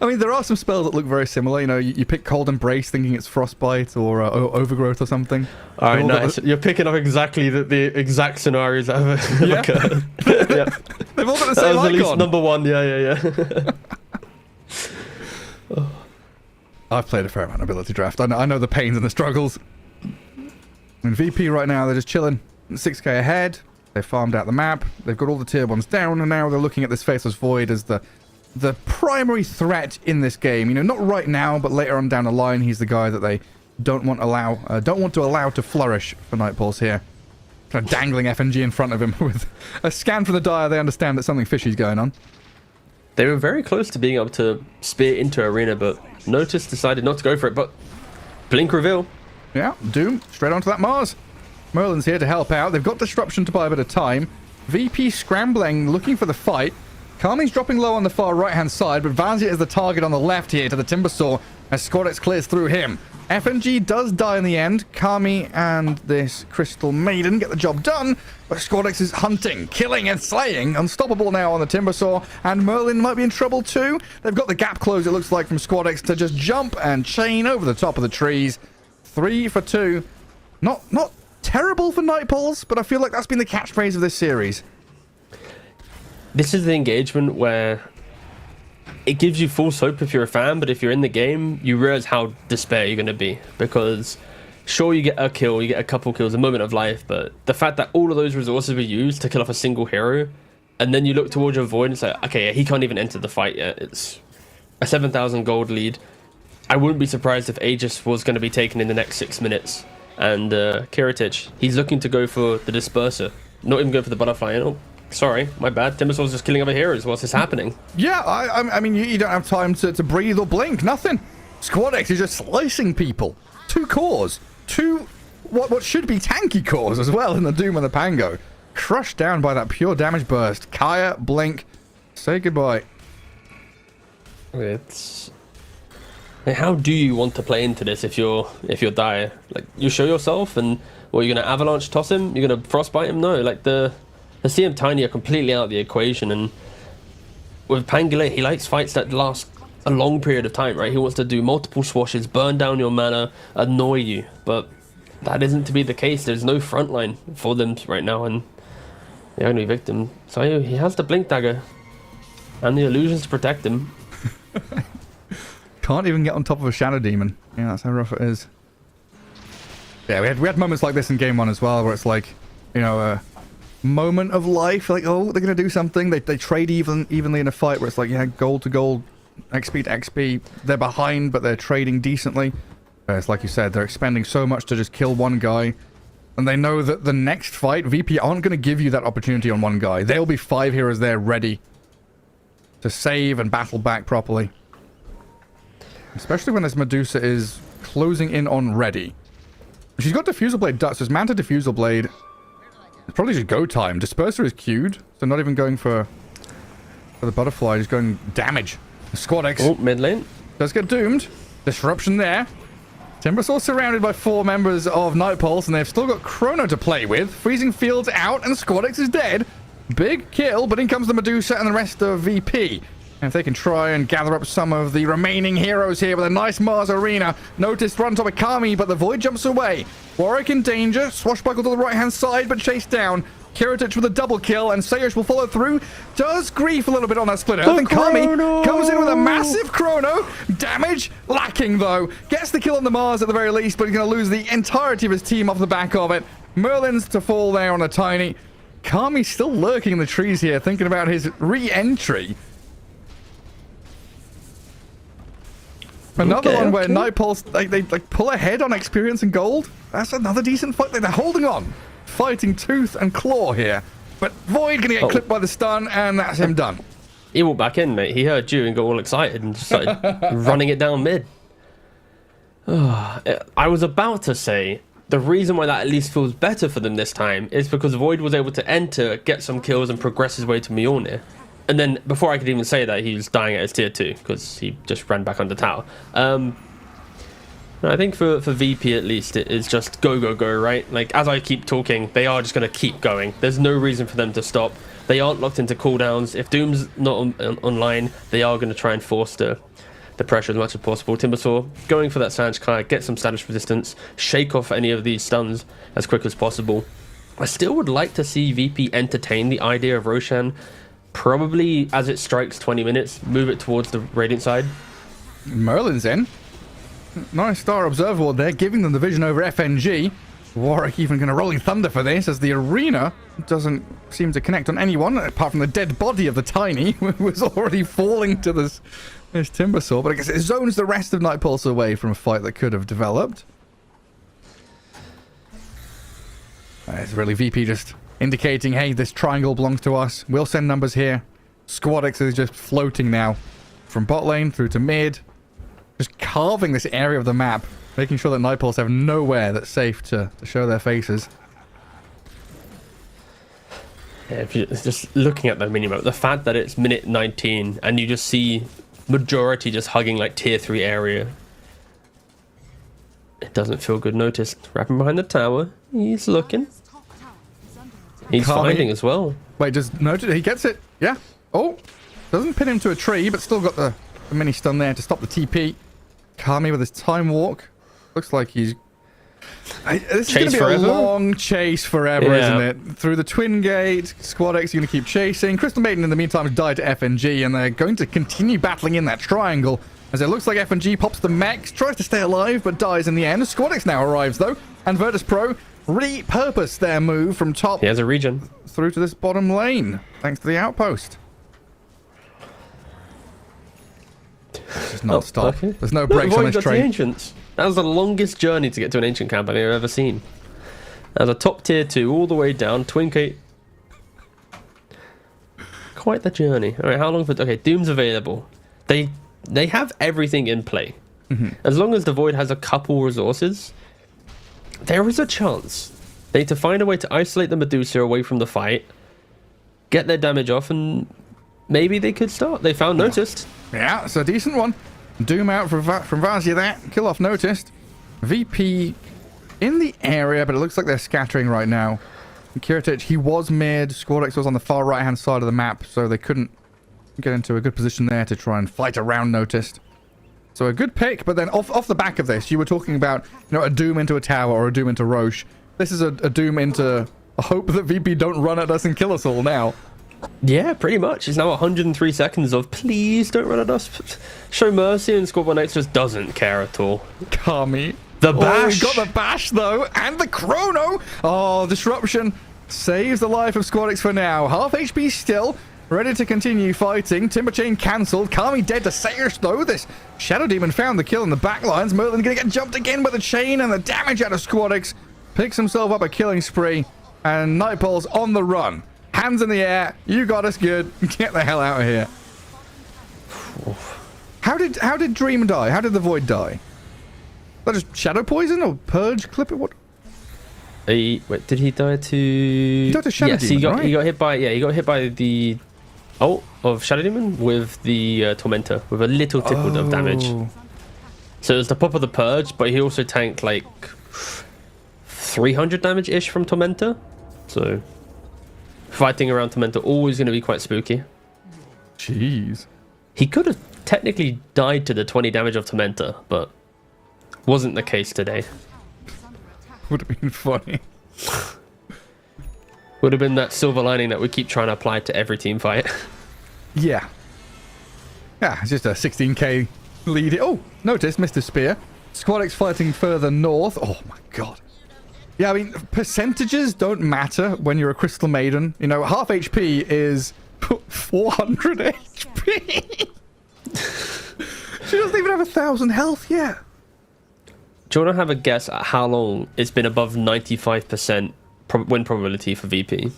S5: I mean, there are some spells that look very similar. You know, you pick Cold Embrace thinking it's Frostbite or Overgrowth or something.
S7: All right, nice. You're picking up exactly the exact scenarios that have occurred. Yeah.
S5: They've all got the same
S7: That was at least
S5: icon.
S7: number one. Yeah.
S5: I've played a fair amount of ability draft. I know the pains and the struggles. In VP right now, they're just chilling. 6k ahead. They've farmed out the map. They've got all the tier 1s down, and now they're looking at this Faceless Void as the primary threat in this game. You know, not right now, but later on down the line, he's the guy that they don't want to allow to flourish for Nightpulse here. Kind of dangling FNG in front of him with a scan from the Dire. They understand that something fishy's going on.
S7: They were very close to being able to spear into Arena, but Notice decided not to go for it. But Blink reveal.
S5: Yeah, Doom straight onto that Mars. Merlin's here to help out. They've got Disruption to buy a bit of time. VP scrambling, looking for the fight. Kami's dropping low on the far right-hand side, but Vazia is the target on the left here to the Timbersaw as Squadex clears through him. FNG does die in the end. Kami and this Crystal Maiden get the job done, but Squadex is hunting, killing, and slaying. Unstoppable now on the Timbersaw, and Merlin might be in trouble too. They've got the gap closed, it looks like, from Squadex to just jump and chain over the top of the trees. 3 for 2. Not terrible for Nightpulse, but I feel like that's been the catchphrase of this series.
S7: This is the engagement where it gives you false hope if you're a fan, but if you're in the game, you realize how despair you're going to be. Because sure, you get a kill, you get a couple kills, a moment of life, but the fact that all of those resources were used to kill off a single hero, and then you look towards your Void and say, okay, yeah, he can't even enter the fight yet. It's a 7,000 gold lead. I wouldn't be surprised if Aegis was going to be taken in the next 6 minutes. And Kiritich, he's looking to go for the Disperser, not even go for the Butterfly. Oh, sorry, my bad. Timbersaw's just killing other heroes. What's this happening?
S5: Yeah, I mean, you don't have time to breathe or blink. Nothing. Squadex is just slicing people. 2 cores. 2 what should be tanky cores as well in the Doom and the Pango. Crushed down by that pure damage burst. Kaya, blink. Say goodbye.
S7: It's... How do you want to play into this if you're Dire? Like, you show yourself and, well, you're going to Avalanche toss him? You're going to Frostbite him? No, like, the CM Tiny are completely out of the equation, and with Pangolin, he likes fights that last a long period of time, right? He wants to do multiple swashes, burn down your mana, annoy you, but that isn't to be the case. There's no front line for them right now, and the only victim. So he has the Blink Dagger and the illusions to protect him.
S5: Can't even get on top of a Shadow Demon. Yeah, that's how rough it is. Yeah, we had moments like this in game 1 as well, where it's like, you know, a moment of life, like, oh, they're going to do something. They trade evenly in a fight where it's like, yeah, gold to gold, XP to XP. They're behind, but they're trading decently. It's like you said, they're expending so much to just kill one guy. And they know that the next fight, VP aren't going to give you that opportunity on one guy. There'll be 5 heroes there ready to save and battle back properly. Especially when this Medusa is closing in on ready. She's got Diffusal Blade Dust, so it's Manta Diffusal Blade. It's probably just go time. Disperser is queued, so not even going for the Butterfly, just going damage. Squadex.
S7: Oh, mid lane.
S5: Does get doomed. Disruption there. Timbersaw surrounded by 4 members of Nightpulse, and they've still got Chrono to play with. Freezing Fields out, and Squadex is dead. Big kill, but in comes the Medusa and the rest of VP. And if they can try and gather up some of the remaining heroes here with a nice Mars Arena. Notice run top of Kami, but the Void jumps away. Warwick in danger. Swashbuckle to the right-hand side, but chased down. Kiritich with a double kill, and Sayush will follow through. Does grief a little bit on that splitter. I think Kami comes in with a massive chrono. Damage lacking, though. Gets the kill on the Mars at the very least, but he's going to lose the entirety of his team off the back of it. Merlin's to fall there on a Tiny. Kami's still lurking in the trees here, thinking about his re-entry. Another one where Nightpulse, they pull ahead on experience and gold. That's another decent fight. They're holding on. Fighting tooth and claw here. But Void going to get clipped by the stun, and that's him done.
S7: He walked back in, mate. He heard you and got all excited and just started running it down mid. I was about to say, the reason why that at least feels better for them this time is because Void was able to enter, get some kills, and progress his way to Mjolnir. And then, before I could even say that, he was dying at his tier 2, because he just ran back under tower. No, I think for VP at least, it is just go, go, go, right? Like, as I keep talking, they are just going to keep going. There's no reason for them to stop. They aren't locked into cooldowns. If Doom's not online, they are going to try and force the pressure as much as possible. Timbersaw going for that Sanch Kai, get some status resistance, shake off any of these stuns as quick as possible. I still would like to see VP entertain the idea of Roshan, probably as it strikes 20 minutes, move it towards the Radiant side.
S5: Merlin's in. Nice star observer ward there, giving them the vision over FNG. Warwick even going to Rolling Thunder for this, as the arena doesn't seem to connect on anyone, apart from the dead body of the Tiny, who was already falling to this Timbersaw. But I guess it zones the rest of Night Pulse away from a fight that could have developed. It's really VP just indicating, hey, this triangle belongs to us. We'll send numbers here. Squadix is just floating now from bot lane through to mid. Just carving this area of the map, making sure that Night Pulse have nowhere that's safe to show their faces.
S7: Yeah, if you're just looking at the minimap, the fact that it's minute 19 and you just see majority just hugging like tier 3 area, it doesn't feel good. Notice wrapping behind the tower, he's looking, he's finding as well.
S5: Wait, just noted he gets it. Yeah. Oh, doesn't pin him to a tree, but still got the mini stun there to stop the TP. Kami with his time walk. Looks like he's... this is going to be
S7: forever?
S5: a long chase forever, isn't it? Through the Twin Gate, Squad X going to keep chasing. Crystal Maiden in the meantime has died to FNG, and they're going to continue battling in that triangle, as it looks like FNG pops the mech, tries to stay alive, but dies in the end. Squad X now arrives, though, and Virtus Pro repurposed their move from top
S7: He has a regen
S5: through to this bottom lane, thanks to the outpost. It's just not stop.
S7: Okay.
S5: There's no breaks on
S7: Void
S5: this
S7: got the
S5: train.
S7: Ancients. That was the longest journey to get to an Ancient camp I've ever seen. As a top tier 2 all the way down, Twin Gate. Quite the journey. Alright, how long for... Okay, Doom's available. They have everything in play. As long as the Void has a couple resources, there is a chance. They need to find a way to isolate the Medusa away from the fight, get their damage off, and maybe they could start. They found Noticed.
S5: Yeah, it's a decent one. Doom out from Vazia there. Kill off Noticed. VP in the area, but it looks like they're scattering right now. Kiritic, he was mid. Squadex was on the far right-hand side of the map, so they couldn't get into a good position there to try and fight around Noticed. So a good pick, but then off the back of this, you were talking about, you know, a Doom into a tower or a Doom into Roche. This is a Doom into a hope that VP don't run at us and kill us all now.
S7: Yeah, pretty much. It's now 103 seconds of please don't run at us. Show mercy, and Squad 1X just doesn't care at all.
S5: Kami.
S7: The
S5: Oh,
S7: bash!
S5: he got the bash, though, and the chrono. Oh, disruption saves the life of Squad X for now. Half HP still, ready to continue fighting. Timber Chain cancelled. Kami dead to Sayers, though. This Shadow Demon found the kill in the back lines. Merlin going to get jumped again by the chain, and the damage out of Squad X. Picks himself up a killing spree, and Nightpole's on the run. Hands in the air. You got us good. Get the hell out of here. How did Dream die? How did the Void die? That just shadow poison or purge clip? What?
S7: Wait, did he die to?
S5: He died to Shadow
S7: yes,
S5: Demon,
S7: he got hit by. Yeah, he got hit by the ult of Shadow Demon with the Tormentor with a little tickle of damage. So it was the pop of the purge, but he also tanked like 300 damage ish from Tormentor. So fighting around Tormentor always going to be quite spooky.
S5: Jeez.
S7: He could have technically died to the 20 damage of Tormentor, but wasn't the case today.
S5: Would have been funny.
S7: Would have been that silver lining that we keep trying to apply to every team fight.
S5: Yeah. Yeah, it's just a 16k lead here. Oh, notice, Mr. Spear. Squad X fighting further north. Oh my god. Yeah, I mean, percentages don't matter when you're a Crystal Maiden. You know, half HP is 400 HP. She doesn't even have 1,000 health yet.
S7: Do you want to have a guess at how long it's been above 95% win probability for VP?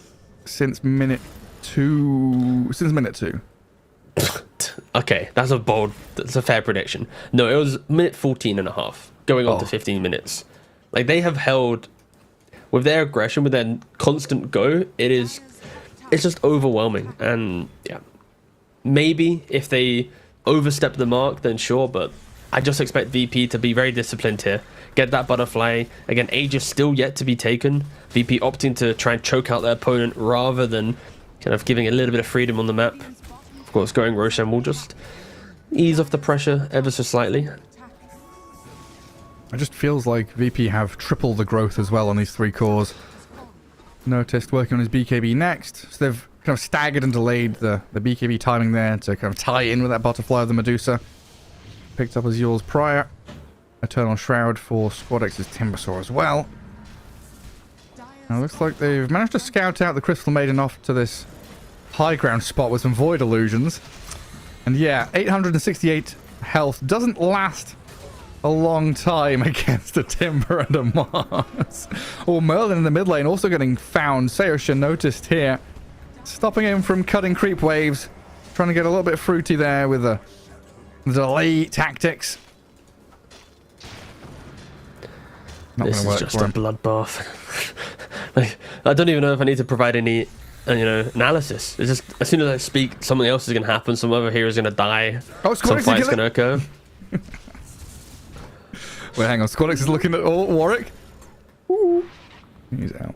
S5: Since minute 2. Since minute 2.
S7: Okay, that's a fair prediction. No, it was minute 14 and a half, going on to 15 minutes. Like, they have held, with their aggression, with their constant go, it's just overwhelming. And yeah, maybe if they overstep the mark, then sure, but I just expect VP to be very disciplined here. Get that butterfly. Again, Aegis still yet to be taken. VP opting to try and choke out their opponent rather than kind of giving a little bit of freedom on the map. Of course, going Roshan will just ease off the pressure ever so slightly.
S5: It just feels like VP have triple the growth as well on these 3 cores. Noticed working on his BKB next. So they've kind of staggered and delayed the BKB timing there to kind of tie in with that butterfly of the Medusa. Picked up Azul's prior. Eternal Shroud for Squad X's Timbersaw as well. Now it looks like they've managed to scout out the Crystal Maiden off to this high ground spot with some Void Illusions. And yeah, 868 health doesn't last a long time against a Timber and a Mars. Oh, Merlin in the mid lane also getting found. Seoshin noticed here. Stopping him from cutting creep waves. Trying to get a little bit fruity there with the delay tactics. Not
S7: This
S5: gonna
S7: is
S5: work
S7: just
S5: for
S7: a
S5: him.
S7: bloodbath. Like, I don't even know if I need to provide any, analysis. It's just as soon as I speak, something else is going to happen. Some other hero is going to die.
S5: Oh,
S7: Some
S5: Squadix
S7: fight's
S5: is
S7: going to occur.
S5: Wait, hang on. Squadix is looking at Warwick. Ooh. He's out.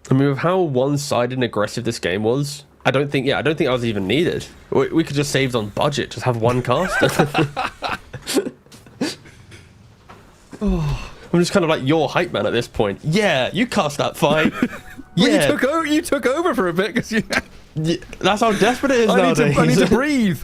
S7: I mean, with how one-sided and aggressive this game was, I don't think I was even needed. We could just save on budget, just have one caster. I'm just kind of like your hype man at this point. Yeah, you cast that fight.
S5: Well,
S7: Yeah,
S5: you took over for a bit because you.
S7: yeah, that's how desperate it is nowadays.
S5: I need to breathe.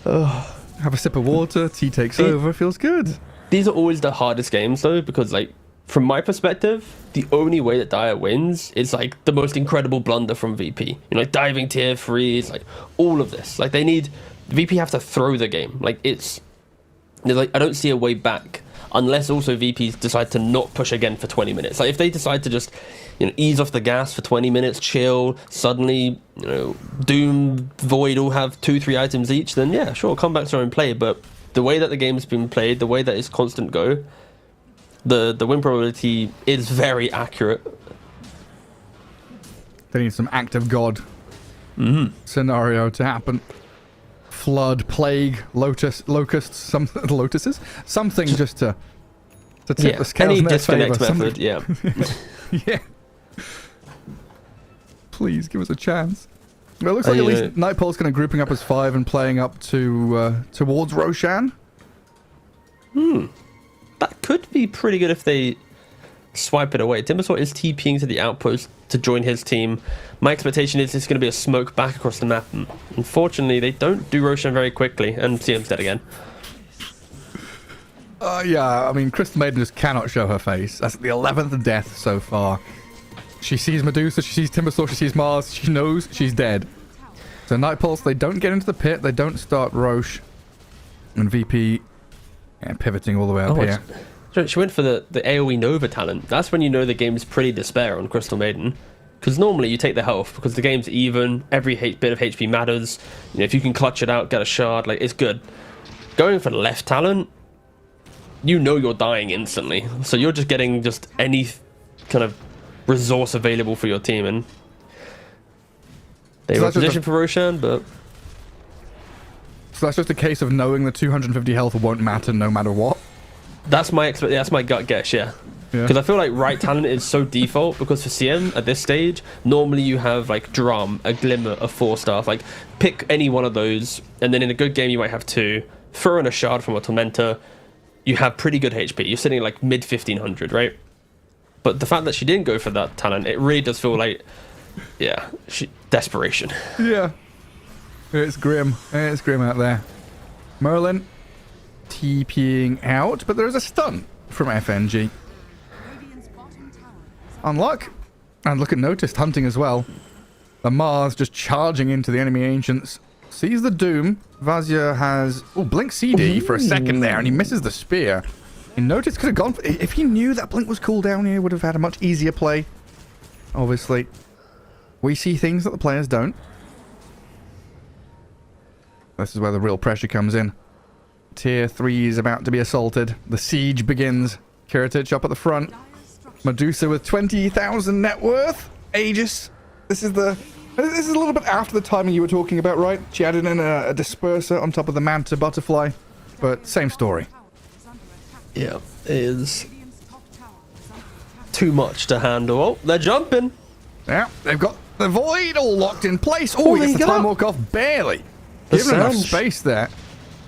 S5: Have a sip of water. Tea takes over. Feels good.
S7: These are always the hardest games though, because like from my perspective, the only way that Dire wins is like the most incredible blunder from VP. Like diving tier 3s, like all of this. Like VP have to throw the game. Like like I don't see a way back unless also VPs decide to not push again for 20 minutes. Like if they decide to just ease off the gas for 20 minutes, chill, suddenly Doom, Void all have 2-3 items each, then yeah, sure, comebacks are in play. But the way that the game's been played, the way that it's constant go, the win probability is very accurate.
S5: They need some act of God scenario to happen. Flood, plague, locusts, lotuses, something just to tip the scales
S7: any
S5: in their
S7: disconnect
S5: favor.
S7: method, yeah.
S5: Yeah. Please give us a chance. Well, it looks like at least Nightpole's kind of grouping up as 5 and playing up to towards Roshan.
S7: That could be pretty good if they swipe it away. Timbersaw is TPing to the outpost to join his team. My expectation is it's going to be a smoke back across the map. Unfortunately, they don't do Roshan very quickly, and CM's dead again.
S5: Yeah, I mean, Crystal Maiden just cannot show her face. That's the 11th death so far. She sees Medusa, she sees Timbersaw, she sees Mars, she knows she's dead. So Nightpulse, they don't get into the pit, they don't start Roche. And VP pivoting all the way up here.
S7: She went for the AoE Nova talent. That's when you know the game's pretty despair on Crystal Maiden. Because normally you take the health, because the game's even, every bit of HP matters. If you can clutch it out, get a shard, like it's good. Going for the left talent, you're dying instantly. So you're just getting any kind of resource available for your team, and they were positioned for Roshan, but
S5: so that's just a case of knowing the 250 health won't matter no matter what.
S7: that's my gut guess, yeah. Because I feel like right talent is so default, because for CM at this stage, normally you have like Drum, a Glimmer, a 4-star. Like pick any one of those, and then in a good game you might have 2. Throw in a shard from a Tormentor, you have pretty good HP. You're sitting like mid 1500, right? But the fact that she didn't go for that talent, it really does feel like, desperation.
S5: Yeah. It's grim. It's grim out there. Merlin TPing out, but there is a stun from FNG. Unlock. And look at Noticed hunting as well. The Mars just charging into the enemy ancients. Sees the Doom. Vazia has Blink CD for a second there, and he misses the spear. And Noticed could have gone for, if he knew that Blink was cooldown, he would have had a much easier play. Obviously, we see things that the players don't. This is where the real pressure comes in. Tier 3 is about to be assaulted. The siege begins. Kiritich up at the front. Medusa with 20,000 net worth. Aegis. This is the This is a little bit after the timing you were talking about, right? She added in a disperser on top of the Manta Butterfly, but same story.
S7: Yeah, it is too much to handle. Oh, they're jumping.
S5: Yeah, they've got the Void all locked in place. Oh, he gets the time walk off barely. Given enough space there.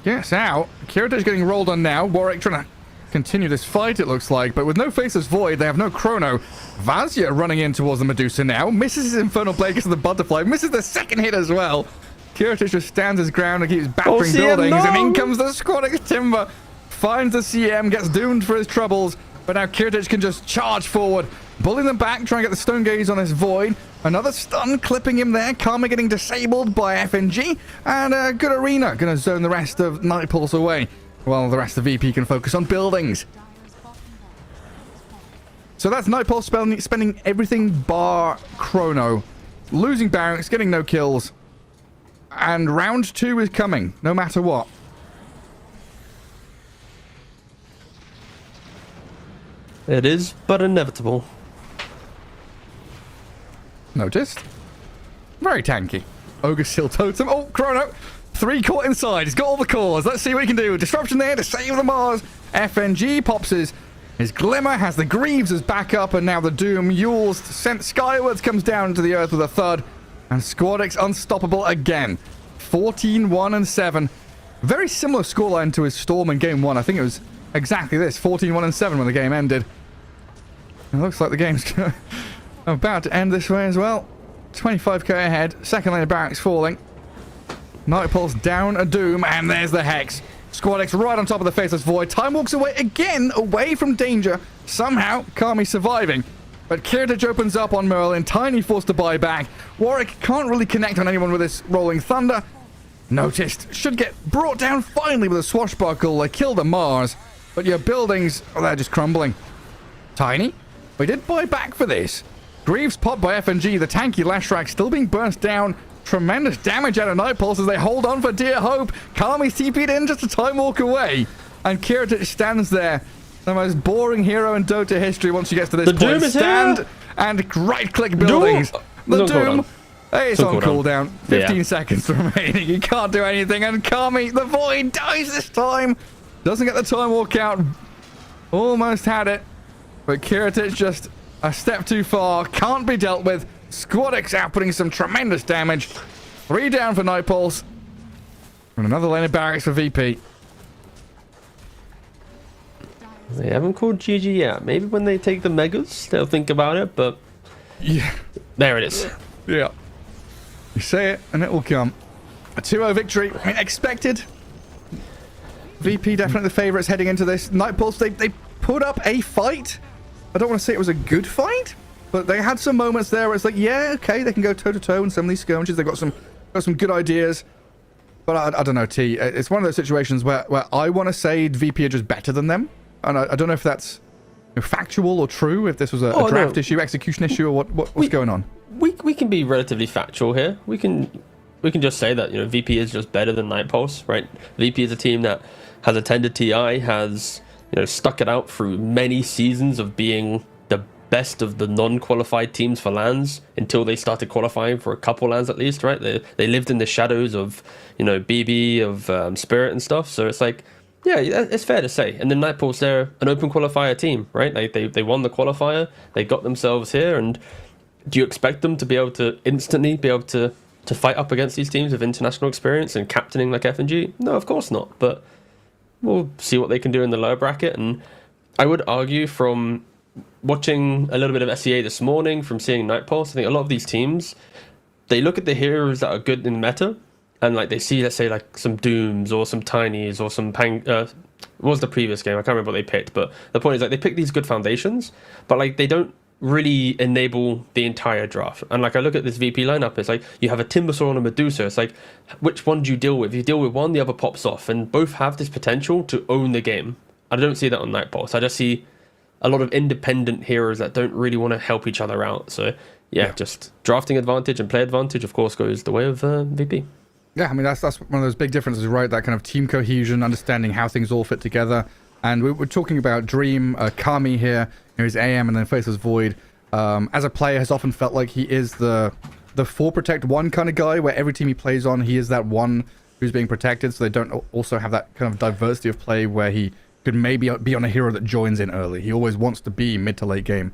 S5: Gets out. Kiritich getting rolled on now. Warwick trying to continue this fight, it looks like, but with no Faceless Void, they have no Chrono. Vazia running in towards the Medusa now. Misses his Infernal Blade, gets to the Butterfly. Misses the second hit as well. Kiritich just stands his ground and keeps battering buildings, and in comes the Squadix Timber. Finds the CM, gets doomed for his troubles, but now Kiritich can just charge forward, bullying them back, trying to get the Stone Gaze on his Void. Another stun clipping him there. Karma getting disabled by FNG, and good Arena gonna zone the rest of Night Pulse away, while the rest of VP can focus on buildings. So that's Night Pulse spending everything bar Chrono, losing barracks, getting no kills, and round 2 is coming, no matter what.
S7: It is, but inevitable.
S5: Noticed. Very tanky. Ogre Seal Totem. Oh, Chrono. 3 caught inside. He's got all the cores. Let's see what he can do. Disruption there to save the Mars. FNG pops his Glimmer, has the Greaves as backup, and now the Doom Yules sent skywards comes down to the earth with a thud. And Squadix unstoppable again. 14-1-7. Very similar scoreline to his Storm in game 1. I think it was exactly this. 14-1-7 when the game ended. It looks like the game's about to end this way as well. 25k ahead. Second lane of barracks falling. Night Pulse down a Doom, and there's the Hex. Squadix right on top of the Faceless Void. Time walks away again, away from danger. Somehow, Kami surviving. But Kiritich opens up on Merlin. Tiny forced to buy back. Warwick can't really connect on anyone with this Rolling Thunder. Noticed. Should get brought down finally with a swashbuckle. They kill the Mars. But your buildings, oh, they're just crumbling. Tiny, we did buy back for this. Greaves popped by FNG. The tanky Lashrak still being burst down. Tremendous damage out of Night Pulse as they hold on for dear hope. Kami's TP'd in just a time walk away. And Kiritich stands there. The most boring hero in Dota history once he gets to this point.
S7: Doom is
S5: stand
S7: here.
S5: and right-click buildings. The Doom. Hey, it's on cooldown. 15 seconds remaining. You can't do anything. And Kami, the Void, dies this time. Doesn't get the time walk out. Almost had it. But Kiritich just a step too far. Can't be dealt with. Squadix outputting some tremendous damage. 3 down for Night Pulse. And another lane of barracks for VP.
S7: They haven't called GG yet. Maybe when they take the Megas, they'll think about it, but...
S5: Yeah.
S7: There it is.
S5: Yeah. You say it, and it will come. A 2-0 victory. I mean, expected. VP definitely the favourites heading into this. Night Pulse, they put up a fight. I don't want to say it was a good fight, but they had some moments there where it's like, yeah, okay, they can go toe-to-toe in some of these skirmishes. They've got some good ideas. But I don't know, T. It's one of those situations where I want to say VP are just better than them. And I don't know if that's factual or true, if this was a draft issue, execution issue, or what's going on.
S7: We can be relatively factual here. We can just say that, VP is just better than Night Pulse, right? VP is a team that has attended TI, has stuck it out through many seasons of being the best of the non-qualified teams for LANs until they started qualifying for a couple LANs at least, right? They lived in the shadows of BB, of Spirit and stuff. So it's like, yeah, it's fair to say. And then Night Pulse, they're an open qualifier team, right? They won the qualifier, they got themselves here, and do you expect them to be able to instantly be able to fight up against these teams with international experience and captaining like FNG? No, of course not. But we'll see what they can do in the lower bracket. And I would argue from watching a little bit of SEA this morning, from seeing Night Pulse, I think a lot of these teams, they look at the heroes that are good in meta, and like they see, let's say, like some Dooms or some Tinies or some what was the previous game? I can't remember what they picked, but the point is, like, they pick these good foundations, but like they don't really enable the entire draft. And like I look at this VP lineup, it's like you have a Timbersaw and a Medusa. It's like, which one do you deal with? If you deal with one, the other pops off, and both have this potential to own the game. I don't see that on Night Pulse. I just see a lot of independent heroes that don't really want to help each other out. So yeah, just drafting advantage and play advantage, of course, goes the way of VP.
S5: Yeah, I mean, that's one of those big differences, right? That kind of team cohesion, understanding how things all fit together. And we're talking about Dream, Kami here, his AM, and then Faceless Void. As a player, has often felt like he is the the 4 protect 1 kind of guy, where every team he plays on, he is that one who's being protected, so they don't also have that kind of diversity of play where he could maybe be on a hero that joins in early. He always wants to be mid to late game,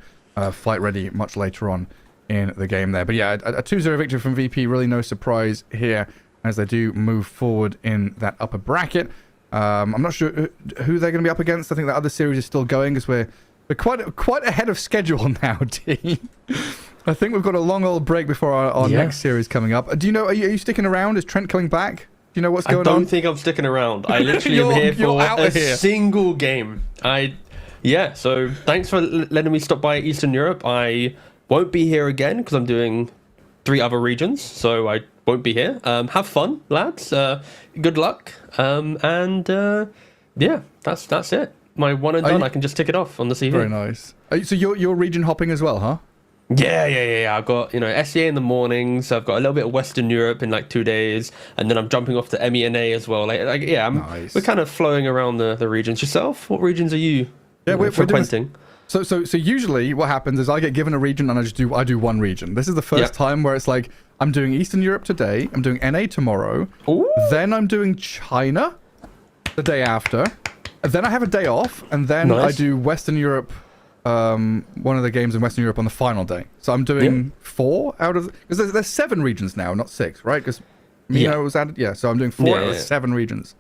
S5: fight ready much later on in the game there. But yeah, a 2-0 victory from VP, really no surprise here as they do move forward in that upper bracket. I'm not sure who they're going to be up against. I think the other series is still going because we're quite ahead of schedule now, team. I think we've got a long old break before our next series coming up. Do you know, are you sticking around? Is Trent coming back? Do you know what's going on?
S7: I don't think I'm sticking around. I literally am here for a single game. So thanks for letting me stop by Eastern Europe. I won't be here again because I'm doing 3 other regions, so I won't be here. Have fun, lads. Good luck. Yeah, that's it. My one and done. I can just tick it off on the CV.
S5: Very nice. So you're region hopping as well, huh?
S7: Yeah. I've got, SEA in the mornings. I've got a little bit of Western Europe in like 2 days, and then I'm jumping off to MENA as well. Nice. We're kind of flowing around the regions. Yourself, what regions are you? We're frequenting.
S5: So usually what happens is I get given a region and I do one region. This is the first time where it's like I'm doing Eastern Europe today, I'm doing NA tomorrow, then I'm doing China the day after, and then I have a day off, and then I do Western Europe. One of the games in Western Europe on the final day. So I'm doing 4 out of... Because there's 7 regions now, not 6, right? Because Mino was added. Yeah, so I'm doing 4 out of 7 regions.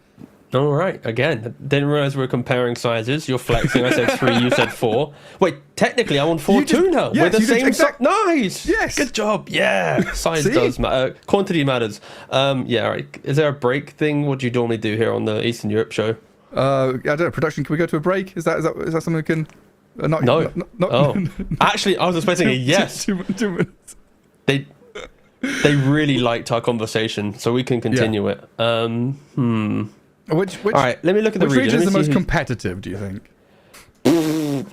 S7: All right. Again, didn't realize we were comparing sizes. You're flexing. I said 3, you said 4. Wait, technically I'm on 4 too now.
S5: Yes,
S7: we're the same size.
S5: Nice.
S7: Yes. Good job. Yeah. Size does matter. Quantity matters. All right. Is there a break thing? What do you normally do here on the Eastern Europe show?
S5: I don't know. Production, can we go to a break? Is that something we can...
S7: No. Actually, I was expecting a yes.
S5: 2 minutes.
S7: They really liked our conversation, so we can continue it.
S5: Which
S7: all right, let me look at the region.
S5: Which region is the most competitive, do you think?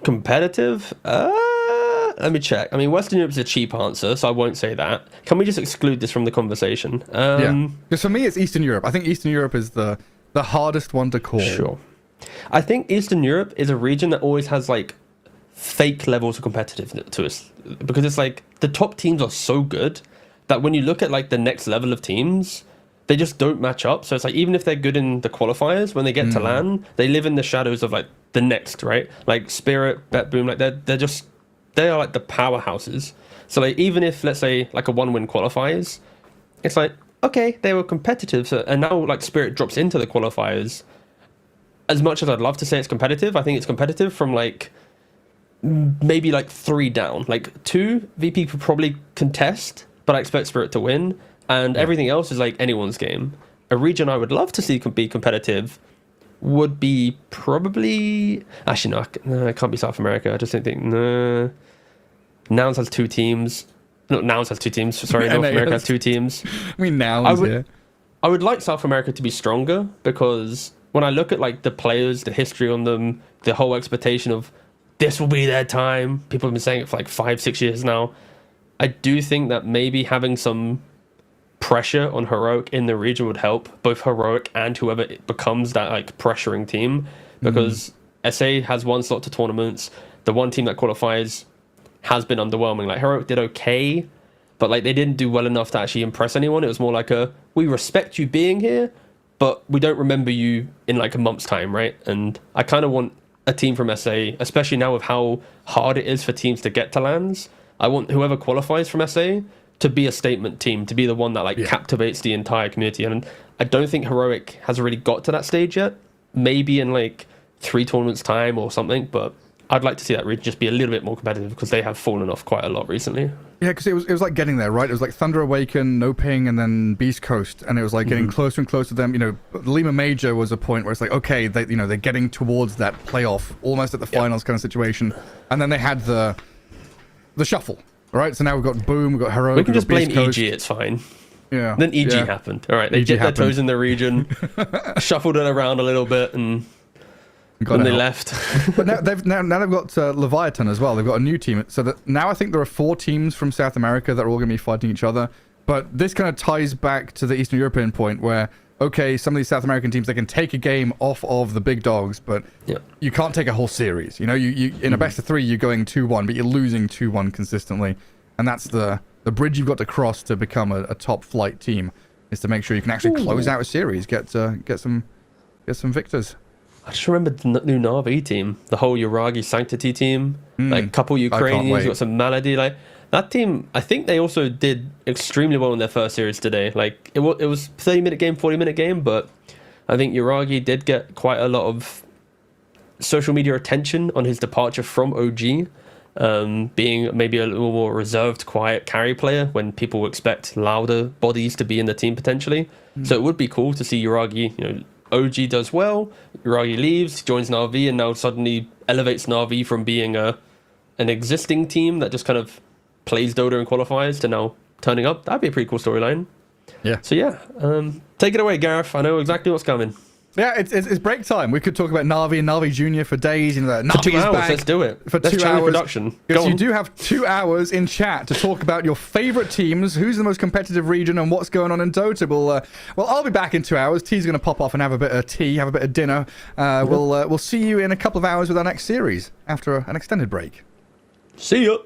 S7: Competitive? Let me check. I mean, Western Europe is a cheap answer, so I won't say that. Can we just exclude this from the conversation?
S5: Because for me, it's Eastern Europe. I think Eastern Europe is the hardest one to call.
S7: Sure. I think Eastern Europe is a region that always has like fake levels of competitiveness to us, because it's like the top teams are so good that when you look at like the next level of teams, they just don't match up. So it's like, even if they're good in the qualifiers, when they get to LAN, they live in the shadows of like the next, right? Like Spirit, BetBoom, like they are like the powerhouses. So like, even if, let's say, like a 1-win qualifiers, it's like, okay, they were competitive, so, and now like Spirit drops into the qualifiers. As much as I'd love to say it's competitive, I think it's competitive from like maybe like 3 down. Like 2 VP could probably contest, but I expect Spirit to win, and everything else is like anyone's game. A region I would love to see be competitive would be probably... Actually, no, it can't be South America. I just don't think... No. Nouns has 2 teams. No, Nouns has 2 teams. Sorry, North America has 2 teams.
S5: I mean, Nouns,
S7: I would like South America to be stronger, because when I look at like the players, the history on them, the whole expectation of this will be their time. People have been saying it for like 5-6 years now. I do think that maybe having some pressure on Heroic in the region would help both Heroic and whoever it becomes that like pressuring team, because SA has 1 slot to tournaments. The one team that qualifies has been underwhelming. Like Heroic did okay, but like they didn't do well enough to actually impress anyone. It was more like we respect you being here, but we don't remember you in like a month's time, right? And I kind of want a team from SA, especially now with how hard it is for teams to get to LANs. I want whoever qualifies from SA to be a statement team, to be the one that like captivates the entire community. And I don't think Heroic has really got to that stage yet. Maybe in like 3 tournaments time or something, but I'd like to see that region just be a little bit more competitive, because they have fallen off quite a lot recently. Yeah,
S5: because it was like getting there, right? It was like Thunder Awaken, No Ping, and then Beast Coast, and it was like getting closer and closer to them. Lima Major was a point where it's like, okay, they're getting towards that playoff, almost at the finals kind of situation, and then they had the shuffle, right? So now we've got Boom, we've got Heroic.
S7: We can just blame
S5: Coast.
S7: EG, it's fine.
S5: Yeah.
S7: Then EG happened. All right, they dipped their toes in the region, shuffled it around a little bit, and they left.
S5: But now they've got Leviathan as well. They've got a new team. So that now I think there are 4 teams from South America that are all going to be fighting each other. But this kind of ties back to the Eastern European point where, okay, some of these South American teams, they can take a game off of the big dogs, but you can't take a whole series. You in a best of 3, you're going 2-1, but you're losing 2-1 consistently. And that's the the bridge you've got to cross to become a top flight team is to make sure you can actually close out a series, get some victors.
S7: I just remember the new Na'Vi team, the whole Yuragi Sanctity team, like couple Ukrainians, got some Malady. Like that team, I think they also did extremely well in their first series today. Like it was 30-minute game, 40-minute game, but I think Yuragi did get quite a lot of social media attention on his departure from OG, being maybe a little more reserved, quiet carry player when people expect louder bodies to be in the team potentially. So it would be cool to see Yuragi, OG does well, Yuragi leaves, joins Na'Vi, and now suddenly elevates Na'Vi from being an existing team that just kind of plays Dota and qualifiers to now turning up. That'd be a pretty cool storyline.
S5: Yeah.
S7: So yeah, take it away, Gareth. I know exactly what's coming.
S5: Yeah, it's break time. We could talk about Na'Vi and Na'Vi Junior for days. Na'Vi
S7: for 2 hours,
S5: back
S7: let's do it.
S5: For
S7: let's
S5: 2 hours.
S7: Production.
S5: Because you do have 2 hours in chat to talk about your favorite teams, who's the most competitive region, and what's going on in Dota. Well, I'll be back in 2 hours. T's going to pop off and have a bit of tea, have a bit of dinner. We'll see you in a couple of hours with our next series after an extended break.
S7: See ya.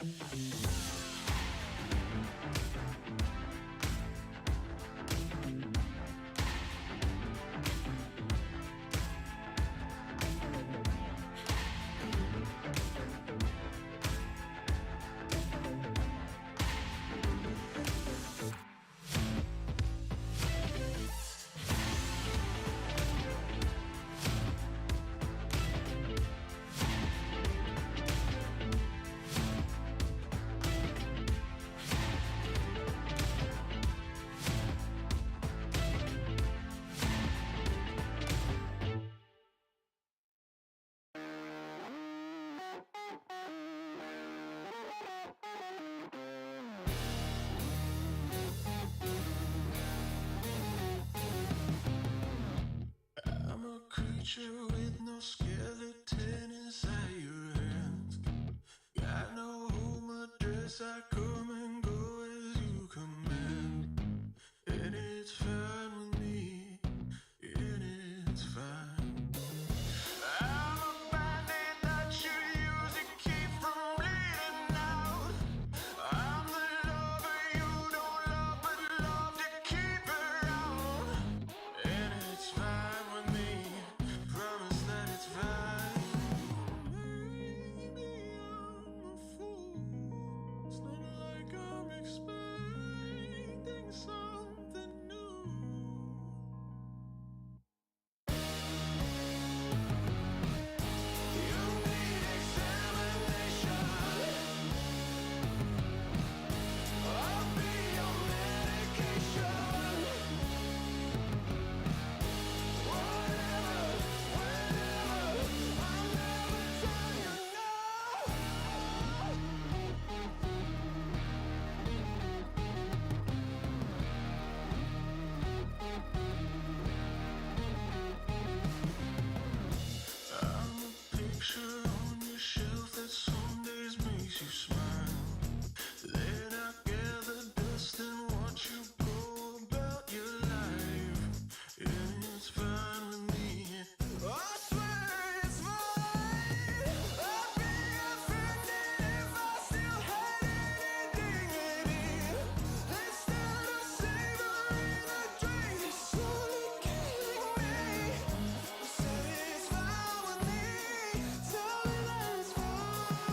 S1: I'm a creature with no skeleton inside your hands. Got no home address, I come and go as you command. And it's fine with me, and it's fine. I'm a bandit that you use to keep from bleeding out. I'm the lover you don't love, but love to keep around. And it's fine with me, promise that it's fine. Maybe I'm a fool. It's not like I'm expecting something new. You need examination. I'll be your medication. Whatever, whenever, I'll never tell you no. I'm a picture on your shelf that some days makes you smile. Then I gather dust and watch you go about your life. And it's fine with me. I swear it's fine. I'd be offended if I still had any dignity. Instead of savoring the drink, it's slowly killing me. Say it's fine with me. Tell me that it's fine.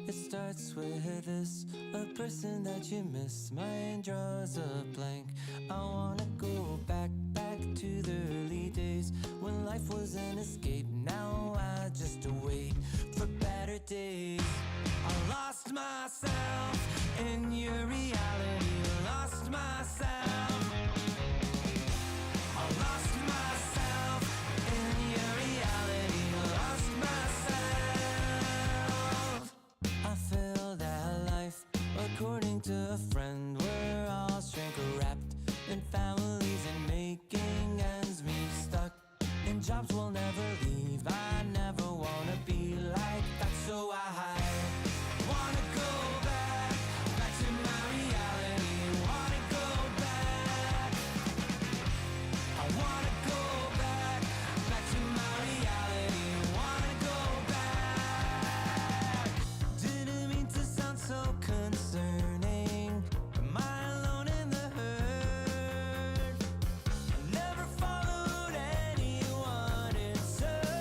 S1: It starts with this, a person that you miss. My mind draws a blank. I wanna go back to the early days when life was an escape. Now I just wait for better days. I lost myself in your reality. Lost myself. I lost myself in your reality. Lost myself. I feel that life, according to a friend, we're all shrink wrapped in families and making ends meet, stuck in jobs we'll never leave. I never wanna be like that, so I wanna go back to my reality. Wanna go back. I wanna go back to my reality. Wanna go back. Didn't mean to sound so concerning. Am I alone in the hurt? I never followed anyone in search.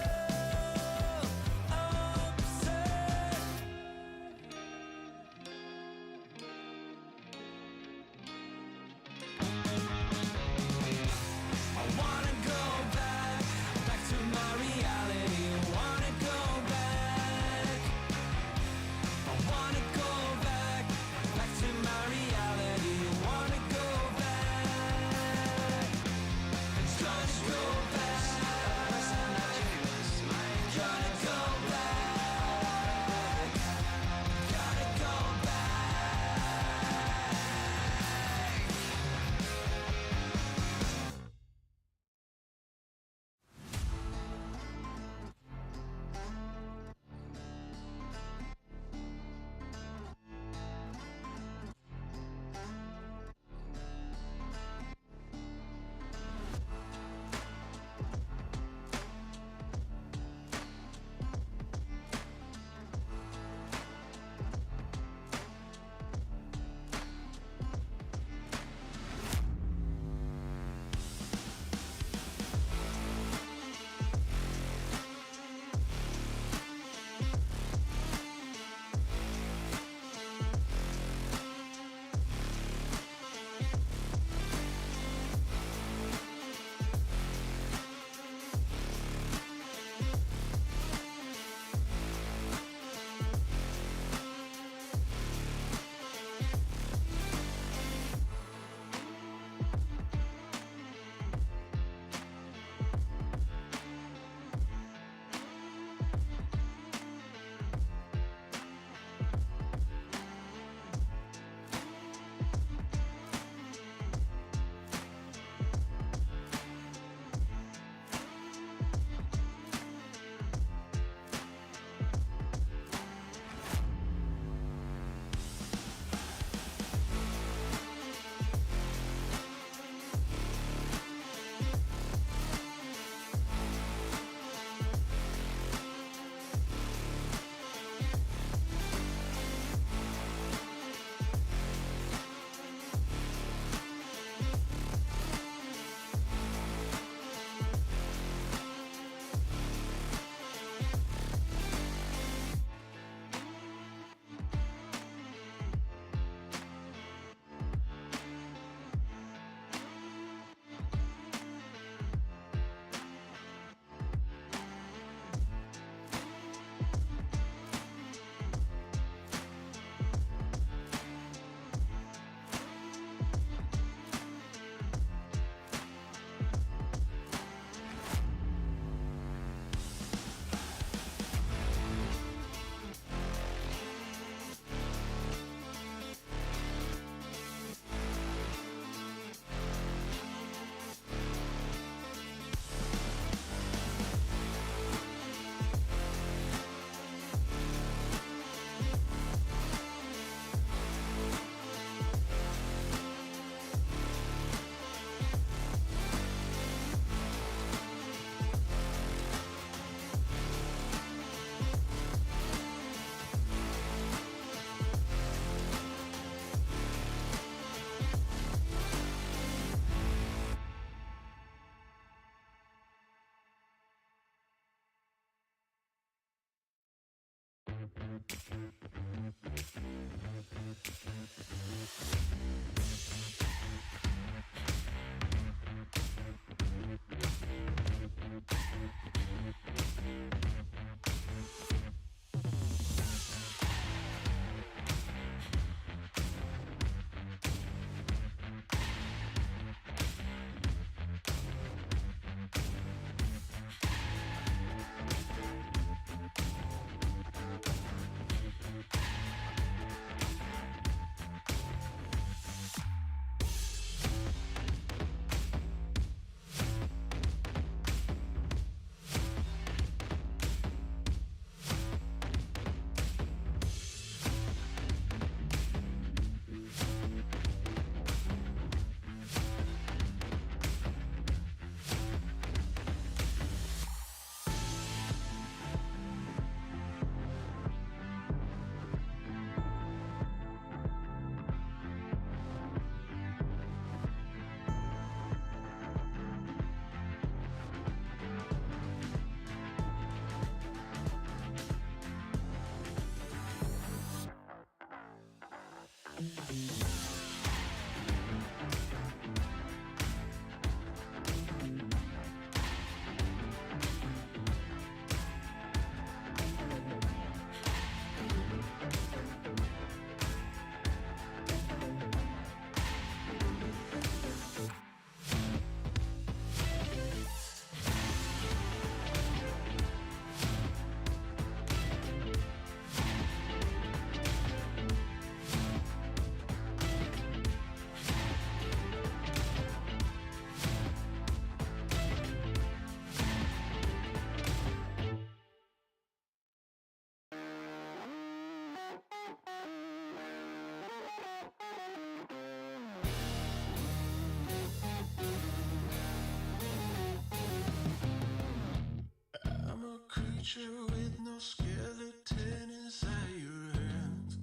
S1: I'm a creature with no skeleton inside your hands.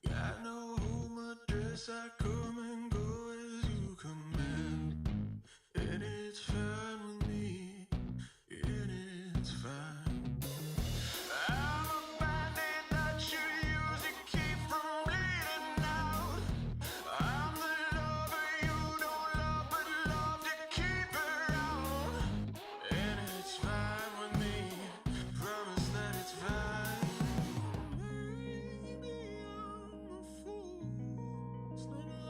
S1: Got no home address, I come and go as you command. And it's fine with me, and it's fine. I'm a bandit that you use to keep from bleeding out. I'm the lover you don't love, but love to keep around. And it's fine with me, promise that it's fine. Maybe I'm a fool, it's not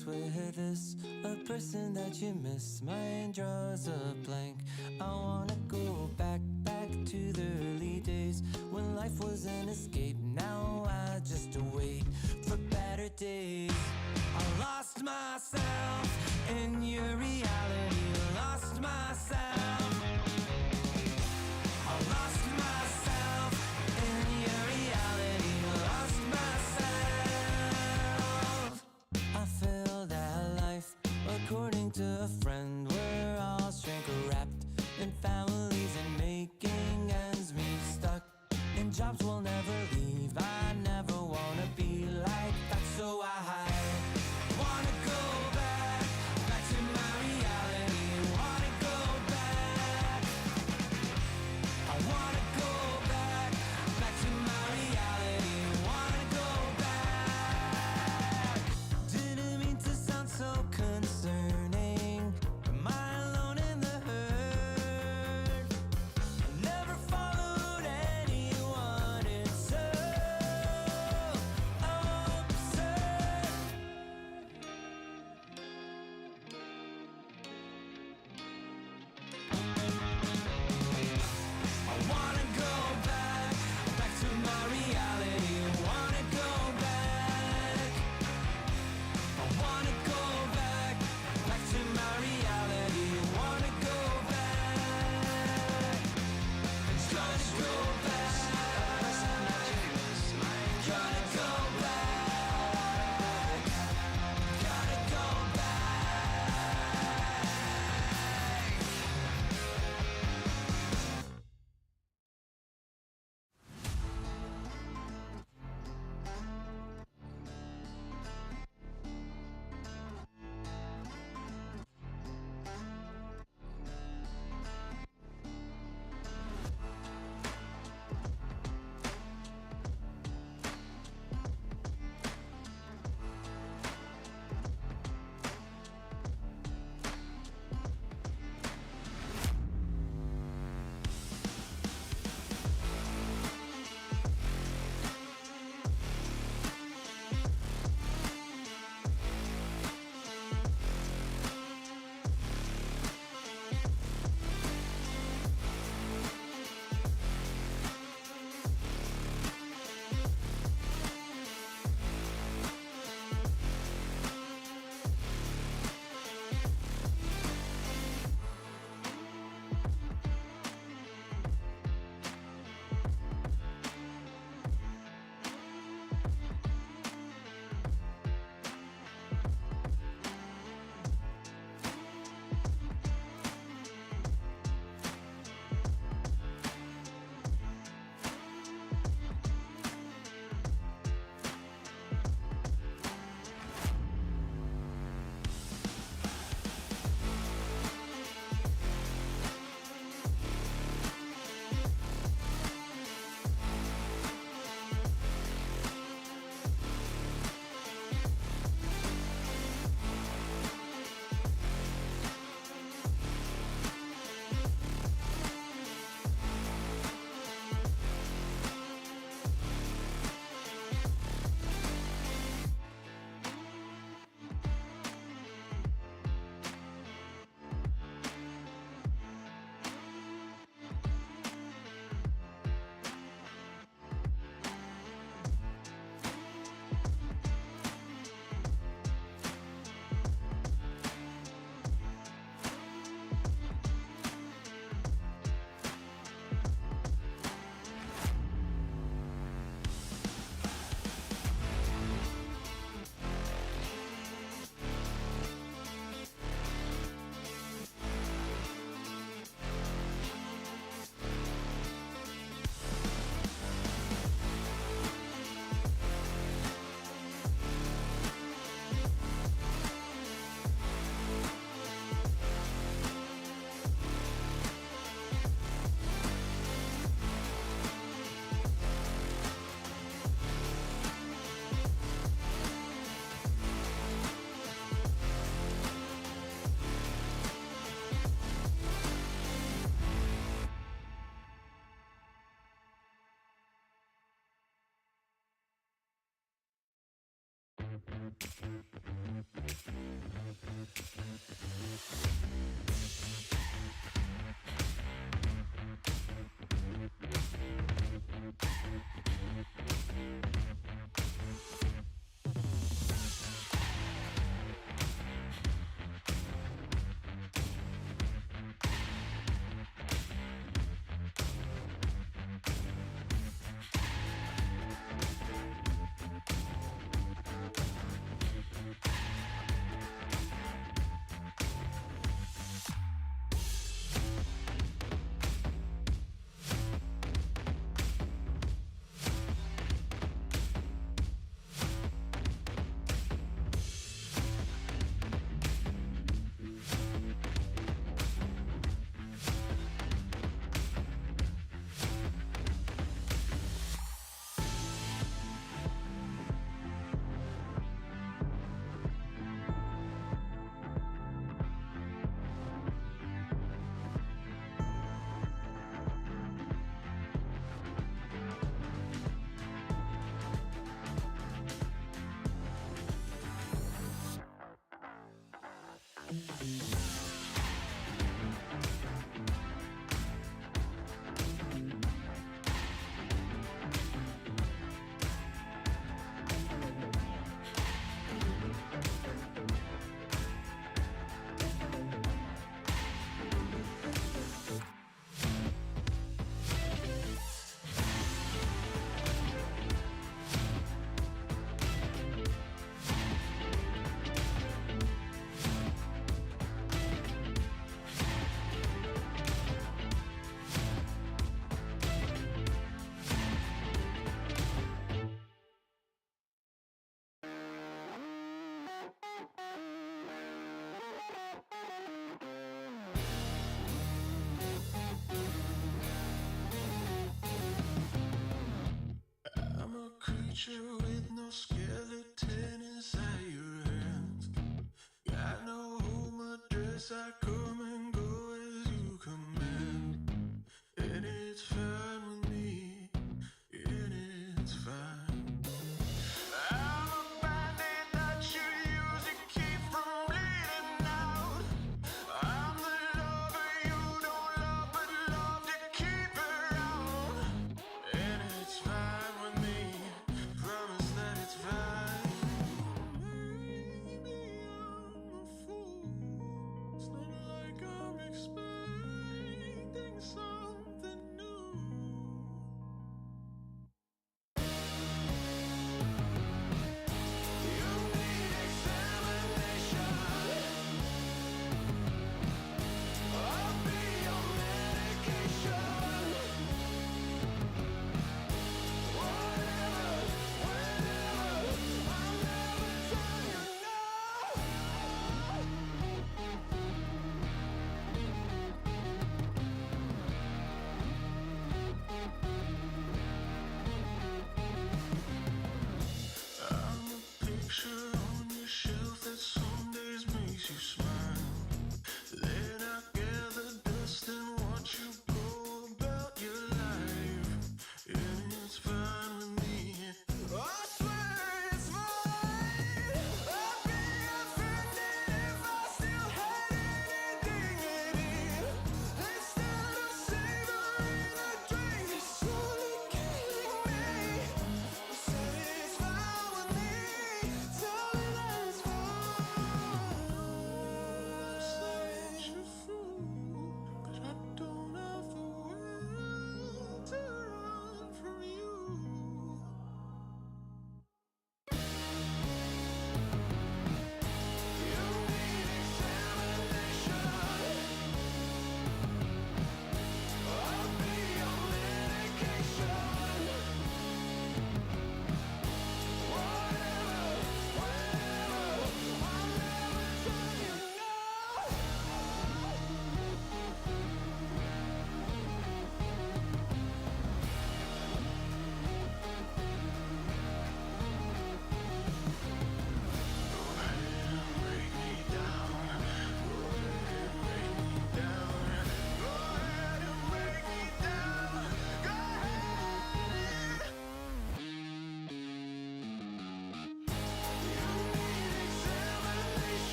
S1: face with this, a person that you miss. Mine draws a blank. I wanna go back to the early days when life was an escape. Now I just wait for better days. I lost myself in your reality. Lost myself. I lost myself in your reality. Lost myself. I feel that life, according to a friend, we're all shrink wrapped in families and making ends meet, stuck in jobs we'll never leave. I never wanna be like that, so I wanna go back to my reality.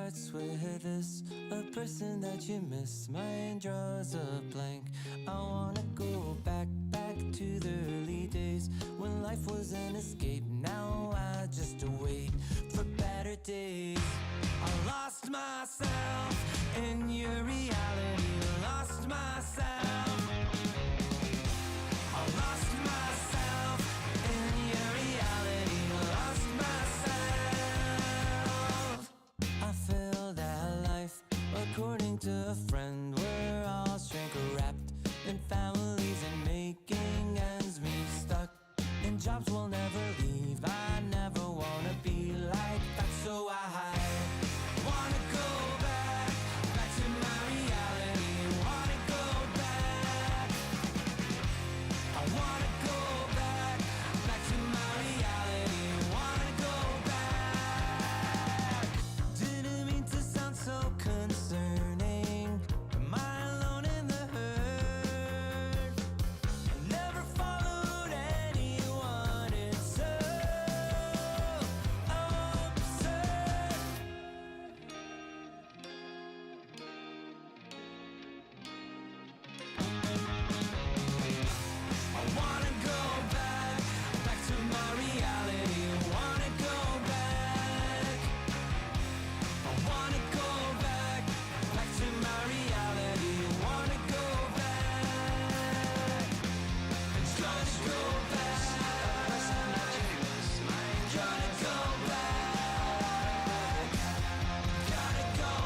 S1: starts with this, a person that you miss. Mine draws a blank. I wanna go back to the early days when life was an escape. Now I just wait for better days. I lost myself in your reality. Lost myself. I lost myself in your reality. Lost myself. I feel that life, according to a friend, we're all shrink wrapped in families and making ends meet, stuck in jobs we'll never leave. I never wanna be like that, so I wanna go back to my reality. Wanna go back. I wanna go back to my reality. Wanna go back. Didn't mean to sound so concerning. Am I alone in the hurt? I never followed anyone. It's so absurd. I wanna go back to my reality. Wanna go back. I wanna go back to my reality. Wanna go back. Trying to go back. Gotta go back. Gotta go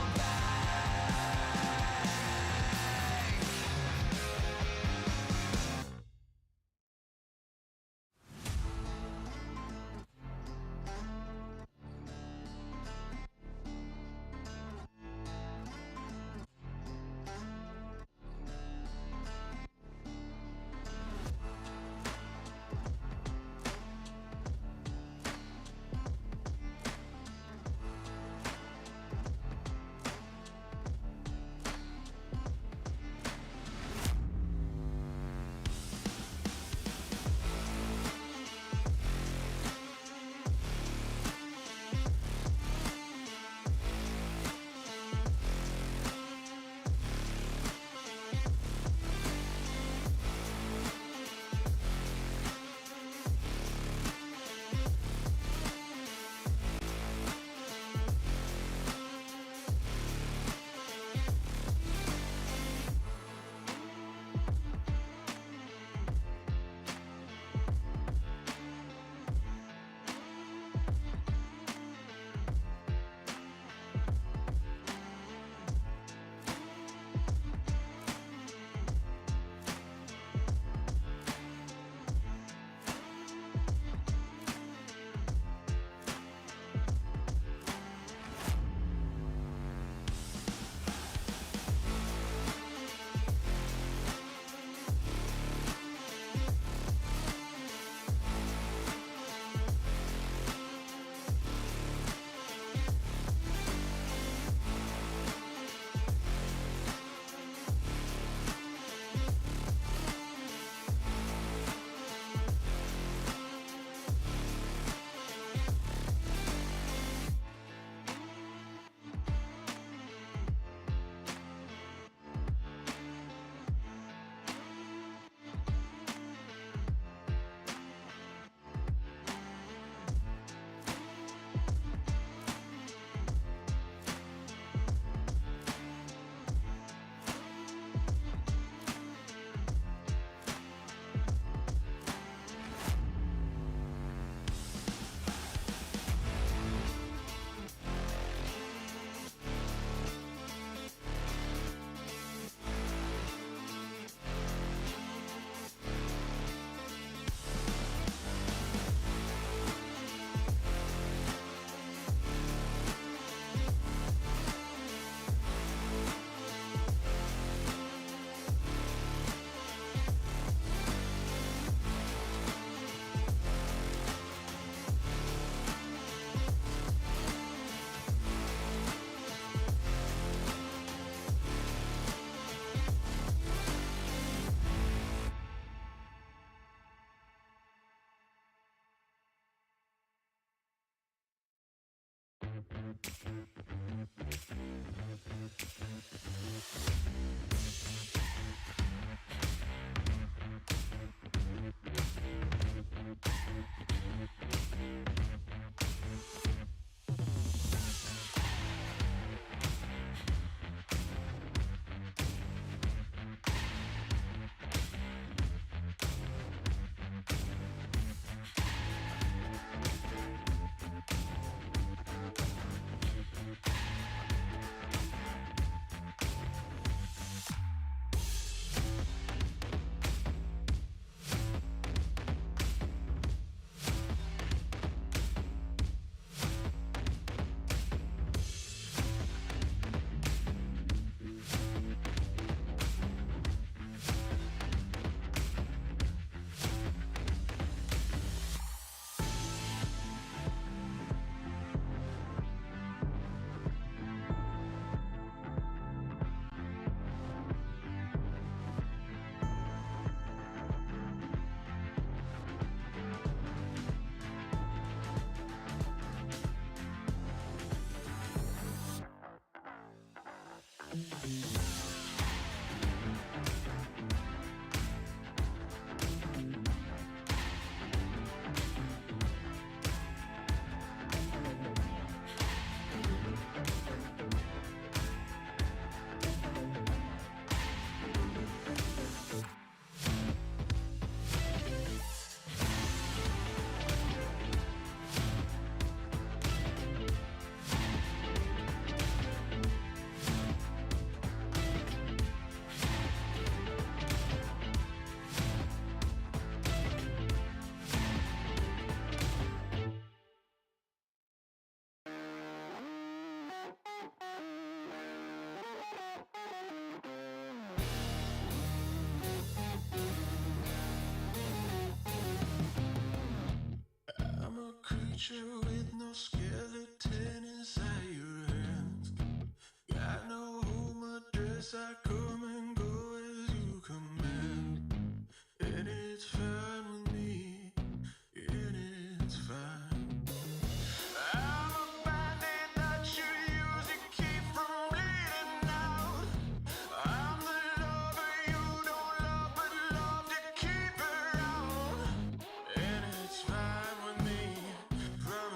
S1: I'm a creature with no skeleton inside your hands. Got no home address, I come and go as you command. And it's fine with me, and it's fine. I'm a bandit that you use to keep from bleeding out. I'm the lover you don't love, but love to keep around. And it's fine with me, from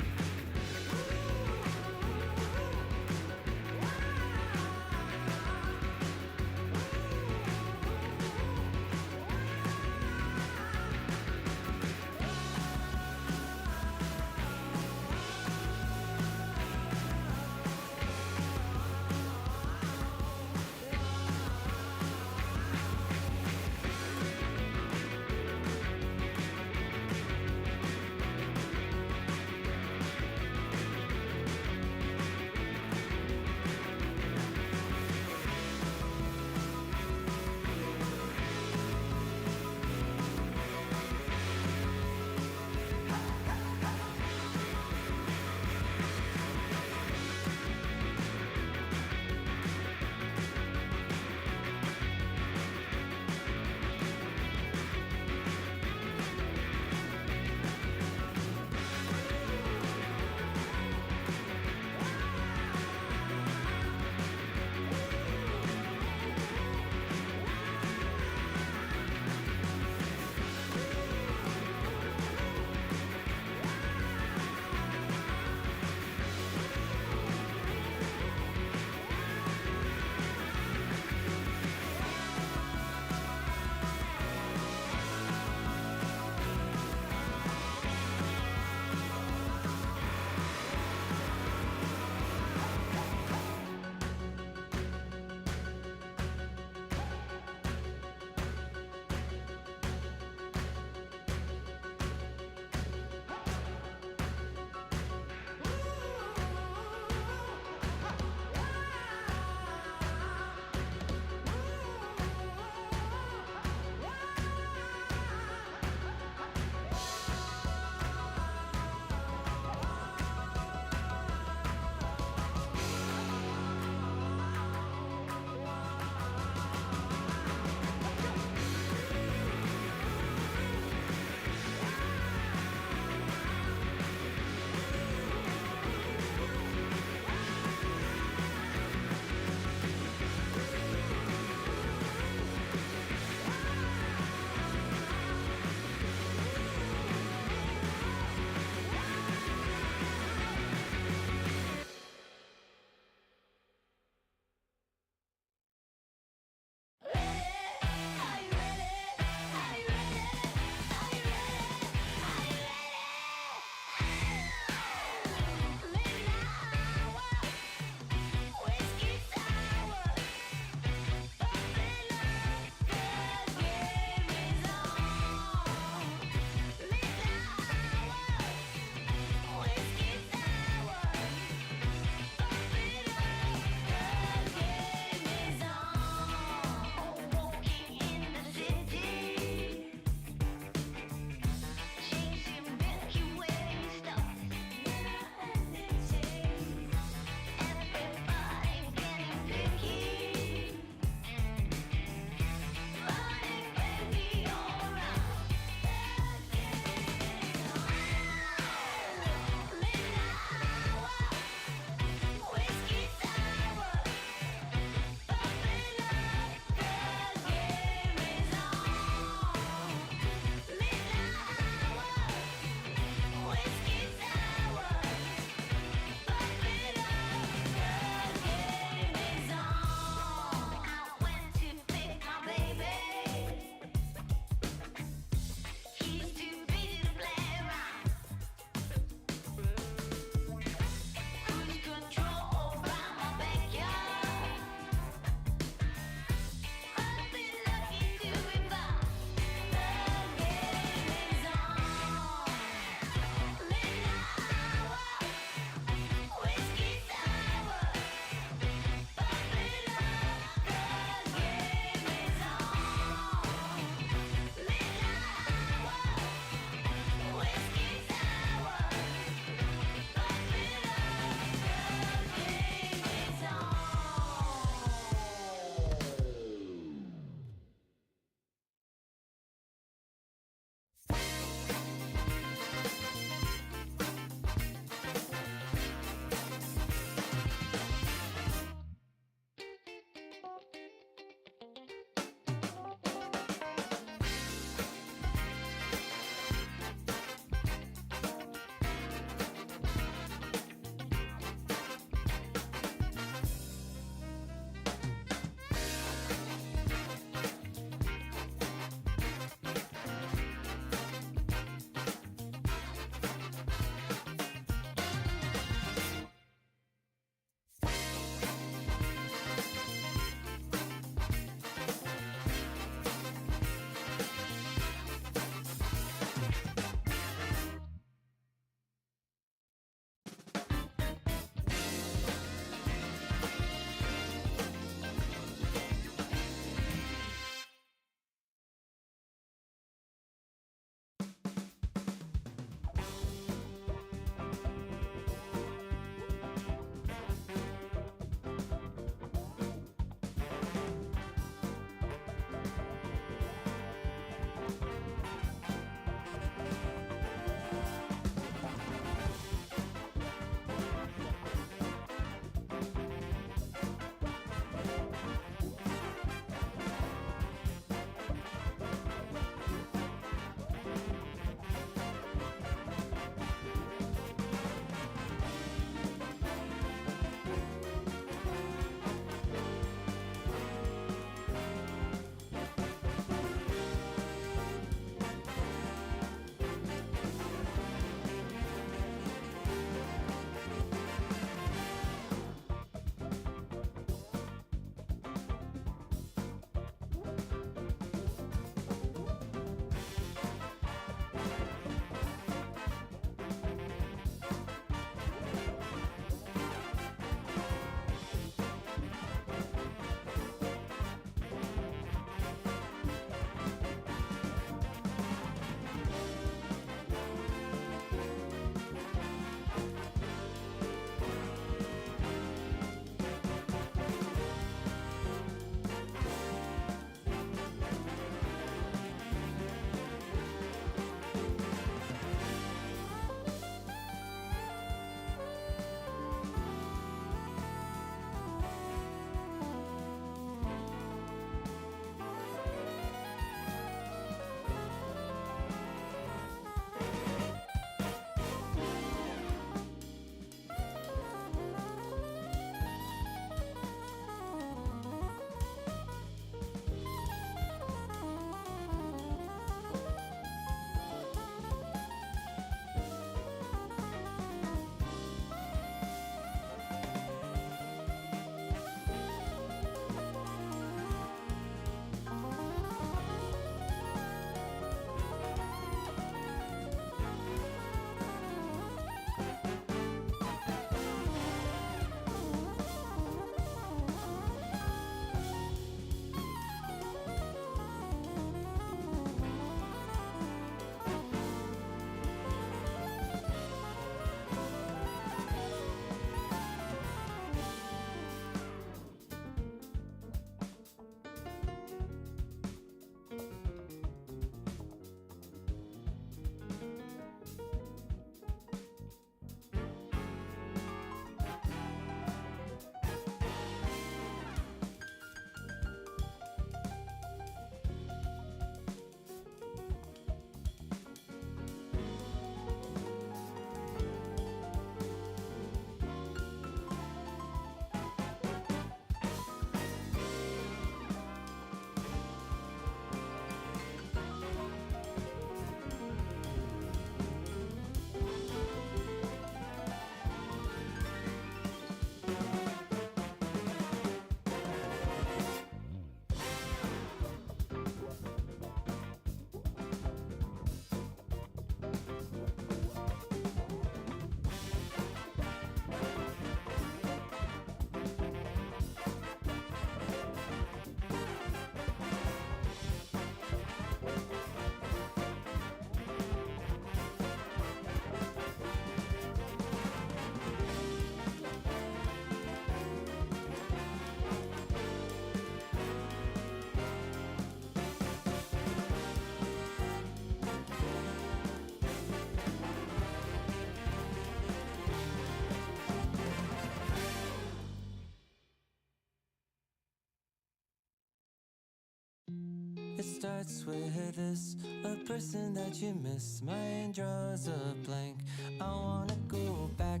S1: starts with this. A person that you miss, mine draws a blank. I wanna go back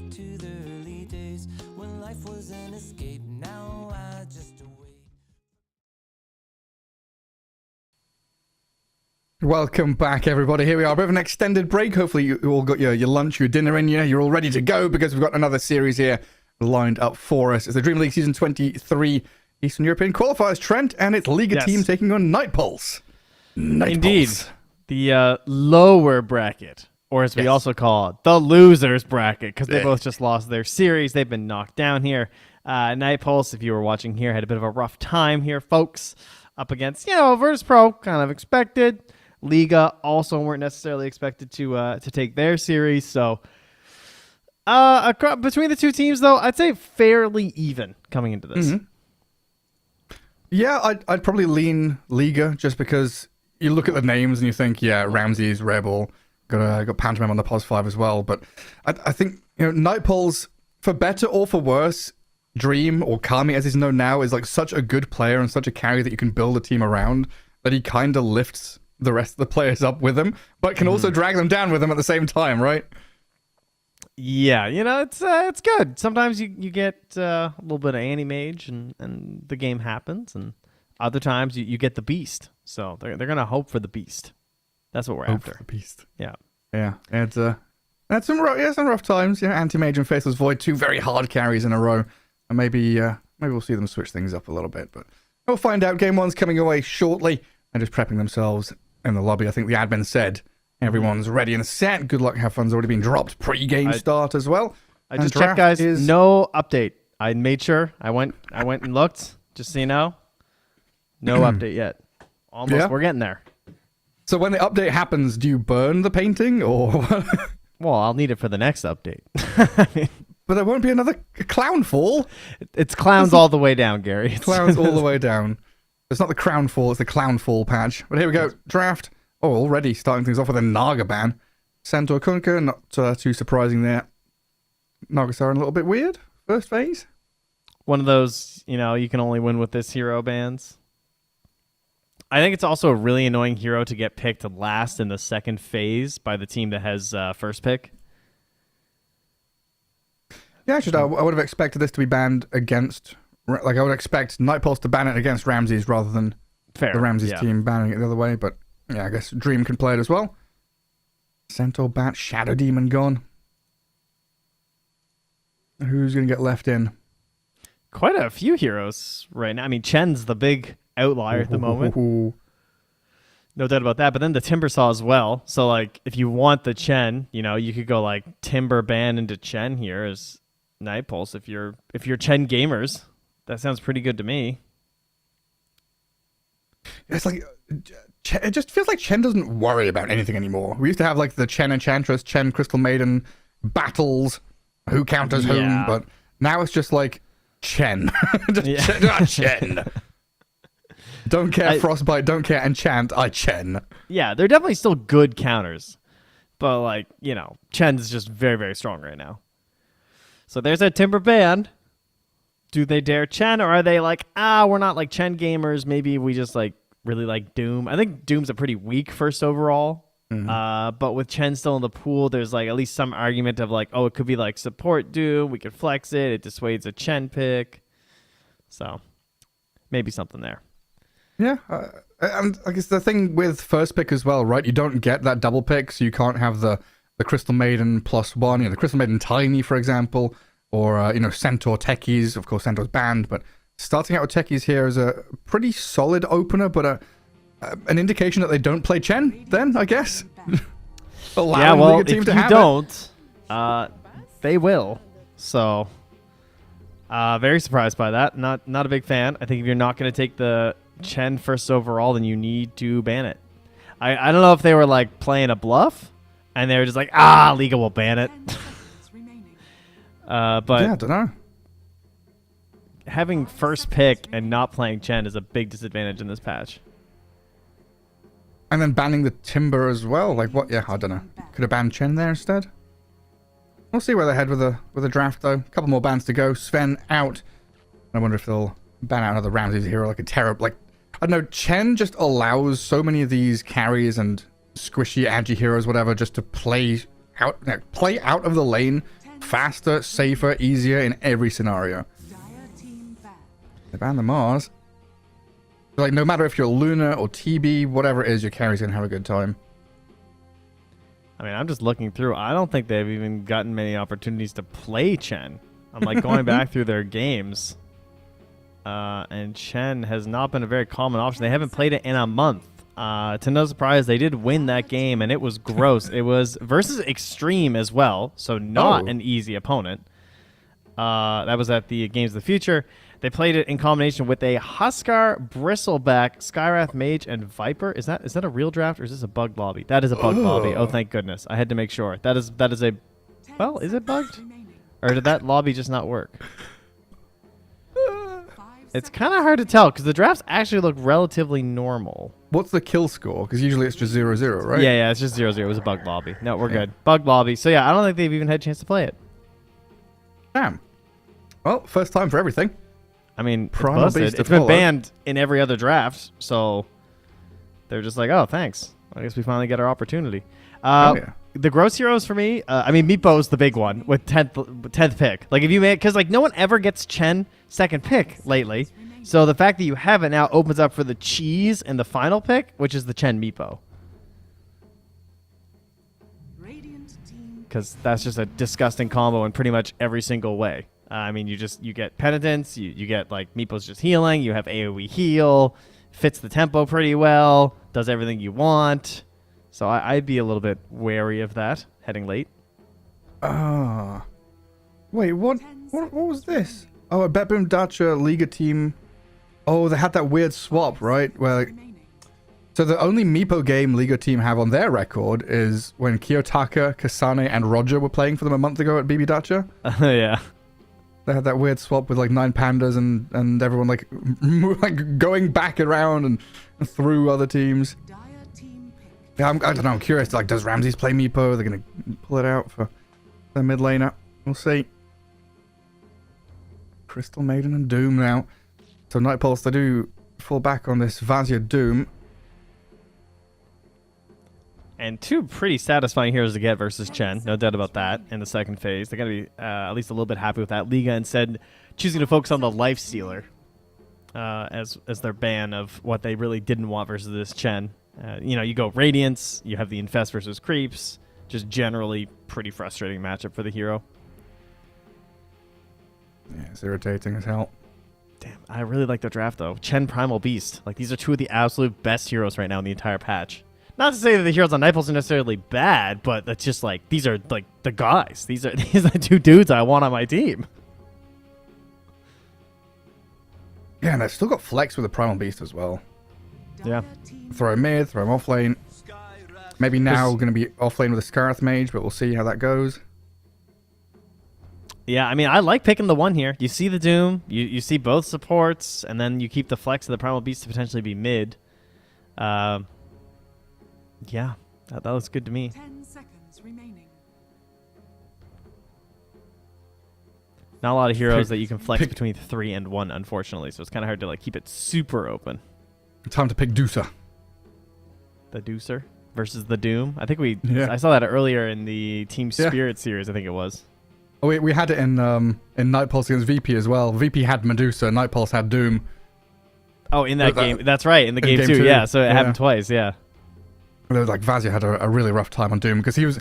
S1: to the early days when life was an escape. Now I just await.
S5: Welcome back, everybody. Here we are, a bit of an extended break. Hopefully you all got your lunch, your dinner in you. You're all ready to go because we've got another series here lined up for us. It's the DreamLeague Season 23 Eastern European Qualifiers, Trent, and its Liga team taking on Night Pulse.
S6: Indeed. The lower bracket, or as we also call it, the losers bracket, because they both just lost their series. They've been knocked down here. Night Pulse, if you were watching here, had a bit of a rough time here, folks, up against, Virtus Pro, kind of expected. Liga also weren't necessarily expected to take their series. So between the two teams, though, I'd say fairly even coming into this.
S5: Mm-hmm. Yeah, I'd probably lean Liga just because you look at the names and you think, Ramses, Rebel, got Pantomime on the pos 5 as well. But I think Night Pulse, for better or for worse, Dream, or Kami as he's known now, is like such a good player and such a carry that you can build a team around that he kind of lifts the rest of the players up with him, but can also drag them down with him at the same time, right?
S6: Yeah, it's good. Sometimes you get a little bit of anti-mage and the game happens, and other times you get the beast. So they're gonna hope for the beast. That's what we're after.
S5: For the beast.
S6: Yeah.
S5: And that's some rough times. Anti-mage and Faithless Void, two very hard carries in a row, and maybe we'll see them switch things up a little bit, but we'll find out. Game one's coming away shortly, and just prepping themselves in the lobby. I think the admin said everyone's ready and set. Good luck. Have fun's already been dropped pre-game start as well.
S6: I just checked, guys. No update. I made sure. I went and looked. Just so you know, no update yet. Almost. Yeah. We're getting there.
S5: So when the update happens, do you burn the painting or?
S6: Well, I'll need it for the next update.
S5: But there won't be another clown fall.
S6: It's clowns all the way down, Gary. It's
S5: clowns all the way down. It's not the crown fall, it's the clown fall patch. But here we go. Draft. Oh, already starting things off with a Naga ban. Centaur Kunkka, not too surprising there. Nagasar a little bit weird. First phase.
S6: One of those, you can only win with this hero bans. I think it's also a really annoying hero to get picked last in the second phase by the team that has first pick. Yeah,
S5: actually, I would have expected this to be banned against... Like, I would expect Night Pulse to ban it against Ramses rather than the Ramses team banning it the other way. But, I guess Dream can play it as well. Centaur Bat, Shadow Demon gone. Who's going to get left in?
S6: Quite a few heroes right now. I mean, Chen's the big outlier at the moment. No doubt about that. But then the Timber Saw as well. So, like, if you want the Chen, you could go, like, Timber ban into Chen here as Night Pulse if you're Chen gamers. That sounds pretty good to me.
S5: It's like, it just feels like Chen doesn't worry about anything anymore. We used to have like the Chen Enchantress, Chen Crystal Maiden battles, who counters whom, but now it's just like Chen. Chen. Don't care Frostbite, don't care Enchant, I Chen.
S6: Yeah, they're definitely still good counters. But like, Chen's just very, very strong right now. So there's a Timber ban. Do they dare Chen, or are they like, we're not like Chen gamers, maybe we just like really like Doom? I think Doom's a pretty weak first overall. But with Chen still in the pool, there's like at least some argument of like, it could be like support Doom, we could flex it dissuades a Chen pick. So maybe something there.
S5: Yeah, and I guess the thing with first pick as well, right? You don't get that double pick, so you can't have the Crystal Maiden +1, the Crystal Maiden Tiny, for example. Or, Centaur Techies. Of course, Centaur's banned, but starting out with Techies here is a pretty solid opener, but an indication that they don't play Chen, then, I guess.
S6: If you don't, they will. So, very surprised by that. Not a big fan. I think if you're not going to take the Chen first overall, then you need to ban it. I don't know if they were, like, playing a bluff, and they were just like, Liga will ban it. But
S5: I don't know.
S6: Having first pick and not playing Chen is a big disadvantage in this patch.
S5: And then banning the Timber as well. Like what? Yeah, I don't know. Could have banned Chen there instead. We'll see where they head with a draft though. A couple more bans to go. Sven out. I wonder if they'll ban out another Ramses hero like a Terror. Like I don't know, Chen just allows so many of these carries and squishy, agi heroes, whatever, just to play out of the lane faster, safer, easier in every scenario. They ban the Mars. Like, no matter if you're Luna or TB, whatever it is, your carry's gonna have a good time.
S6: I mean, I'm just looking through. I don't think they've even gotten many opportunities to play Chen. I'm like going back through their games. And Chen has not been a very common option. They haven't played it in a month. To no surprise, they did win that game, and it was gross. It was versus Extreme as well, so not an easy opponent. That was at the Games of the Future. They played it in combination with a Huskar, Bristleback, Skywrath Mage, and Viper. Is that a real draft, or is this a bugged lobby? That is a bugged lobby. Oh, thank goodness. I had to make sure. That is a... Well, is it bugged? Or did that lobby just not work? It's kind of hard to tell because the drafts actually look relatively normal.
S5: What's the kill score? Because usually it's just 0-0, right?
S6: Yeah, it's just 0-0. It was a bugged lobby. No, we're good. Bugged lobby. So yeah, I don't think they've even had a chance to play it.
S5: Damn. Well, first time for everything.
S6: I mean,
S5: Primal
S6: it's
S5: Beast to
S6: been
S5: follow.
S6: banned in every other draft, so they're just like, oh, thanks. I guess we finally get our opportunity.
S5: Yeah.
S6: The gross heroes for me, I mean, Meepo is the big one with 10th pick. Like, if you make, because like no one ever gets Chen second pick lately. So the fact that you have it now opens up for the cheese and the final pick, which is the Chen Meepo. Because that's just a disgusting combo in pretty much every single way. I mean, you get penitence, you get like Meepo's just healing, you have AoE heal, fits the tempo pretty well, does everything you want. So I'd be a little bit wary of that heading late.
S5: Wait, what was this? Oh, a Betboom Dacha Liga team. Oh, they had that weird swap, right? Where, so the only Meepo game Liga team have on their record is when Kiyotaka, Kasane, and Roger were playing for them a month ago at BB Dacha.
S6: Yeah.
S5: They had that weird swap with like 9 pandas and everyone like going back around and through other teams. Yeah, I don't know. I'm curious. Like, does Ramses play Meepo? They're gonna pull it out for their mid laner. We'll see. Crystal Maiden and Doom now. So Night Pulse, they do fall back on this Vazia Doom.
S6: And two pretty satisfying heroes to get versus Chen. No doubt about that in the second phase. They're going to be at least a little bit happy with that. Liga instead choosing to focus on the Life Stealer as their ban of what they really didn't want versus this Chen. You go Radiance, you have the Infest versus Creeps. Just generally pretty frustrating matchup for the hero.
S5: Yeah, it's irritating as hell.
S6: Damn, I really like the draft though. Chen Primal Beast. Like, these are two of the absolute best heroes right now in the entire patch. Not to say that the heroes on Nightpulse are necessarily bad, but that's just like, these are like the guys. These are the two dudes I want on my team.
S5: Yeah, and they've still got flex with the Primal Beast as well.
S6: Yeah.
S5: Throw him mid, throw him off lane. Maybe now we're going to be off lane with a Skarath Mage, but we'll see how that goes.
S6: Yeah, I mean, I like picking the one here. You see the Doom, you see both supports, and then you keep the flex of the Primal Beast to potentially be mid. Yeah, that looks good to me.
S4: 10 seconds remaining.
S6: Not a lot of heroes that you can flex between 3 and 1, unfortunately, so it's kind of hard to like keep it super open.
S5: Time to pick Dusa.
S6: The Deucer versus the Doom. I think
S5: Yeah.
S6: I saw that earlier in the Team Spirit series, I think it was.
S5: Oh, we had it in Night Pulse against VP as well. VP had Medusa, Night Pulse had Doom.
S6: Oh, in that game. That's right, in the game too. Yeah, so it happened twice, yeah.
S5: Like Vazia had a really rough time on Doom because he was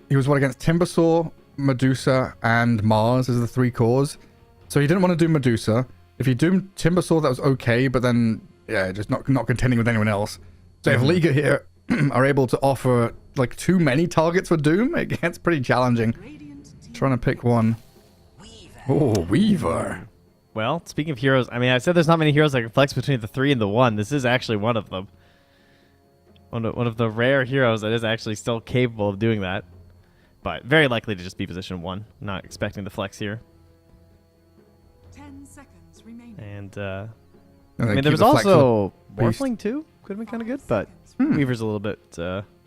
S5: what, against Timbersaw, Medusa, and Mars as the 3 cores. So he didn't want to do Medusa. If he doomed Timbersaw, that was okay, but then just not contending with anyone else. So if Liga here are able to offer like too many targets for Doom, it gets pretty challenging. Trying to pick one. Oh, Weaver.
S6: Well, speaking of heroes, I mean, I said there's not many heroes that can flex between the 3 and the 1. This is actually one of them. One of the rare heroes that is actually still capable of doing that. But very likely to just be position 1. Not expecting the flex here.
S4: 10 seconds remaining.
S6: And,
S5: I
S6: I mean, there was also Morphling too. Could have been kind of good, but Weaver's a little bit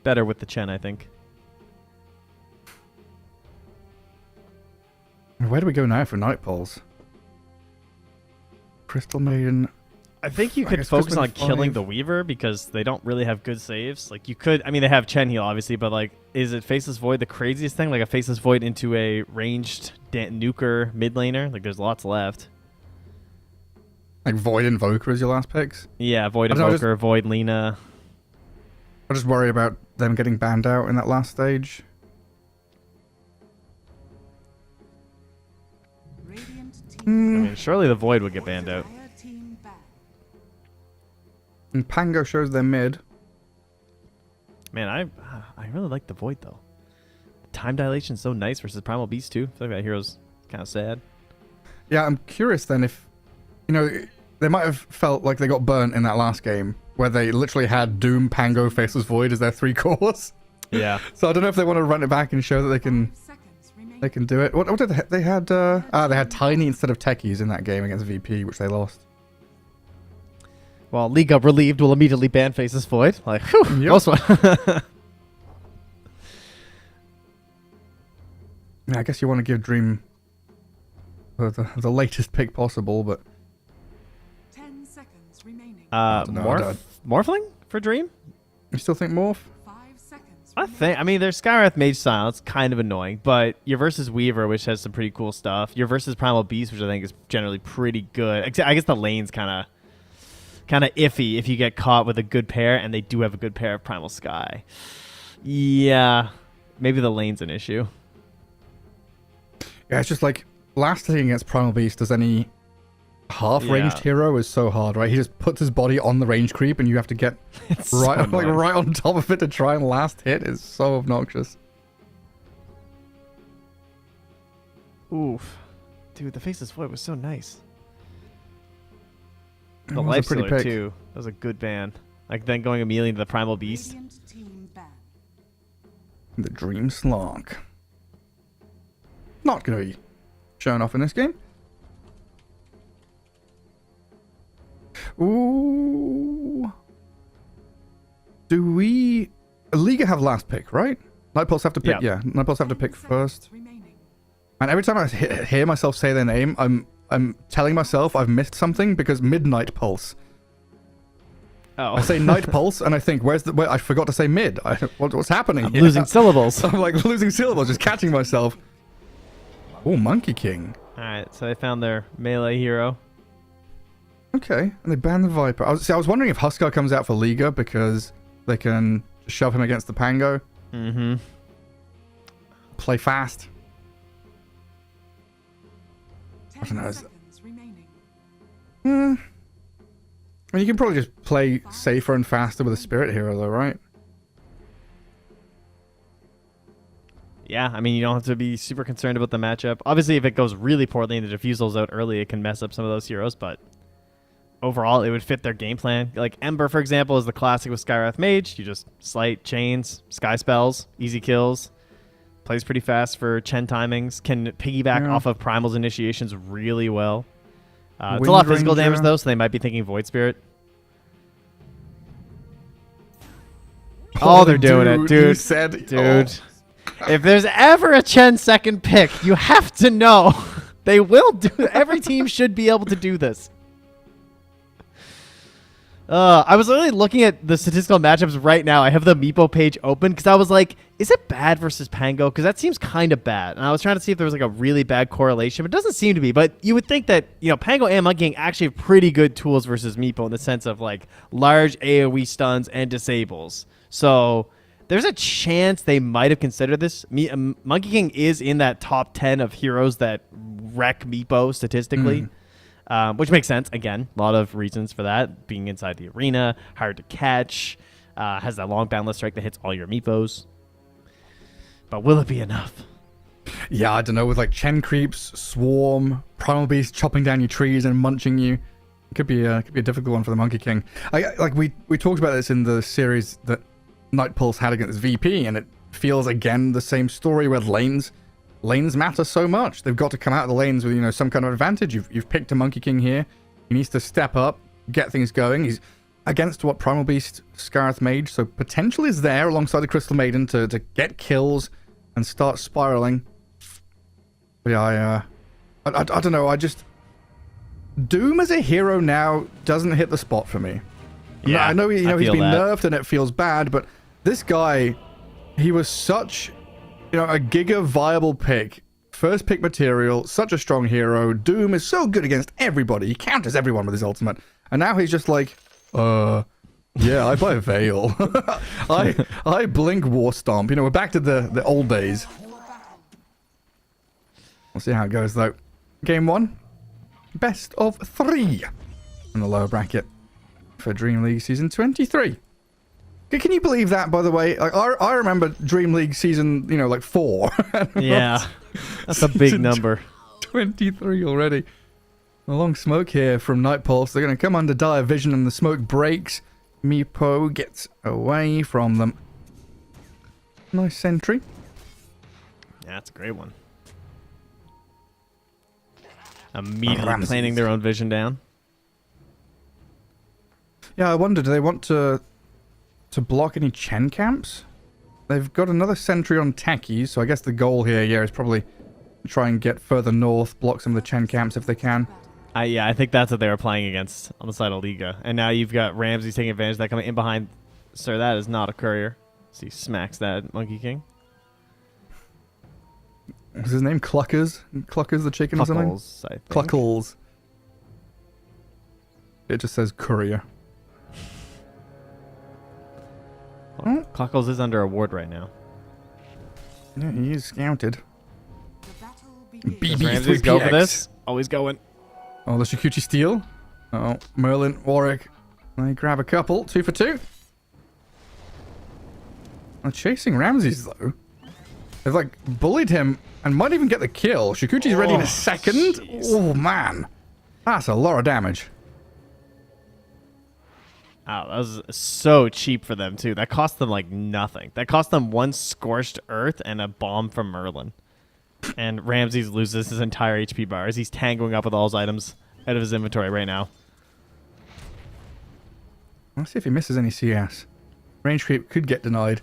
S6: better with the Chen, I think.
S5: Where do we go now for Night Pulse? Crystal Maiden.
S6: I think you
S5: I
S6: could
S5: guess
S6: focus on
S5: Crispin
S6: killing
S5: five.
S6: the Weaver because they don't really have good saves. Like you could, I mean, they have Chen heal obviously, but like, is it Faceless Void the craziest thing? Like a Faceless Void into a ranged nuker mid laner? Like there's lots left.
S5: Like Void Invoker is your last picks.
S6: Yeah, Void
S5: I don't know,
S6: Invoker, Void Lina.
S5: I just worry about them getting banned out in that last stage.
S4: Radiant
S6: I
S4: team.
S6: mean, surely the Void would get banned out.
S4: Dire team ban.
S5: And Pango shows their mid.
S6: Man, I really like the Void though. Time dilation so nice versus Primal Beast too. I feel like that hero's kind of sad.
S5: Yeah, I'm curious then if, you know, they might have felt like they got burnt in that last game where they literally had Doom, Pango, Faceless Void as their 3 cores.
S6: Yeah.
S5: So I don't know if they want to run it back and show that they can
S4: 5 seconds remaining.
S5: they can do it. What did they had? They had Tiny instead of Techies in that game against VP, which they lost.
S6: Well, League Up Relieved will immediately ban Faceless Void. Like, whew,
S5: Yep.
S6: close one.
S5: Yeah, I guess you want to give Dream the latest pick possible, but
S4: 10 seconds remaining.
S5: don't know, I don't-
S6: Morphling for Dream?
S5: you still think Morph?
S4: 5 seconds
S6: I
S4: remaining.
S6: think. I mean, there's Skywrath Mage Silence, kind of annoying, but your versus Weaver, which has some pretty cool stuff. Your versus Primal Beast, which I think is generally pretty good. Except, I guess the lane's kind of iffy if you get caught with a good pair, and they do have a good pair of Primal Sky. Yeah, maybe the lane's an issue.
S5: Yeah, it's just like last hitting against Primal Beast as any half-ranged
S6: Yeah.
S5: hero is so hard, right? He just puts his body on the range creep, and you have to get
S6: It's
S5: right,
S6: so
S5: like
S6: annoying.
S5: right on top of it to try and last hit. Is so obnoxious.
S6: Oof, dude, the Faceless Void was so nice.
S5: It
S6: The
S5: was a
S6: Life
S5: pretty
S6: Stealer
S5: pick.
S6: too. That was a good ban. Like then going immediately into the Primal Beast.
S4: Radiant team ban.
S5: The Dream Slonk. Not going to be shown off in this game. Ooh. Do we... Liga have last pick, right? Nightpulse have to pick...
S6: Yeah.
S5: Yeah, Nightpulse have to
S4: 10
S5: pick
S4: seconds
S5: first.
S4: remaining.
S5: And every time I hear myself say their name, I'm telling myself I've missed something because Midnight Pulse.
S6: Oh,
S5: I say Night Pulse and I think, where, I forgot to say mid. What's happening? here?
S6: losing syllables.
S5: I'm like losing syllables, just catching myself. Oh, Monkey King.
S6: All right, so they found their melee hero.
S5: Okay, and they banned the Viper. I was wondering if Huskar comes out for Liga because they can shove him against the Pango.
S6: Mm-hmm.
S5: Play fast.
S4: 10
S5: don't know,
S4: seconds remaining.
S5: Hmm. I mean, you can probably just play safer and faster with a Spirit Hero, though, right?
S6: Yeah, I mean, you don't have to be super concerned about the matchup. Obviously, if it goes really poorly and the diffusal's out early, it can mess up some of those heroes, but overall, it would fit their game plan. Like Ember, for example, is the classic with Skywrath Mage. You just slight, chains, sky spells, easy kills. Plays pretty fast for Chen timings. Can piggyback
S5: Yeah.
S6: off of Primal's initiations really well. It's
S5: Wind
S6: a lot of physical damage,
S5: Ranger.
S6: though, so they might be thinking Void Spirit. Oh, they're doing it,
S5: You
S6: dude.
S5: said,
S6: Dude, if there's ever a Chen second pick, you have to know they will do. Every team should be able to do this. I was literally looking at the statistical matchups right now. I have the Meepo page open because I was like, is it bad versus Pango? Because that seems kind of bad. And I was trying to see if there was like a really bad correlation, but it doesn't seem to be. But you would think that, you know, Pango and Monkey King actually have pretty good tools versus Meepo in the sense of like large AoE stuns and disables. So there's a chance they might have considered this. Monkey King is in that top 10 of heroes that wreck Meepo statistically. Which makes sense. Again, a lot of reasons for that. Being inside the arena, hard to catch, has that long boundless strike that hits all your meepos. But will it be enough?
S5: Yeah, I don't know. With like Chen creeps, Swarm, Primal Beast chopping down your trees and munching you, it could be a difficult one for the Monkey King. Like we talked about this in the series that Night Pulse had against VP, and it feels again the same story where lanes matter so much. They've got to come out of the lanes with, you know, some kind of advantage. You've picked a Monkey King here. He needs to step up, get things going. He's against what Primal Beast, Scarth Mage, so potential is there alongside the Crystal Maiden to get kills and start spiraling. But yeah, I don't know. Doom as a hero now doesn't hit the spot for me.
S6: Yeah,
S5: I know, he's
S6: I
S5: been
S6: feel that.
S5: nerfed and it feels bad, but this guy, he was such, a giga viable pick. First pick material, such a strong hero. Doom is so good against everybody. He counters everyone with his ultimate. And now he's just like, yeah, I buy Veil. I blink War Stomp. We're back to the old days. We'll see how it goes, though. Game 1. Best of 3 in the lower bracket for DreamLeague Season 23. Can you believe that, by the way? Like, I remember DreamLeague Season, 4.
S6: Yeah, that's a big number.
S5: 23 already. A long smoke here from Night Pulse. They're going to come under dire vision and the smoke breaks. Meepo gets away from them. Nice sentry.
S6: Yeah, that's a great one. Immediately
S5: Ramses.
S6: planting their own vision down.
S5: Yeah, I wonder, do they want to block any Chen camps? They've got another sentry on Techies, so I guess the goal here, is probably try and get further north, block some of the Chen camps if they can.
S6: I think that's what they were playing against on the side of Liga. And now you've got Ramses taking advantage of that coming in behind. Sir, that is not a courier. So he smacks that Monkey King.
S5: What's his name? Cluckers? Cluckers the chicken or something?
S6: Cluckles, I think.
S5: Cluckles. It just says courier.
S6: Well, Cluckles is under a ward right now.
S5: Yeah, he is scouted.
S4: The battle begins.
S5: BB3PX.
S6: Does Ramses go for this? Always going.
S5: Oh, the Shikuchi steal. Oh, Merlin, Warwick. They grab a couple. 2 for 2. They're chasing Ramses, though. They've, bullied him and might even get the kill. Shikuchi's ready in a second.
S6: Jeez.
S5: Oh, man. That's a lot of damage.
S6: Oh, that was so cheap for them, too. That cost them, nothing. That cost them 1 Scorched Earth and a bomb from Merlin. And Ramses loses his entire HP bar as he's tangoing up with all his items out of his inventory right now.
S5: Let's see if he misses any CS. Range creep could get denied.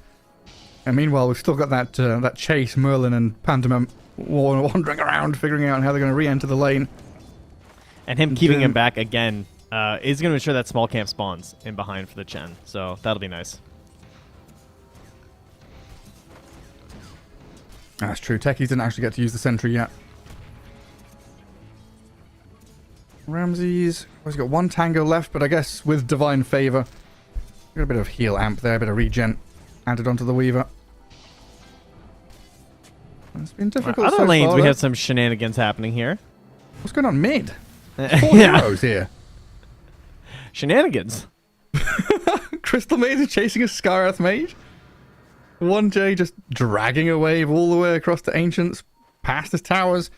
S5: And meanwhile, we've still got that chase, Merlin and Pantomime wandering around, figuring out how they're going to re-enter the lane.
S6: And him keeping him back again is going to ensure that small camp spawns in behind for the Chen. So that'll be nice.
S5: That's true. Techies didn't actually get to use the sentry yet. Ramses. He's got 1 tango left, but I guess with Divine Favor, got a bit of heal amp there, a bit of regen added onto the Weaver. It's been difficult
S6: Other
S5: so
S6: lanes,
S5: far,
S6: we
S5: though.
S6: have some shenanigans happening here.
S5: What's going on mid? 4
S6: Yeah.
S5: heroes here.
S6: Shenanigans.
S5: Crystal Mage is chasing a Skyearth Mage. 1J just dragging a wave all the way across to Ancients, past his towers.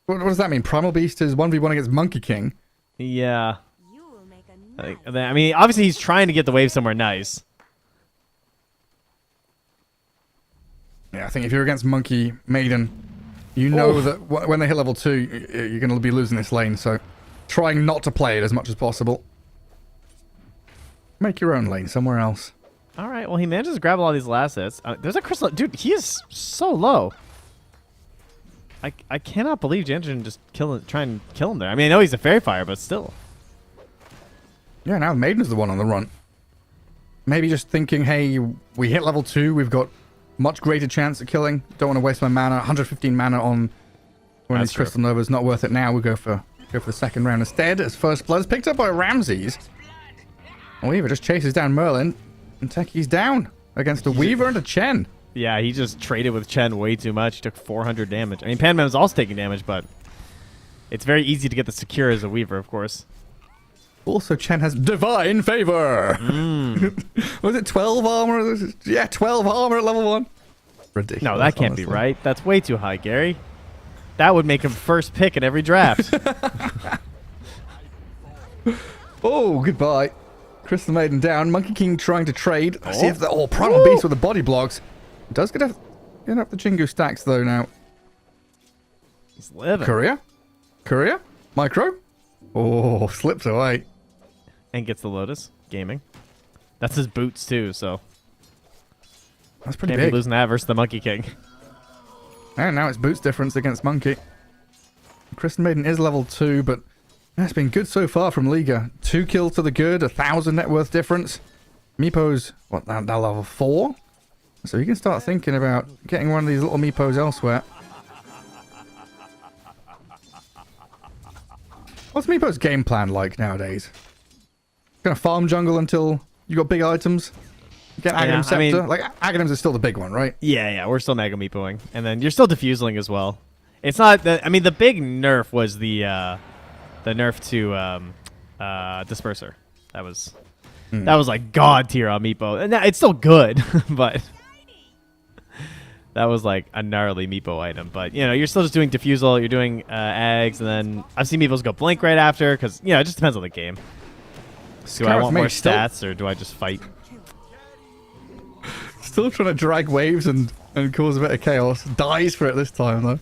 S5: What does that mean? Primal Beast is 1v1 against Monkey King.
S6: Yeah.
S8: You will make a nice
S6: I mean, obviously he's trying to get the wave somewhere nice.
S5: Yeah, I think if you're against Monkey Maiden, you know that when they hit level 2, you're going to be losing this lane, so trying not to play it as much as possible. Make your own lane somewhere else.
S6: All right, well, he manages to grab a lot of these last hits. There's a crystal. Dude, he is so low. I cannot believe Jansen just try and kill him there. I mean, I know he's a fairy fire, but still.
S5: Yeah, now Maiden's the one on the run. Maybe just thinking, hey, we hit level 2, we've got much greater chance at killing. Don't want to waste my mana. 115 mana on one of
S6: That's
S5: these Crystal Novas. Not worth it now. We'll go for the second round instead. As First Blood is picked up by Ramses. Weaver just chases down Merlin. And Techie's down against a Weaver and a Chen.
S6: Yeah, he just traded with Chen way too much. He took 400 damage. I mean, Panman is also taking damage, but it's very easy to get the secure as a Weaver, of course.
S5: Also, Chen has Divine Favor. Was it 12 armor? Yeah, 12 armor at level 1. Ridiculous.
S6: No, that can't be
S5: honestly.
S6: right. That's way too high, Gary. That would make him first pick in every draft.
S5: Oh, goodbye. Crystal Maiden down. Monkey King trying to trade. See if the Primal Beast with the body blocks. Does get up the Jingu stacks though now.
S6: He's living.
S5: Courier? Micro? Oh, slips away.
S6: And gets the Lotus. Gaming. That's his boots too, so
S5: That's pretty
S6: can't be
S5: big.
S6: losing that versus the Monkey King.
S5: And now it's boots difference against Monkey. Crystal Maiden is level 2, but That's been good so far from Liga. 2 kills to the good, 1,000 net worth difference. Meepo's, what, now level 4? So you can start thinking about getting one of these little Meepos elsewhere. What's Meepo's game plan like nowadays? Gonna farm jungle until you got big items? Get Aghanim Scepter?
S6: I mean,
S5: like, Aghanim's is still the big one, right?
S6: Yeah, we're still Mega Meepoing. And then you're still diffusing as well. It's not, I mean, the big nerf was the nerf to Disperser. That was like god tier on Meepo. And it's still good, but that was like a gnarly Meepo item. But, you know, you're still just doing Diffusal, you're doing eggs, and then I've seen Meepos go Blink right after, because, you know, it just depends on the game. Do I want more stats, or do I just fight?
S5: Still trying to drag waves and cause a bit of chaos. Dies for it this time, though.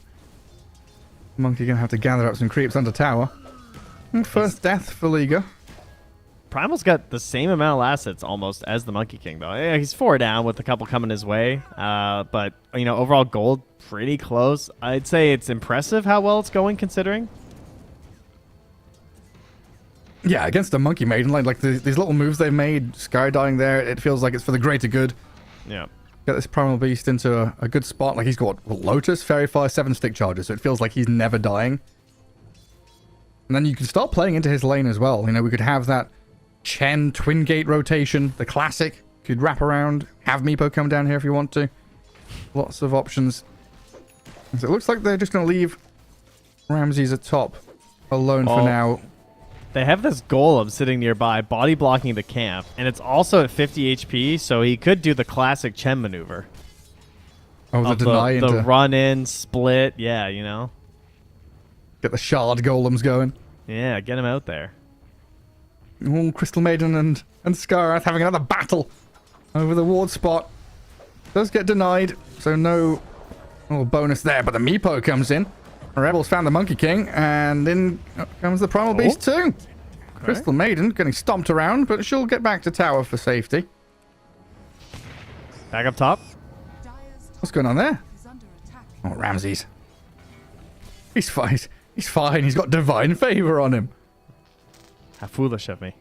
S5: Monkey gonna have to gather up some creeps under tower. And first death for Liga.
S6: Primal's got the same amount of assets almost as the Monkey King, though. Yeah, he's 4 down with a couple coming his way. But, you know, overall gold, pretty close. I'd say it's impressive how well it's going, considering.
S5: Yeah, against the Monkey Maiden, like these little moves they've made, skydive there, it feels like it's for the greater good.
S6: Yeah.
S5: Get this Primal Beast into a good spot. Like, he's got Lotus, Fairy Fire, 7 stick charges, so it feels like he's never dying. And then you can start playing into his lane as well. You know, we could have that Chen Twin Gate rotation, the classic. Could wrap around, have Meepo come down here if you want to. Lots of options. So it looks like they're just going to leave Ramses at top alone for now.
S6: They have this golem sitting nearby, body blocking the camp, and it's also at 50 HP, so he could do the classic Chen maneuver.
S5: Oh, the deny into...
S6: The run-in, split, yeah, you know.
S5: Get the shard golems going.
S6: Yeah, get him out there.
S5: Oh, Crystal Maiden and Skarath having another battle over the ward spot. Does get denied, so no bonus there, but the Meepo comes in. Rebels found the Monkey King, and in comes the Primal Beast too. Okay. Crystal Maiden getting stomped around, but she'll get back to tower for safety.
S6: Back up top.
S5: What's going on there? Oh, Ramses. He's fine. He's fine. He's got divine favor on him.
S6: How foolish of me.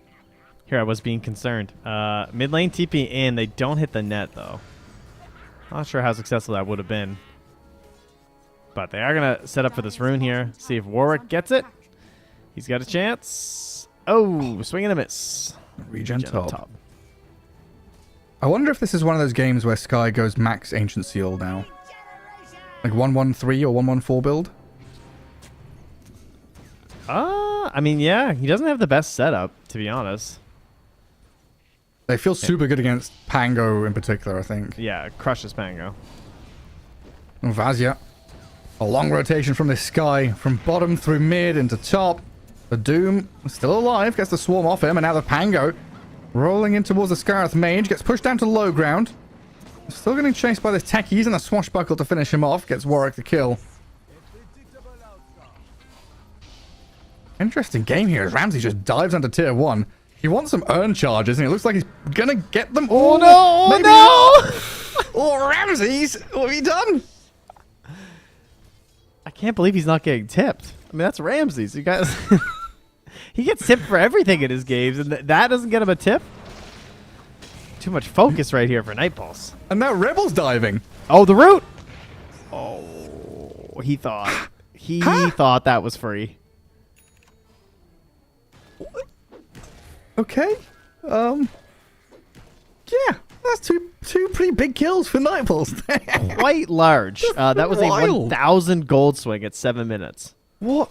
S6: Here I was being concerned. Mid lane TP in. They don't hit the net, though. Not sure how successful that would have been. But they are going to set up for this rune here. See if Warwick gets it. He's got a chance. Oh, swing and a miss.
S5: Regen top. I wonder if this is one of those games where Sky goes max Ancient Seal now. Like 113 or 114 build?
S6: I mean, yeah. He doesn't have the best setup, to be honest.
S5: They feel super good against Pango in particular, I think.
S6: Yeah, crushes Pango.
S5: And Vazia. A long rotation from this Sky, from bottom through mid into top. The Doom still alive, gets the swarm off him, and now the Pango rolling in towards the Skarath Mage, gets pushed down to low ground. Still getting chased by the Techies, and the Swashbuckle to finish him off, gets Warwick the kill. Interesting game here as Ramsey just dives under tier 1. He wants some urn charges, and it looks like he's gonna get them.
S6: Oh no! Maybe no!
S5: Oh, Ramses! What have you done?
S6: I can't believe he's not getting tipped. I mean, that's Ramses. You guys, he gets tipped for everything in his games, and that doesn't get him a tip. Too much focus right here for Night Pulse.
S5: And now Rebel's diving.
S6: Oh, the root. Oh, he thought thought that was free.
S5: Okay. Yeah, that's two pretty big kills for Night Pulse.
S6: Quite large. That was a 1,000 gold swing at 7 minutes.
S5: What?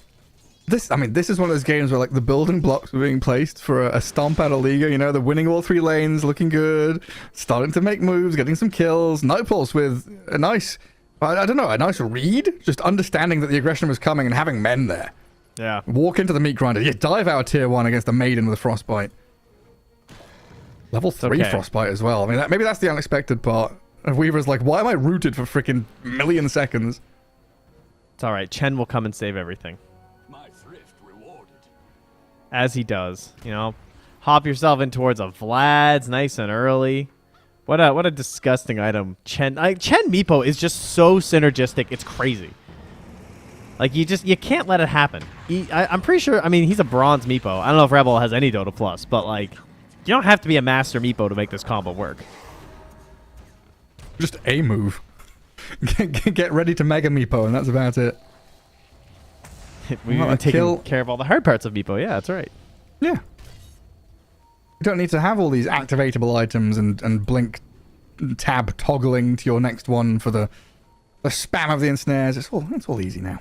S5: This is one of those games where like the building blocks were being placed for a stomp out of Liga. You know, they're winning all 3 lanes, looking good, starting to make moves, getting some kills. Night Pulse with a nice, I don't know, a nice read, just understanding that the aggression was coming and having men there.
S6: Yeah.
S5: Walk into the meat grinder. Yeah, dive out tier 1 against the Maiden with a Frostbite. Level 3 Frostbite as well. I mean, maybe that's the unexpected part. Weaver's like, why am I rooted for freaking million seconds?
S6: It's all right. Chen will come and save everything.
S9: My thrift rewarded.
S6: As he does. You know, hop yourself in towards a Vlad's nice and early. What a disgusting item. Chen Meepo is just so synergistic. It's crazy. Like, you can't let it happen. I'm pretty sure, I mean, he's a bronze Meepo. I don't know if Rebel has any Dota Plus, but, like, you don't have to be a master Meepo to make this combo work.
S5: Just a move. Get ready to Mega Meepo, and that's about it.
S6: We've been taking care of all the hard parts of Meepo. Yeah, that's right.
S5: Yeah. You don't need to have all these activatable items and blink tab toggling to your next one for the spam of the ensnares. It's all easy now.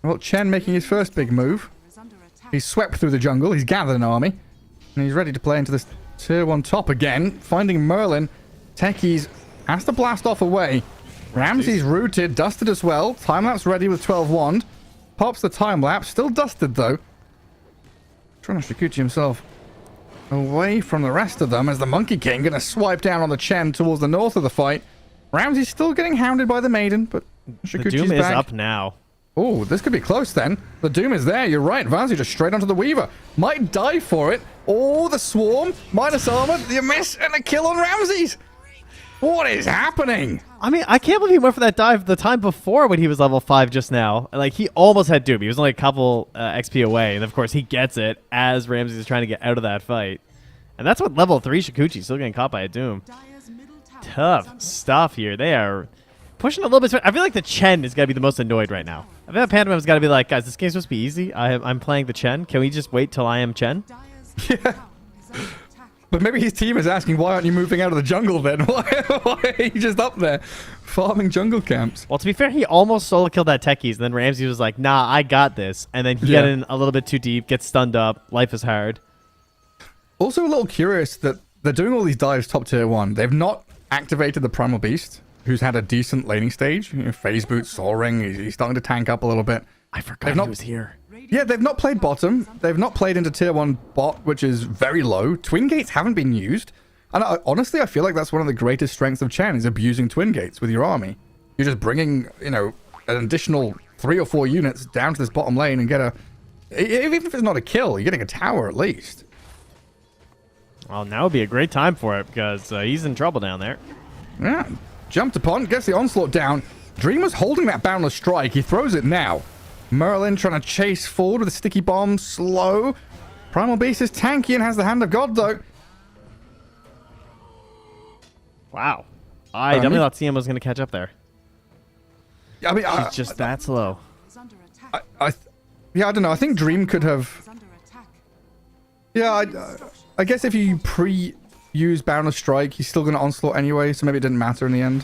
S5: Well, Chen making his first big move. He's swept through the jungle. He's gathered an army. And he's ready to play into this tier 1 top again. Finding Merlin. Techies has to blast off away. Ramsey's rooted, dusted as well. Timelapse ready with 12 wand. Pops the timelapse. Still dusted though. Trying to Shikuchi himself away from the rest of them as the Monkey King going to swipe down on the Chen towards the north of the fight. Ramsey's still getting hounded by the Maiden, but Shikuchi's
S6: the Doom is
S5: back.
S6: up now.
S5: Oh, this could be close then. The Doom is there. You're right. Vazzy just straight onto the Weaver. Might die for it. Oh, the Swarm. Minus armor. The miss and a kill on Ramses. What is happening?
S6: I mean, I can't believe he went for that dive the time before when he was level 5 just now. Like, he almost had Doom. He was only a couple XP away. And, of course, he gets it as Ramses is trying to get out of that fight. And that's what level 3 Shikuchi still getting caught by a Doom. Tough stuff here. They are pushing a little bit. I feel like the Chen is going to be the most annoyed right now. I feel like Pandemim's got to be like, guys, this game's supposed to be easy. I'm playing the Chen. Can we just wait till I am Chen?
S5: Yeah. But maybe his team is asking, why aren't you moving out of the jungle then? Why are you just up there farming jungle camps?
S6: Well, to be fair, he almost solo killed that Techies, and then Ramsey was like, nah, I got this. And then he got in a little bit too deep, gets stunned up. Life is hard.
S5: Also a little curious that they're doing all these dives top tier 1. They've not activated the Primal Beast, who's had a decent laning stage. You know, phase boot, soaring. He's starting to tank up a little bit.
S6: I forgot he was here.
S5: Yeah, they've not played bottom. They've not played into tier 1 bot, which is very low. Twin gates haven't been used. And honestly, I feel like that's one of the greatest strengths of Chen, is abusing twin gates with your army. You're just bringing, you know, an additional 3 or 4 units down to this bottom lane and get a... Even if it's not a kill, you're getting a tower at least.
S6: Well, now would be a great time for it because he's in trouble down there.
S5: Yeah, jumped upon, gets the onslaught down. Dreamer's holding that boundless strike. He throws it now. Merlin trying to chase forward with a sticky bomb. Slow. Primal Beast is tanky and has the hand of God, though.
S6: Wow. I definitely thought CM was going to catch up there.
S5: I mean,
S6: he's just that slow.
S5: I don't know. I think Dream could have... Yeah, I guess if you use Boundless Strike, he's still going to onslaught anyway, so maybe it didn't matter in the end.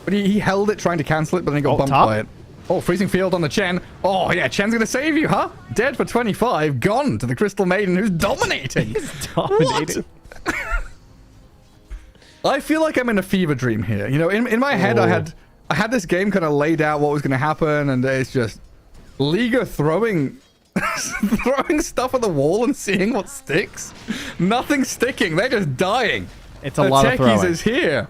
S5: But he held it trying to cancel it, but then he got bumped by it. Oh, Freezing Field on the Chen. Oh, yeah, Chen's going to save you, huh? Dead for 25. Gone to the Crystal Maiden, who's dominating.
S6: He's dominating.
S5: I feel like I'm in a fever dream here. You know, in my head, I had this game kind of laid out what was going to happen, and it's just Liga throwing stuff at the wall and seeing what sticks. Nothing's sticking. They're just dying.
S6: It's a lot of throwing.
S5: Techies is here.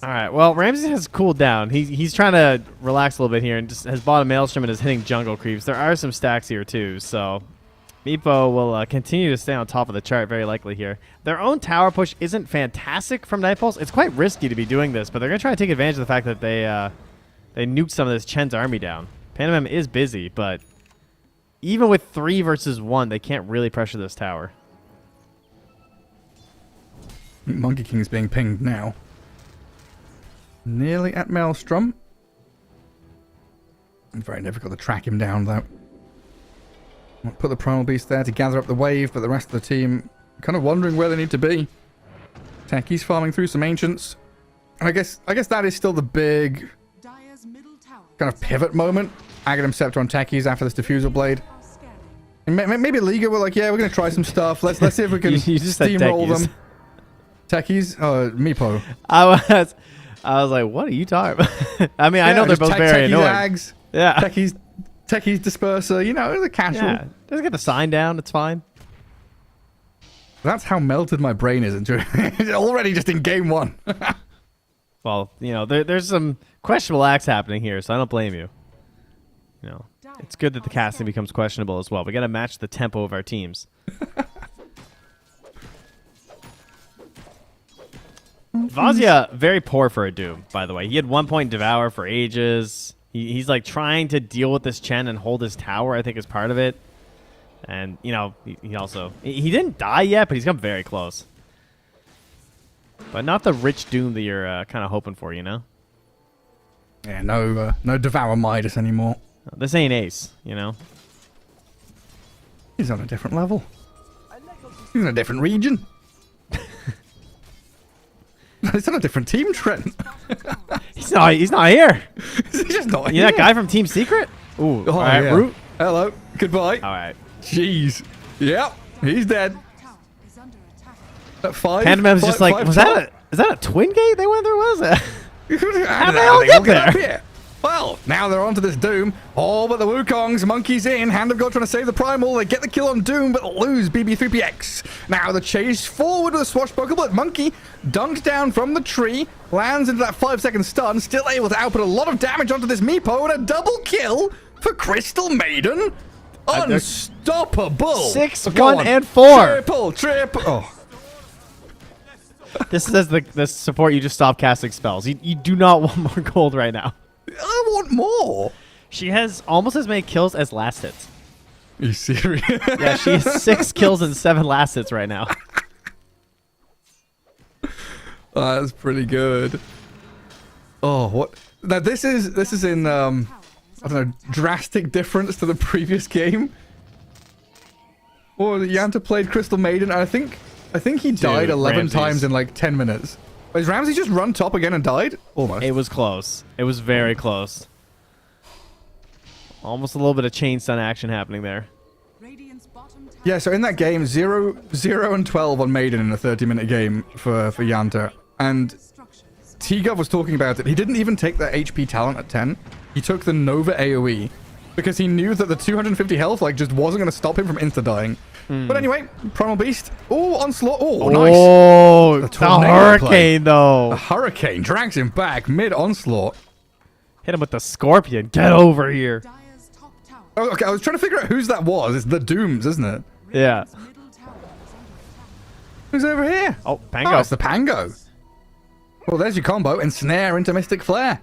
S6: All right, well, Ramsey has cooled down. He's trying to relax a little bit here and just has bought a Maelstrom and is hitting jungle creeps. There are some stacks here, too, so Meepo will continue to stay on top of the chart very likely here. Their own tower push isn't fantastic from Nightpulse. It's quite risky to be doing this, but they're going to try to take advantage of the fact that they nuked some of this Chen's army down. Panamem is busy, but even with 3 versus 1, they can't really pressure this tower.
S5: Monkey King is being pinged now. Nearly at Maelstrom. Very difficult to track him down, though. I'll put the Primal Beast there to gather up the wave, but the rest of the team kind of wondering where they need to be. Techie's farming through some Ancients. And I guess that is still the big kind of pivot moment. Aghanim Scepter on Techies after this Diffusal Blade. And maybe Liga were like, yeah, we're going to try some stuff. Let's see if we can
S6: you just
S5: steamroll them. Techies? Meepo.
S6: I was like, what are you talking about? I mean, I know they're both very annoying.
S5: Ags,
S6: yeah.
S5: Techies Disperser, you know, the casual.
S6: Yeah. Just get the sign down. It's fine.
S5: That's how melted my brain is into it. Already just in game 1.
S6: Well, you know, there's some questionable acts happening here, so I don't blame you. You know, it's good that the casting becomes questionable as well. We got to match the tempo of our teams. Vazia, very poor for a Doom, by the way. He had 1 point Devour for ages. He's like trying to deal with this Chen and hold his tower, I think is part of it. And, you know, he also... He didn't die yet, but he's come very close. But not the rich Doom that you're kind of hoping for, you know?
S5: Yeah, no Devour Midas anymore.
S6: This ain't Ace, you know?
S5: He's on a different level. He's in a different region. He's on a different team, Trent.
S6: He's not here.
S5: He's just not
S6: You
S5: here.
S6: that guy from Team Secret? Ooh,
S5: Oh,
S6: all right,
S5: yeah.
S6: Root.
S5: Hello. Goodbye.
S6: All right.
S5: Jeez. Yep. He's dead.
S4: Tower is under attack.
S5: At 5.
S6: Pandemem's just like,
S5: five
S6: is that a twin gate they went through? Was it?
S5: How
S6: did they all get there?
S5: Here? Well, now they're onto this Doom. Oh, but the Wukong's Monkey's in. Hand of God trying to save the Primal. They get the kill on Doom, but lose BB3PX. Now the chase forward with a swashbuckle, but Monkey dunks down from the tree, lands into that 5-second stun, still able to output a lot of damage onto this Meepo, and a double kill for Crystal Maiden. Unstoppable.
S6: 6,
S5: Go
S6: 1,
S5: on.
S6: and 4.
S5: Triple. Oh.
S6: This says the support you just stopped casting spells. You do not want more gold right now.
S5: I want more.
S6: She has almost as many kills as last hits.
S5: Are you serious?
S6: Yeah, she has 6 kills and 7 last hits right now.
S5: That's pretty good. Oh, what? Now this is in I don't know, drastic difference to the previous game. Or Yanta played Crystal Maiden, and I think he died 11
S6: Ramses.
S5: times in like 10 minutes. Has Ramsey just run top again and died? Almost.
S6: It was close. It was very close. Almost a little bit of chain stun action happening there.
S4: Radiant's bottom tower.
S5: Yeah, so in that game, 0 and 12 on Maiden in a 30-minute game for Yanta. And
S4: Structures.
S5: T-Gov was talking about it. He didn't even take the HP talent at 10. He took the Nova AoE because he knew that the 250 health like just wasn't going to stop him from insta-dying. But anyway, Primal Beast. Oh, Onslaught. Oh, nice.
S6: Oh, the
S5: tornado
S6: hurricane
S5: play.
S6: though.
S5: The Hurricane drags him back mid-Onslaught.
S6: Hit him with the Scorpion. Get over here.
S4: Dyer's top tower.
S5: Oh, okay, I was trying to figure out whose that was. It's the Dooms, isn't it?
S6: Yeah.
S4: Radiant's middle tower is under attack.
S5: Who's over here?
S6: Oh, Pango.
S5: Oh, it's the Pango. Well, there's your combo. Ensnare into Mystic Flare.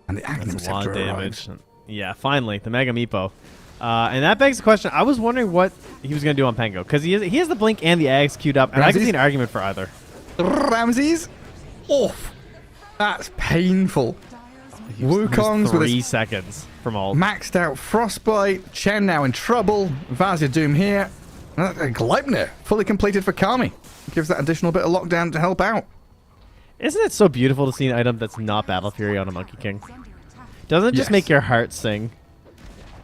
S5: And the Aghanim
S6: That's a lot of
S5: Scepter
S6: damage.
S5: arrives.
S6: Yeah, finally, the Mega Meepo. And that begs the question. I was wondering what he was going to do on Pango. Because he has the Blink and the Ags queued up. And I can
S5: Ramses?
S6: see an argument for either.
S5: Ramses. Off. That's painful.
S4: Dyer's
S5: Wukong's with
S6: 3
S5: his
S6: seconds from ult.
S5: maxed out Frostbite. Chen now in trouble. Vazia Doom here. Gleipnir fully completed for Kami. Gives that additional bit of lockdown to help out.
S6: Isn't it so beautiful to see an item that's not Battle Fury on a Monkey King?
S4: under attack.
S6: Doesn't it just
S5: Yes.
S6: make your heart sing?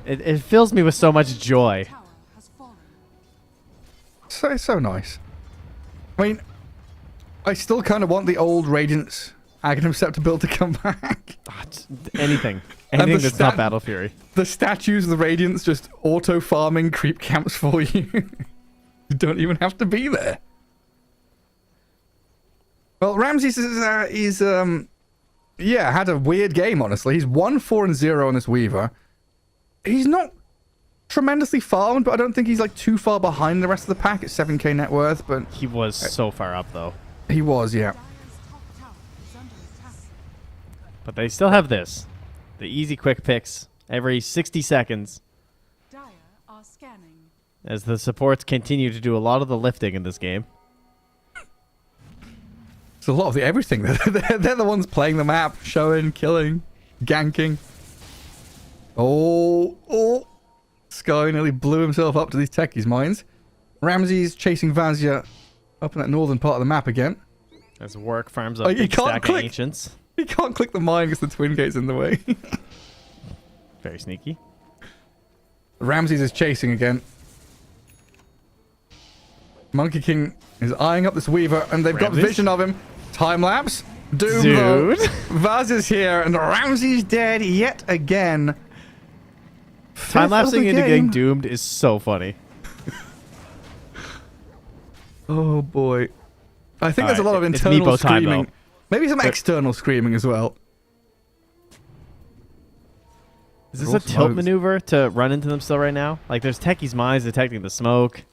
S6: It fills me with so much joy.
S4: Tower has fallen.
S5: So nice. I mean, I still kind of want the old Radiance Aghanim Scepter build to come back.
S6: Ah, anything.
S5: And
S6: Anything
S5: the
S6: that's not
S5: stat-
S6: Battle Fury.
S5: The statues of the Radiance just auto-farming creep camps for you. You don't even have to be there. Well, Ramses had a weird game, honestly. He's 1-4-0 on this Weaver. He's not tremendously farmed, but I don't think he's like too far behind the rest of the pack at 7k net worth, but
S6: He was so far up, though.
S5: he was, yeah.
S4: Dyer's top tower is under attack.
S6: But they still have this. The easy quick picks every 60 seconds
S4: Dyer are scanning.
S6: as the supports continue to do a lot of the lifting in this game.
S5: It's a lot of the everything. They're the ones playing the map, showing, killing, ganking. Oh. Sky nearly blew himself up to these techies' mines. Ramses chasing Vazia up in that northern part of the map again.
S6: As work farms
S5: Oh,
S6: up
S5: you
S6: big
S5: can't
S6: stack of
S5: click.
S6: ancients.
S5: He can't click the mine because the twin gate's in the way.
S6: Very sneaky.
S5: Ramses is chasing again. Monkey King is eyeing up this Weaver, and they've got
S6: Ramses?
S5: vision of him. Time lapse. Doom, though.
S6: Dude.
S5: Vaz is here, and Ramses dead yet again.
S6: Time
S5: Fifth of
S6: lapsing
S5: the
S6: into getting
S5: game.
S6: doomed is so funny.
S5: Oh boy. I think there's a
S6: Alright,
S5: lot of
S6: it's
S5: internal
S6: Meepo time,
S5: screaming.
S6: though.
S5: Maybe some
S6: But-
S5: external screaming as well.
S6: Is this
S5: Roll
S6: a tilt
S5: smokes.
S6: maneuver to run into them still right now? Like, there's Techie's mines detecting the smoke.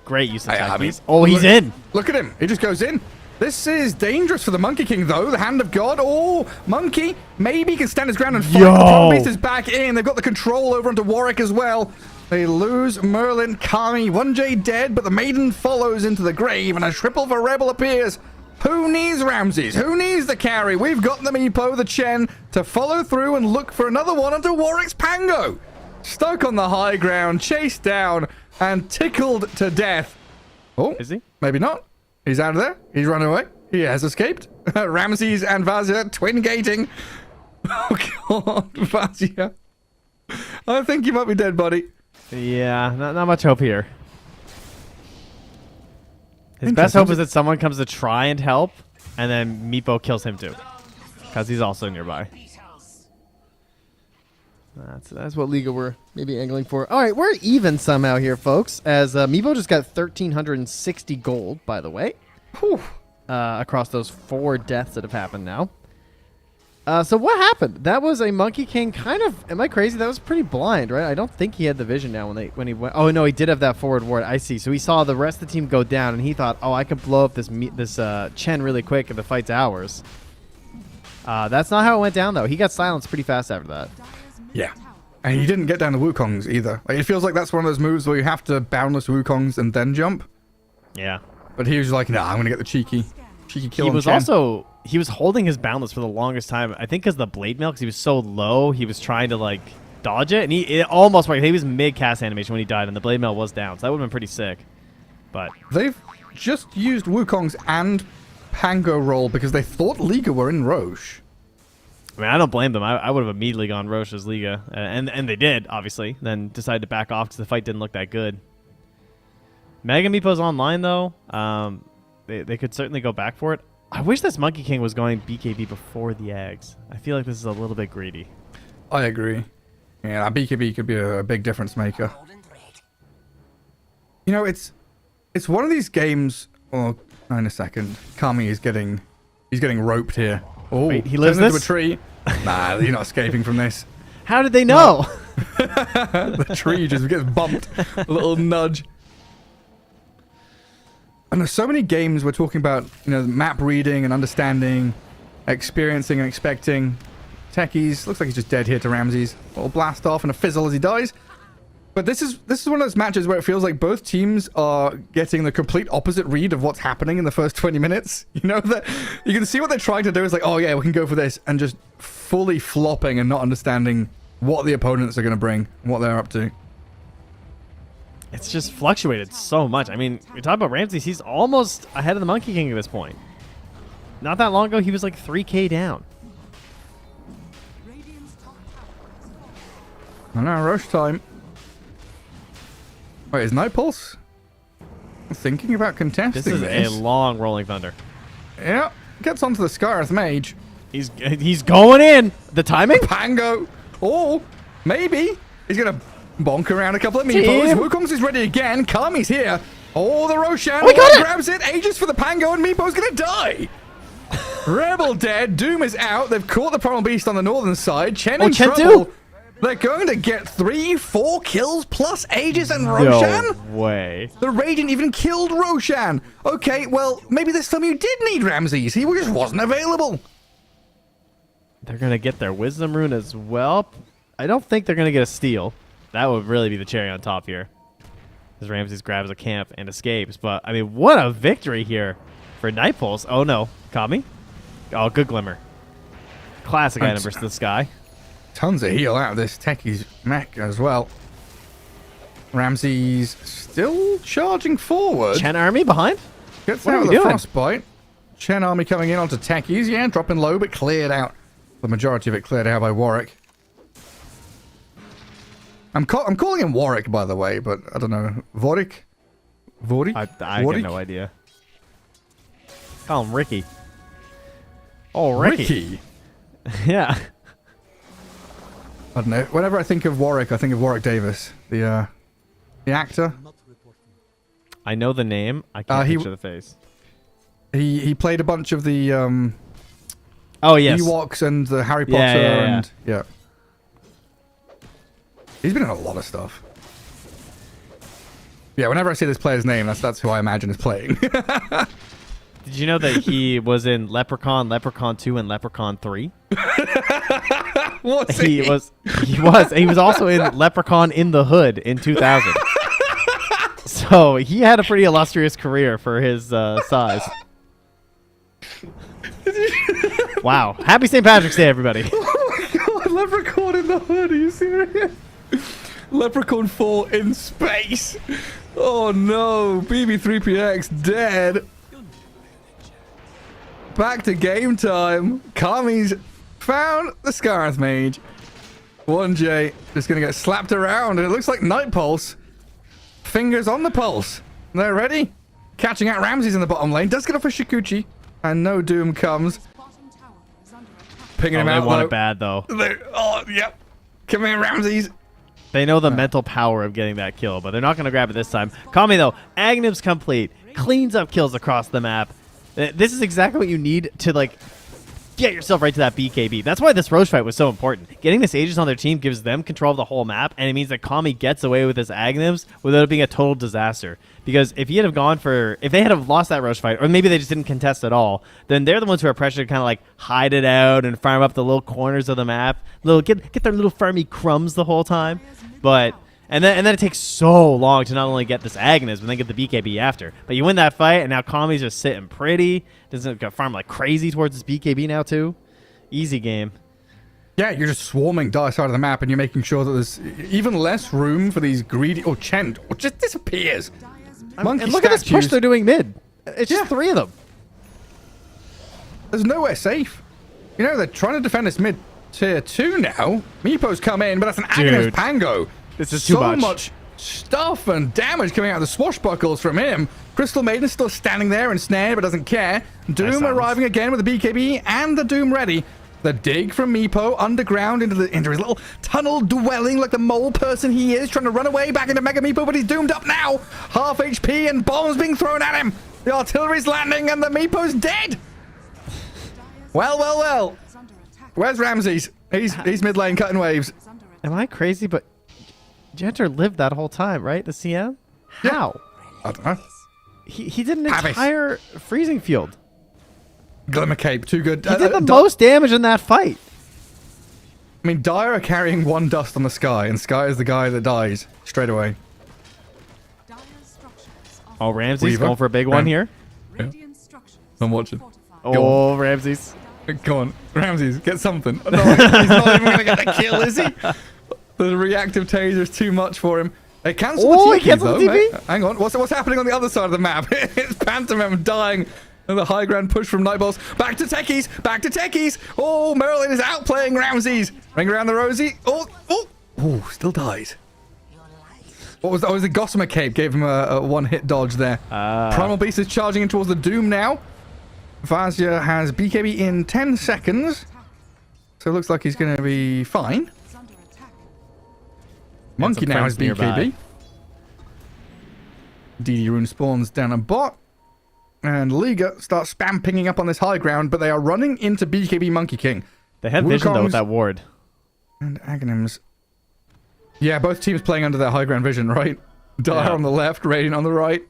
S6: Great use of
S5: I mean,
S6: techies. Oh, he's in.
S5: Look at him. He just goes in. This is dangerous for the Monkey King, though. The Hand of God. Oh, Monkey maybe can stand his ground and fight.
S6: Yo.
S5: The Proto Beast is back in. They've got the control over onto Warwick as well. They lose Merlin, Kami, 1J dead, but the Maiden follows into the grave, and a triple for Rebel appears. Who needs Ramses? Who needs the carry? We've got the Meepo, the Chen, to follow through and look for another one onto Warwick's Pango. Stuck on the high ground, chased down, and tickled to death. Oh,
S6: Is he?
S5: Maybe not. He's out of there. He's run away. He has escaped. Ramses and Vazia twin gating. Oh, God. Vazia. I think you might be dead, buddy.
S6: Yeah, not much hope here. His best hope is that someone comes to try and help, and then Meepo kills him too, because he's also nearby. That's what Liga we're maybe angling for. All right, we're even somehow here, folks, as Meepo just got 1,360 gold, by the way, across those 4 deaths that have happened now. So what happened? That was a Monkey King kind of, am I crazy? That was pretty blind, right? I don't think he had the vision now when he went. Oh, no, he did have that forward ward. I see. So he saw the rest of the team go down, and he thought, oh, I could blow up this Chen really quick if the fight's ours. That's not how it went down, though. He got silenced pretty fast after that.
S5: Yeah. And he didn't get down the Wukongs either. Like, it feels like that's one of those moves where you have to boundless Wukongs and then jump.
S6: Yeah.
S5: But he was like, nah, I'm going to get the cheeky kill
S6: He
S5: on
S6: was
S5: Chen.
S6: also, he was holding his boundless for the longest time. I think because the blade mail, because he was so low, he was trying to, like, dodge it. And it almost worked. He was mid-cast animation when he died, and the blade mail was down. So that would have been pretty sick. But
S5: They've just used Wukongs and Pango roll because they thought Liga were in Roche.
S6: I mean, I don't blame them. I would have immediately gone Roche's Liga. And they did, obviously. Then decided to back off because the fight didn't look that good. Mega Meepo's online, though. They could certainly go back for it. I wish this Monkey King was going BKB before the Ags. I feel like this is a little bit greedy.
S5: I agree. Yeah, that BKB could be a big difference maker. You know, it's one of these games. Oh, in a second. Kami is getting roped here. Oh,
S6: Wait, he lives
S5: into
S6: this?
S5: a tree. Nah, you're not escaping from this.
S6: How did they know?
S5: The tree just gets bumped. A little nudge. And there's so many games we're talking about, you know, map reading and understanding, experiencing and expecting. Techies, looks like he's just dead here to Ramses. A little blast off and a fizzle as he dies. But this is one of those matches where it feels like both teams are getting the complete opposite read of what's happening in the first 20 minutes. You know, that you can see what they're trying to do is like, oh yeah, we can go for this, and just fully flopping and not understanding what the opponents are going to bring, and what they're up to.
S6: It's just fluctuated so much. I mean, we talk about Ramses. He's almost ahead of the Monkey King at this point. Not that long ago, he was like 3K down.
S5: I know, rush time. Wait, is Night Pulse thinking about contesting
S6: This is a long Rolling Thunder.
S5: Yeah, gets onto the Scarth Mage.
S6: He's going in. The timing?
S5: Pango. Oh, maybe. He's going to bonk around a couple of Meepos. Wukongs is ready again. Kami's here. Oh, the Roshan grabs it. Ages for the Pango, and Meepo's going to die. Rebel dead. Doom is out. They've caught the Primal Beast on the northern side. Chen in trouble.
S6: Too?
S5: They're going to get 3-4 kills plus Aegis and Roshan?
S6: No way.
S5: The Radiant even killed Roshan. Okay, well, maybe this time you did need Ramses. He just wasn't available.
S6: They're going to get their Wisdom Rune as well. I don't think they're going to get a steal. That would really be the cherry on top here. As Ramses grabs a camp and escapes. But, I mean, what a victory here for Night Pulse. Oh, no. Kami? Oh, good Glimmer. Classic item versus the sky.
S5: Tons of heal out of this Techie's mech as well. Ramses still charging forward.
S6: Chen army behind?
S5: Gets
S6: What
S5: out
S6: are
S5: with
S6: we
S5: a
S6: doing?
S5: frostbite. Chen army coming in onto Techies. Yeah, dropping low, but cleared out. The majority of it cleared out by Warwick. I'm calling him Warwick, by the way, but I don't know. Vorik? Vorik?
S6: I have no idea. Call him Ricky. Oh, Ricky. Yeah.
S5: I don't know. Whenever I think of Warwick, I think of Warwick Davis, the actor.
S6: I know the name. I can't picture the face.
S5: He played a bunch of the
S6: oh yes,
S5: Ewoks and the Harry Potter and yeah. He's been in a lot of stuff. Yeah, whenever I see this player's name, that's who I imagine is playing.
S6: Did you know that he was in Leprechaun, Leprechaun 2, and Leprechaun 3?
S5: What's
S6: He was. He was also in Leprechaun in the Hood in 2000. So he had a pretty illustrious career for his size. Wow. Happy St. Patrick's Day, everybody.
S5: Oh my god, Leprechaun in the Hood, are you serious? Leprechaun 4 in space. Oh no, BB3PX dead. Back to game time. Kami's found the Scarth Mage. 1J just gonna get slapped around, and it looks like Night Pulse. Fingers on the pulse. They're ready. Catching out Ramses in the bottom lane. Does get off a Shikuchi, and no Doom comes. Picking him out.
S6: They want
S5: though.
S6: it bad, though.
S5: Oh, yep. Come here, Ramses.
S6: They know the mental power of getting that kill, but they're not going to grab it this time. Kami, though, Agnim's complete. Cleans up kills across the map. This is exactly what you need to, like, get yourself right to that BKB. That's why this Roche fight was so important. Getting this Aegis on their team gives them control of the whole map, and it means that Kami gets away with his Agnims without it being a total disaster. Because if he had have gone for... If they had have lost that Roche fight, or maybe they just didn't contest at all, then they're the ones who are pressured to kind of, like, hide it out and farm up the little corners of the map. Get their little farmy crumbs the whole time. But... And then it takes so long to not only get this Agnes, but then get the BKB after. But you win that fight, and now Kami's just sitting pretty. Doesn't go farm like crazy towards his BKB now, too. Easy game.
S5: Yeah, you're just swarming Dire side of the map, and you're making sure that there's even less room for these greedy... Oh, Chent just disappears. Monkey
S6: and look at this push they're doing mid. It's just 3 of them.
S5: There's nowhere safe. You know, they're trying to defend this mid tier 2 now. Meepo's come in, but that's an Agnes Pango.
S6: This is too
S5: so
S6: much.
S5: much stuff and damage coming out of the swashbuckles from him. Crystal Maiden is still standing there and snared, but doesn't care. Doom arriving again with the BKB and the Doom ready. The dig from Meepo underground into his little tunnel dwelling like the mole person he is, trying to run away back into Mega Meepo, but he's doomed up now. Half HP and bombs being thrown at him. The artillery's landing and the Meepo's dead. Well. Where's Ramses? He's mid lane cutting waves.
S6: Am I crazy? But Jenter lived that whole time, right? The CM? How?
S5: I don't know.
S6: He did an entire freezing field.
S5: Glimmer Cape, too good.
S6: He did the most damage in that fight.
S5: I mean, Dire are carrying 1 dust on the Sky, and Sky is the guy that dies straight away.
S6: Oh, Ramsey's going for a big one here.
S5: Yeah. I'm watching.
S6: Oh, Ramses.
S5: Go on, Ramses, get something. No, he's not even going to get the kill, is he? The reactive taser is too much for him. They cancel the TP, though. Mate. Hang on, what's happening on the other side of the map? It's Pantomime dying. And the high ground push from Nightballs. Back to techies. Oh, Merlin is outplaying Ramses. Ring around the rosy. Oh, still dies. What was that? Oh, it was the Gossamer Cape gave him a one-hit dodge there. Primal Beast is charging in towards the Doom now. Vazia has BKB in 10 seconds. So it looks like he's going to be fine. Monkey now has BKB. DD Rune spawns down a bot. And Liga starts spam pinging up on this high ground, but they are running into BKB Monkey King.
S6: They have vision, though, with that ward.
S5: And Aghanims. Yeah, both teams playing under their high ground vision, right? Dire on the left, Radiant on the right.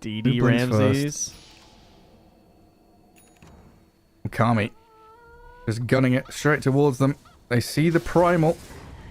S6: DD Ramses.
S5: Kami. Just gunning it straight towards them. They see the Primal.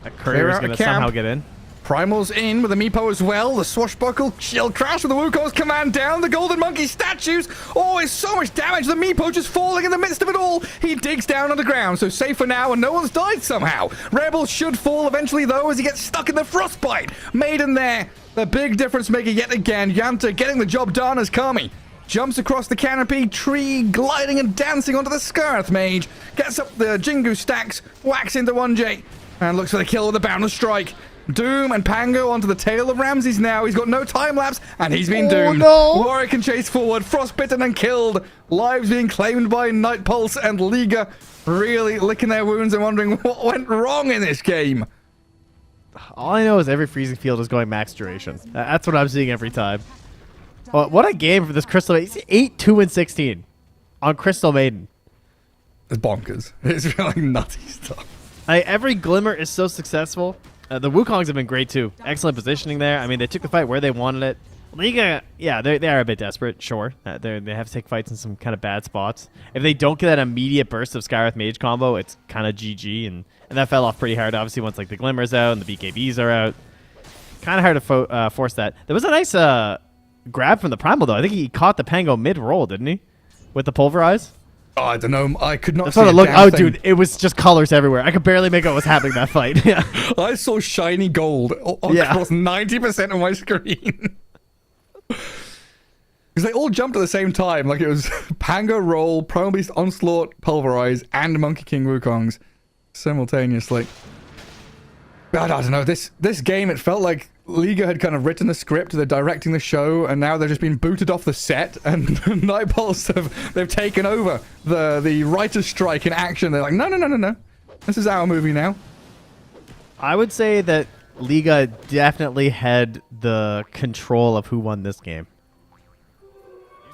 S6: That courier is going to somehow get in.
S5: Primal's in with the Meepo as well. The swashbuckle shield crash with the Wukong's command down. The golden monkey statues. Oh, it's so much damage. The Meepo just falling in the midst of it all. He digs down underground, so safe for now, and no one's died somehow. Rebel should fall eventually, though, as he gets stuck in the frostbite. Maiden there. The big difference maker yet again. Yanta getting the job done as Kami jumps across the canopy, tree gliding and dancing onto the Scarth Mage. Gets up the Jingu stacks, whacks into 1J, and looks for the kill with a boundless strike. Doom and Pango onto the tail of Ramses now. He's got no time lapse, and he's been doomed.
S6: No.
S5: Warrior can chase forward, frostbitten and killed. Lives being claimed by Night Pulse and Liga, really licking their wounds and wondering what went wrong in this game.
S6: All I know is every freezing field is going max duration. That's what I'm seeing every time. Oh, what a game for this Crystal Maiden. 8, 2, and 16 on Crystal Maiden.
S5: It's bonkers. It's really nutty stuff.
S6: Every glimmer is so successful. The Wukongs have been great too. Excellent positioning there. I mean, they took the fight where they wanted it. Liga, yeah, they are a bit desperate, sure. They have to take fights in some kind of bad spots. If they don't get that immediate burst of Skywrath Mage combo, it's kind of GG, and that fell off pretty hard. Obviously, once like the Glimmer's out and the BKBs are out, kind of hard to force that. There was a nice grab from the Primal though. I think he caught the Pango mid-roll, didn't he? With the Pulverize.
S5: Oh, I don't know. I could not
S6: That's
S5: see
S6: what it
S5: a
S6: looked.
S5: damn
S6: Oh,
S5: thing.
S6: dude, it was just colors everywhere. I could barely make out what was happening that fight. Yeah.
S5: I saw shiny gold across 90% of my screen. Because they all jumped at the same time. Like it was Pango roll, Primal Beast Onslaught, Pulverize, and Monkey King Wukongs simultaneously. I don't know. This game, it felt like Liga had kind of written the script, they're directing the show, and now they're just being booted off the set, and Nightpulse they've taken over the writer's strike in action. They're like, no. This is our movie now.
S6: I would say that Liga definitely had the control of who won this game.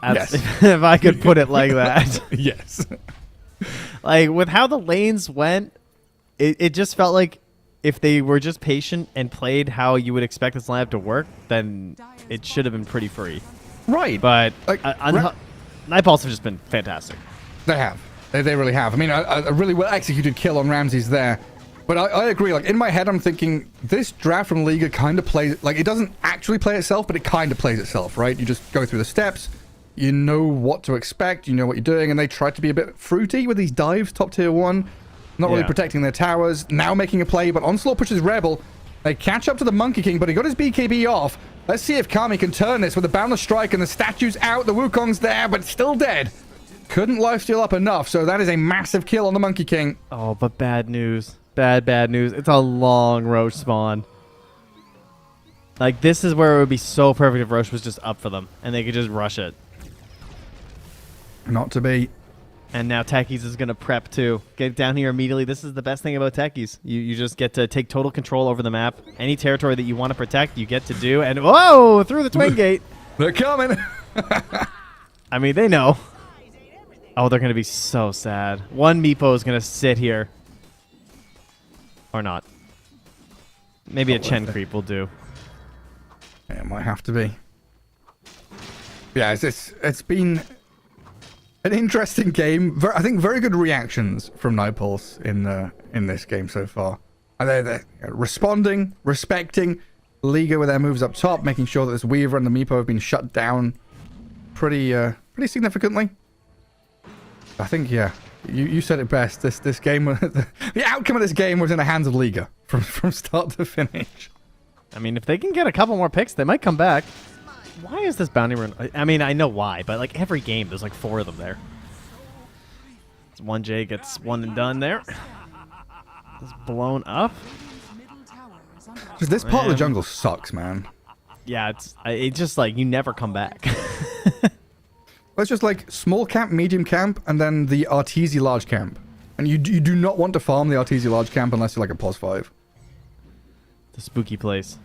S5: Yes.
S6: If I could put it like that.
S5: Yes.
S6: Like, with how the lanes went, it just felt like if they were just patient and played how you would expect this lineup to work, then it should have been pretty free.
S5: Right.
S6: But
S5: Like,
S6: Nightpulse have just been fantastic.
S5: They have. They really have. I mean, a really well executed kill on Ramses there. But I agree. Like, in my head, I'm thinking this draft from Liga kind of plays... Like, it doesn't actually play itself, but it kind of plays itself, right? You just go through the steps. You know what to expect. You know what you're doing. And they tried to be a bit fruity with these dives, top tier 1. Not really protecting their towers. Now making a play, but Onslaught pushes Rebel. They catch up to the Monkey King, but he got his BKB off. Let's see if Kami can turn this with the Boundless Strike, and the statue's out. The Wukong's there, but still dead. Couldn't lifesteal up enough, so that is a massive kill on the Monkey King.
S6: Oh, but bad news. Bad news. It's a long Roche spawn. Like, this is where it would be so perfect if Roche was just up for them, and they could just rush it.
S5: Not to be.
S6: And now Techies is going to prep too. Get down here immediately. This is the best thing about Techies. You just get to take total control over the map. Any territory that you want to protect, you get to do. And whoa, through the twin gate.
S5: They're coming.
S6: I mean, they know. Oh, they're going to be so sad. One Meepo is going to sit here. Or not. Maybe a Chen creep will do.
S5: Yeah, it might have to be. Yeah, it's been an interesting game. I think very good reactions from Nightpulse in this game so far. And they're responding, respecting Liga with their moves up top, making sure that this Weaver and the Meepo have been shut down pretty significantly. I think, yeah, you said it best. This game, the outcome of this game was in the hands of Liga from start to finish.
S6: I mean, if they can get a couple more picks, they might come back. Why is this bounty run? I mean, I know why, but like every game, there's like 4 of them there. 1J gets one and done there. It's blown up.
S5: This part of the jungle sucks, man.
S6: Yeah, it's just like you never come back.
S5: It's just like small camp, medium camp, and then the Arteezy large camp. And you do not want to farm the Arteezy large camp unless you're like a pos 5.
S6: The spooky place.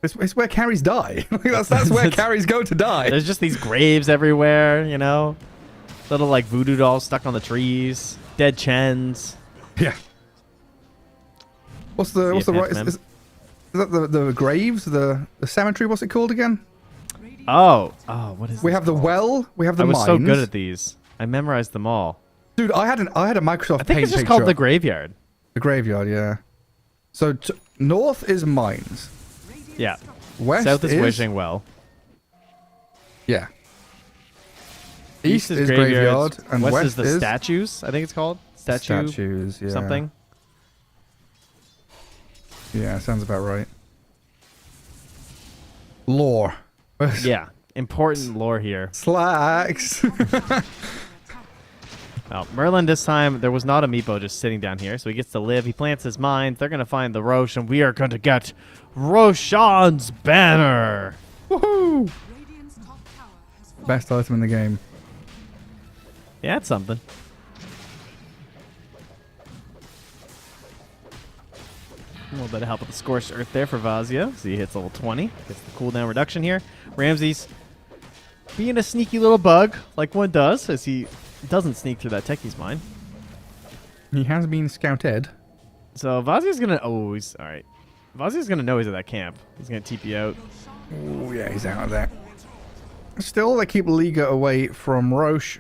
S5: It's where carries die. that's where carries go to die.
S6: There's just these graves everywhere, you know? Little like voodoo dolls stuck on the trees. Dead Chens.
S5: Yeah. What's the right? Is that the graves? The cemetery? What's it called again?
S6: Oh, what is?
S5: We have the well. We have the mines.
S6: I was so good at these. I memorized them all.
S5: Dude, I had a Microsoft
S6: I think
S5: Paint
S6: it's just
S5: picture.
S6: called the graveyard.
S5: The graveyard, yeah. So north is mines.
S6: Yeah.
S5: West
S6: South is Wishing Well.
S5: Yeah. East is graveyard, and
S6: West
S5: west
S6: is the statues. I think it's called
S5: statues. Yeah.
S6: Something.
S5: Yeah, sounds about right. Lore.
S6: Yeah, important lore here.
S5: Slacks.
S6: Well, Merlin this time, there was not a Meepo just sitting down here, so he gets to live. He plants his mines. They're going to find the Roche, and we are going to get Roshan's banner.
S5: Woohoo! Best item in the game.
S6: Yeah, it's something. A little bit of help with the Scorched Earth there for Vazia. So he hits level 20. Gets the cooldown reduction here. Ramses being a sneaky little bug, like one does, as he doesn't sneak through that Techie's mine.
S5: He has been scouted.
S6: So Vazi's gonna. Oh, he's all right. Vazi's gonna know he's at that camp. He's gonna TP out.
S5: Oh, yeah, he's out of there. Still, they keep Liga away from Roche.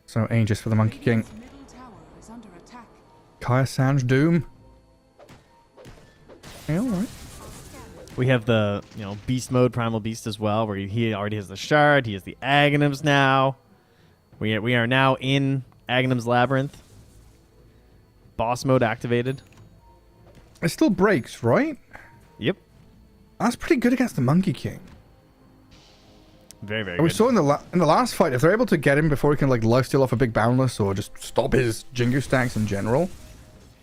S5: So, Aegis for the Monkey King.
S4: Middle tower is under attack.
S5: Kaya Sanj Doom. Yeah, alright.
S6: We have the beast mode, primal beast as well, where he already has the shard. He has the Aghanims now. We are now in Aghanim's labyrinth. Boss mode activated.
S5: It still breaks, right?
S6: Yep.
S5: That's pretty good against the Monkey King.
S6: Very, very
S5: We
S6: good.
S5: saw in the last fight, if they're able to get him before he can like lifesteal off a big boundless or just stop his Jingu stacks in general,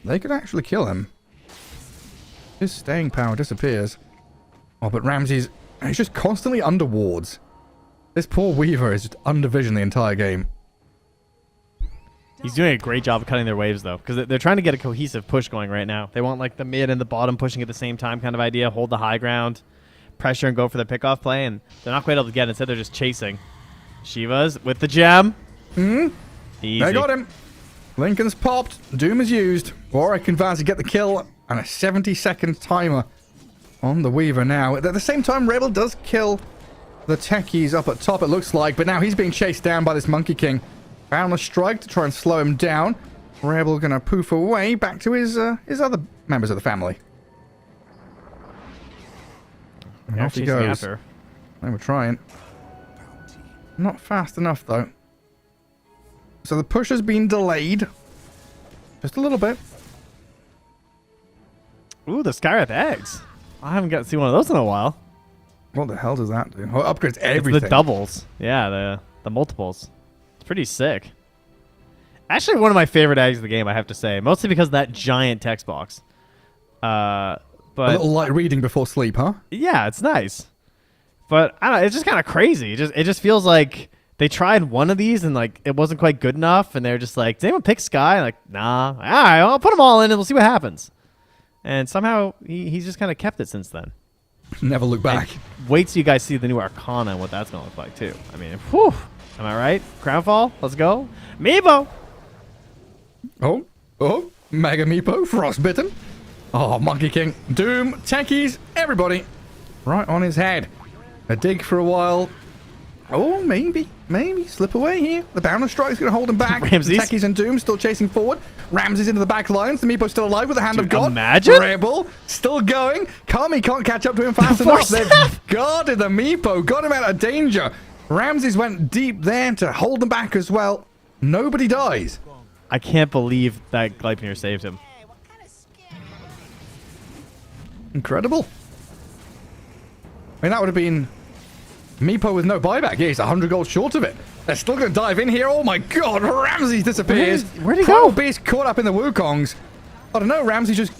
S5: they could actually kill him. His staying power disappears. Oh, but Ramsey's he's just constantly under wards. This poor Weaver is just under vision the entire game.
S6: He's doing a great job of cutting their waves, though, because they're trying to get a cohesive push going right now. They want like the mid and the bottom pushing at the same time kind of idea, hold the high ground, pressure and go for the pickoff play, and they're not quite able to get it. Instead, they're just chasing. Shiva's with the gem. Easy.
S5: They got him. Lincoln's popped. Doom is used. Warwick and Vazi get the kill, and a 70-second timer on the Weaver now. At the same time, Rebel does kill the techies up at top, it looks like, but now he's being chased down by this Monkey King. Boundless strike to try and slow him down. Rebel gonna poof away back to his other members of the family. And off he goes.
S6: After.
S5: They were trying. Not fast enough, though. So the push has been delayed. Just a little bit.
S6: Ooh, the Skywrath eggs. I haven't got to see one of those in a while.
S5: What the hell does that do? Oh, it upgrades
S6: It's
S5: everything.
S6: the doubles. Yeah, the multiples. It's pretty sick. Actually, one of my favorite eggs of the game, I have to say. Mostly because of that giant text box.
S5: A
S6: But
S5: little light reading before sleep, huh?
S6: yeah, it's nice. But I don't know, it's just kind of crazy. It just feels like they tried one of these and like it wasn't quite good enough, and they're just like, "Does anyone pick Sky?" Like, nah. All right, I'll put them all in and we'll see what happens. And somehow he's just kind of kept it since then.
S5: Never look back.
S6: And wait till you guys see the new Arcana and what that's gonna look like too. I mean, whew. Am I right? Crownfall, let's go. Meepo.
S5: Oh, Mega Meepo, Frostbitten. Oh, Monkey King, Doom, techies, everybody. Right on his head. A dig for a while. Oh, maybe slip away here. The Boundless Strike's going to hold him back.
S6: Ramses.
S5: Techies and Doom still chasing forward. Ramses into the back lines. The Meepo's still alive with the Hand of God.
S6: Imagine.
S5: Rebel still going. Kami can't catch up to him fast enough. They've guarded the Meepo. Got him out of danger. Ramses went deep there to hold them back as well. Nobody dies.
S6: I can't believe that Gleipnir saved him.
S5: Incredible. I mean, that would have been Meepo with no buyback. Yeah, he's 100 gold short of it. They're still going to dive in here. Oh my god, Ramses disappears.
S6: Where'd he
S5: Primal
S6: go?
S5: Beast caught up in the Wukongs. I don't know, Ramses just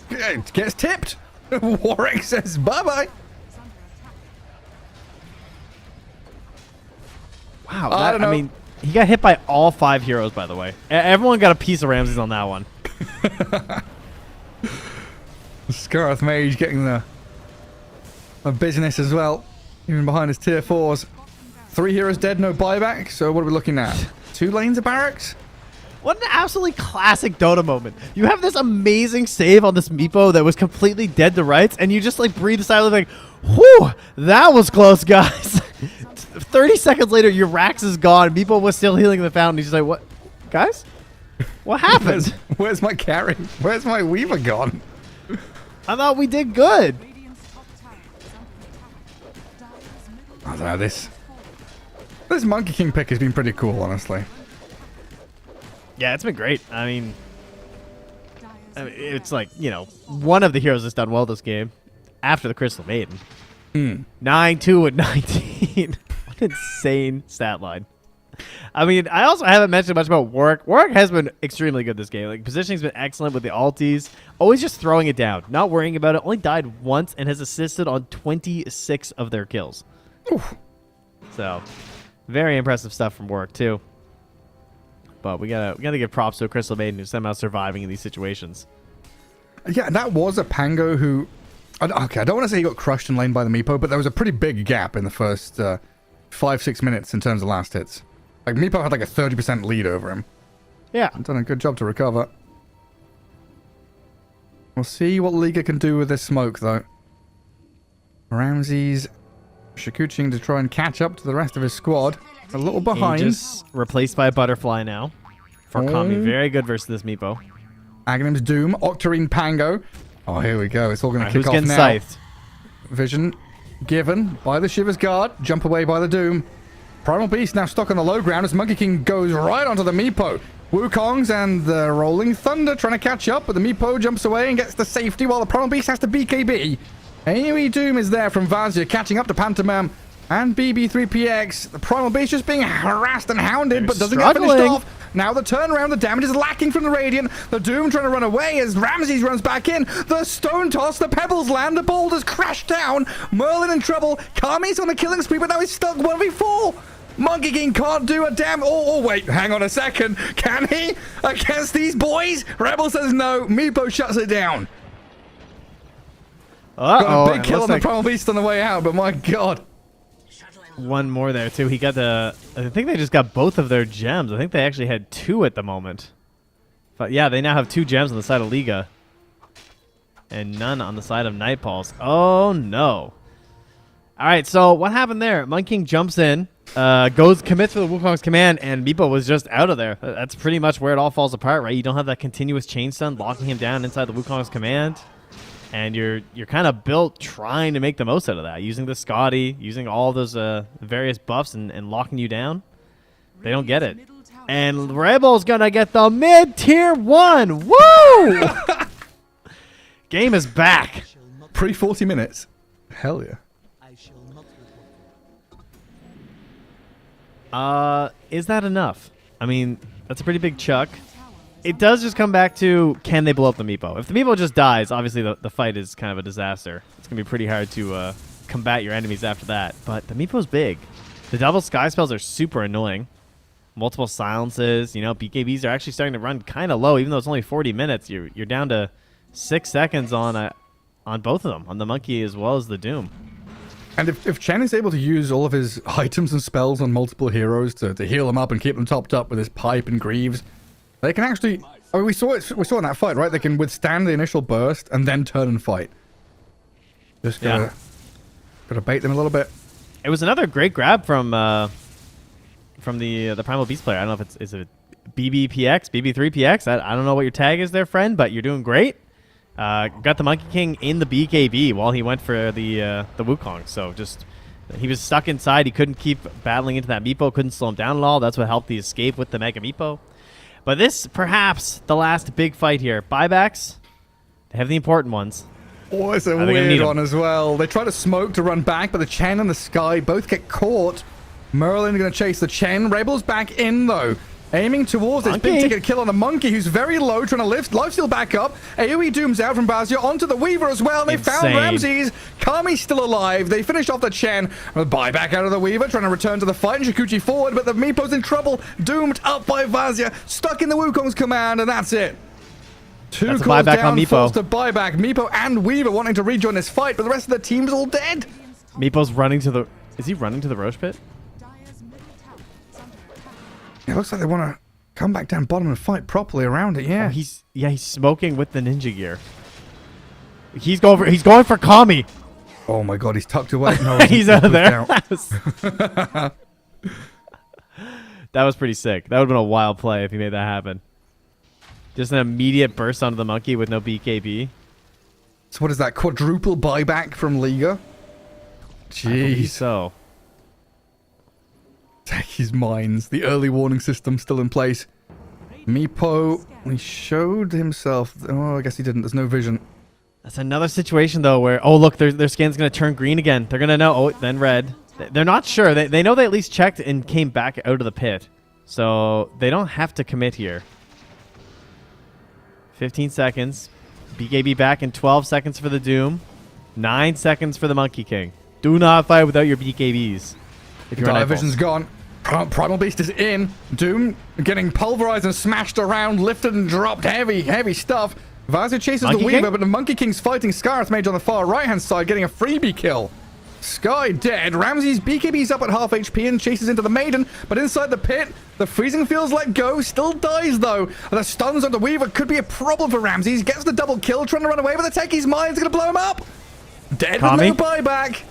S5: gets tipped. Warwick says bye-bye.
S6: Wow,
S5: I don't know.
S6: I mean, he got hit by all 5 heroes, by the way. Everyone got a piece of Ramses on that one.
S5: Scarth Mage getting the business as well. Even behind his tier 4s. 3 heroes dead, no buyback. So what are we looking at? 2 lanes of barracks?
S6: What an absolutely classic Dota moment. You have this amazing save on this Meepo that was completely dead to rights, and you just like breathe a sigh of like, whew, that was close, guys. 30 seconds later, your Rax is gone. Meepo was still healing the fountain. He's just like, what? Guys? What happened?
S5: Where's my carry? Where's my Weaver gone?
S6: I thought we did good.
S4: Radiant's top tower is under attack. Dire's middle
S5: I don't know, this Monkey King pick has been pretty cool, honestly.
S6: Yeah, it's been great. I mean,
S4: Dire's
S6: it's like, one of the heroes that's done well this game after the Crystal Maiden. 9-2 and 19. What an insane stat line. I mean, I also haven't mentioned much about Warwick. Warwick has been extremely good this game. Like, positioning's been excellent with the alties. Always just throwing it down. Not worrying about it. Only died once and has assisted on 26 of their kills.
S5: Oof.
S6: So, very impressive stuff from Warwick, too. But we gotta give props to a Crystal Maiden who's somehow surviving in these situations.
S5: Yeah, that was a Pango who... Okay, I don't want to say he got crushed in lane by the Meepo, but there was a pretty big gap in the first 5-6 minutes in terms of last hits. Like, Meepo had like a 30% lead over him.
S6: Yeah.
S5: Done a good job to recover. We'll see what Liga can do with this smoke, though. Ramses Shikuching to try and catch up to the rest of his squad. A little behind.
S6: Just replaced by a butterfly now. For Kami, very good versus this Meepo.
S5: Aghanim's Doom, Octarine Pango. Oh, here we go. It's all going to kick
S6: who's
S5: off
S6: getting
S5: now.
S6: scythed?
S5: Vision given by the Shiver's Guard. Jump away by the Doom. Primal Beast now stuck on the low ground as Monkey King goes right onto the Meepo. Wukongs and the Rolling Thunder trying to catch up, but the Meepo jumps away and gets the safety while the Primal Beast has to BKB. AoE Doom is there from Vazia, catching up to Pantomime and BB3PX. The Primal Beast just being harassed and hounded, but doesn't get finished off. Now the turnaround, the damage is lacking from the Radiant. The Doom trying to run away as Ramses runs back in. The Stone Toss, the Pebbles land, the boulders crash down. Merlin in trouble. Kami's on a killing spree, but now he's stuck 1v4. Monkey King can't do a damn... Oh, wait, hang on a second. Can he? Against these boys? Rebel says no. Meepo shuts it down. Got a big kill on the Primal Beast on the way out, but my God.
S6: One more there, too. He got the... I think they just got both of their gems. I think they actually had 2 at the moment. But yeah, they now have 2 gems on the side of Liga. And none on the side of Nightpulse. Oh, no. All right, so what happened there? Monkey King jumps in, commits for the Wukong's command, and Meepo was just out of there. That's pretty much where it all falls apart, right? You don't have that continuous chain stun locking him down inside the Wukong's command. And you're kind of built trying to make the most out of that, using the Scotty, using all those various buffs and locking you down. They don't get it. And Rebel's going to get the mid-tier 1. Woo! Game is back.
S5: Pre 40 minutes. Hell yeah.
S6: Is that enough? I mean, that's a pretty big chuck. It does just come back to, can they blow up the Meepo? If the Meepo just dies, obviously the fight is kind of a disaster. It's going to be pretty hard to combat your enemies after that. But the Meepo's big. The double sky spells are super annoying. Multiple silences. You know, BKBs are actually starting to run kind of low. Even though it's only 40 minutes, you're down to 6 seconds on both of them. On the Monkey as well as the Doom.
S5: And if Chen is able to use all of his items and spells on multiple heroes to heal them up and keep them topped up with his pipe and greaves, they can actually... I mean, we saw in that fight, right? They can withstand the initial burst and then turn and fight. Just gotta bait them a little bit.
S6: It was another great grab from the Primal Beast player. I don't know if it's a BBPX, BB3PX. I don't know what your tag is there, friend, but you're doing great. Got the Monkey King in the BKB while he went for the Wukong. So just he was stuck inside. He couldn't keep battling into that Meepo. Couldn't slow him down at all. That's what helped the escape with the Mega Meepo. But this perhaps the last big fight here. Buybacks. They have the important ones.
S5: Oh, it's a weird one as well. They try to smoke to run back, but the Chen and the Sky both get caught. Merlin going to chase the Chen. Rebel's back in though. Aiming towards this big ticket kill on the Monkey, who's very low, trying to lift lifesteal back up. AoE Doom's out from Bazia onto the Weaver as well. They found Ramses. Kami's still alive. They finish off the Chen. Buyback out of the Weaver, trying to return to the fight. And Shikuchi forward, but the Meepo's in trouble. Doomed up by Vazia, stuck in the Wukong's command, and that's it. Two calls down, forced to buyback. Meepo and Weaver wanting to rejoin this fight, but the rest of the team's all dead.
S6: Meepo's running to the... Is he running to the Roche pit?
S5: It looks like they want to come back down bottom and fight properly around it. Yeah.
S6: Oh, he's smoking with the ninja gear. He's going for Kami.
S5: Oh my God, he's tucked away. No,
S6: he's out of there. That was pretty sick. That would have been a wild play if he made that happen. Just an immediate burst onto the Monkey with no BKB.
S5: So what is that? Quadruple buyback from Liga? Jeez.
S6: So.
S5: His mines. The early warning system still in place. Meepo, he showed himself. Oh, I guess he didn't. There's no vision.
S6: That's another situation, though, where, oh, look, their skin's going to turn green again. They're going to know. Oh, then red. They're not sure. They know they at least checked and came back out of the pit. So they don't have to commit here. 15 seconds. BKB back in 12 seconds for the Doom. 9 seconds for the Monkey King. Do not fight without your BKBs. If your
S5: vision's gone. Primal Beast is in. Doom getting pulverized and smashed around, lifted and dropped. Heavy stuff. Vazia chases the Weaver, but the Monkey King's fighting Scarlet Mage on the far right-hand side, getting a freebie kill. Sky dead. Ramsey's BKB's up at half HP and chases into the Maiden, but inside the pit, the freezing fields let go. Still dies, though. The stuns on the Weaver could be a problem for Ramsey. Gets the double kill, trying to run away, but the Techie's mind's going to blow him up. Dead
S6: Kami?
S5: with no buyback.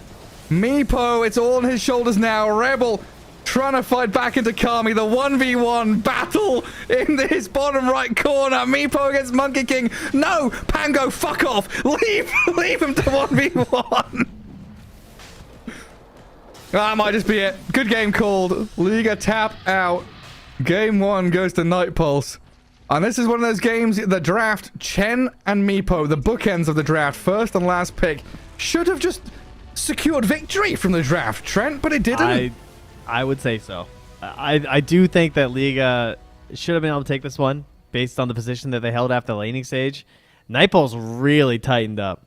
S5: Meepo, it's all on his shoulders now. Rebel trying to fight back into Kami. The 1v1 battle in his bottom right corner. Meepo against Monkey King. No, Pango, fuck off. Leave him to 1v1. That might just be it. Good game called. Liga tap out. Game 1 goes to Night Pulse. And this is one of those games, the draft, Chen and Meepo, the bookends of the draft, first and last pick, should have just secured victory from the draft, Trent, but it didn't.
S6: I would say so. I do think that Liga should have been able to take this one based on the position that they held after the laning stage. Night Pulse really tightened up.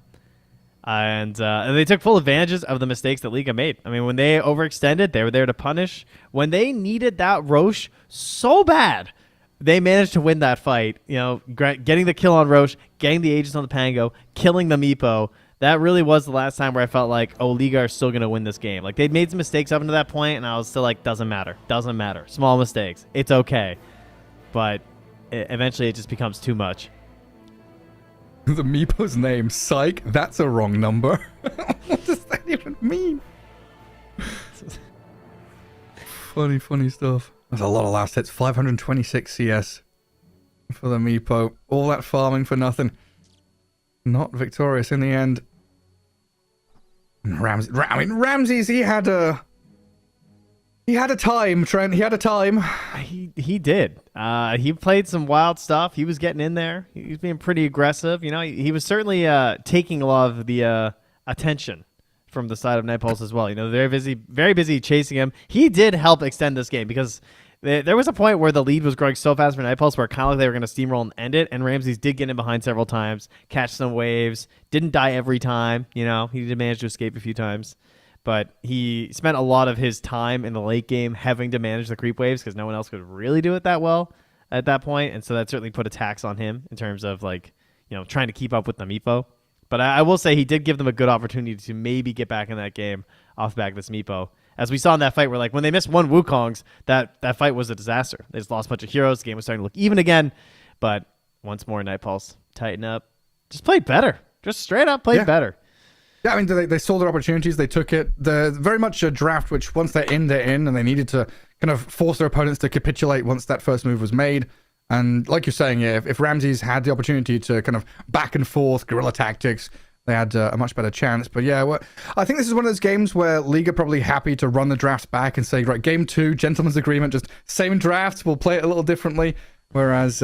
S6: And they took full advantages of the mistakes that Liga made. I mean, when they overextended, they were there to punish. When they needed that Roche so bad, they managed to win that fight. You know, getting the kill on Roche, getting the Aegis on the Pango, killing the Meepo. That really was the last time where I felt like, oh, Liga are still going to win this game. Like, they'd made some mistakes up until that point, and I was still like, doesn't matter. Doesn't matter. Small mistakes. It's okay. But eventually it just becomes too much.
S5: The Meepo's name, Psych, that's a wrong number. What does that even mean? Funny stuff. That's a lot of last hits. 526 CS for the Meepo. All that farming for nothing. Not victorious in the end. Ramses, he had a time, Trent. He had a time.
S6: He did. He played some wild stuff. He was getting in there. He was being pretty aggressive. You know, he was certainly taking a lot of the attention from the side of Night Pulse as well. You know, very busy chasing him. He did help extend this game because there was a point where the lead was growing so fast for Night Pulse where it kind of like they were going to steamroll and end it, and Ramses did get in behind several times, catch some waves, didn't die every time. You know, he did manage to escape a few times. But he spent a lot of his time in the late game having to manage the creep waves because no one else could really do it that well at that point. And so that certainly put a tax on him in terms of, like, you know, trying to keep up with the Meepo. But I will say he did give them a good opportunity to maybe get back in that game off the back of this Meepo. As we saw in that fight where, like, when they missed one Wukong's, that fight was a disaster. They just lost a bunch of heroes. The game was starting to look even again. But once more, Night Pulse, tighten up. Just played better. Just straight up played better.
S5: Yeah, I mean, they saw their opportunities, they took it. They're very much a draft which, once they're in, and they needed to kind of force their opponents to capitulate once that first move was made. And like you're saying, yeah, if Ramses had the opportunity to kind of back and forth, guerrilla tactics, they had a much better chance. But yeah, I think this is one of those games where League are probably happy to run the drafts back and say, right, game 2, gentleman's agreement, just same draft, we'll play it a little differently. Whereas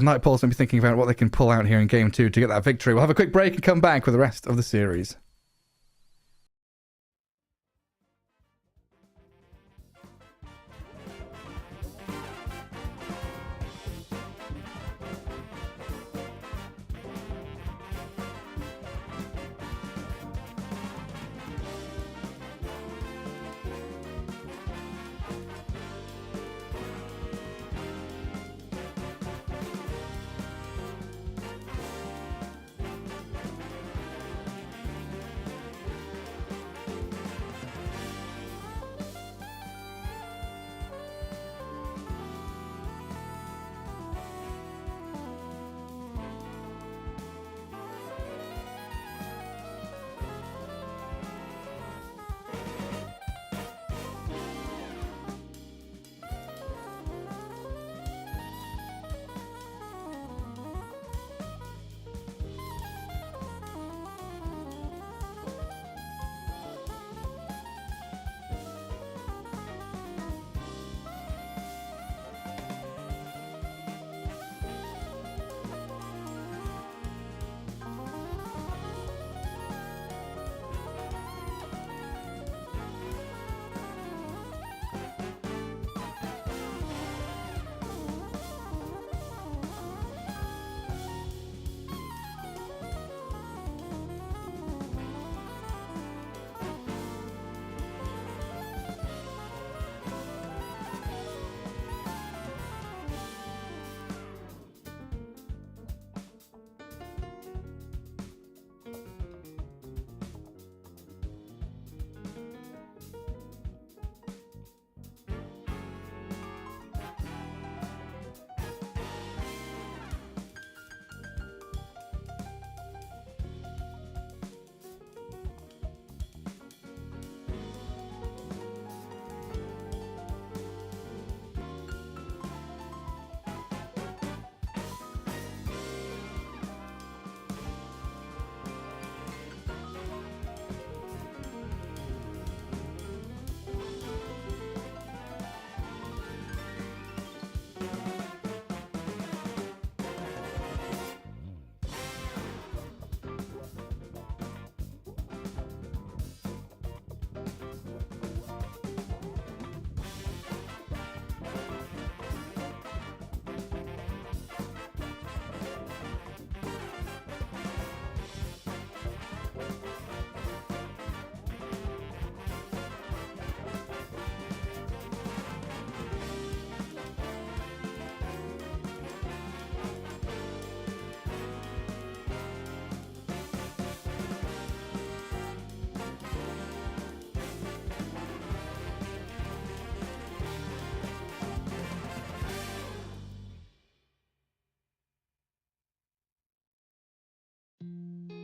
S5: Night Pulse may be thinking about what they can pull out here in Game 2 to get that victory. We'll have a quick break and come back with the rest of the series.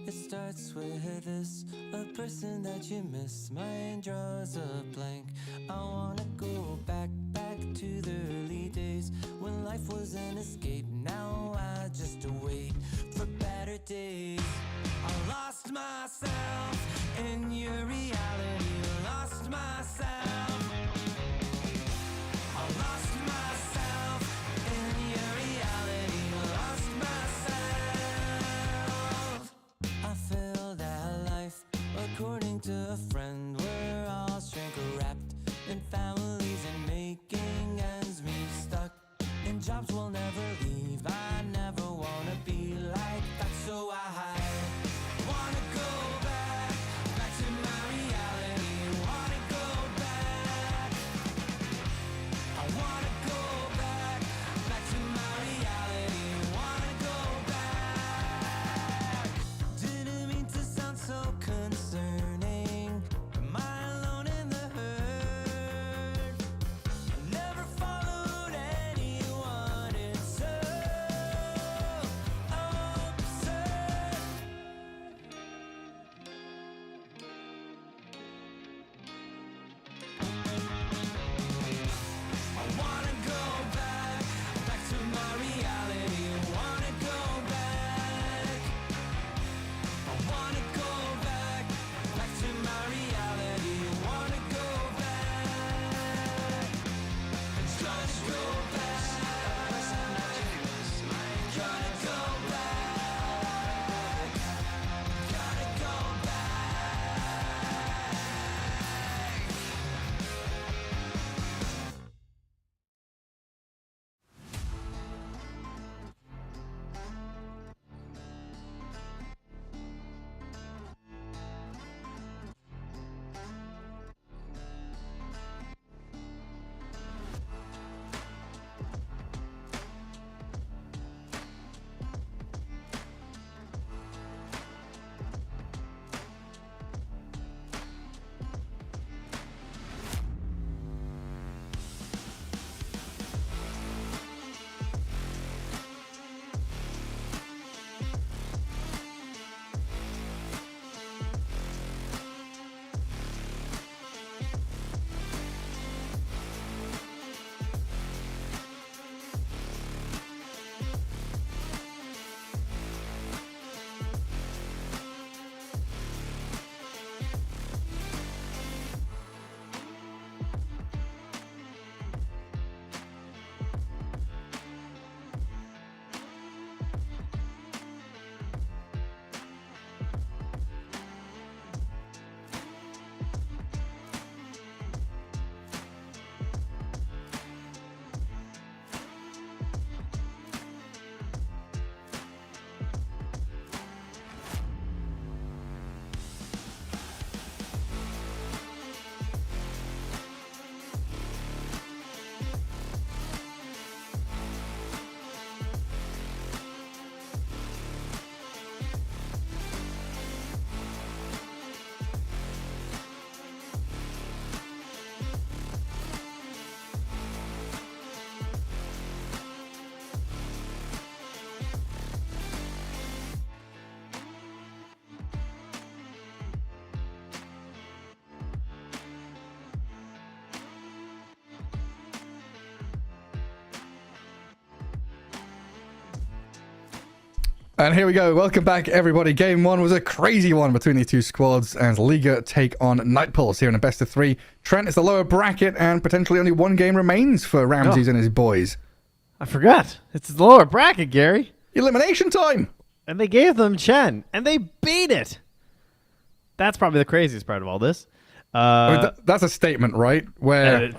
S1: It starts with this, a person that you miss. Mine draws a blank. I wanna go back to the early days when life was an escape. Now I just wait for better days. I lost myself in your reality. Lost myself. I lost myself in your reality. Lost myself. I feel that life, according to a friend, we're all shrink wrapped in families and making ends meet, stuck in jobs we'll never leave. I never wanna be like that, so I wanna go back to my reality. Wanna go back. I wanna go back to my reality. Wanna go back. Didn't mean to sound so concerning. Am I alone in the hurt? I never followed anyone. It's so absurd. I wanna go back to my reality. Wanna go back. I wanna go back to my reality. Wanna go back. Gonna go back. Gonna go back. Gotta go back.
S5: And here we go. Welcome back, everybody. Game one was a crazy one between these two squads as Liga take on Night Pulse here in a best of three. Trent is the lower bracket, and potentially only one game remains for Ramses and his boys.
S6: I forgot. It's the lower bracket, Gary.
S5: Elimination time!
S6: And they gave them Chen, and they beat it. That's probably the craziest part of all this.
S5: I mean, that's a statement, right? Where,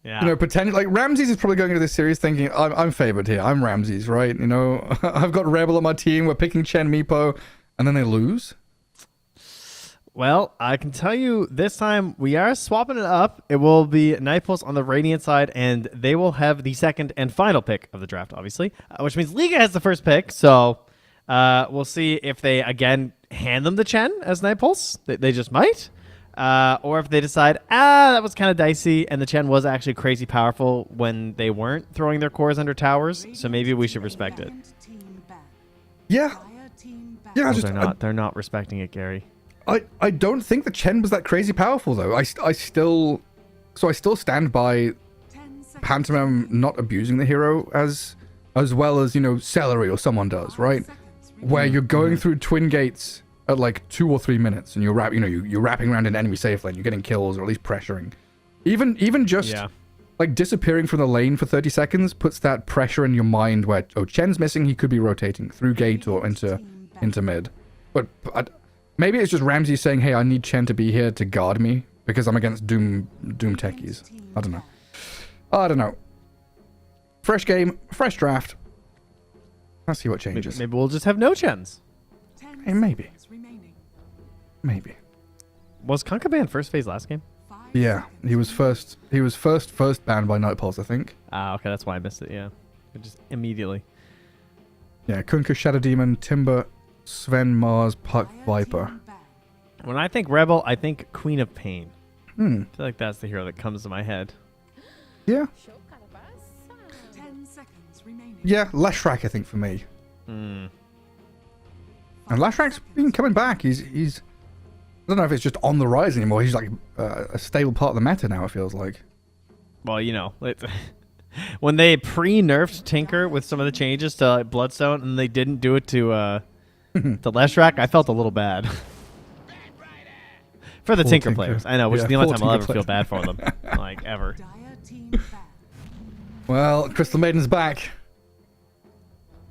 S6: yeah.
S5: you know, potentially, like, Ramses is probably going into this series thinking, I'm favored here. I'm Ramses, right? You know, I've got Rebel on my team. We're picking Chen Meepo, and then they lose.
S6: Well, I can tell you this time we are swapping it up. It will be Night Pulse on the Radiant side, and they will have the second and final pick of the draft, obviously, which means Liga has the first pick. So we'll see if they, again, hand them the Chen as Night Pulse. They just might. Or if they decide, that was kind of dicey, and the Chen was actually crazy powerful when they weren't throwing their cores under towers, so maybe we should respect it.
S5: Yeah. Yeah,
S6: they're not respecting it, Gary.
S5: I don't think the Chen was that crazy powerful though. I still stand by
S4: 10 seconds.
S5: Pantomime not abusing the hero as well as, you know, Celery or someone does, right? Where you're going through twin gates at like 2 or 3 minutes and you're wrapping around an enemy safe lane, you're getting kills or at least pressuring. Even just like disappearing from the lane for 30 seconds puts that pressure in your mind where, oh, Chen's missing, he could be rotating through gate or into mid. But maybe it's just Ramsey saying, hey, I need Chen to be here to guard me because I'm against Doom techies. I don't know. Fresh game, fresh draft. Let's see what changes.
S6: Maybe we'll just have no Chens.
S5: Hey, maybe.
S6: Was Kunkka banned first phase last game?
S5: Yeah, he was first banned by Nightpulse, I think.
S6: Ah, okay, that's why I missed it, yeah. Just immediately.
S5: Yeah, Kunkka, Shadow Demon, Timber, Sven, Mars, Puck, Viper.
S6: When I think Rebel, I think Queen of Pain.
S5: I
S6: feel like that's the hero that comes to my head.
S5: Yeah.
S4: 10 seconds remaining.
S5: Yeah, Leshrac, I think, for me. And Leshrac's been coming back. He's I don't know if it's just on the rise anymore. He's like a stable part of the meta now, it feels like.
S6: Well, you know, when they pre-nerfed Tinker with some of the changes to Bloodstone and they didn't do it to Leshrac, I felt a little bad. For the Tinker players. I know, which is the only time I'll ever feel bad for them. Like, ever.
S4: Dire team back.
S5: Well, Crystal Maiden's back.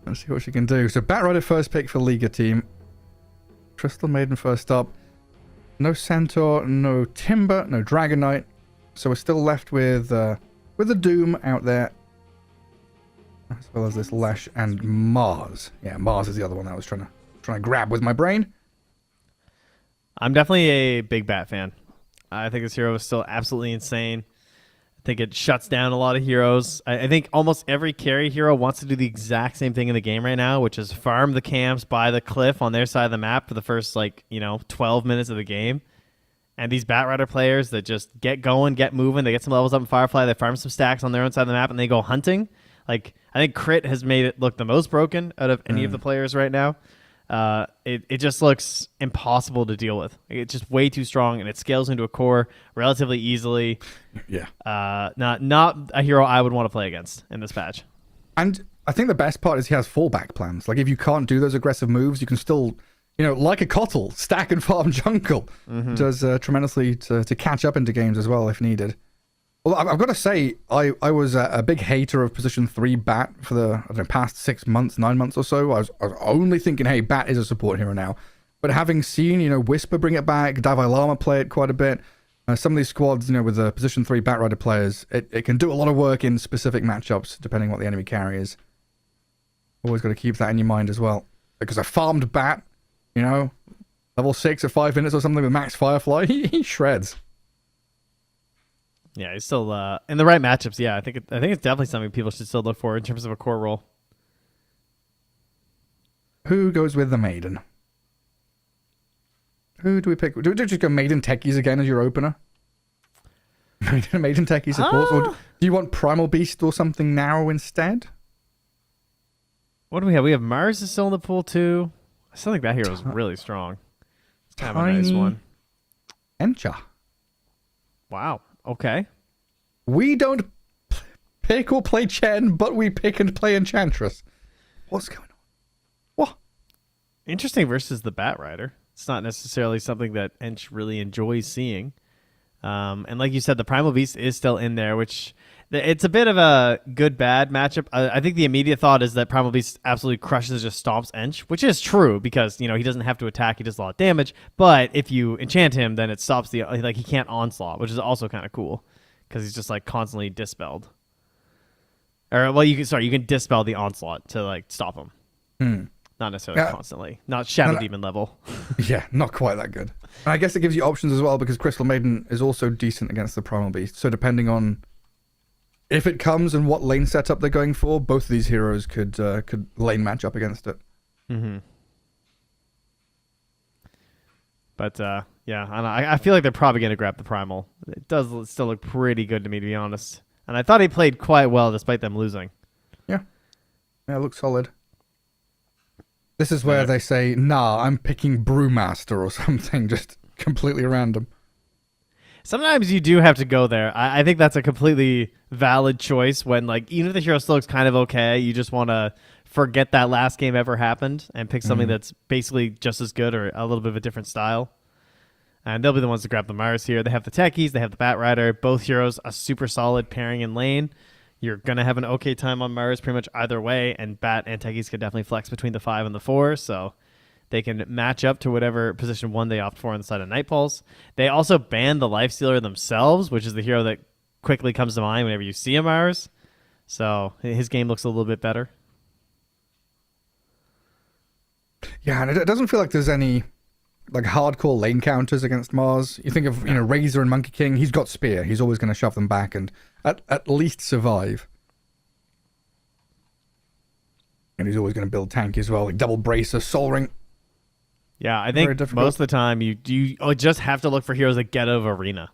S5: Let's see what she can do. So Batrider first pick for Liga team. Crystal Maiden first up. No Centaur, no Timber, no Dragon Knight. So we're still left with a Doom out there. As well as this Lesh and Mars. Yeah, Mars is the other one that I was trying to grab with my brain.
S6: I'm definitely a big Bat fan. I think this hero is still absolutely insane. I think it shuts down a lot of heroes. I think almost every carry hero wants to do the exact same thing in the game right now, which is farm the camps by the cliff on their side of the map for the first 12 minutes of the game. And these Batrider players that just get going, get moving, they get some levels up in Firefly, they farm some stacks on their own side of the map, and they go hunting. Like, I think Crit has made it look the most broken out of any of the players right now. It just looks impossible to deal with. It's just way too strong, and it scales into a core relatively easily.
S5: Yeah.
S6: Not a hero I would want to play against in this patch.
S5: And I think the best part is he has fallback plans. Like, if you can't do those aggressive moves, you can still, like a Kotl, stack and farm jungle. Does tremendously to catch up into games as well if needed. Well, I've got to say, I was a big hater of position 3 Bat for the past 6 months, 9 months or so. I was only thinking, hey, Bat is a support hero now. But having seen, Whisper bring it back, Davai Lama play it quite a bit, some of these squads, with the position 3 Batrider players, it can do a lot of work in specific matchups, depending what the enemy carry is. Always got to keep that in your mind as well. Because a farmed Bat, level 6 at 5 minutes or something with max Firefly, he shreds.
S6: Yeah, he's still in the right matchups. Yeah, I think it's definitely something people should still look for in terms of a core role.
S5: Who goes with the Maiden? Who do we pick? Do we just go Maiden Techies again as your opener? Maiden Techie supports, or do you want Primal Beast or something narrow instead?
S6: What do we have? We have Mars is still in the pool too. I still think that hero is really strong. It's kind of a nice one.
S5: Encha.
S6: Wow. Okay.
S5: We don't pick or play Chen, but we pick and play Enchantress. What's going on? What?
S6: Interesting versus the Batrider. It's not necessarily something that Ench really enjoys seeing. And like you said, the Primal Beast is still in there, which it's a bit of a good-bad matchup. I think the immediate thought is that Primal Beast absolutely crushes, just stomps Ench, which is true because, he doesn't have to attack. He does a lot of damage. But if you enchant him, then it stops he can't onslaught, which is also kind of cool because he's just constantly dispelled. Or, well, you can dispel the onslaught to stop him. Not necessarily constantly. Not Shadow Demon level.
S5: Yeah, not quite that good. And I guess it gives you options as well because Crystal Maiden is also decent against the Primal Beast. So depending on if it comes and what lane setup they're going for, both of these heroes could lane match up against it.
S6: Mm-hmm. But yeah, I feel like they're probably going to grab the Primal. It does still look pretty good to me, to be honest. And I thought he played quite well despite them losing.
S5: Yeah, it looks solid. This is where they say, nah, I'm picking Brewmaster or something, just completely random.
S6: Sometimes you do have to go there. I think that's a completely valid choice when, like, even if the hero still looks kind of okay, you just want to forget that last game ever happened and pick something that's basically just as good or a little bit of a different style. And they'll be the ones to grab the Mars here. They have the Techies, they have the Bat Rider. Both heroes, a super solid pairing in lane. You're going to have an okay time on Mars pretty much either way, and Bat and Techies could definitely flex between the 5 and the 4, so they can match up to whatever position 1 they opt for on the side of Nightpulse. They also banned the Lifestealer themselves, which is the hero that quickly comes to mind whenever you see a Mars. So his game looks a little bit better.
S5: Yeah, and it doesn't feel like there's any like hardcore lane counters against Mars. You think of Razor and Monkey King. He's got Spear. He's always going to shove them back and at least survive. And he's always going to build tanky as well, like double Bracer, Soul Ring.
S6: Yeah, I think most of the time you just have to look for heroes that get out of arena.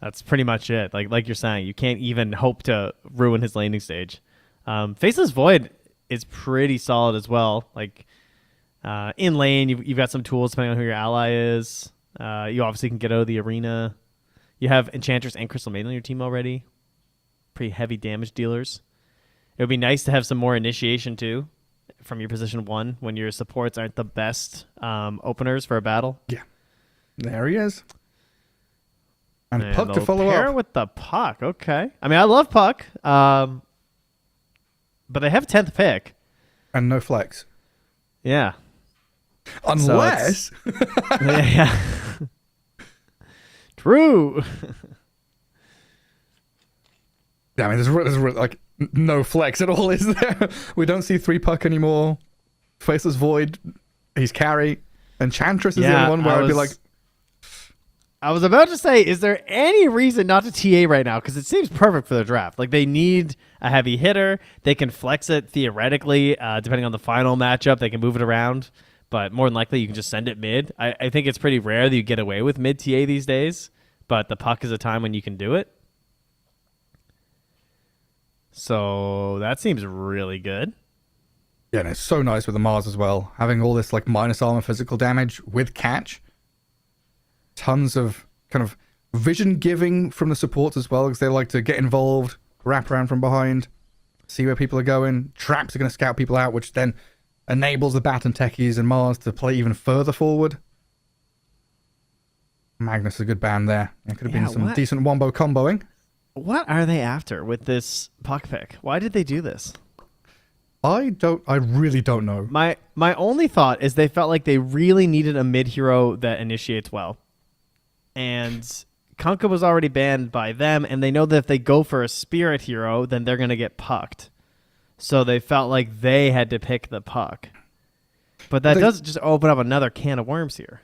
S6: That's pretty much it. Like you're saying, you can't even hope to ruin his landing stage. Faceless Void is pretty solid as well. Like in lane, you've got some tools depending on who your ally is. You obviously can get out of the arena. You have Enchantress and Crystal Maiden on your team already. Pretty heavy damage dealers. It would be nice to have some more initiation too from your position 1 when your supports aren't the best openers for a battle.
S5: Yeah. There he is. And Puck to follow
S6: pair
S5: up.
S6: with the Puck. Okay. I mean, I love Puck, but they have 10th pick.
S5: And no flex.
S6: Yeah.
S5: Unless...
S6: yeah. True.
S5: Yeah, I mean, there's like no flex at all, is there? We don't see 3 Puck anymore. Faceless Void, he's carry. Enchantress is the only one where I'd be like...
S6: I was about to say, is there any reason not to TA right now? Because it seems perfect for the draft. Like, they need a heavy hitter. They can flex it theoretically, depending on the final matchup. They can move it around. But more than likely, you can just send it mid. I think it's pretty rare that you get away with mid TA these days. But the Puck is a time when you can do it. So that seems really good.
S5: Yeah, and it's so nice with the Mars as well. Having all this like minus armor physical damage with catch. Tons of kind of vision giving from the supports as well, because they like to get involved, wrap around from behind, see where people are going. Traps are going to scout people out, which then enables the Bat and Techies and Mars to play even further forward. Magnus is a good band there. It could have been some decent wombo comboing.
S6: What are they after with this Puck pick? Why did they do this?
S5: I really don't know.
S6: My only thought is they felt like they really needed a mid hero that initiates well. And Kunkka was already banned by them, and they know that if they go for a spirit hero, then they're going to get pucked. So they felt like they had to pick the Puck. But that does just open up another can of worms here.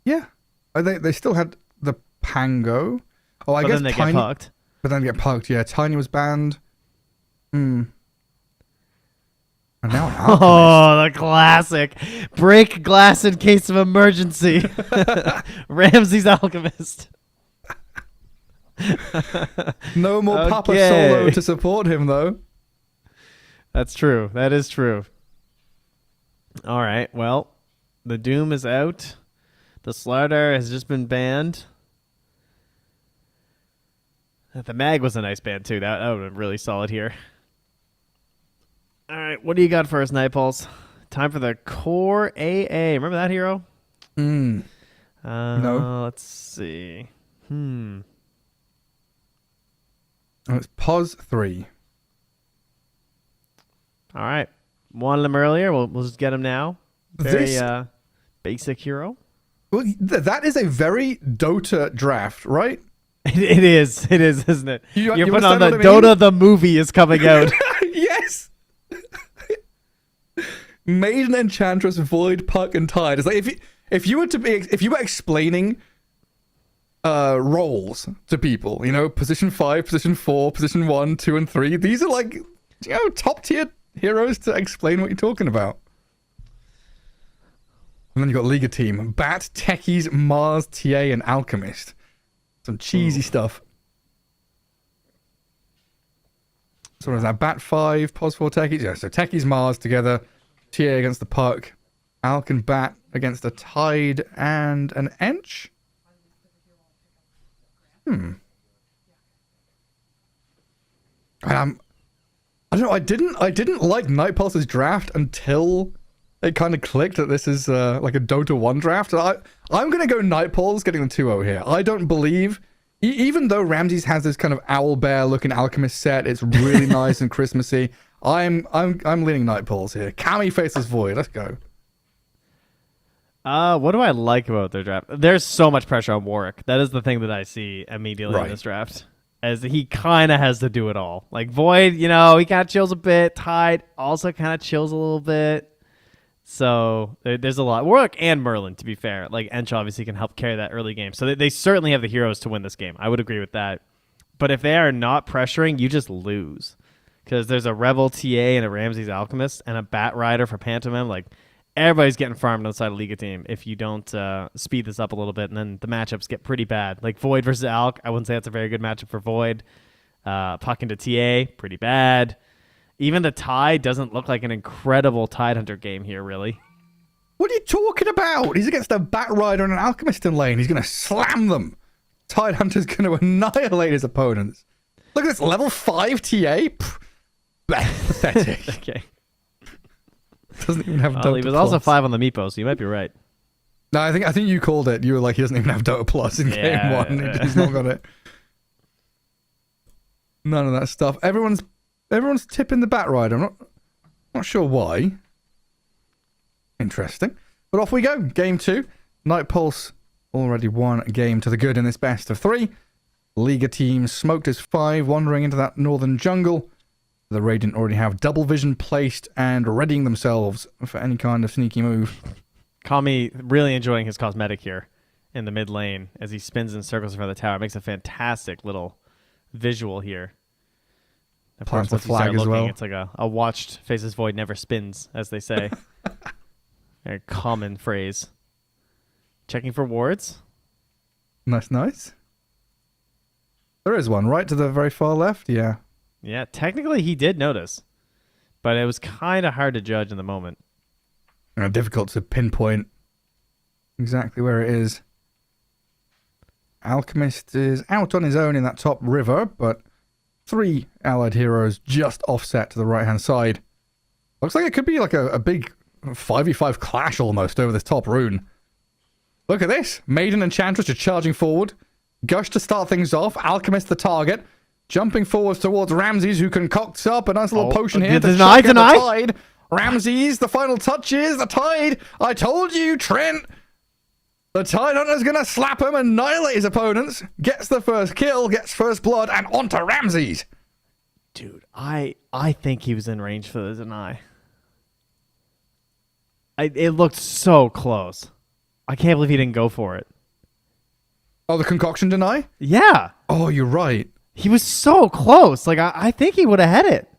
S5: Yeah. They still had the Pango. Oh, I
S6: but
S5: guess
S6: then they
S5: Tiny,
S6: get pucked.
S5: But then they get pucked, yeah. Tiny was banned. And now
S6: oh, the classic. Break glass in case of emergency. Ramsey's Alchemist.
S5: No more Papa Solo to support him, though.
S6: That's true. That is true. All right. Well, the Doom is out. The Slardar has just been banned. The Mag was a nice ban, too. That would have been really solid here. All right. What do you got for us, Nightpulse? Time for the Core AA. Remember that hero?
S5: No.
S6: Let's see.
S5: Oh, it's Pos 3.
S6: All right. Wanted him earlier. We'll just get him now. Very basic hero.
S5: Well, that is a very Dota draft, right?
S6: It is, isn't it?
S5: You
S6: You're putting on
S5: understand
S6: the
S5: what I mean?
S6: Dota the movie is coming out.
S5: Yes. Maiden, Enchantress, Void, Puck, and Tide. It's like if you were explaining roles to people, position 5, position 4, position 1, 2, and 3. These are like top tier heroes to explain what you're talking about. And then you got Liga team: Bat, Techies, Mars, TA, and Alchemist. Some cheesy stuff. So what is that? Bat 5, Pos 4, Techies. Yeah, so Techies, Mars together. TA against the Puck. Alk and Bat against a Tide and an Ench. I don't know. I didn't like Nightpulse's draft until it kind of clicked that this is like a Dota 1 draft. I'm gonna go Nightpulse getting the 2-0 here. I don't believe, even though Ramses has this kind of owl bear looking alchemist set, it's really nice and Christmassy. I'm leaning Nightpulse here. Kami faces Void. Let's go.
S6: What do I like about their draft? There's so much pressure on Warwick. That is the thing that I see immediately in this draft. As he kind of has to do it all. Like Void, he kind of chills a bit. Tide also kind of chills a little bit. So there's a lot. Warwick and Merlin, to be fair. Like Ench obviously can help carry that early game. So they certainly have the heroes to win this game. I would agree with that. But if they are not pressuring, you just lose. Because there's a Rebel TA and a Ramses Alchemist and a Bat Rider for Pantomime. Like everybody's getting farmed on the side of Liga team if you don't speed this up a little bit, and then the matchups get pretty bad. Like Void versus Alk, I wouldn't say that's a very good matchup for Void. Puck into TA, pretty bad. Even the Tide doesn't look like an incredible Tide Hunter game here, really.
S5: What are you talking about? He's against a Bat Rider and an Alchemist in lane. He's going to slam them. Tide Hunter's going to annihilate his opponents. Look at this, level 5 TA. Pathetic.
S6: Okay.
S5: Doesn't even have Dota
S6: he was
S5: Plus.
S6: also 5 on the Meepo, so you might be right.
S5: No, I think you called it. You were like, he doesn't even have Dota Plus in game 1. He's not got it. None of that stuff. Everyone's tipping the Bat Rider. I'm not sure why. Interesting. But off we go. Game 2. Nightpulse already won a game to the good in this best of 3. Liga team smoked his 5, wandering into that northern jungle. The Radiant already have double vision placed and readying themselves for any kind of sneaky move.
S6: Kami really enjoying his cosmetic here in the mid lane as he spins in circles in front of the tower. It makes a fantastic little visual here. Of
S5: Plants
S6: course,
S5: the
S6: once you start
S5: flag as
S6: looking,
S5: well.
S6: it's like a watched faces void never spins, as they say. Very common phrase. Checking for wards.
S5: Nice. There is one right to the very far left. Yeah.
S6: Yeah, technically he did notice, but it was kind of hard to judge in the moment.
S5: Difficult to pinpoint exactly where it is. Alchemist is out on his own in that top river, but 3 allied heroes just offset to the right-hand side. Looks like it could be like a big 5v5 clash almost over this top rune. Look at this. Maiden Enchantress just charging forward. Gush to start things off. Alchemist the target. Jumping forwards towards Ramses, who concocts up a nice little potion here to
S6: deny.
S5: the Tide. Ramses, the final touches, the Tide. I told you, Trent. The Tide Hunter's going to slap him, annihilate his opponents, gets the first kill, gets first blood, and onto Ramses.
S6: Dude, I think he was in range for the deny. It looked so close. I can't believe he didn't go for it.
S5: Oh, the concoction deny?
S6: Yeah.
S5: Oh, you're right.
S6: He was so close. Like I think he would have had it.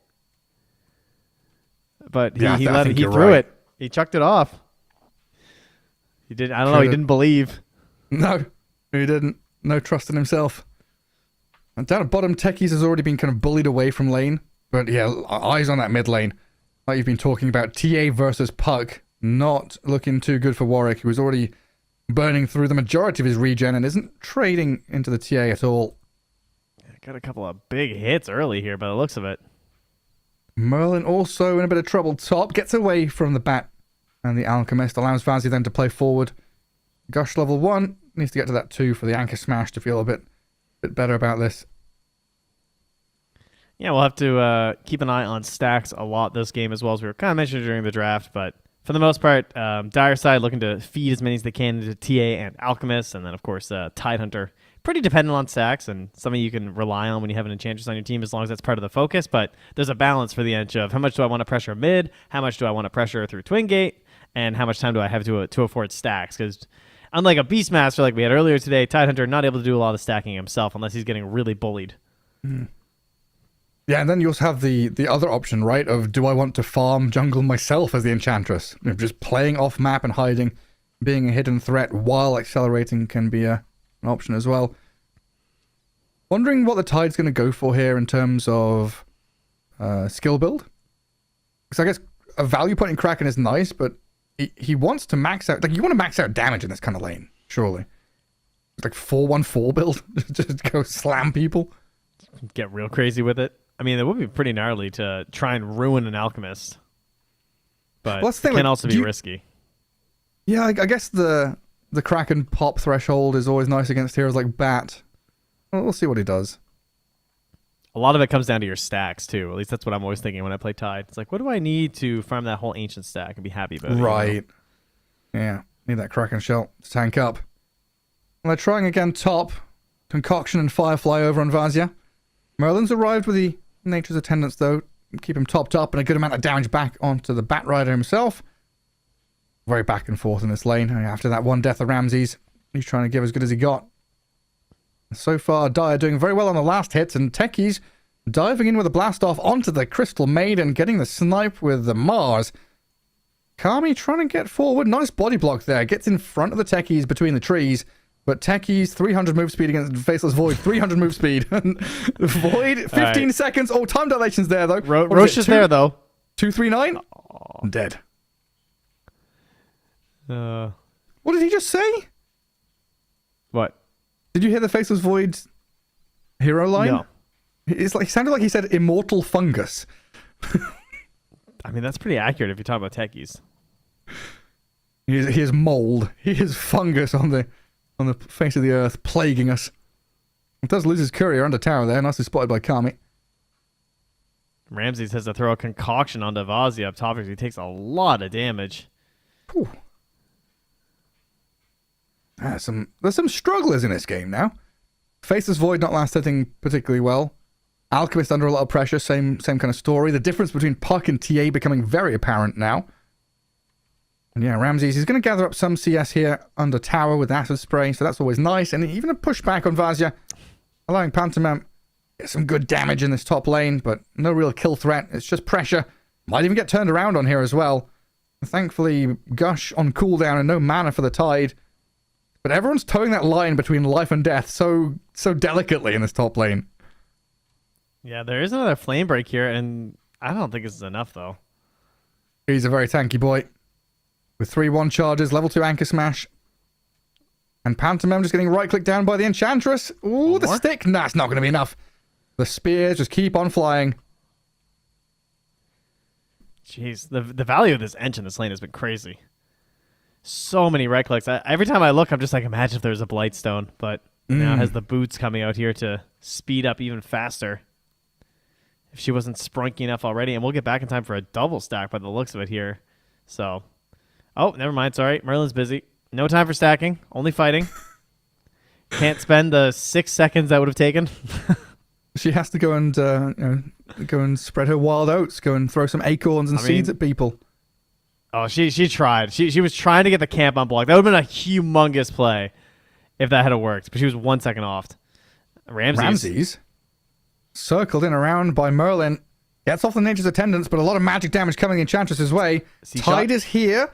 S6: But he threw it. He chucked it off. He did. I don't know. He didn't believe.
S5: No, he didn't. No trust in himself. And down at bottom, Techies has already been kind of bullied away from lane. But yeah, eyes on that mid lane. Like you've been talking about, TA versus Puck. Not looking too good for Warwick, who was already burning through the majority of his regen and isn't trading into the TA at all.
S6: Got a couple of big hits early here by the looks of it.
S5: Merlin also in a bit of trouble top. Gets away from the Bat and the Alchemist. Allows Vazzy then to play forward. Gush level 1. Needs to get to that 2 for the Anchor Smash to feel a bit better about this.
S6: Yeah, we'll have to keep an eye on stacks a lot this game as well, as we were kind of mentioning during the draft. But for the most part, Dire side looking to feed as many as they can into TA and Alchemist. And then, of course, Tide Hunter. Pretty dependent on stacks and something you can rely on when you have an Enchantress on your team as long as that's part of the focus. But there's a balance for the Ench of how much do I want to pressure mid, how much do I want to pressure through Twin Gate, and how much time do I have to afford stacks. Because unlike a Beastmaster like we had earlier today, Tide Hunter not able to do a lot of stacking himself unless he's getting really bullied.
S5: Yeah, and then you also have the other option, right, of do I want to farm jungle myself as the Enchantress? Just playing off map and hiding, being a hidden threat while accelerating can be an option as well. Wondering what the Tide's going to go for here in terms of skill build. Because I guess a value point in Kraken is nice, but he wants to max out. Like, you want to max out damage in this kind of lane, surely. It's like 4-1-4 build. Just go slam people.
S6: Get real crazy with it. I mean, it would be pretty gnarly to try and ruin an alchemist. But it can also be risky.
S5: Yeah, I guess the Kraken pop threshold is always nice against heroes like Bat. Well, we'll see what he does.
S6: A lot of it comes down to your stacks, too. At least that's what I'm always thinking when I play Tide. It's like, what do I need to farm that whole ancient stack and be happy about it?
S5: Right. Yeah, need that Kraken shell to tank up. Well, they're trying again top. Concoction and Firefly over on Vazia. Merlin's arrived with the Nature's Attendants, though. Keep him topped up and a good amount of damage back onto the Bat Rider himself. Very back and forth in this lane. After that one death of Ramses, he's trying to give as good as he got. So far, Dire doing very well on the last hits, and Techies diving in with a blast off onto the Crystal Maiden, getting the snipe with the Mars. Kami trying to get forward. Nice body block there. Gets in front of the Techies between the trees. But Techies, 300 move speed against Faceless Void, 300 move speed. Void, 15 seconds. Oh, time dilation's there, though.
S6: Roche is there, though.
S5: 239? Oh. Dead. What did he just say?
S6: What?
S5: Did you hear the Faceless Void hero line?
S6: No.
S5: It sounded like he said immortal fungus.
S6: I mean, that's pretty accurate if you're talking about Techies.
S5: He is mold. He is fungus on the face of the earth, plaguing us. He does lose his courier under tower there. Nicely spotted by Kami.
S6: Ramses has to throw a concoction onto Vazia up top because he takes a lot of damage.
S5: Whew. There's some strugglers in this game now. Faceless Void not last hitting particularly well. Alchemist under a lot of pressure, same kind of story. The difference between Puck and TA becoming very apparent now. And yeah, Ramses, he's going to gather up some CS here under tower with Acid Spray, so that's always nice. And even a pushback on Vazia, allowing Pantomime get some good damage in this top lane, but no real kill threat. It's just pressure. Might even get turned around on here as well. Thankfully, Gush on cooldown and no mana for the Tide. But everyone's towing that line between life and death so delicately in this top lane.
S6: Yeah, there is another flame break here, and I don't think this is enough, though.
S5: He's a very tanky boy. With 3-1 charges, level 2 Anchor Smash. And Pantomime just getting right-clicked down by the Enchantress. Ooh, the stick. Nah, it's not going to be enough. The spears just keep on flying.
S6: Jeez, the value of this Ench in this lane has been crazy. So many right clicks. Every time I look, I'm just like, imagine if there's a Blightstone. But now has the boots coming out here to speed up even faster. If she wasn't sprunky enough already. And we'll get back in time for a double stack by the looks of it here. So, oh, never mind. Sorry, Merlin's busy. No time for stacking. Only fighting. Can't spend the 6 seconds that would have taken.
S5: She has to go and go and spread her wild oats. Go and throw some acorns and seeds at people.
S6: Oh, she tried. She was trying to get the camp unblocked. That would have been a humongous play if that had worked. But she was 1 second off. Ramses
S5: circled in around by Merlin. Gets off the Nature's Attendants, but a lot of magic damage coming the Enchantress's way. Tide is here.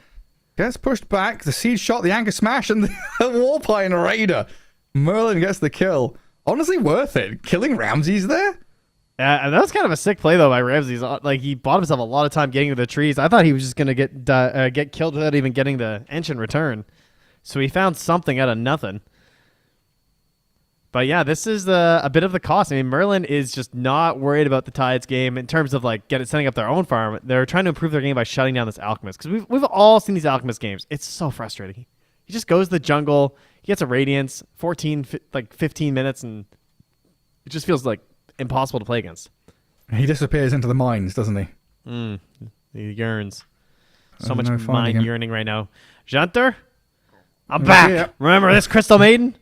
S5: Gets pushed back. The Siege Shot, the Anchor Smash, and the Warpine Raider. Merlin gets the kill. Honestly, worth it. Killing Ramses there?
S6: And that was kind of a sick play, though, by Ramses. Like, he bought himself a lot of time getting to the trees. I thought he was just going to get killed without even getting the Ench in return. So he found something out of nothing. But yeah, this is a bit of the cost. I mean, Merlin is just not worried about the Tides game in terms of like setting up their own farm. They're trying to improve their game by shutting down this Alchemist. Because we've all seen these Alchemist games. It's so frustrating. He just goes to the jungle. He gets a Radiance, 15 minutes, and it just feels like impossible to play against.
S5: He disappears into the mines, doesn't he?
S6: He yearns. So much mind yearning right now. Junter, I'm back.
S5: Yeah.
S6: Remember this Crystal Maiden?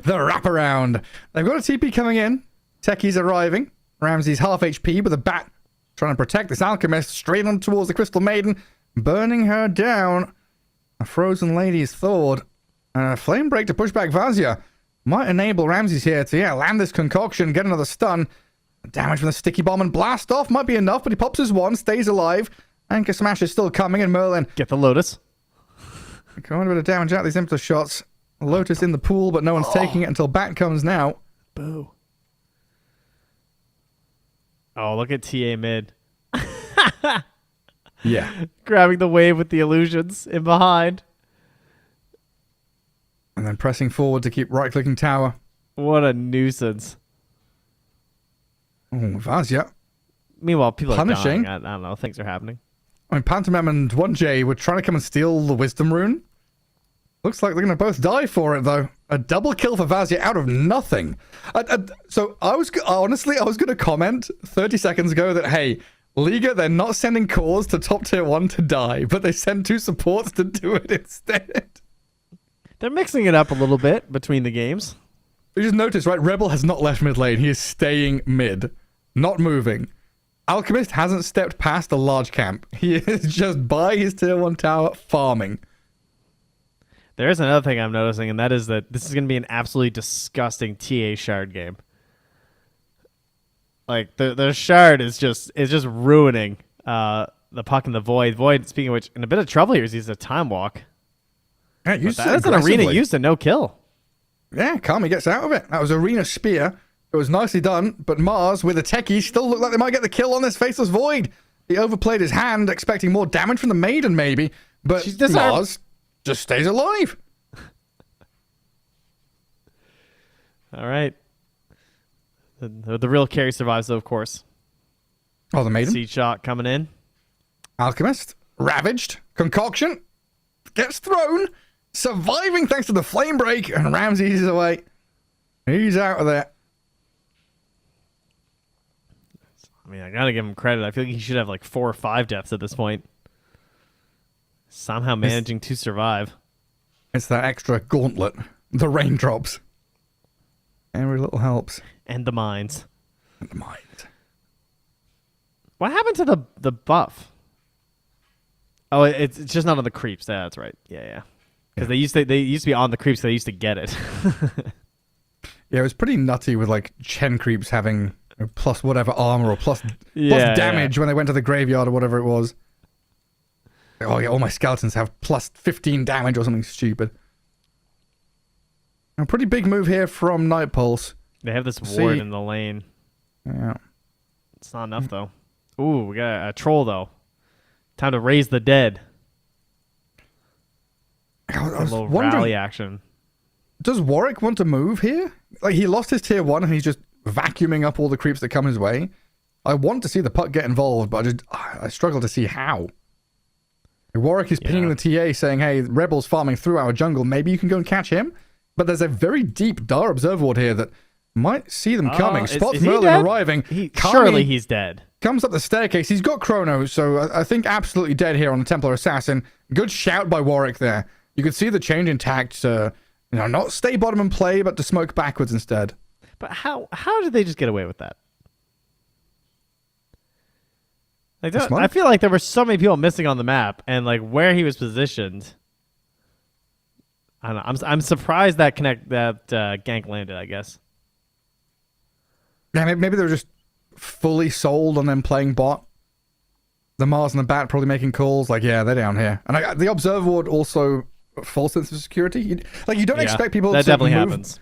S5: The wraparound. They've got a TP coming in. Techie's arriving. Ramses half HP with a bat trying to protect this Alchemist straight on towards the Crystal Maiden, burning her down. A Frozen Lady is thawed. And a Flame Break to push back Vazia might enable Ramses here to land this concoction, get another stun. Damage from the Sticky Bomb and Blast Off might be enough, but he pops his one, stays alive. Anchor Smash is still coming, and Merlin
S6: get the Lotus.
S5: Quite a bit of damage out these Impetus shots. Lotus in the pool, but no one's taking it until Bat comes now.
S6: Boo. Oh, look at TA mid.
S5: Yeah.
S6: Grabbing the wave with the illusions in behind.
S5: And then pressing forward to keep right-clicking tower.
S6: What a nuisance.
S5: Oh, Vazia.
S6: Meanwhile, people
S5: Punishing.
S6: are dying. I don't know. Things are happening.
S5: I mean, Pantomime and 1J were trying to come and steal the Wisdom Rune. Looks like they're going to both die for it, though. A double kill for Vazia out of nothing. So I was going to comment 30 seconds ago that, hey, Liga, they're not sending cores to top tier 1 to die, but they send 2 supports to do it instead.
S6: They're mixing it up a little bit between the games.
S5: You just notice, right? Rebel has not left mid lane. He is staying mid, not moving. Alchemist hasn't stepped past a large camp. He is just by his tier 1 tower farming.
S6: There is another thing I'm noticing, and that is that this is going to be an absolutely disgusting TA shard game. Like the shard is just ruining the puck in the void. Void, speaking of which, in a bit of trouble here, he's a time walk.
S5: Yeah,
S6: that's an arena used to no kill.
S5: Yeah, Kami gets out of it. That was Arena Spear. It was nicely done, but Mars with a techie still looked like they might get the kill on this Faceless Void. He overplayed his hand, expecting more damage from the Maiden maybe, but Mars just stays alive.
S6: All right. The real carry survives, though, of course.
S5: Oh, the Maiden.
S6: Seed shot coming in.
S5: Alchemist, ravaged. Concoction gets thrown. Surviving thanks to the flame break, and Ramses is away. He's out of there.
S6: I mean, I gotta give him credit. I feel like he should have like 4 or 5 deaths at this point. Somehow managing to survive.
S5: It's that extra gauntlet. The raindrops. Every little helps.
S6: And the mines.
S5: And the mines.
S6: What happened to the buff? Oh, it's just not on the creeps. Yeah, that's right. Yeah. Because they used to be on the creeps. So they used to get it.
S5: Yeah, it was pretty nutty with like Chen creeps having plus whatever armor or plus damage when they went to the graveyard or whatever it was. Oh yeah, all my skeletons have plus 15 damage or something stupid. A pretty big move here from Night Pulse.
S6: They have this ward in the lane.
S5: Yeah.
S6: It's not enough though. Ooh, we got a troll though. Time to raise the dead.
S5: I was
S6: a little
S5: wondering,
S6: rally action.
S5: Does Warwick want to move here? Like, he lost his tier 1 and he's just vacuuming up all the creeps that come his way. I want to see the puck get involved, but I struggle to see how. Warwick is pinging the TA saying, hey, Rebel's farming through our jungle. Maybe you can go and catch him? But there's a very deep Dar Observer Ward here that might see them coming. Spots Merlin arriving.
S6: Surely he's dead. Comes
S5: up the staircase. He's got Chrono, so I think absolutely dead here on the Templar Assassin. Good shout by Warwick there. You could see the change in tact to, not stay bottom and play, but to smoke backwards instead.
S6: But how did they just get away with that? Like, I feel like there were so many people missing on the map, and like where he was positioned. I don't know. I'm surprised that gank landed, I guess.
S5: Yeah, maybe they were just fully sold on them playing bot. The Mars and the Bat probably making calls like, yeah, they're down here. And the Observer Ward also false sense of security. You don't expect people
S6: that
S5: to
S6: definitely
S5: move.
S6: Happens.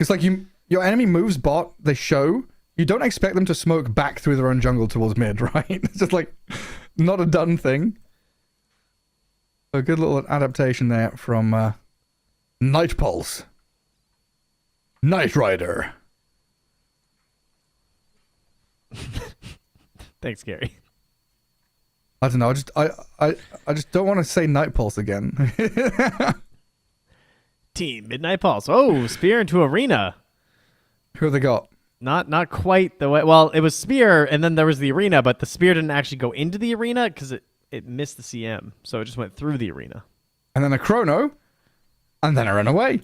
S5: It's like your enemy moves bot, they show. You don't expect them to smoke back through their own jungle towards mid, right? It's just like not a done thing. A good little adaptation there from Night Pulse. Knight Rider.
S6: Thanks, Gary.
S5: I don't know. I just don't want to say Night Pulse again.
S6: Team Midnight Pulse. Oh, Spear into Arena.
S5: Who have they got?
S6: Not quite the way. Well, it was Spear, and then there was the Arena, but the Spear didn't actually go into the Arena because it missed the CM, so it just went through the Arena.
S5: And then a Chrono, and then a Runaway.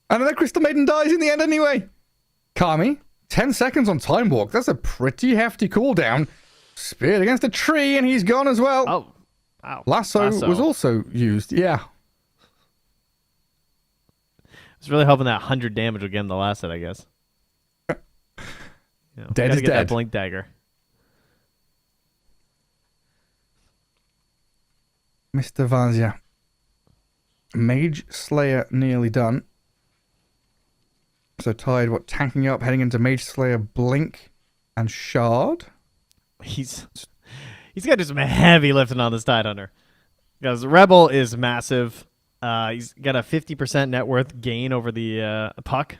S5: And then a Crystal Maiden dies in the end anyway. Kami, 10 seconds on Time Walk. That's a pretty hefty cooldown. Speared against a tree, and he's gone as well.
S6: Oh, wow.
S5: Lasso was also used. Yeah.
S6: I was really hoping that 100 damage would get him the last hit, I guess.
S5: Dead is
S6: dead. That blink dagger.
S5: Mr. Vazia. Mage Slayer nearly done. So Tide, tanking up, heading into Mage Slayer, Blink, and Shard.
S6: He's He's got to do some heavy lifting on this Tidehunter. Because Rebel is massive. He's got a 50% net worth gain over the puck.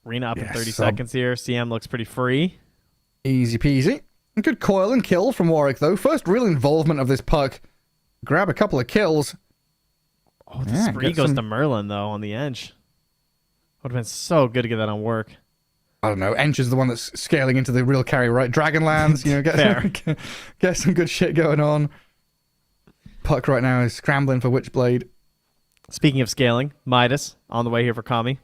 S6: Arena up in 30 seconds here. CM looks pretty free.
S5: Easy peasy. Good coil and kill from Warwick, though. First real involvement of this puck. Grab a couple of kills.
S6: Oh, the spree goes to Merlin, though, on the edge. Would have been so good to get that on work.
S5: I don't know. Ench is the one that's scaling into the real carry, right? Dragonlands, get some good shit going on. Puck right now is scrambling for Witchblade.
S6: Speaking of scaling, Midas on the way here for Kami.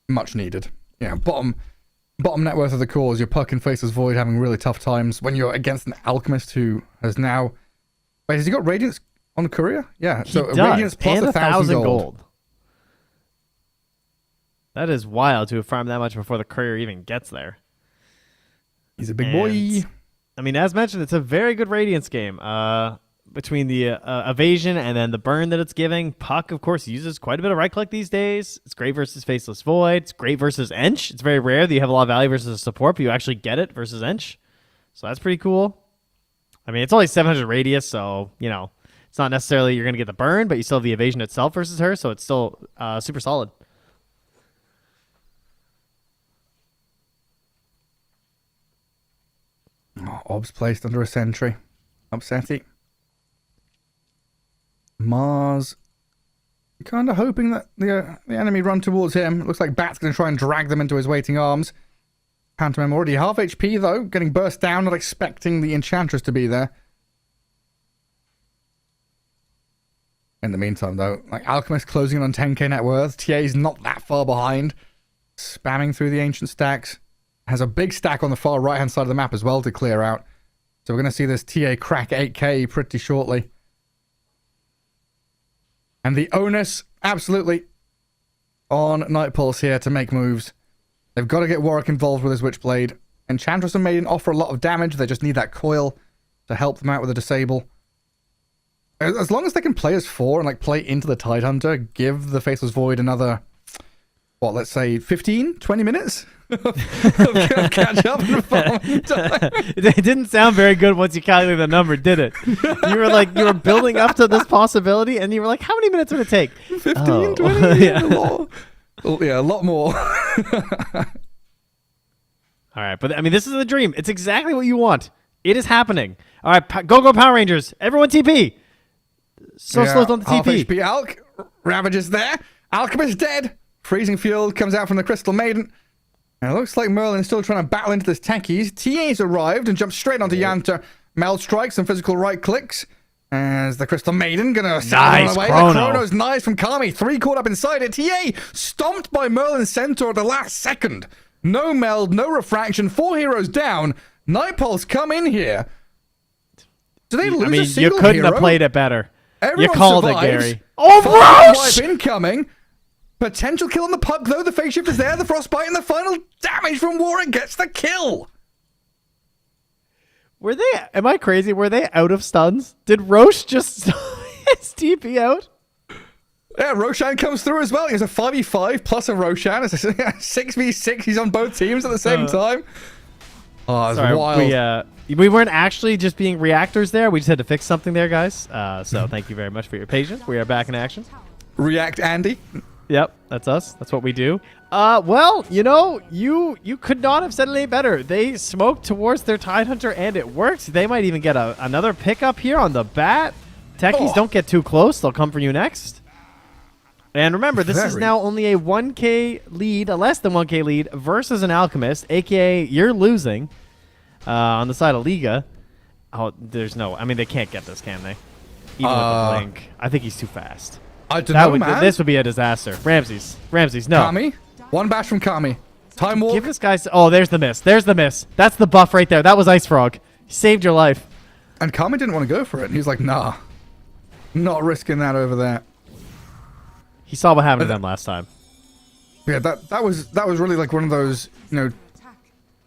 S5: Much needed. Yeah, bottom net worth of the cause. Your puck and Faceless Void having really tough times when you're against an Alchemist who has now... Wait, has he got Radiance on Courier? Yeah,
S6: so Radiance plus 1,000 gold. That is wild to have farmed that much before the Courier even gets there.
S5: He's a big boy.
S6: I mean, as mentioned, it's a very good Radiance game. Between the evasion and then the burn that it's giving. Puck, of course, uses quite a bit of right-click these days. It's great versus Faceless Void. It's great versus Ench. It's very rare that you have a lot of value versus a support, but you actually get it versus Ench. So that's pretty cool. I mean, it's only 700 radius, so, you know, it's not necessarily you're going to get the burn, but you still have the evasion itself versus her, so it's still super solid.
S5: Oh, Ob's placed under a sentry. Upsetty. Mars kind of hoping that the enemy run towards him. It looks like Bat's going to try and drag them into his waiting arms. Pantomime already half HP, though. Getting burst down, not expecting the Enchantress to be there. In the meantime, though, like Alchemist closing in on 10k net worth. TA's not that far behind. Spamming through the ancient stacks. Has a big stack on the far right-hand side of the map as well to clear out. So we're going to see this TA crack 8k pretty shortly. And the onus, absolutely, on Night Pulse here to make moves. They've got to get Warwick involved with his Witchblade. Enchantress and Maiden offer a lot of damage. They just need that coil to help them out with a disable. As long as they can play as 4 and like play into the Tidehunter, give the Faceless Void another, what, let's say 15, 20 minutes of catch up and farming time.
S6: It didn't sound very good once you calculated the number, did it? You were building up to this possibility, and you were like, how many minutes would it take?
S5: 15, 20? Yeah. A lot more.
S6: All right, but I mean, this is the dream. It's exactly what you want. It is happening. All right, go Power Rangers. Everyone TP. Slow on the TP.
S5: Half HP Alk. Ravages there. Alchemist dead. Freezing Field comes out from the Crystal Maiden. And it looks like Merlin's still trying to battle into this techies. TA's arrived and jumps straight onto Yanta. Meld strikes and physical right clicks. As the Crystal Maiden gonna
S6: nice
S5: away.
S6: Chrono.
S5: The Chrono's nice from Kami. 3 caught up inside it. TA stomped by Merlin's Centaur at the last second. No meld, no refraction. 4 heroes down. Night Pulse come in here. Do they lose a single
S6: you couldn't
S5: hero?
S6: have played it better.
S5: Everyone
S6: you called
S5: survives.
S6: it, Gary. Oh,
S5: Wipe incoming. Potential kill on the puck, though. The phase shift is there. The frostbite and the final damage from Warwick gets the kill.
S6: Were they? Am I crazy? Were they out of stuns? Did Roche just his TP out?
S5: Yeah, Roshan comes through as well. He has a 5v5 plus a Roshan. It's a 6v6. He's on both teams at the same time. Oh, it's wild.
S6: We weren't actually just being reactors there. We just had to fix something there, guys. So thank you very much for your patience. We are back in action.
S5: React Andy.
S6: Yep, that's us. That's what we do. Well, you know, you could not have said it any better. They smoked towards their Tidehunter, and it worked. They might even get another pickup here on the bat. Techies, don't get too close. They'll come for you next. And remember, this is now only a 1k lead, a less than 1k lead, versus an Alchemist, a.k.a. you're losing on the side of Liga. Oh, there's no... I mean, they can't get this, can they? Even with the blink. I think he's too fast.
S5: I don't know, man.
S6: This would be a disaster. Ramses, no.
S5: Kami? One bash from Kami. Time walk.
S6: Give this guy... Oh, there's the miss. There's the miss. That's the buff right there. That was Ice Frog. He saved your life.
S5: And Kami didn't want to go for it. He's like, nah. Not risking that over there.
S6: He saw what happened to them last time.
S5: Yeah, that was really like one of those, you know,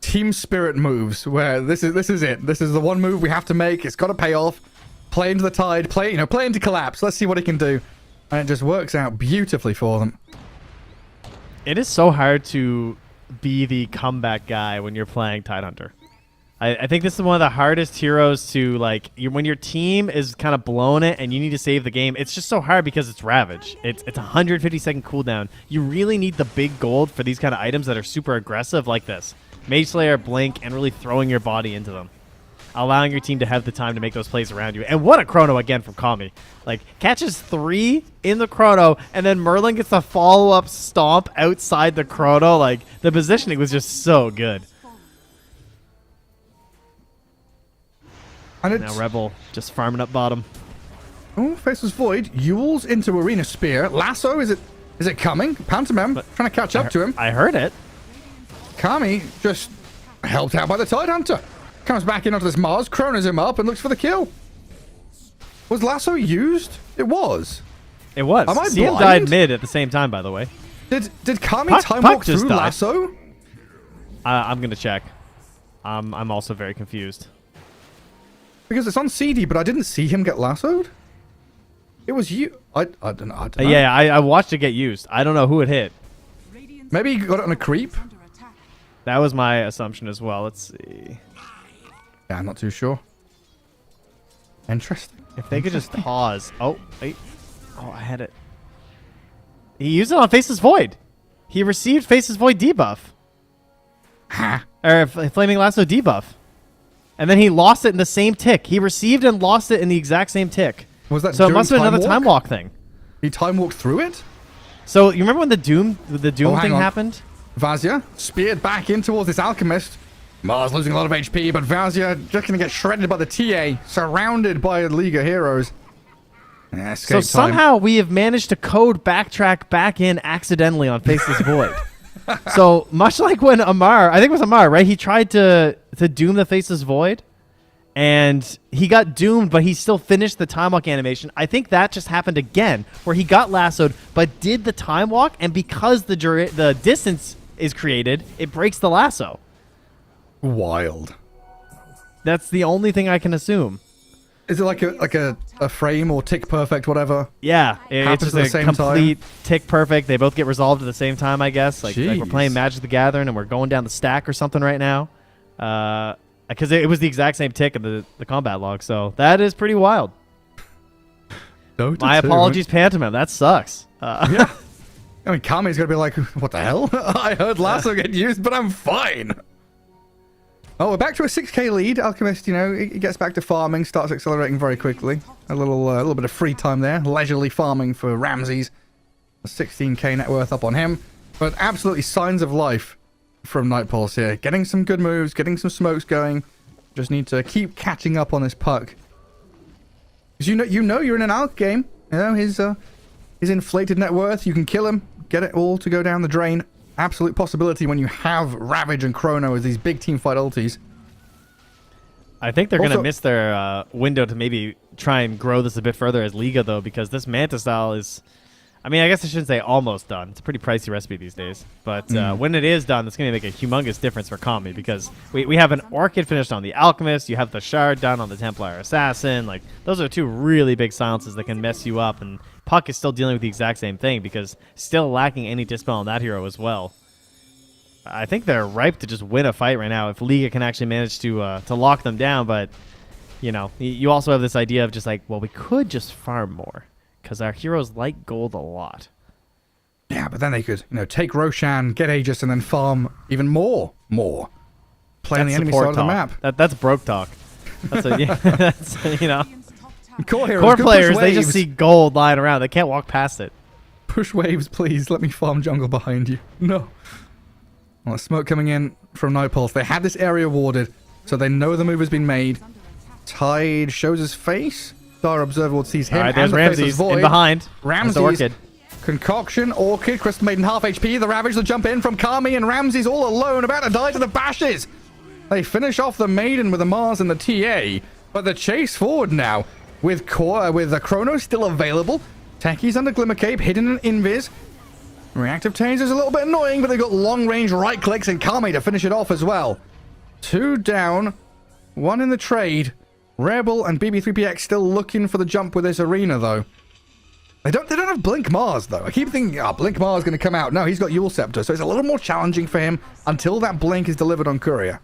S5: team spirit moves where this is it. This is the one move we have to make. It's got to pay off. Play into the tide. Play into collapse. Let's see what he can do. And it just works out beautifully for them.
S6: It is so hard to be the comeback guy when you're playing Tidehunter. I think this is one of the hardest heroes to, like, when your team is kind of blowing it and you need to save the game. It's just so hard because it's Ravage. It's 150-second cooldown. You really need the big gold for these kind of items that are super aggressive like this. Mage Slayer, Blink, and really throwing your body into them. Allowing your team to have the time to make those plays around you. And what a chrono again from Kami. Like, catches 3 in the chrono, and then Merlin gets a follow-up stomp outside the chrono. Like, the positioning was just so good.
S5: And
S6: Now Rebel just farming up bottom.
S5: Oh, Faceless Void. Yules into Arena Spear. Lasso, is it coming? Pantomime trying to catch up to him.
S6: I heard it.
S5: Kami just helped out by the Tidehunter. Comes back in onto this Mars, chronos him up, and looks for the kill. Was Lasso used? It was.
S6: It was.
S5: Am I
S6: CM
S5: blind?
S6: died mid at the same time, by the way.
S5: Did Kami
S6: Puck
S5: time walk
S6: just
S5: through
S6: died.
S5: Lasso?
S6: I'm going to check. I'm also very confused.
S5: Because it's on CD, but I didn't see him get lassoed. It was you. I don't know.
S6: Yeah, I watched it get used. I don't know who it hit.
S5: Maybe he got it on a creep.
S6: That was my assumption as well. Let's see.
S5: Yeah, I'm not too sure. Interesting.
S6: If they could just pause. Oh, wait. Oh, I had it. He used it on Faceless Void. He received Faceless Void debuff.
S5: Huh?
S6: Or Flaming Lasso debuff. And then he lost it in the same tick. He received and lost it in the exact same tick.
S5: Was that
S6: so? It
S5: during
S6: must have been another time walk thing.
S5: He time walked through it?
S6: So you remember when the Doom thing happened?
S5: Vazia speared back in towards this Alchemist. Mars losing a lot of HP, but Vazia just going to get shredded by the TA, surrounded by Liga heroes. Yeah,
S6: So somehow we have managed to code backtrack back in accidentally on Faceless Void. So much like when Amar, I think it was Amar, right? He tried to doom the Faceless Void, and he got doomed, but he still finished the time walk animation. I think that just happened again, where he got lassoed, but did the time walk, and because the distance is created, it breaks the lasso.
S5: Wild.
S6: That's the only thing I can assume.
S5: Is it like a frame or tick perfect, whatever?
S6: Yeah, it's just
S5: at the
S6: a
S5: same
S6: complete tick perfect. They both get resolved at the same time, I guess. Like we're playing Magic the Gathering and we're going down the stack or something right now. Because it was the exact same tick of the combat log. So that is pretty wild.
S5: Dota
S6: My
S5: 2,
S6: apologies, Pantomime. That sucks.
S5: Yeah. I mean, Kami's going to be like, what the hell? I heard Lasso get used, but I'm fine. Oh, we're back to a 6k lead. Alchemist, you know, he gets back to farming, starts accelerating very quickly. A little bit of free time there. Leisurely farming for Ramses. A 16k net worth up on him. But absolutely signs of life from Nightpulse here. Getting some good moves, getting some smokes going. Just need to keep catching up on this puck. Because you know you're in an Alch game. You know, his inflated net worth, you can kill him, get it all to go down the drain. Absolute possibility when you have Ravage and Chrono as these big team fight ultis.
S6: I think they're going to miss their window to maybe try and grow this a bit further as Liga, though, because this Manta style is... I mean, I guess I shouldn't say almost done. It's a pretty pricey recipe these days. But when it is done, it's going to make a humongous difference for Kami, because we have an Orchid finished on the Alchemist, you have the Shard done on the Templar Assassin. Like, those are two really big silences that can mess you up, and Puck is still dealing with the exact same thing, because still lacking any dispel on that hero as well. I think they're ripe to just win a fight right now if Liga can actually manage to lock them down. But, you know, you also have this idea of just like, well, we could just farm more because our heroes like gold a lot.
S5: Yeah, but then they could, you know, take Roshan, get Aegis, and then farm even more. Play on the enemy side of the map.
S6: That's broke talk. That's that's, you know.
S5: Core
S6: players, they just see gold lying around. They can't walk past it.
S5: Push waves, please. Let me farm jungle behind you. No. Well, smoke coming in from Nightpulse. They had this area warded, so they know the move has been made. Tide shows his face. Star Observer sees him.
S6: All right, there's
S5: and the
S6: Ramses in behind.
S5: Ramses.
S6: Orchid.
S5: Concoction, Orchid, Crystal Maiden, half HP. The Ravage will jump in from Kami, and Ramses all alone, about to die to the bashes. They finish off the Maiden with the Mars and the TA, but the chase forward now with the Chrono still available. Techie's under Glimmer Cape, hidden in Invis. Reactive Taser's a little bit annoying, but they've got long-range right-clicks and Kami to finish it off as well. 2 down, 1 in the trade. Rebel and BB3PX still looking for the jump with this arena, though. They don't have Blink Mars, though. I keep thinking, Blink Mars is going to come out. No, he's got Yule Scepter, so it's a little more challenging for him until that Blink is delivered on Courier.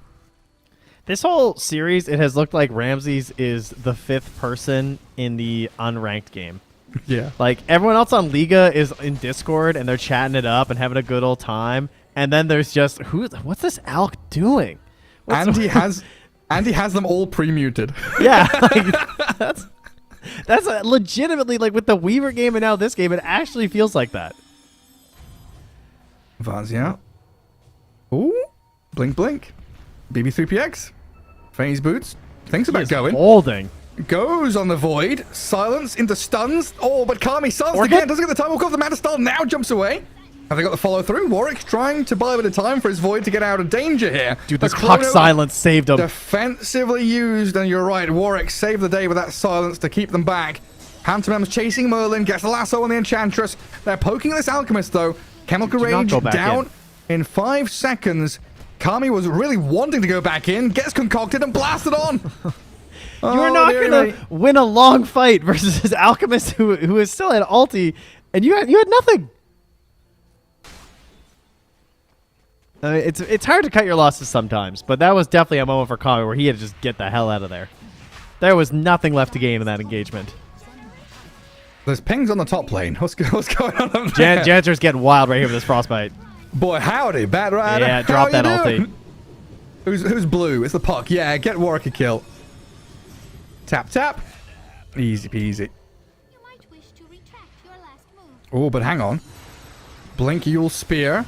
S6: This whole series, it has looked like Ramses is the 5th person in the unranked game.
S5: Yeah.
S6: Like, everyone else on Liga is in Discord, and they're chatting it up and having a good old time. And then there's just, what's this Alk doing?
S5: He has them all pre-muted.
S6: Yeah, like, that's legitimately, like, with the Weaver game and now this game, it actually feels like that.
S5: Vazia. Ooh. Blink, blink. BB3PX. Phase boots. Thinks about going.
S6: Holding.
S5: Goes on the Void. Silence into stuns. Oh, but Kami silenced again. Doesn't get the time walk off the Mana Style. Now jumps away. Have they got the follow through? Warwick's trying to buy a bit of time for his Void to get out of danger here.
S6: Dude, this Puck silence saved him.
S5: Defensively used, and you're right. Warwick saved the day with that silence to keep them back. Pantomim's chasing Merlin. Gets the lasso on the Enchantress. They're poking this Alchemist, though. Chemical Rage down in 5 seconds. Kami was really wanting to go back in, gets concocted and blasted on.
S6: You're not going to win a long fight versus this Alchemist who is still at ulti, and you had nothing. I mean, it's hard to cut your losses sometimes, but that was definitely a moment for Kami where he had to just get the hell out of there. There was nothing left to gain in that engagement.
S5: There's pings on the top lane. What's going on up there?
S6: Janitors getting wild right here with this Frostbite.
S5: Boy, howdy, Bat Rider.
S6: Yeah, drop that ulti.
S5: Who's blue? It's the Puck. Yeah, get Warwick a kill. Tap, tap. Easy peasy.
S8: You might wish to retract your last move.
S5: Oh, but hang on. Blink Yule Spear.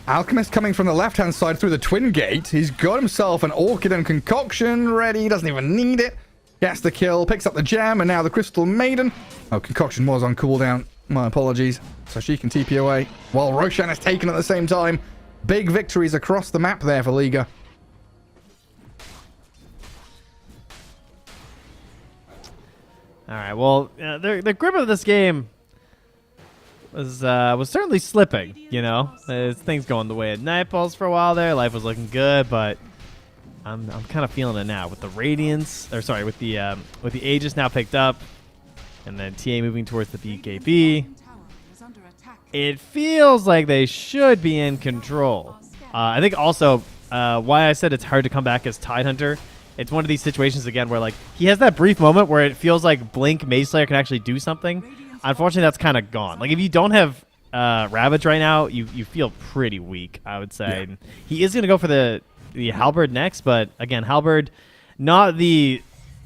S5: Alchemist coming from the left-hand side through the Twin Gate. He's got himself an Orchid and Concoction ready. Doesn't even need it. Gets the kill. Picks up the gem. And now the Crystal Maiden. Oh, Concoction was on cooldown. My apologies. So she can TP away. While Roshan is taken at the same time. Big victories across the map there for Liga.
S6: All right. Well, the grip of this game was certainly slipping. You know, things going the way of Nightballs for a while there. Life was looking good, but I'm kind of feeling it now with the Radiance, or sorry, with the Aegis now picked up, and then TA moving towards the BKB. It feels like they should be in control. I think also why I said it's hard to come back as Tidehunter. It's one of these situations, again, where like he has that brief moment where it feels like Blink Maze Slayer can actually do something. Unfortunately, that's kind of gone. Like, if you don't have Ravage right now, you feel pretty weak, I would say. Yeah. He is going to go for the Halberd next, but again, Halberd, not the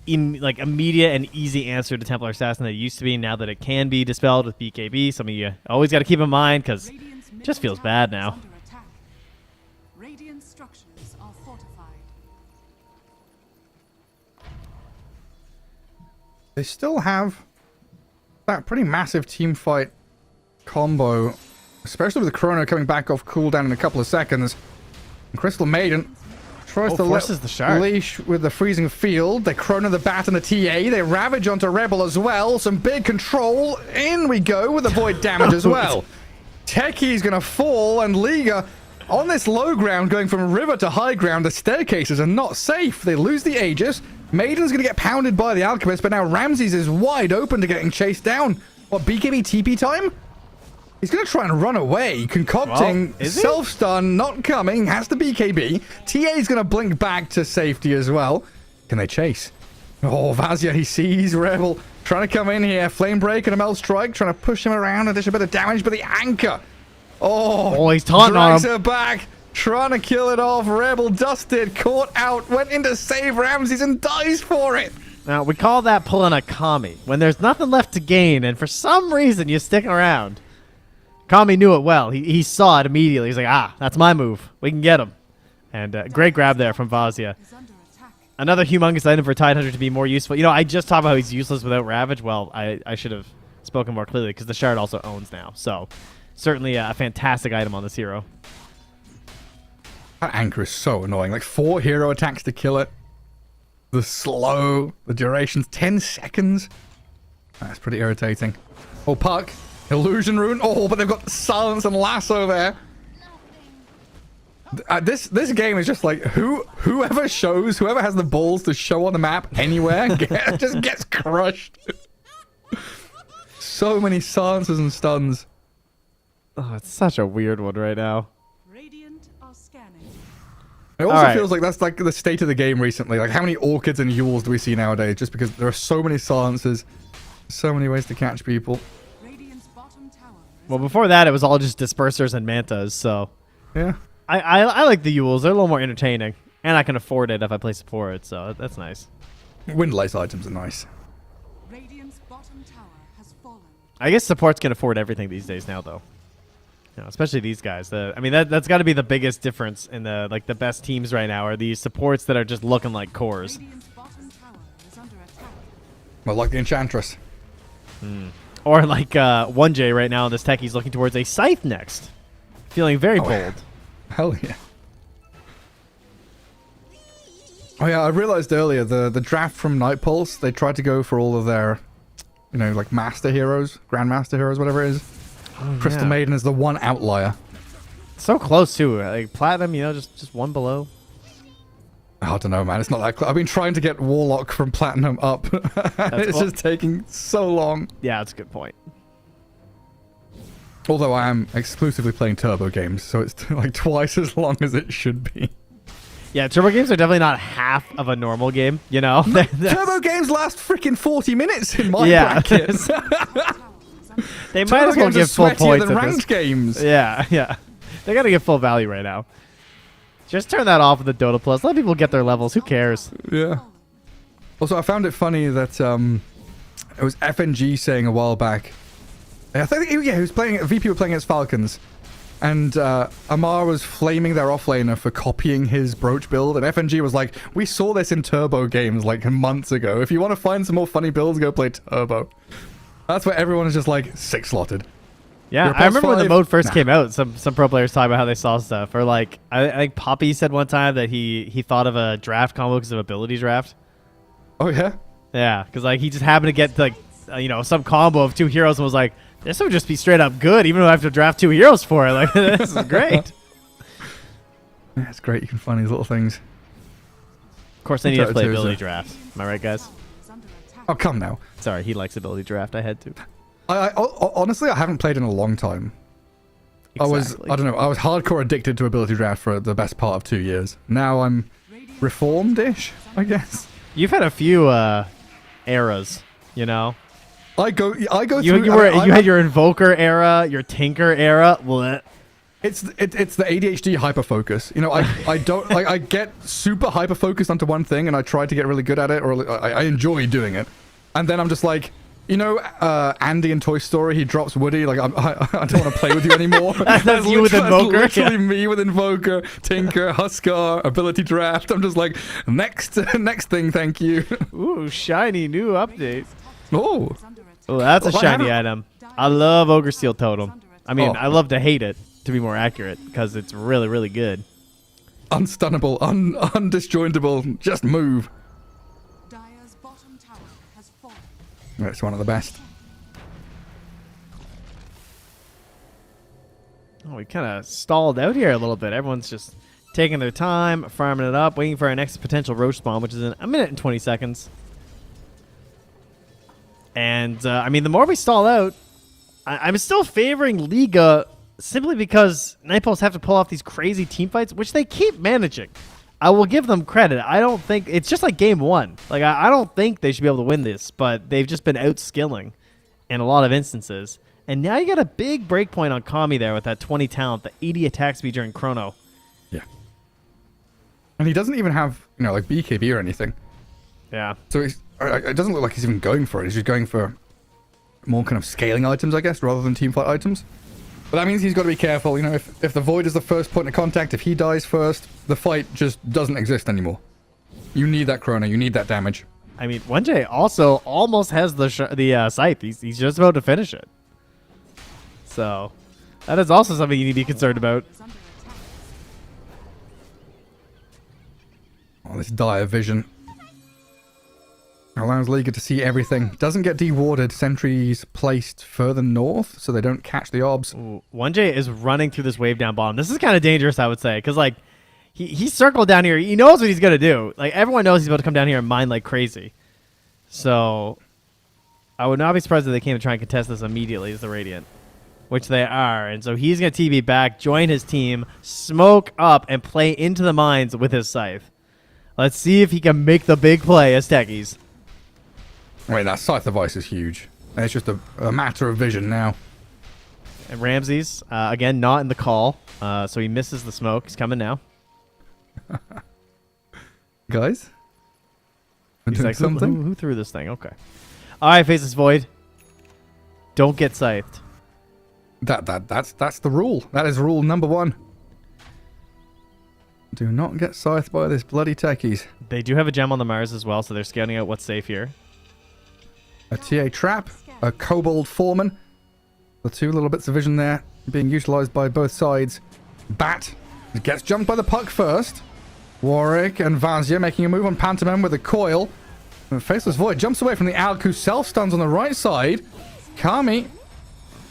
S6: immediate and easy answer to Templar Assassin that it used to be, now that it can be dispelled with BKB. Something you always got to keep in mind, because it just feels bad now.
S4: Radiant structures are fortified.
S5: They still have that pretty massive team fight combo, especially with the Chrono coming back off cooldown in a couple of seconds. And Crystal Maiden tries to
S6: forces the shard.
S5: Leash with the freezing field. They Chrono the Bat and the TA. They Ravage onto Rebel as well. Some big control. In we go with the Void damage as well. Techie's going to fall, and Liga on this low ground going from river to high ground. The staircases are not safe. They lose the Aegis. Maiden's going to get pounded by the Alchemist, but now Ramses is wide open to getting chased down. What, BKB TP time? He's going to try and run away. Concocting, self-stun, not coming, has the BKB. TA's going to blink back to safety as well. Can they chase? Oh, Vazia, he sees Rebel trying to come in here. Flame Break and a Melt Strike, trying to push him around and dish a bit of damage, but the Anchor. Oh,
S6: he's taunting on him.
S5: Drags her back. Trying to kill it off. Rebel dusted, caught out, went in to save Ramses and dies for it.
S6: Now, we call that pulling a Kami. When there's nothing left to gain, and for some reason you stick around. Kami knew it well. He saw it immediately. He's like, that's my move. We can get him. And great grab there from Vazia. Another humongous item for Tidehunter to be more useful. You know, I just talked about how he's useless without Ravage. Well, I should have spoken more clearly, because the Shard also owns now. So, certainly a fantastic item on this hero.
S5: That Anchor is so annoying. Like 4 hero attacks to kill it. The slow, the duration's 10 seconds. That's pretty irritating. Oh, Puck. Illusion Rune. Oh, but they've got Silence and Lasso there. This game is just like, whoever has the balls to show on the map anywhere just gets crushed. so many silences and stuns.
S6: Oh, it's such a weird one right now.
S4: Radiant are scanning.
S5: It also
S6: Alright.
S5: feels like that's like the state of the game recently. Like, how many orchids and Yules do we see nowadays? Just because there are so many silences, so many ways to catch people.
S4: Radiant's bottom tower is
S6: Well, before that, it was all just dispersers and mantas. So
S5: Yeah.
S6: I like the Yules. They're a little more entertaining, and I can afford it if I play support. So that's nice.
S5: Windlace items are nice.
S4: Radiant's bottom tower has fallen.
S6: I guess supports can afford everything these days now, though. You know, especially these guys. I mean, that's got to be the biggest difference in the best teams right now are these supports that are just looking like cores.
S4: Radiant's bottom tower is under attack.
S5: Well, like the Enchantress.
S6: Or like 1J right now in this tech, he's looking towards a Scythe next. Feeling very
S5: Oh,
S6: bold.
S5: yeah. Hell yeah. Oh yeah, I realized earlier the draft from Night Pulse, they tried to go for all of their, you know, like master heroes, grandmaster heroes, whatever it is. Crystal
S6: yeah.
S5: Maiden is the one outlier.
S6: So close, too. Like Platinum, you know, just one below.
S5: I don't know, man. It's not that close. I've been trying to get Warlock from Platinum up. It's
S6: well-
S5: just taking so long.
S6: Yeah, that's a good point.
S5: Although I am exclusively playing turbo games, so it's like twice as long as it should be.
S6: Yeah, turbo games are definitely not half of a normal game, you know?
S5: Turbo games last freaking 40 minutes in my
S6: Yeah,
S5: bracket.
S6: they might
S5: Turbo
S6: as well
S5: games are
S6: give full
S5: sweatier
S6: points
S5: than
S6: at this.
S5: ranked games.
S6: Yeah, yeah. They gotta get full value right now. Just turn that off with the Dota Plus. Let people get their levels. Who cares?
S5: Yeah. Also, I found it funny that it was FNG saying a while back. I think he was playing. VP were playing against Falcons, and Amar was flaming their offlaner for copying his brooch build, and FNG was like, "We saw this in Turbo games like months ago. If you want to find some more funny builds, go play Turbo." That's where everyone is just like six-slotted.
S6: Yeah,
S5: You're
S6: I remember when the
S5: +5?
S6: mode first
S5: Nah.
S6: came out. Some pro players talking about how they saw stuff, or like I think Poppy said one time that he thought of a draft combo because of ability draft.
S5: Oh yeah.
S6: Yeah, because like he just happened to get like you know some combo of two heroes and was like, this would just be straight up good, even though I have to draft two heroes for it. Like this is great.
S5: Yeah, it's great. You can find these little things.
S6: Of course, they need to
S5: Dota
S6: play
S5: 2 is
S6: ability
S5: a-
S6: draft. Am I right, guys?
S4: Is under attack.
S5: Oh come now.
S6: Sorry, he likes ability draft. I had to.
S5: Honestly, I haven't played in a long time. I was hardcore addicted to ability draft for the best part of 2 years. Now I'm reformed-ish, I guess.
S6: You've had a few eras, you know.
S5: I go
S6: You
S5: through.
S6: you had your Invoker era, your Tinker era. Blech.
S5: It's the ADHD hyperfocus. You know, I don't like I get super hyper focused onto one thing, and I try to get really good at it, or I enjoy doing it, and then I'm just like, you know, Andy in Toy Story, he drops Woody like I don't want to play with you anymore.
S6: That's you with
S5: That's
S6: Invoker?
S5: literally
S6: Yeah.
S5: me with Invoker, Tinker, Huskar, ability draft. I'm just like next thing, thank you.
S6: Ooh, shiny new update.
S5: Oh,
S4: Is under attack.
S6: Oh, that's a
S5: Well, I
S6: shiny
S5: haven't-
S6: item. I love Ogre Steel Totem. I mean,
S5: Oh.
S6: I love to hate it, to be more accurate, because it's really, really good.
S5: unstunnable, undisjointable, just move.
S4: Dire's bottom tower has fallen.
S5: That's one of the best.
S6: Oh, we kind of stalled out here a little bit. Everyone's just taking their time, farming it up, waiting for our next potential roach spawn, which is in a minute and 20 seconds. And, I mean, the more we stall out, I'm still favoring Liga simply because Night Pulse have to pull off these crazy team fights, which they keep managing. I will give them credit. I don't think it's just like game one. Like I don't think they should be able to win this, but they've just been outskilling in a lot of instances. And now you got a big breakpoint on Kami there with that 20 talent, the 80 attack speed during Chrono.
S5: Yeah. And he doesn't even have, you know, like BKB or anything.
S6: Yeah.
S5: So it doesn't look like he's even going for it. He's just going for more kind of scaling items, I guess, rather than teamfight items. But that means he's got to be careful. You know, if the Void is the first point of contact, if he dies first, the fight just doesn't exist anymore. You need that Chrono. You need that damage.
S6: I mean, 1J also almost has the Scythe. He's just about to finish it. So that is also something you need to be concerned about.
S4: Is under attack.
S5: Oh, this dire vision. Allows Liga to see everything. Doesn't get dewarded. Sentries placed further north so they don't catch the obs.
S6: Ooh, 1J is running through this wave down bottom. This is kind of dangerous, I would say, because like he circled down here. He knows what he's gonna do. Like everyone knows he's about to come down here and mine like crazy. So I would not be surprised if they came and try and contest this immediately as the Radiant, which they are. And so he's going to TB back, join his team, smoke up, and play into the mines with his Scythe. Let's see if he can make the big play as techies.
S5: Wait, that Scythe device is huge. And it's just a matter of vision now.
S6: And Ramses, again, not in the call, so he misses the smoke. He's coming now.
S5: Guys?
S6: He's like, who threw this thing? Okay. All right, Faceless Void. Don't get scythed.
S5: That's the rule. That is rule number 1. Do not get scythed by this bloody techies.
S6: They do have a gem on the Mars as well, so they're scouting out what's safe here.
S5: A TA trap, a Kobold Foreman. The 2 little bits of vision there being utilized by both sides. Bat gets jumped by the puck first. Warwick and Vazia making a move on Pantomime with a coil. And Faceless Void jumps away from the Alk, who self-stuns on the right side. Kami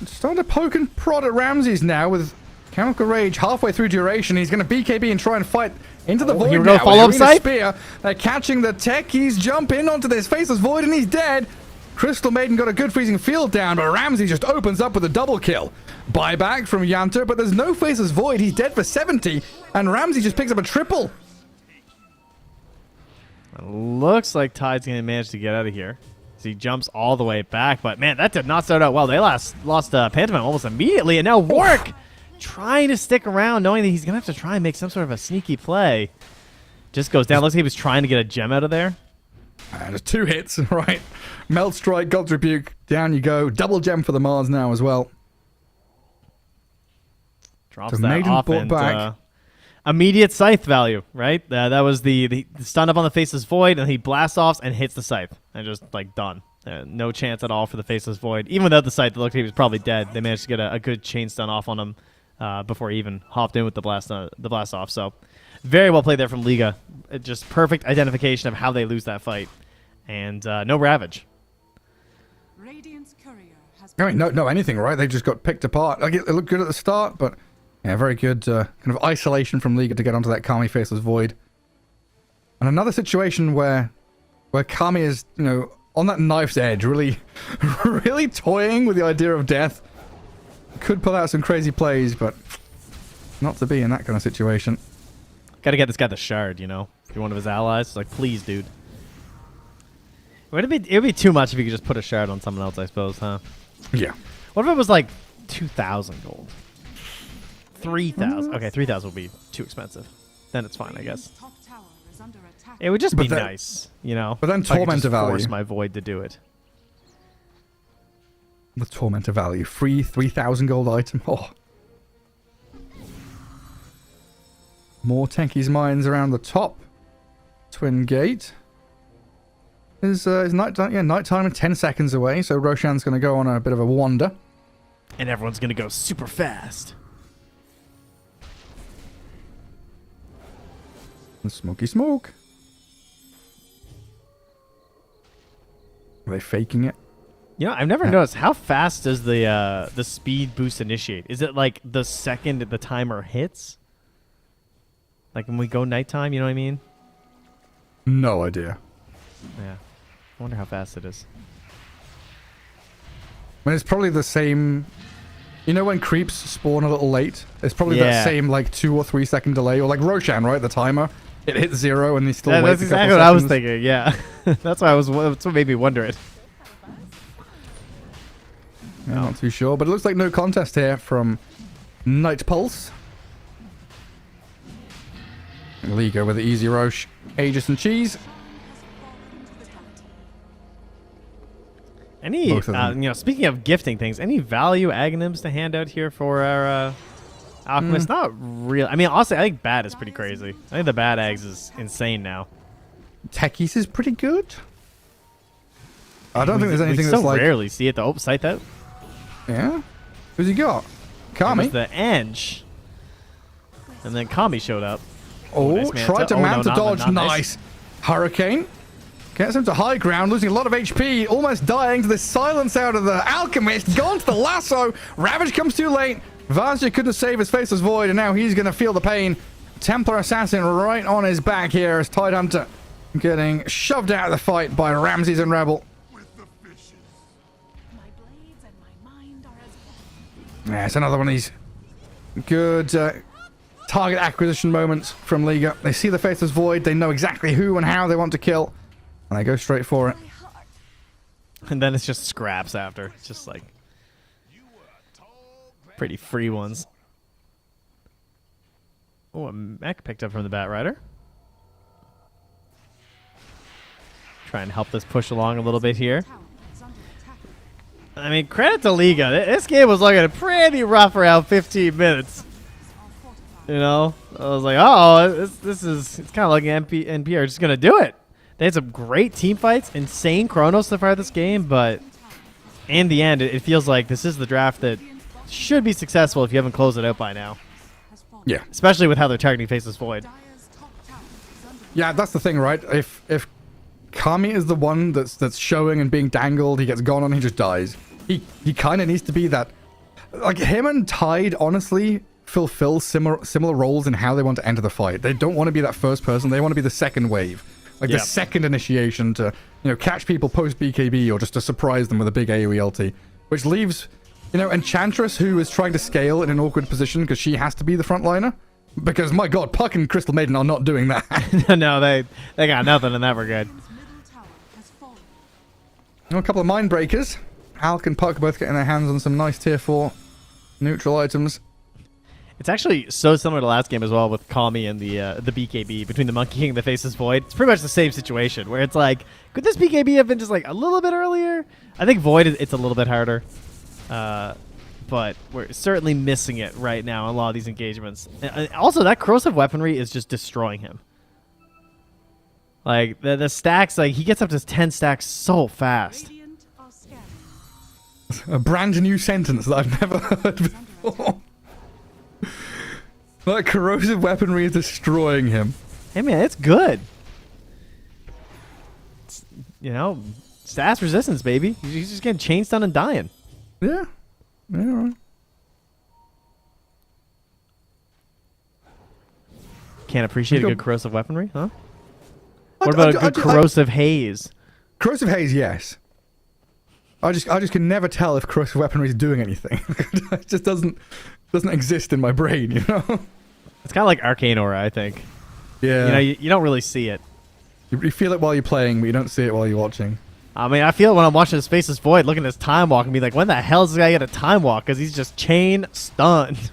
S5: starting to poke and prod at Ramses now with Chemical Rage halfway through duration. He's going to BKB and try and fight into the void
S6: here we
S5: now.
S6: go, follow-up sight.
S5: Spear. They're catching the techies, jump in onto this Faceless Void, and he's dead. Crystal Maiden got a good freezing field down, but Ramses just opens up with a double kill. Buyback from Yanter, but there's no Faceless Void. He's dead for 70, and Ramses just picks up a triple.
S6: Looks like Tide's going to manage to get out of here. So he jumps all the way back, but man, that did not start out well. They lost Pantomime almost immediately, and now Warwick trying to stick around, knowing that he's going to have to try and make some sort of a sneaky play. Just goes down. Looks like he was trying to get a gem out of there.
S5: And there's 2 hits, right? Melt Strike, God's Rebuke, down you go. Double gem for the Mars now as well.
S6: Drops that off and immediate Scythe value, right? That was the stun up on the Faceless Void, and he blasts off and hits the Scythe. And just, like, done. No chance at all for the Faceless Void. Even without the Scythe, it looked like he was probably dead. They managed to get a good chain stun off on him before he even hopped in with the blast off. So, very well played there from Liga. Just perfect identification of how they lose that fight. And no Ravage.
S4: Radiant's courier has
S5: I mean, no anything, right? They just got picked apart. Like, it looked good at the start, but yeah, very good kind of isolation from Liga to get onto that Kami Faceless Void. And another situation where Kami is, you know, on that knife's edge, really, really toying with the idea of death. Could pull out some crazy plays, but not to be in that kind of situation.
S6: Got to get this guy the shard, you know? If you're one of his allies, it's like, please, dude. It would be too much if you could just put a shard on someone else, I suppose, huh?
S5: Yeah.
S6: What if it was like 2,000 gold? 3,000. Okay, 3,000 would be too expensive. Then it's fine, I guess.
S4: top tower is under attack.
S6: It would just be nice, you know?
S5: But then
S6: if I could
S5: Tormentor
S6: just
S5: value.
S6: force my Void to do it.
S5: The Tormentor value. Free 3,000 gold item. Oh. More Tenki's mines around the top. Twin Gate. Is nighttime? Yeah, nighttime and 10 seconds away, so Roshan's going to go on a bit of a wander.
S6: And everyone's going to go super fast.
S5: And smoky smoke. Are they faking it?
S6: You know, I've never noticed, how fast does the speed boost initiate? Is it like the second the timer hits? Like when we go nighttime, you know what I mean?
S5: No idea.
S6: Yeah. I wonder how fast it is.
S5: I mean, it's probably the same. You know when creeps spawn a little late? It's probably that same like 2 or 3 second delay, or like Roshan, right? The timer, it hits 0 and he still waits.
S6: That's exactly what I was thinking. Yeah, that's why that's what made me wonder it.
S5: Yeah, not too sure, but it looks like no contest here from Night Pulse. Liga with the easy Roche, Aegis and Cheese.
S6: Any, you know, speaking of gifting things, any value Aghanims to hand out here for our Alchemist? Not real. I mean, honestly, I think Bat is pretty crazy. I think the Bat Eggs is insane now.
S5: Techies is pretty good. I don't think there's anything that's
S6: so
S5: like...
S6: rarely see it though. Sight out.
S5: Yeah? Who's he got? Kami?
S6: It was the Eng. And then Kami showed up.
S5: Oh,
S6: nice
S5: tried to mount a dodge.
S6: Not
S5: nice. Hurricane. Gets him to high ground, losing a lot of HP, almost dying to the silence out of the Alchemist. Gone to the lasso. Ravage comes too late. Vazia couldn't save his Faceless Void, and now he's going to feel the pain. Templar Assassin right on his back here as Tidehunter getting shoved out of the fight by Ramses and Rebel. Yeah, it's another one of these good target acquisition moments from Liga. They see the Faceless Void, they know exactly who and how they want to kill, and they go straight for it.
S6: And then it's just scraps after. It's just like pretty free ones. Oh, a mech picked up from the Bat Rider. Try and help this push along a little bit here. I mean, credit to Liga. This game was looking pretty rough around 15 minutes. You know, I was like, oh, it's kind of like NP are just gonna do it. They had some great team fights, insane chronos so far this game, but in the end, it feels like this is the draft that should be successful if you haven't closed it out by now.
S5: Yeah,
S6: Especially with how they're targeting Faceless Void.
S5: yeah, that's the thing, right? If Kami is the one that's showing and being dangled, he gets gone on, he just dies. He kind of needs to be that. Like him and Tide, honestly, fulfill similar roles in how they want to enter the fight. They don't want to be that first person. They want to be the second wave. Like the second initiation to, catch people post BKB or just to surprise them with a big AoE ulti. Which leaves, Enchantress, who is trying to scale in an awkward position because she has to be the frontliner. Because, my god, Puck and Crystal Maiden are not doing that.
S6: No, they got nothing in that regard.
S5: A couple of Mind Breakers. Alk and Puck both getting their hands on some nice tier 4 neutral items.
S6: It's actually so similar to last game as well with Kami and the BKB between the Monkey King and the Faceless Void. It's pretty much the same situation where it's like, could this BKB have been just like a little bit earlier? I think Void, it's a little bit harder. But we're certainly missing it right now in a lot of these engagements. And also, that corrosive weaponry is just destroying him. Like, the stacks, like, he gets up to 10 stacks so fast.
S5: A brand new sentence that I've never heard before. That corrosive weaponry is destroying him.
S6: Hey, man, it's good. It's, stats resistance, baby. He's just getting chain stun and dying.
S5: Yeah. Yeah, all right.
S6: Can't appreciate a good corrosive weaponry, huh? What about a good corrosive haze?
S5: Corrosive haze, yes. I just can never tell if corrosive weaponry is doing anything. It just doesn't exist in my brain,
S6: It's kind of like arcane aura, I think.
S5: Yeah.
S6: You don't really see it.
S5: You feel it while you're playing, but you don't see it while you're watching.
S6: I mean, I feel it when I'm watching his Faceless Void, looking at his time walk, and be like, when the hell is this guy get a time walk? Because he's just chain stunned.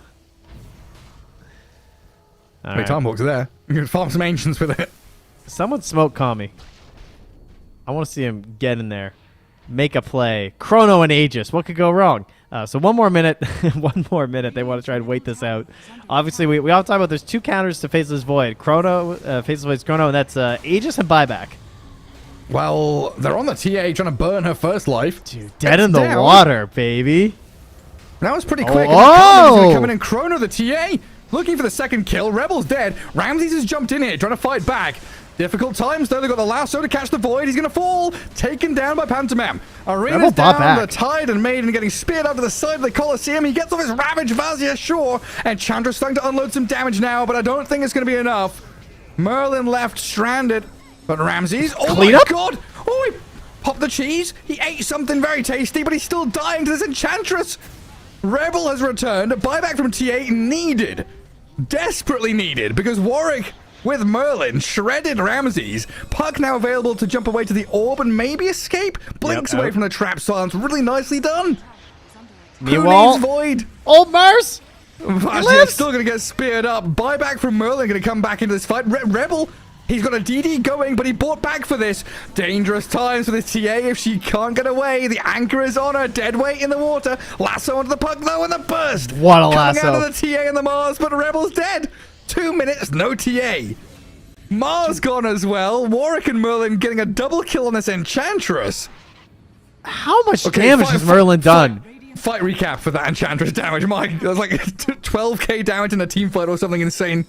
S5: Wait, time walk's there. You can farm some ancients with it.
S6: Someone smoke Kami. I want to see him get in there. Make a play. Chrono and Aegis. What could go wrong? So one more minute. One more minute. They want to try and wait this out. Obviously, we all talk about there's 2 counters to Faceless Void. Faceless Void's Chrono, and that's Aegis and Buyback.
S5: Well, they're on the TA trying to burn her first life.
S6: Dude, dead in the water, baby.
S5: That was pretty quick.
S6: Oh!
S5: Coming in. Chrono, the TA, looking for the second kill. Rebel's dead. Ramses has jumped in here, trying to fight back. Difficult times, though. They've got the lasso to catch the Void. He's going to fall. Taken down by Pantomime. Arena's down. The Tide and Maiden getting speared out to the side of the Colosseum. He gets off his Ravage Vazia, sure. And Chandra's starting to unload some damage now, but I don't think it's going to be enough. Merlin left stranded. But Ramses, oh my god! Oh, he popped the cheese. He ate something very tasty, but he's still dying to this Enchantress. Rebel has returned. A buyback from TA needed. Desperately needed, because Warwick with Merlin shredded Ramses. Puck now available to jump away to the orb and maybe escape. Blinks away from the trap silence. Really nicely done.
S6: Meanwhile,
S5: Who needs Void?
S6: Old Mars!
S5: Vazia still going to get speared up. Buyback from Merlin going to come back into this fight. Rebel, he's got a DD going, but he bought back for this. Dangerous times for this TA if she can't get away. The anchor is on her. Dead weight in the water. Lasso onto the Puck, though, and the burst.
S6: What a lasso.
S5: Coming out of the TA and the Mars, but Rebel's dead. 2 minutes, no TA. Mars gone as well. Warwick and Merlin getting a double kill on this Enchantress.
S6: How much damage has Merlin done?
S5: Fight recap for that Enchantress damage. Mike, that was like 12k damage in a team fight or something insane.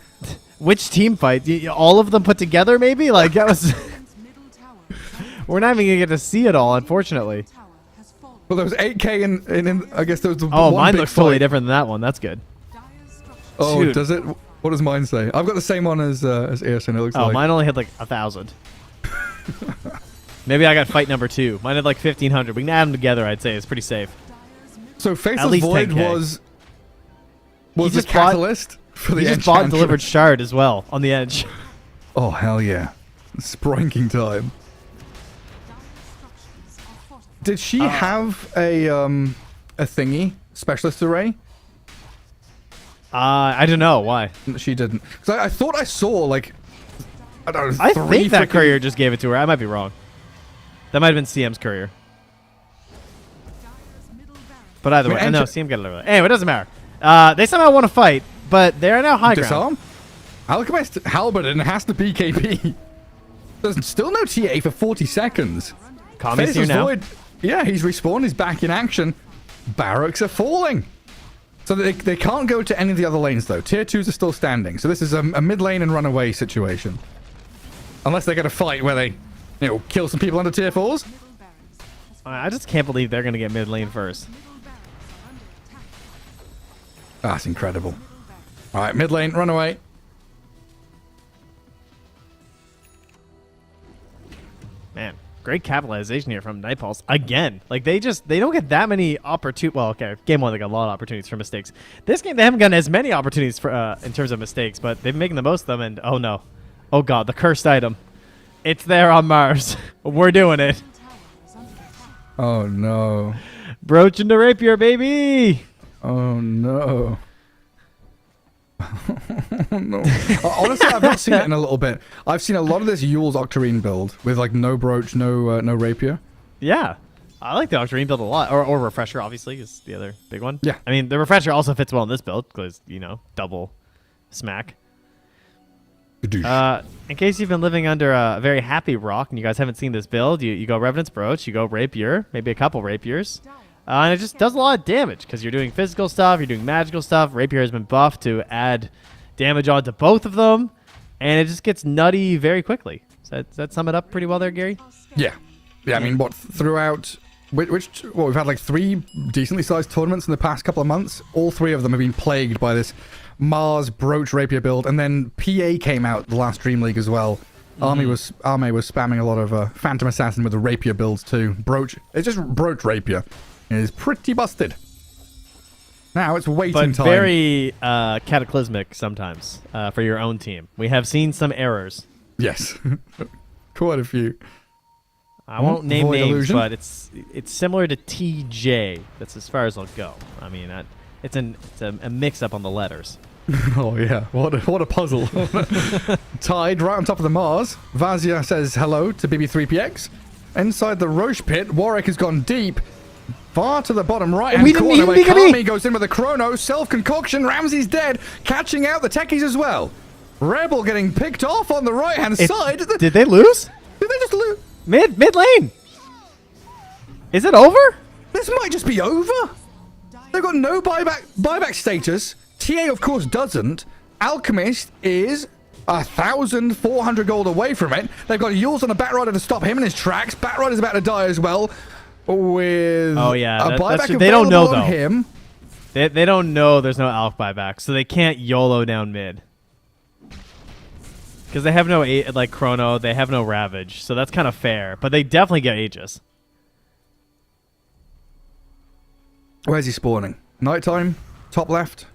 S6: Which team fight? All of them put together, maybe? Like, that was... We're not even going to get to see it all, unfortunately.
S5: Well, there was 8k in I guess there was the
S6: Oh,
S5: one
S6: mine
S5: big
S6: looks totally
S5: fight.
S6: different than that one. That's good.
S5: Oh,
S6: Dude.
S5: does it? What does mine say? I've got the same one as Earson, it looks
S6: Oh,
S5: like.
S6: mine only had like 1,000. Maybe I got fight number 2. Mine had like 1,500. We can add them together, I'd say. It's pretty safe.
S5: So
S6: At
S5: Faceless
S6: least
S5: Void
S6: 10K.
S5: was was the
S6: just bought-
S5: catalyst for the
S6: He just bought
S5: Enchantress.
S6: Delivered Shard as well on the edge.
S5: Oh, hell yeah. Spranking time. Did she have a thingy? Specialist array?
S6: I don't know why.
S5: She didn't. Because I thought I saw, like, I don't know,
S6: I
S5: three
S6: think that
S5: frickin-
S6: courier just gave it to her. I might be wrong. That might have been CM's courier. But either way,
S5: Wait,
S6: no,
S5: and
S6: CM got it over there. Anyway, it doesn't matter. They somehow want to fight, but they're now high ground.
S5: Disarm? Alchemist Halberton has to BKB. There's still no TA for 40 seconds.
S6: Kami's here
S5: Faceless
S6: now.
S5: Void, yeah, he's respawned. He's back in action. Barracks are falling. So they can't go to any of the other lanes, though. Tier 2s are still standing. So this is a mid lane and runaway situation. Unless they get a fight where they, kill some people under tier 4s.
S6: I just can't believe they're going to get mid lane first.
S5: That's incredible. All right, mid lane, runaway.
S6: Man, great capitalization here from Night Pulse again. Like they don't get that many opportunities. Well, okay, game 1 they got a lot of opportunities for mistakes. This game they haven't gotten as many opportunities for in terms of mistakes, but they've been making the most of them. And oh no, oh god, the cursed item. It's there on Mars. We're doing it.
S5: Oh no.
S6: Brooch into rapier, baby.
S5: Oh no. No. Honestly, I've not seen it in a little bit. I've seen a lot of this Yule's Octarine build with like no brooch, no rapier.
S6: Yeah. I like the Octarine build a lot. Or Refresher, obviously, is the other big one.
S5: Yeah.
S6: I mean, the Refresher also fits well in this build because, double smack. In case you've been living under a very happy rock and you guys haven't seen this build, you go Revenant's Brooch, you go Rapier, maybe a couple Rapiers. And it just does a lot of damage because you're doing physical stuff, you're doing magical stuff. Rapier has been buffed to add damage onto both of them, and it just gets nutty very quickly. Does that sum it up pretty well there, Gary?
S5: Yeah. I mean, throughout we've had like 3 decently sized tournaments in the past couple of months. All 3 of them have been plagued by this Mars Brooch Rapier build, and then PA came out the last DreamLeague as well. Arme was spamming a lot of Phantom Assassin with the Rapier builds too. Brooch, it's just Brooch Rapier. It is pretty busted. Now it's waiting time.
S6: Very cataclysmic sometimes for your own team. We have seen some errors.
S5: Yes. Quite a few.
S6: I won't name
S5: Void
S6: names,
S5: Illusion.
S6: but it's similar to TJ. That's as far as I'll go. I mean, it's a mix-up on the letters.
S5: Oh yeah, what a puzzle. Tide right on top of the Mars. Vazia says hello to BB3PX. Inside the Roche pit, Warwick has gone deep. Far to the bottom right-hand
S6: We didn't
S5: corner
S6: even
S5: where
S6: BKB.
S5: Kami goes in with a chrono. Self-concoction. Ramsey's dead. Catching out the techies as well. Rebel getting picked off on the right-hand side.
S6: Did they lose?
S5: Did they just lose?
S6: Mid lane. Is it over?
S5: This might just be over. They've got no buyback status. TA, of course, doesn't. Alchemist is 1,400 gold away from it. They've got Yules on a Batrider to stop him in his tracks. Batrider's about to die as well. With
S6: Oh, yeah,
S5: a buyback
S6: they don't know,
S5: available on
S6: though.
S5: him.
S6: They don't know there's no Alch buyback, so they can't YOLO down mid. Because they have no Chrono, they have no Ravage, so that's kind of fair. But they definitely get Aegis.
S5: Where's he spawning? Nighttime, top left.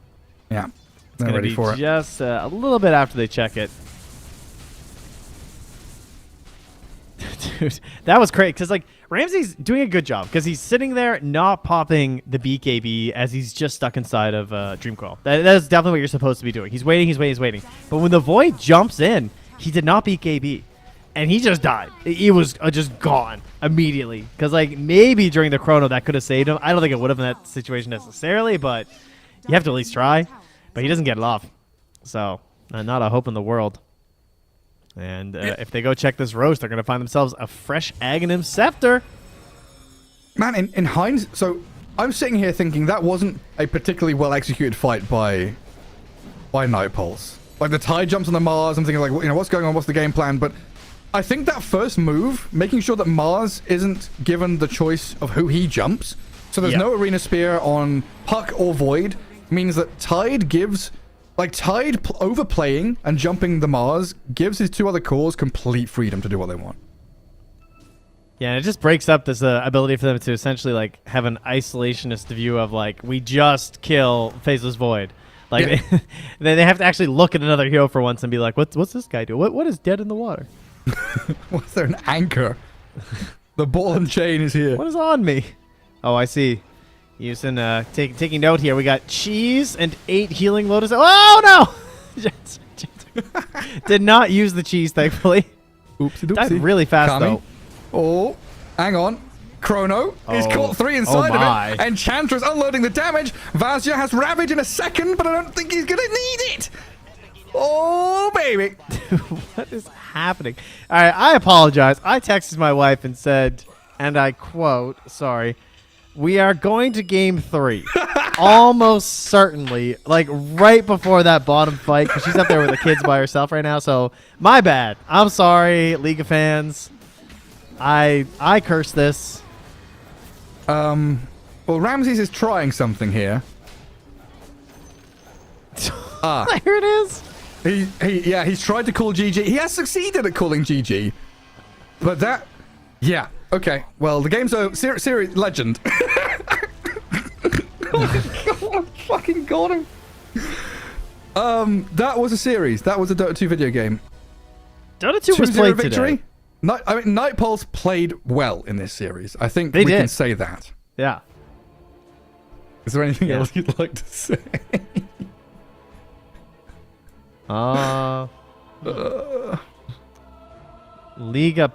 S5: Yeah,
S6: It's
S5: they're
S6: going to
S5: ready
S6: be
S5: for it.
S6: just a little bit after they check it. Dude, that was great because Ramsey's doing a good job because he's sitting there not popping the BKB as he's just stuck inside of Dreamcoil. That is definitely what you're supposed to be doing. He's waiting. But when the Void jumps in, he did not BKB, and he just died. He was just gone immediately because maybe during the chrono that could have saved him. I don't think it would have in that situation necessarily, but you have to at least try. But he doesn't get it off, so not a hope in the world. And if they go check this roast, they're going to find themselves a fresh Aghanim Scepter.
S5: Man, in hindsight, so I'm sitting here thinking that wasn't a particularly well executed fight by Night Pulse. Like the Tide jumps on the Mars, I'm thinking what's going on? What's the game plan? But I think that first move, making sure that Mars isn't given the choice of who he jumps, so there's no Arena Spear on Puck or Void, means that Tide gives... Tide overplaying and jumping the Mars gives his 2 other cores complete freedom to do what they want.
S6: Yeah, and it just breaks up this ability for them to essentially have an isolationist view of we just kill Faceless Void. Like they have to actually look at another hero for once and be like, what's this guy do? What is dead in the water?
S5: Was there an anchor? The ball and chain is here.
S6: What is on me? Oh, I see. Using taking note here. We got cheese and 8 healing lotus. Oh no! Did not use the cheese, thankfully.
S5: Oopsie
S6: Died
S5: doopsie.
S6: really fast
S5: Kami.
S6: though.
S5: Oh, hang on. Chrono is caught 3 inside of it. Enchantress unloading the damage. Vazia has Ravage in a second, but I don't think he's going to need it. Oh, baby.
S6: What is happening? All right, I apologize. I texted my wife and said, and I quote, sorry, we are going to game 3. Almost certainly, like right before that bottom fight, because she's up there with the kids by herself right now. So my bad. I'm sorry, League of fans. I cursed this.
S5: Well, Ramses is trying something here.
S6: There it is.
S5: He's tried to call GG. He has succeeded at calling GG. But that... Yeah, okay. Well, the game's over. Series legend. Oh, I fucking got him. That was a series. That was a Dota 2 video game.
S6: Dota 2 was played
S5: victory.
S6: today.
S5: Night Pulse played well in this series. I think
S6: They
S5: we
S6: did.
S5: can say that.
S6: Yeah.
S5: Is there anything else you'd like to say?
S6: Liga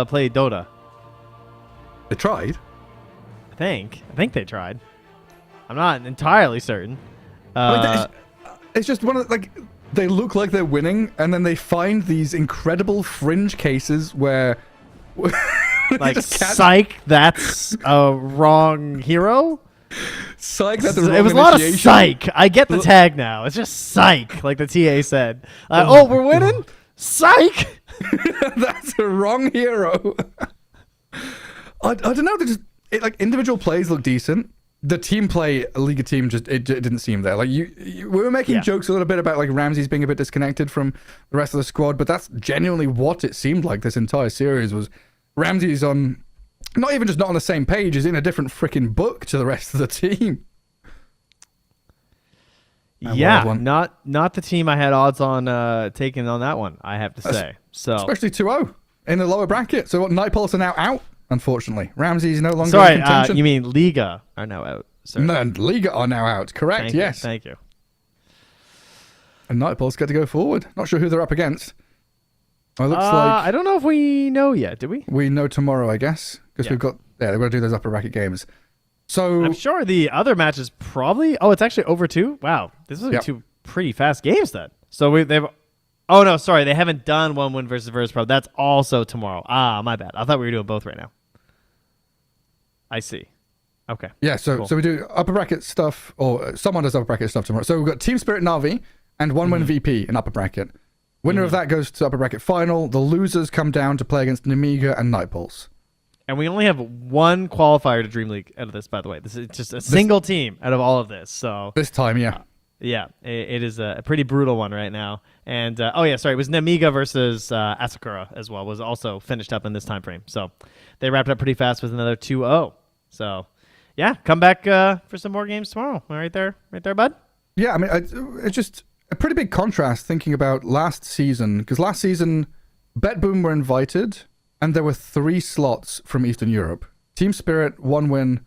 S6: played Dota.
S5: They tried.
S6: I think they tried. I'm not entirely certain.
S5: I mean, it's just one of the, like, they look like they're winning, and then they find these incredible fringe cases where
S6: like psych, that's a wrong hero.
S5: Psych, that's the wrong
S6: It was a lot of
S5: initiation.
S6: psych. I get the tag now. It's just psych, like the TA said. Oh, we're winning? Psych!
S5: That's the wrong hero. I don't know. Like individual plays look decent. The team play, a Liga team, just it didn't seem there. Like we were making jokes a little bit about like Ramses being a bit disconnected from the rest of the squad, but that's genuinely what it seemed like. This entire series was Ramses on, not even just not on the same page, is in a different freaking book to the rest of the team.
S6: Yeah, not the team I had odds on taking on that one, I have to say. So
S5: especially 2-0 in the lower bracket. So what, Night Pulse are now out, unfortunately. Ramses no longer in contention.
S6: You mean Liga are now out. Sorry.
S5: No, Liga are now out. Correct, yes.
S6: Thank you.
S5: And Night Pulse get to go forward. Not sure who they're up against. Well, it looks like
S6: I don't know if we know yet, do we?
S5: we know tomorrow, I guess. Because we've got, they've got to do those upper bracket games. So
S6: I'm sure the other match is probably... Oh, it's actually over 2? Wow. This is two pretty fast games then. So they've... Oh, no, sorry. They haven't done 1-1 versus Pro. That's also tomorrow. Ah, my bad. I thought we were doing both right now. I see. Okay.
S5: yeah, so we do upper bracket stuff, or someone does upper bracket stuff tomorrow. So we've got Team Spirit Na'Vi and 1-win VP in upper bracket. Winner of that goes to upper bracket final. The losers come down to play against Nemiga and Night Pulse.
S6: And we only have one qualifier to DreamLeague out of this, by the way. This is just a single team out of all of this. So
S5: this time, yeah.
S6: Yeah, it is a pretty brutal one right now. And, it was Nemiga versus Asakura as well, was also finished up in this time frame. So they wrapped up pretty fast with another 2-0. So, yeah, come back for some more games tomorrow. Right there, bud?
S5: Yeah, I mean, it's just a pretty big contrast thinking about last season, because last season, Bet Boom were invited, and there were 3 slots from Eastern Europe. Team Spirit, 1-win,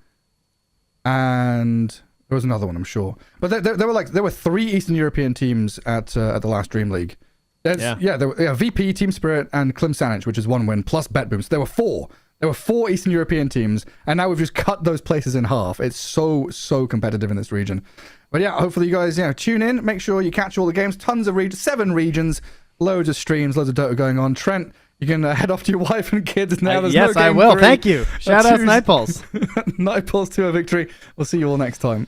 S5: and there was another one, I'm sure. But there were 3 Eastern European teams at the last DreamLeague. There were VP, Team Spirit, and Klim Sanich, which is 1-win, plus Bet Boom. So there were 4. There were 4 Eastern European teams, and now we've just cut those places in half. It's so competitive in this region. But yeah, hopefully you guys tune in. Make sure you catch all the games. Tons of regions, 7 regions, loads of streams, loads of Dota going on. Trent, you can head off to your wife and kids now. There's
S6: yes,
S5: no game
S6: I will.
S5: 3.
S6: Thank you. Shout out to Night Pulse.
S5: Night Pulse to a victory. We'll see you all next time.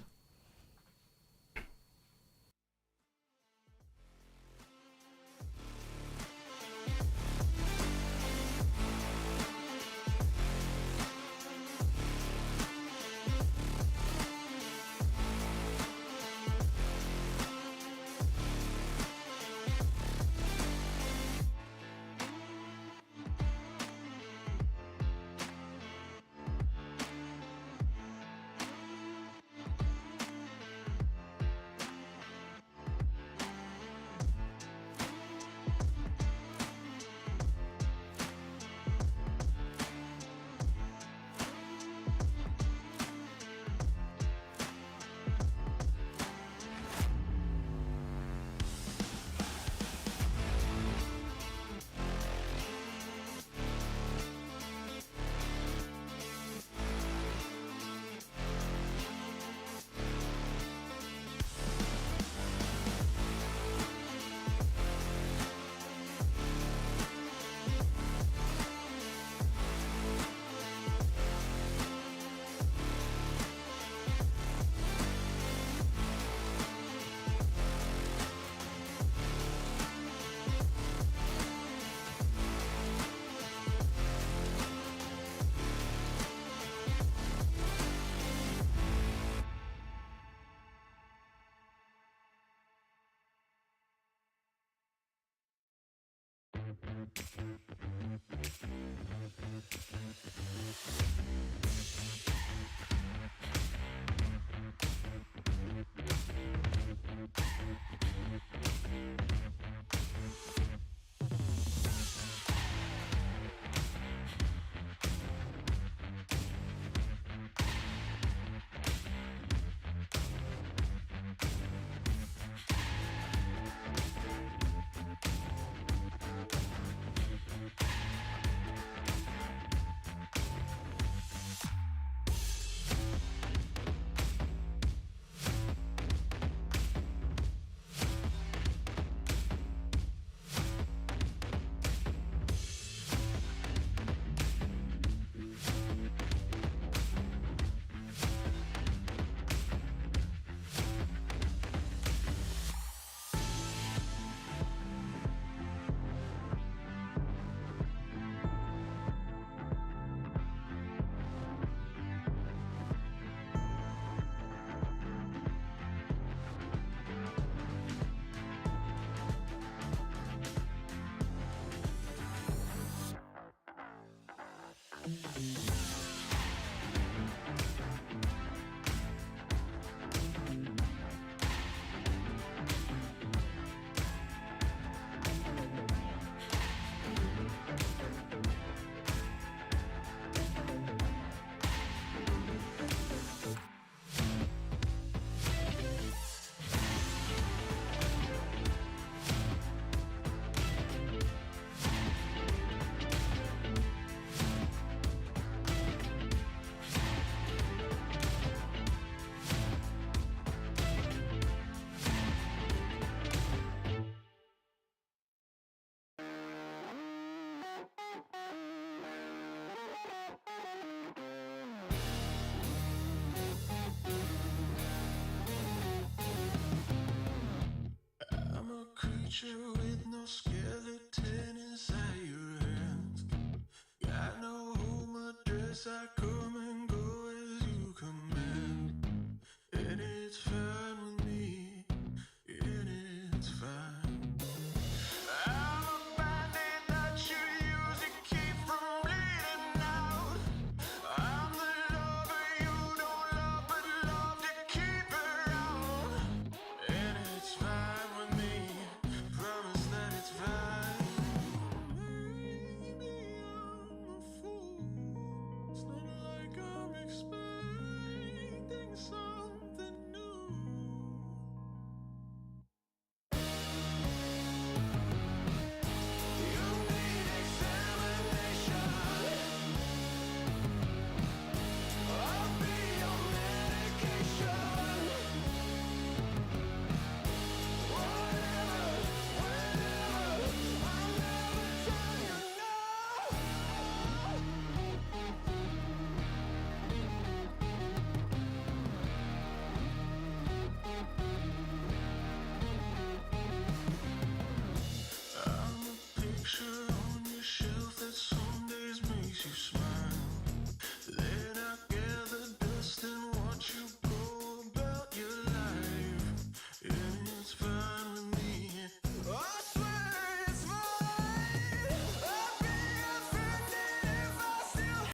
S1: I'm a creature with no skeleton inside your hands. Got no home address, I